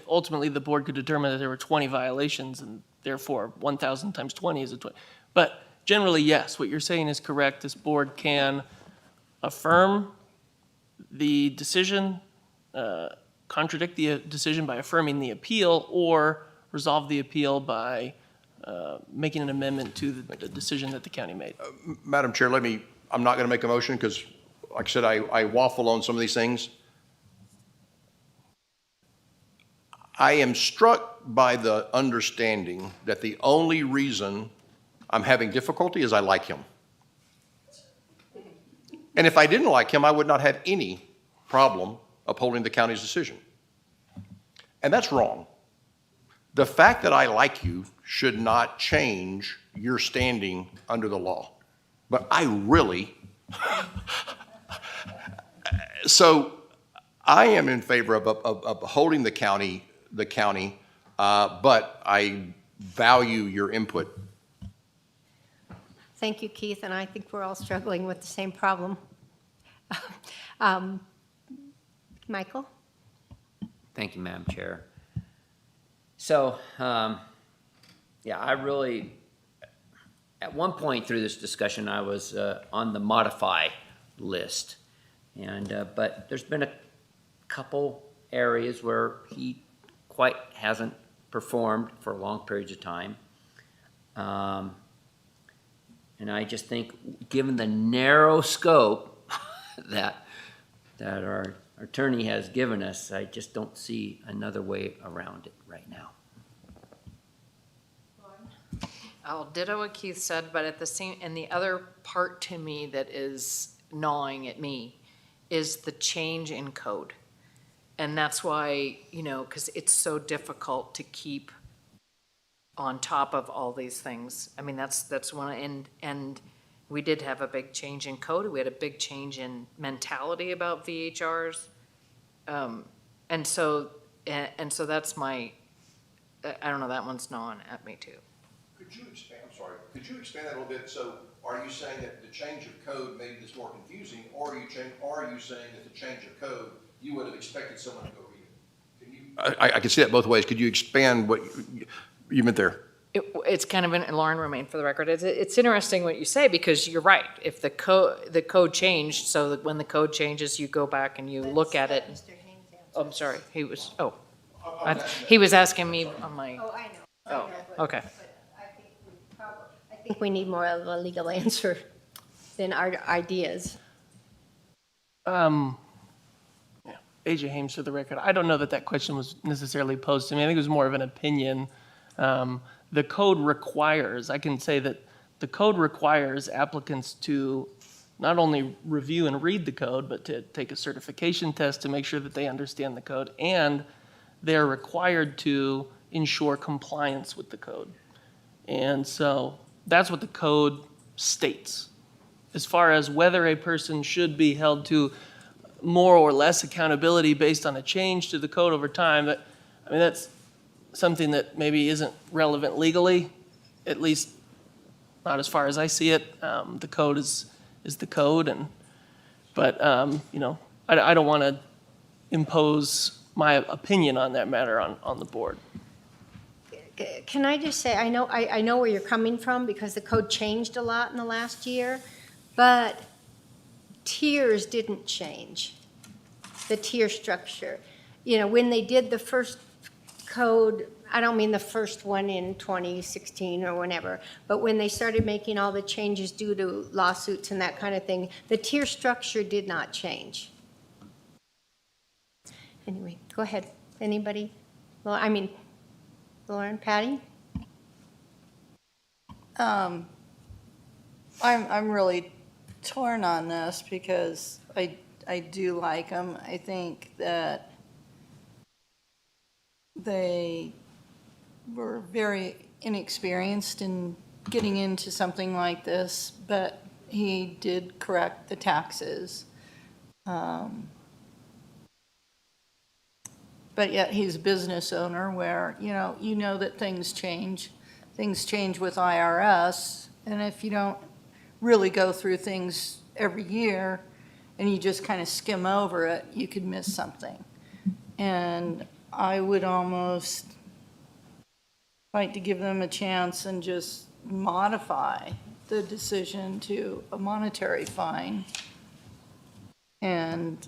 ultimately, the board could determine that there were 20 violations, and therefore 1,000 times 20 is a 20. But generally, yes, what you're saying is correct. This board can affirm the decision, contradict the decision by affirming the appeal, or resolve the appeal by making an amendment to the decision that the county made. Madam Chair, I'm not going to make a motion because, like I said, I waffle on some of these things. I am struck by the understanding that the only reason I'm having difficulty is I like him. And if I didn't like him, I would not have any problem upholding the county's decision. And that's wrong. The fact that I like you should not change your standing under the law. But I really, so I am in favor of upholding the county, but I value your input. Thank you, Keith, and I think we're all struggling with the same problem. Michael? Thank you, Madam Chair. So, I really, at one point through this discussion, I was on the modify list. But there's been a couple areas where he quite hasn't performed for long periods of time. And I just think, given the narrow scope that our attorney has given us, I just don't see another way around it right now. I'll ditto what Keith said, but at the same, and the other part to me that is gnawing at me is the change in code. And that's why, because it's so difficult to keep on top of all these things. I mean, that's one, and we did have a big change in code. We had a big change in mentality about VHRs. And so that's my, I don't know, that one's gnawing at me too. Could you expand that a little bit? So are you saying that the change of code made this more confusing, or are you saying that the change of code, you would have expected someone to go read it? I can see that both ways. Could you expand what you meant there? It's kind of Lauren Romaine for the record. It's interesting what you say, because you're right. If the code changed, so that when the code changes, you go back and you look at it. Oh, I'm sorry. He was asking me on my. Oh, I know. Oh, okay. I think we need more of a legal answer than our ideas. AJ Hames for the record. I don't know that question was necessarily posed to me. I think it was more of an opinion. The code requires, I can say that the code requires applicants to not only review and read the code, but to take a certification test to make sure that they understand the code, and they're required to ensure compliance with the code. And so that's what the code states. as far as whether a person should be held to more or less accountability based on a change to the code over time, that's something that maybe isn't relevant legally, at least not as far as I see it. The code is the code, but I don't want to impose my opinion on that matter on the board. Can I just say, I know where you're coming from because the code changed a lot in the last year, but tiers didn't change, the tier structure. When they did the first code, I don't mean the first one in 2016 or whenever, but when they started making all the changes due to lawsuits and that kind of thing, the tier structure did not change. Anyway, go ahead. Anybody? Well, Lauren, Patty? I'm really torn on this because I do like them. I think that they were very inexperienced in getting into something like this, but he did correct the taxes. But yet he's a business owner where, you know that things change. Things change with IRS, and if you don't really go through things every year and you just kind of skim over it, you could miss something. And I would almost like to give them a chance and just modify the decision to a monetary fine and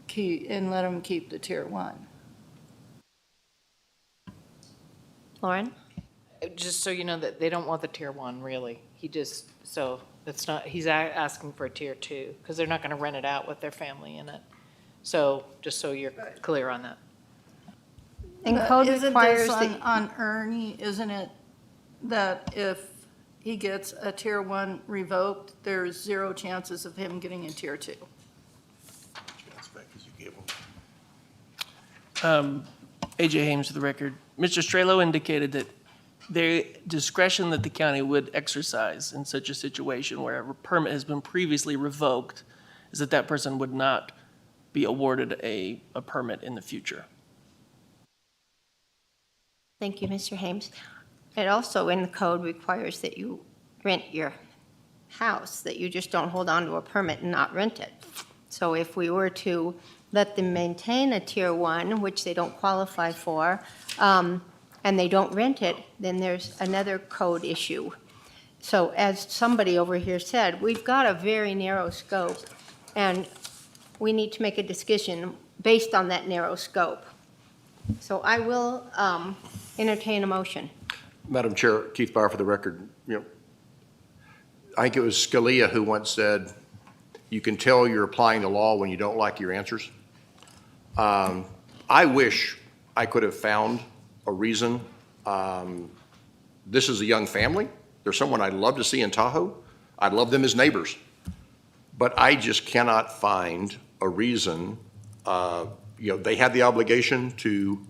let them keep the tier 1. Lauren? Just so you know that they don't want the tier 1, really. So that's not, he's asking for a tier 2, because they're not going to rent it out with their family in it. So, just so you're clear on that. And code requires that on Ernie, isn't it that if he gets a tier 1 revoked, there's 0 chances of him getting a tier 2? AJ Hames for the record. Mr. Strelo indicated that the discretion that the county would exercise in such a situation where a permit has been previously revoked is that person would not be awarded a permit in the future. Thank you, Mr. Hames. It also in the code requires that you rent your house, that you just don't hold on to a permit and not rent it. So if we were to let them maintain a tier 1, which they don't qualify for, and they don't rent it, then there's another code issue. So as somebody over here said, we've got a very narrow scope, and we need to make a decision based on that narrow scope. So I will entertain a motion. Madam Chair, Keith Bauer for the record. I think it was Scalia who once said, you can tell you're applying the law when you don't like your answers. I wish I could have found a reason. This is a young family. They're someone I'd love to see in Tahoe. I'd love them as neighbors. But I just cannot find a reason. They had the obligation to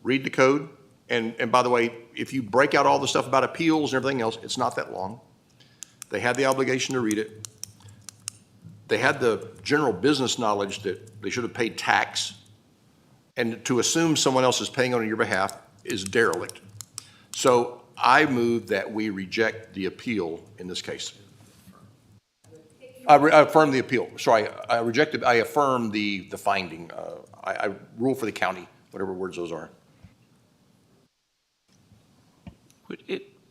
read the code. And by the way, if you break out all the stuff about appeals and everything else, it's not that long. They had the obligation to read it. They had the general business knowledge that they should have paid tax. And to assume someone else is paying on your behalf is derelict. So I move that we reject the appeal in this case. I affirm the appeal. Sorry, I affirm the finding. I rule for the county, whatever words those are.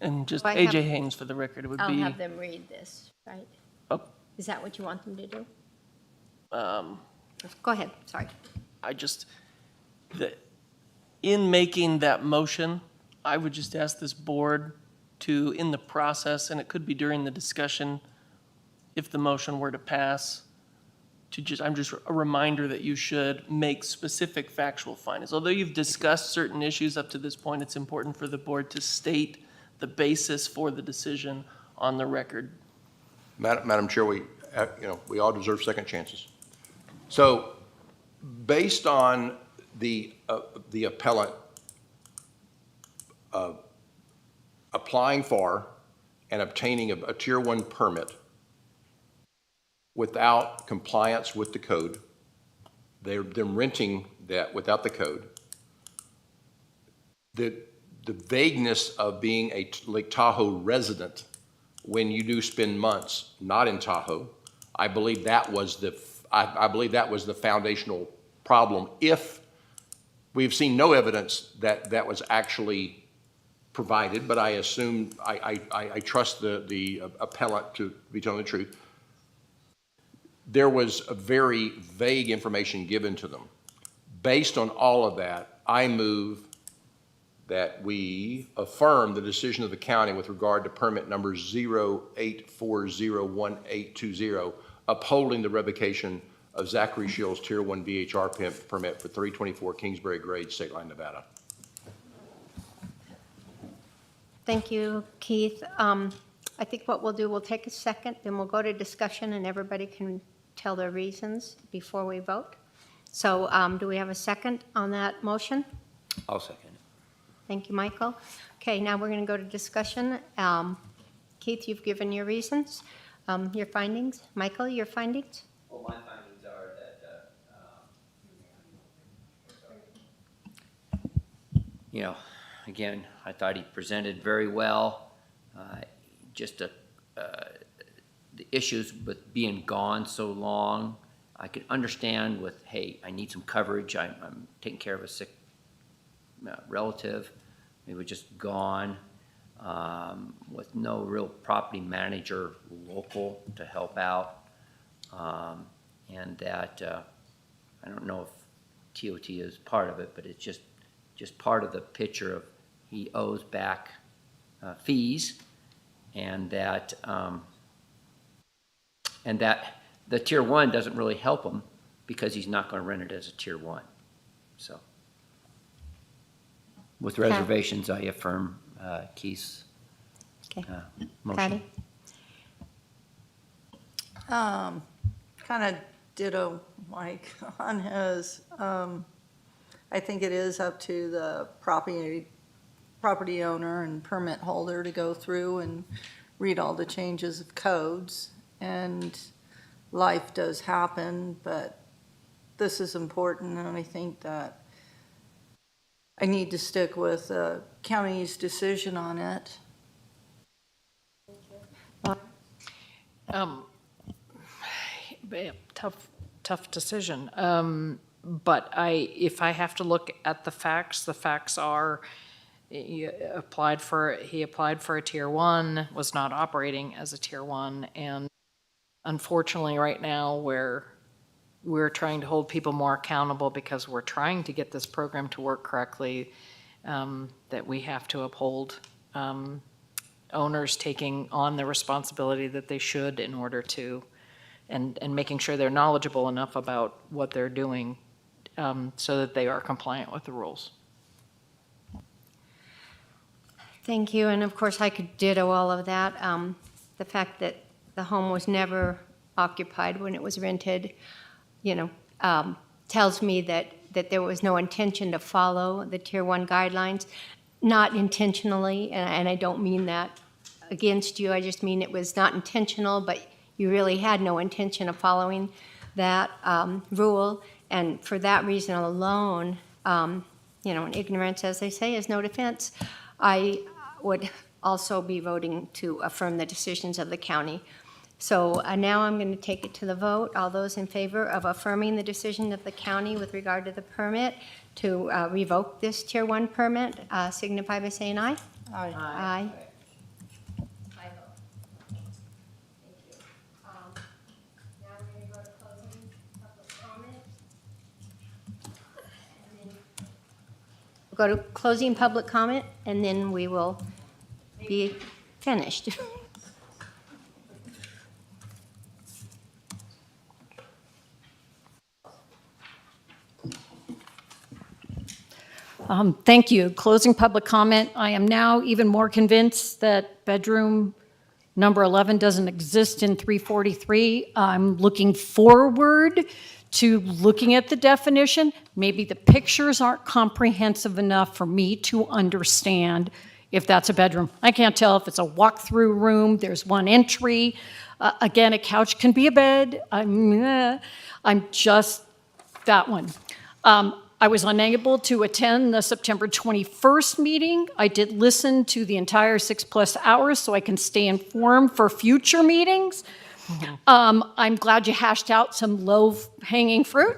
And just Well, I have- AJ Hames for the record, it would I'll be. have them read this, right? Oh. Is that what you want them to do? Um, Go ahead, sorry. In making that motion, I would just ask this board to, in the process, and it could be during the discussion, if the motion were to pass, I'm just a reminder that you should make specific factual findings. Although you've discussed certain issues up to this point, it's important for the board to state the basis for the decision on the record. Madam Chair, we all deserve second chances. So based on the appellant applying for and obtaining a tier 1 permit without compliance with the code. They're renting that without the code. The vagueness of being a Lake Tahoe resident when you do spend months not in Tahoe, I believe that was the foundational problem. If we've seen no evidence that that was actually provided, but I assume, I trust the appellant to be telling the truth. There was a very vague information given to them. Based on all of that, I move that we affirm the decision of the county with regard to permit number 08401820, upholding the revocation of Zachary Shill's Tier 1 VHR permit for 324 Kingsbury Grade, State Line, Nevada. Thank you, Keith. I think what we'll do, we'll take a second, then we'll go to discussion, and everybody can tell their reasons before we vote. So do we have a second on that motion? I'll second it. Thank you, Michael. Okay, now we're going to go to discussion. Keith, you've given your reasons, your findings. Michael, your findings? Well, my findings are that, again, I thought he presented very well. Just the issues with being gone so long, I could understand with, hey, I need some coverage. I'm taking care of a sick relative. They were just gone with no real property manager local to help out. And that, I don't know if TOT is part of it, but it's just part of the picture of he owes back fees, and that the Tier 1 doesn't really help him because he's not going to rent it as a Tier 1. So with reservations, I affirm Keith's motion. Patty? Kind of ditto Mike on his. I think it is up to the property owner and permit holder to go through and read all the changes of codes. And life does happen, but this is important, and I think that I need to stick with the county's decision on it. Tough decision. But if I have to look at the facts are he applied for a Tier 1, was not operating as a Tier 1, and unfortunately right now we're trying to hold people more accountable because we're trying to get this program to work correctly, that we have to uphold owners taking on the responsibility that they should in order to, and making sure they're knowledgeable enough about what they're doing so that they are compliant with the rules. Thank you, and of course I could ditto all of that. The fact that the home was never occupied when it was rented, tells me that there was no intention to follow the Tier 1 guidelines, not intentionally, and I don't mean that against you, I just mean it was not intentional, but you really had no intention of following that rule, and for that reason alone, ignorance, as they say, is no defense. I would also be voting to affirm the decisions of the county. So now I'm going to take it to the vote. All those in favor of affirming the decision of the county with regard to the permit to revoke this Tier 1 permit, signify by saying aye. Aye. Aye. Go to closing public comment, and then we will be finished. Thank you. Closing public comment. I am now even more convinced that bedroom number 11 doesn't exist in 343. I'm looking forward to looking at the definition. Maybe the pictures aren't comprehensive enough for me to understand if that's a bedroom. I can't tell if it's a walk-through room, there's one entry. Again, a couch can be a bed. I'm just that one. I was unable to attend the September 21st meeting. I did listen to the entire 6+ hours so I can stay informed for future meetings. I'm glad you hashed out some low-hanging fruit.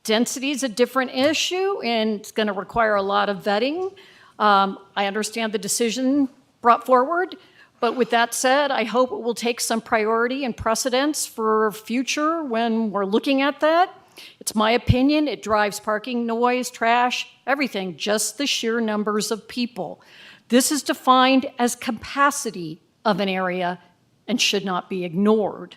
Density is a different issue, and it's going to require a lot of vetting. I understand the decision brought forward, but with that said, I hope it will take some priority and precedence for future when we're looking at that. It's my opinion, it drives parking, noise, trash, everything, just the sheer numbers of people. This is defined as capacity of an area and should not be ignored.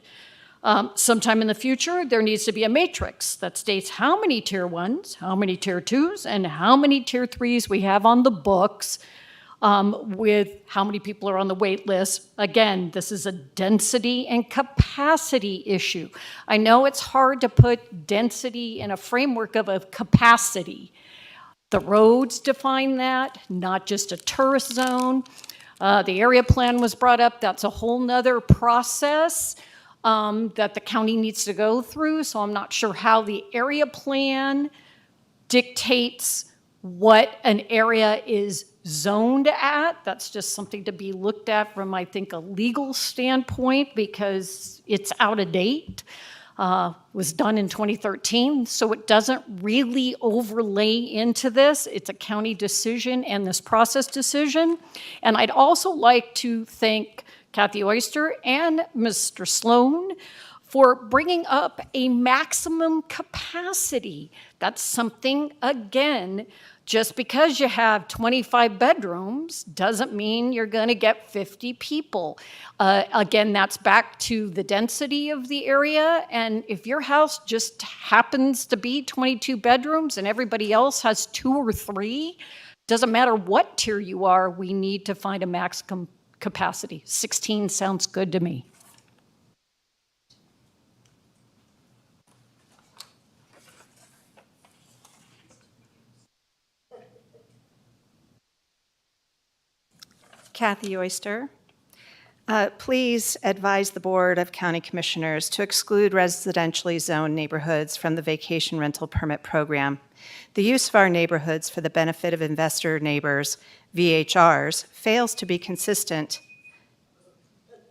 Sometime in the future, there needs to be a matrix that states how many tier 1s, how many tier 2s, and how many tier 3s we have on the books, with how many people are on the wait list. Again, this is a density and capacity issue. I know it's hard to put density in a framework of a capacity. The roads define that, not just a tourist zone. The area plan was brought up. That's a whole nother process that the county needs to go through. So I'm not sure how the area plan dictates what an area is zoned at. That's just something to be looked at from, I think, a legal standpoint because it's out of date. Was done in 2013, so it doesn't really overlay into this. It's a county decision and this process decision. And I'd also like to thank Kathy Oyster and Mr. Sloan for bringing up a maximum capacity. That's something, again, just because you have 25 bedrooms doesn't mean you're going to get 50 people. Again, that's back to the density of the area. And if your house just happens to be 22 bedrooms and everybody else has 2 or 3, doesn't matter what tier you are, we need to find a maximum capacity. 16 sounds good to me. Kathy Oyster. Please advise the Board of County Commissioners to exclude residentially zoned neighborhoods from the vacation rental permit program. The use of our neighborhoods for the benefit of investor neighbors, VHRs, fails to be a consistent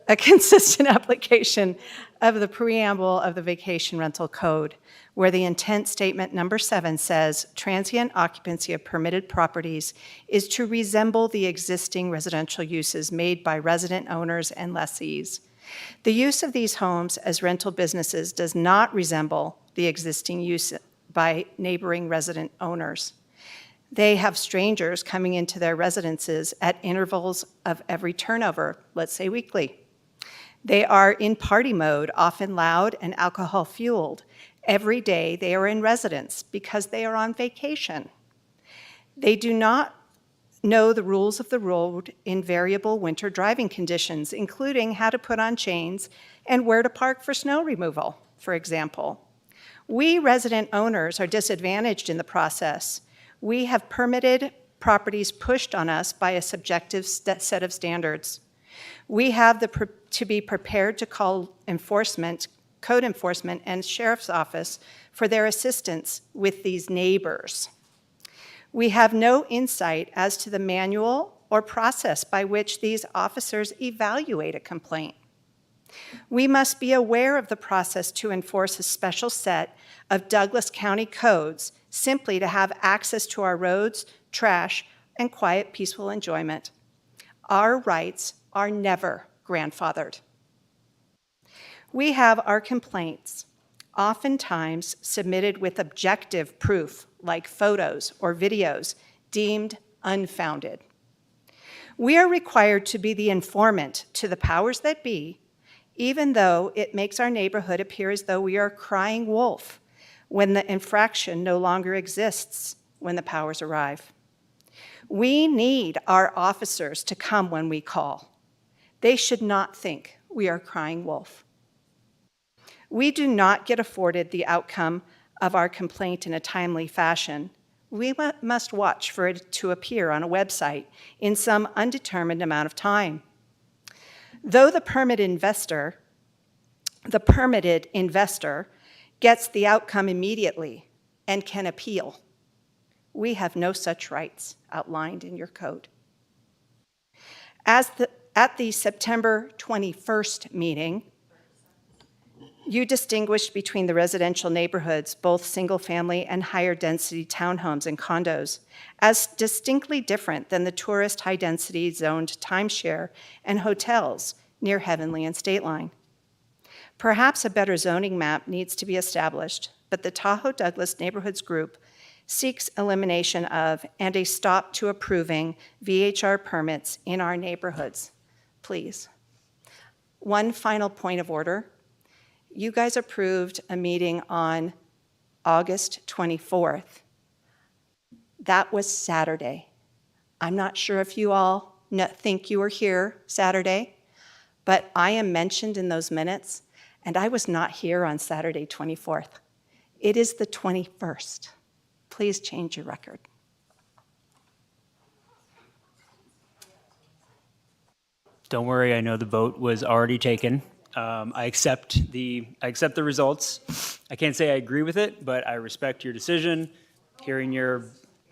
application of the preamble of the Vacation Rental Code, where the intent statement number 7 says, transient occupancy of permitted properties is to resemble the existing residential uses made by resident owners and lessees. The use of these homes as rental businesses does not resemble the existing use by neighboring resident owners. They have strangers coming into their residences at intervals of every turnover, let's say weekly. They are in party mode, often loud and alcohol-fueled. Every day they are in residence because they are on vacation. They do not know the rules of the road in variable winter driving conditions, including how to put on chains and where to park for snow removal, for example. We resident owners are disadvantaged in the process. We have permitted properties pushed on us by a subjective set of standards. We have to be prepared to call code enforcement and sheriff's office for their assistance with these neighbors. We have no insight as to the manual or process by which these officers evaluate a complaint. We must be aware of the process to enforce a special set of Douglas County codes simply to have access to our roads, trash, and quiet, peaceful enjoyment. Our rights are never grandfathered. We have our complaints, oftentimes submitted with objective proof, like photos or videos, deemed unfounded. We are required to be the informant to the powers that be, even though it makes our neighborhood appear as though we are crying wolf when the infraction no longer exists when the powers arrive. We need our officers to come when we call. They should not think we are crying wolf. We do not get afforded the outcome of our complaint in a timely fashion. We must watch for it to appear on a website in some undetermined amount of time. Though the permit investor the permitted investor gets the outcome immediately and can appeal. We have no such rights outlined in your code. At the September 21st meeting, you distinguished between the residential neighborhoods, both single-family and higher-density townhomes and condos, as distinctly different than the tourist high-density zoned timeshare and hotels near Heavenly and State Line. Perhaps a better zoning map needs to be established, but the Tahoe Douglas Neighborhoods Group seeks elimination of and a stop to approving VHR permits in our neighborhoods. Please. One final point of order. You guys approved a meeting on August 24th. That was Saturday. I'm not sure if you all think you were here Saturday, but I am mentioned in those minutes, and I was not here on Saturday 24th. It is the 21st. Please change your record. Don't worry, I know the vote was already taken. I accept the results. I can't say I agree with it, but I respect your decision, hearing your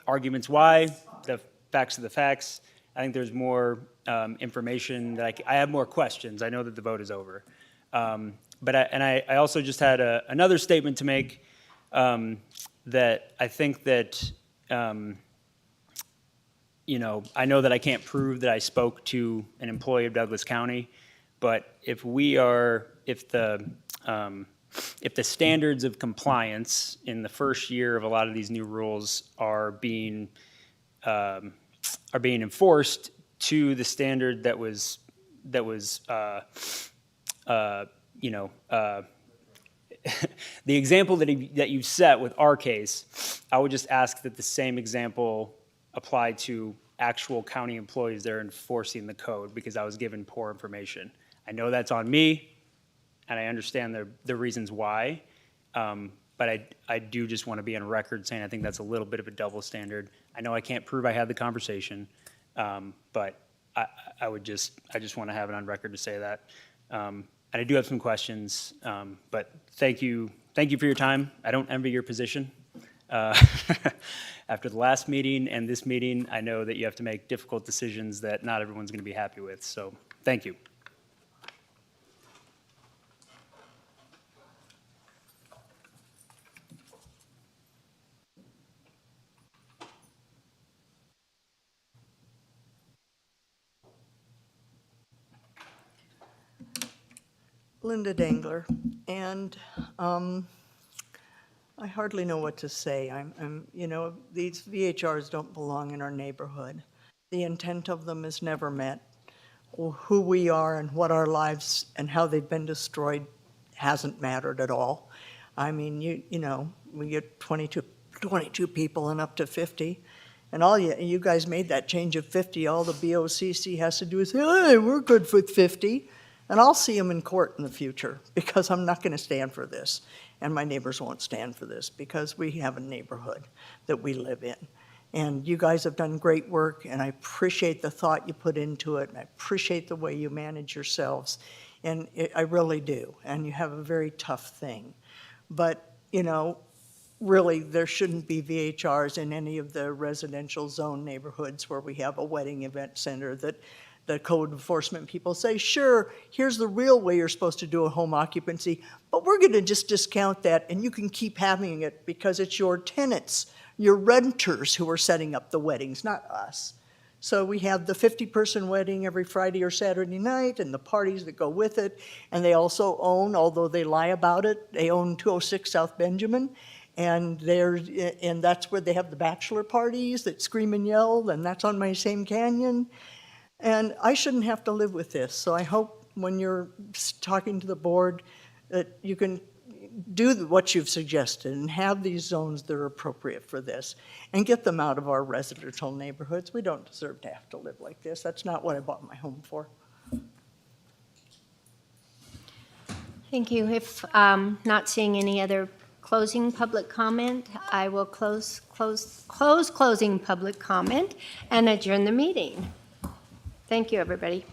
arguments why, the facts are the facts. I think there's more information that I have more questions. I know that the vote is over. But I also just had another statement to make that I think that, you know, I know that I can't prove that I spoke to an employee of Douglas County, but if the standards of compliance in the first year of a lot of these new rules are being enforced to the standard that was you know, the example that you set with our case, I would just ask that the same example apply to actual county employees that are enforcing the code, because I was given poor information. I know that's on me, and I understand the reasons why, but I do just want to be on record saying I think that's a little bit of a double standard. I know I can't prove I had the conversation, but I just want to have it on record to say that. And I do have some questions, but thank you for your time. I don't envy your position. After the last meeting and this meeting, I know that you have to make difficult decisions that not everyone's going to be happy with, so thank you. Linda Dangler, and I hardly know what to say. You know, these VHRs don't belong in our neighborhood. The intent of them is never met. Who we are and what our lives and how they've been destroyed hasn't mattered at all. I mean, you know, we get 22 people and up to 50. And all you guys made that change of 50. All the BOCC has to do is say, hey, we're good with 50. And I'll see them in court in the future, because I'm not going to stand for this. And my neighbors won't stand for this, because we have a neighborhood that we live in. And you guys have done great work, and I appreciate the thought you put into it, and I appreciate the way you manage yourselves. And I really do. And you have a very tough thing. But, you know, really, there shouldn't be VHRs in any of the residential zone neighborhoods where we have a wedding event center that the code enforcement people say, sure, here's the real way you're supposed to do a home occupancy, but we're going to just discount that, and you can keep having it because it's your tenants, your renters who are setting up the weddings, not us. So we have the 50-person wedding every Friday or Saturday night and the parties that go with it, and they also own, although they lie about it, they own 206 South Benjamin, and that's where they have the bachelor parties that scream and yell, and that's on my same canyon. And I shouldn't have to live with this, so I hope when you're talking to the board that you can do what you've suggested and have these zones that are appropriate for this and get them out of our residential neighborhoods. We don't deserve to have to live like this. That's not what I bought my home for. Thank you. If not seeing any other closing public comment, I will close closing public comment and adjourn the meeting. Thank you, everybody.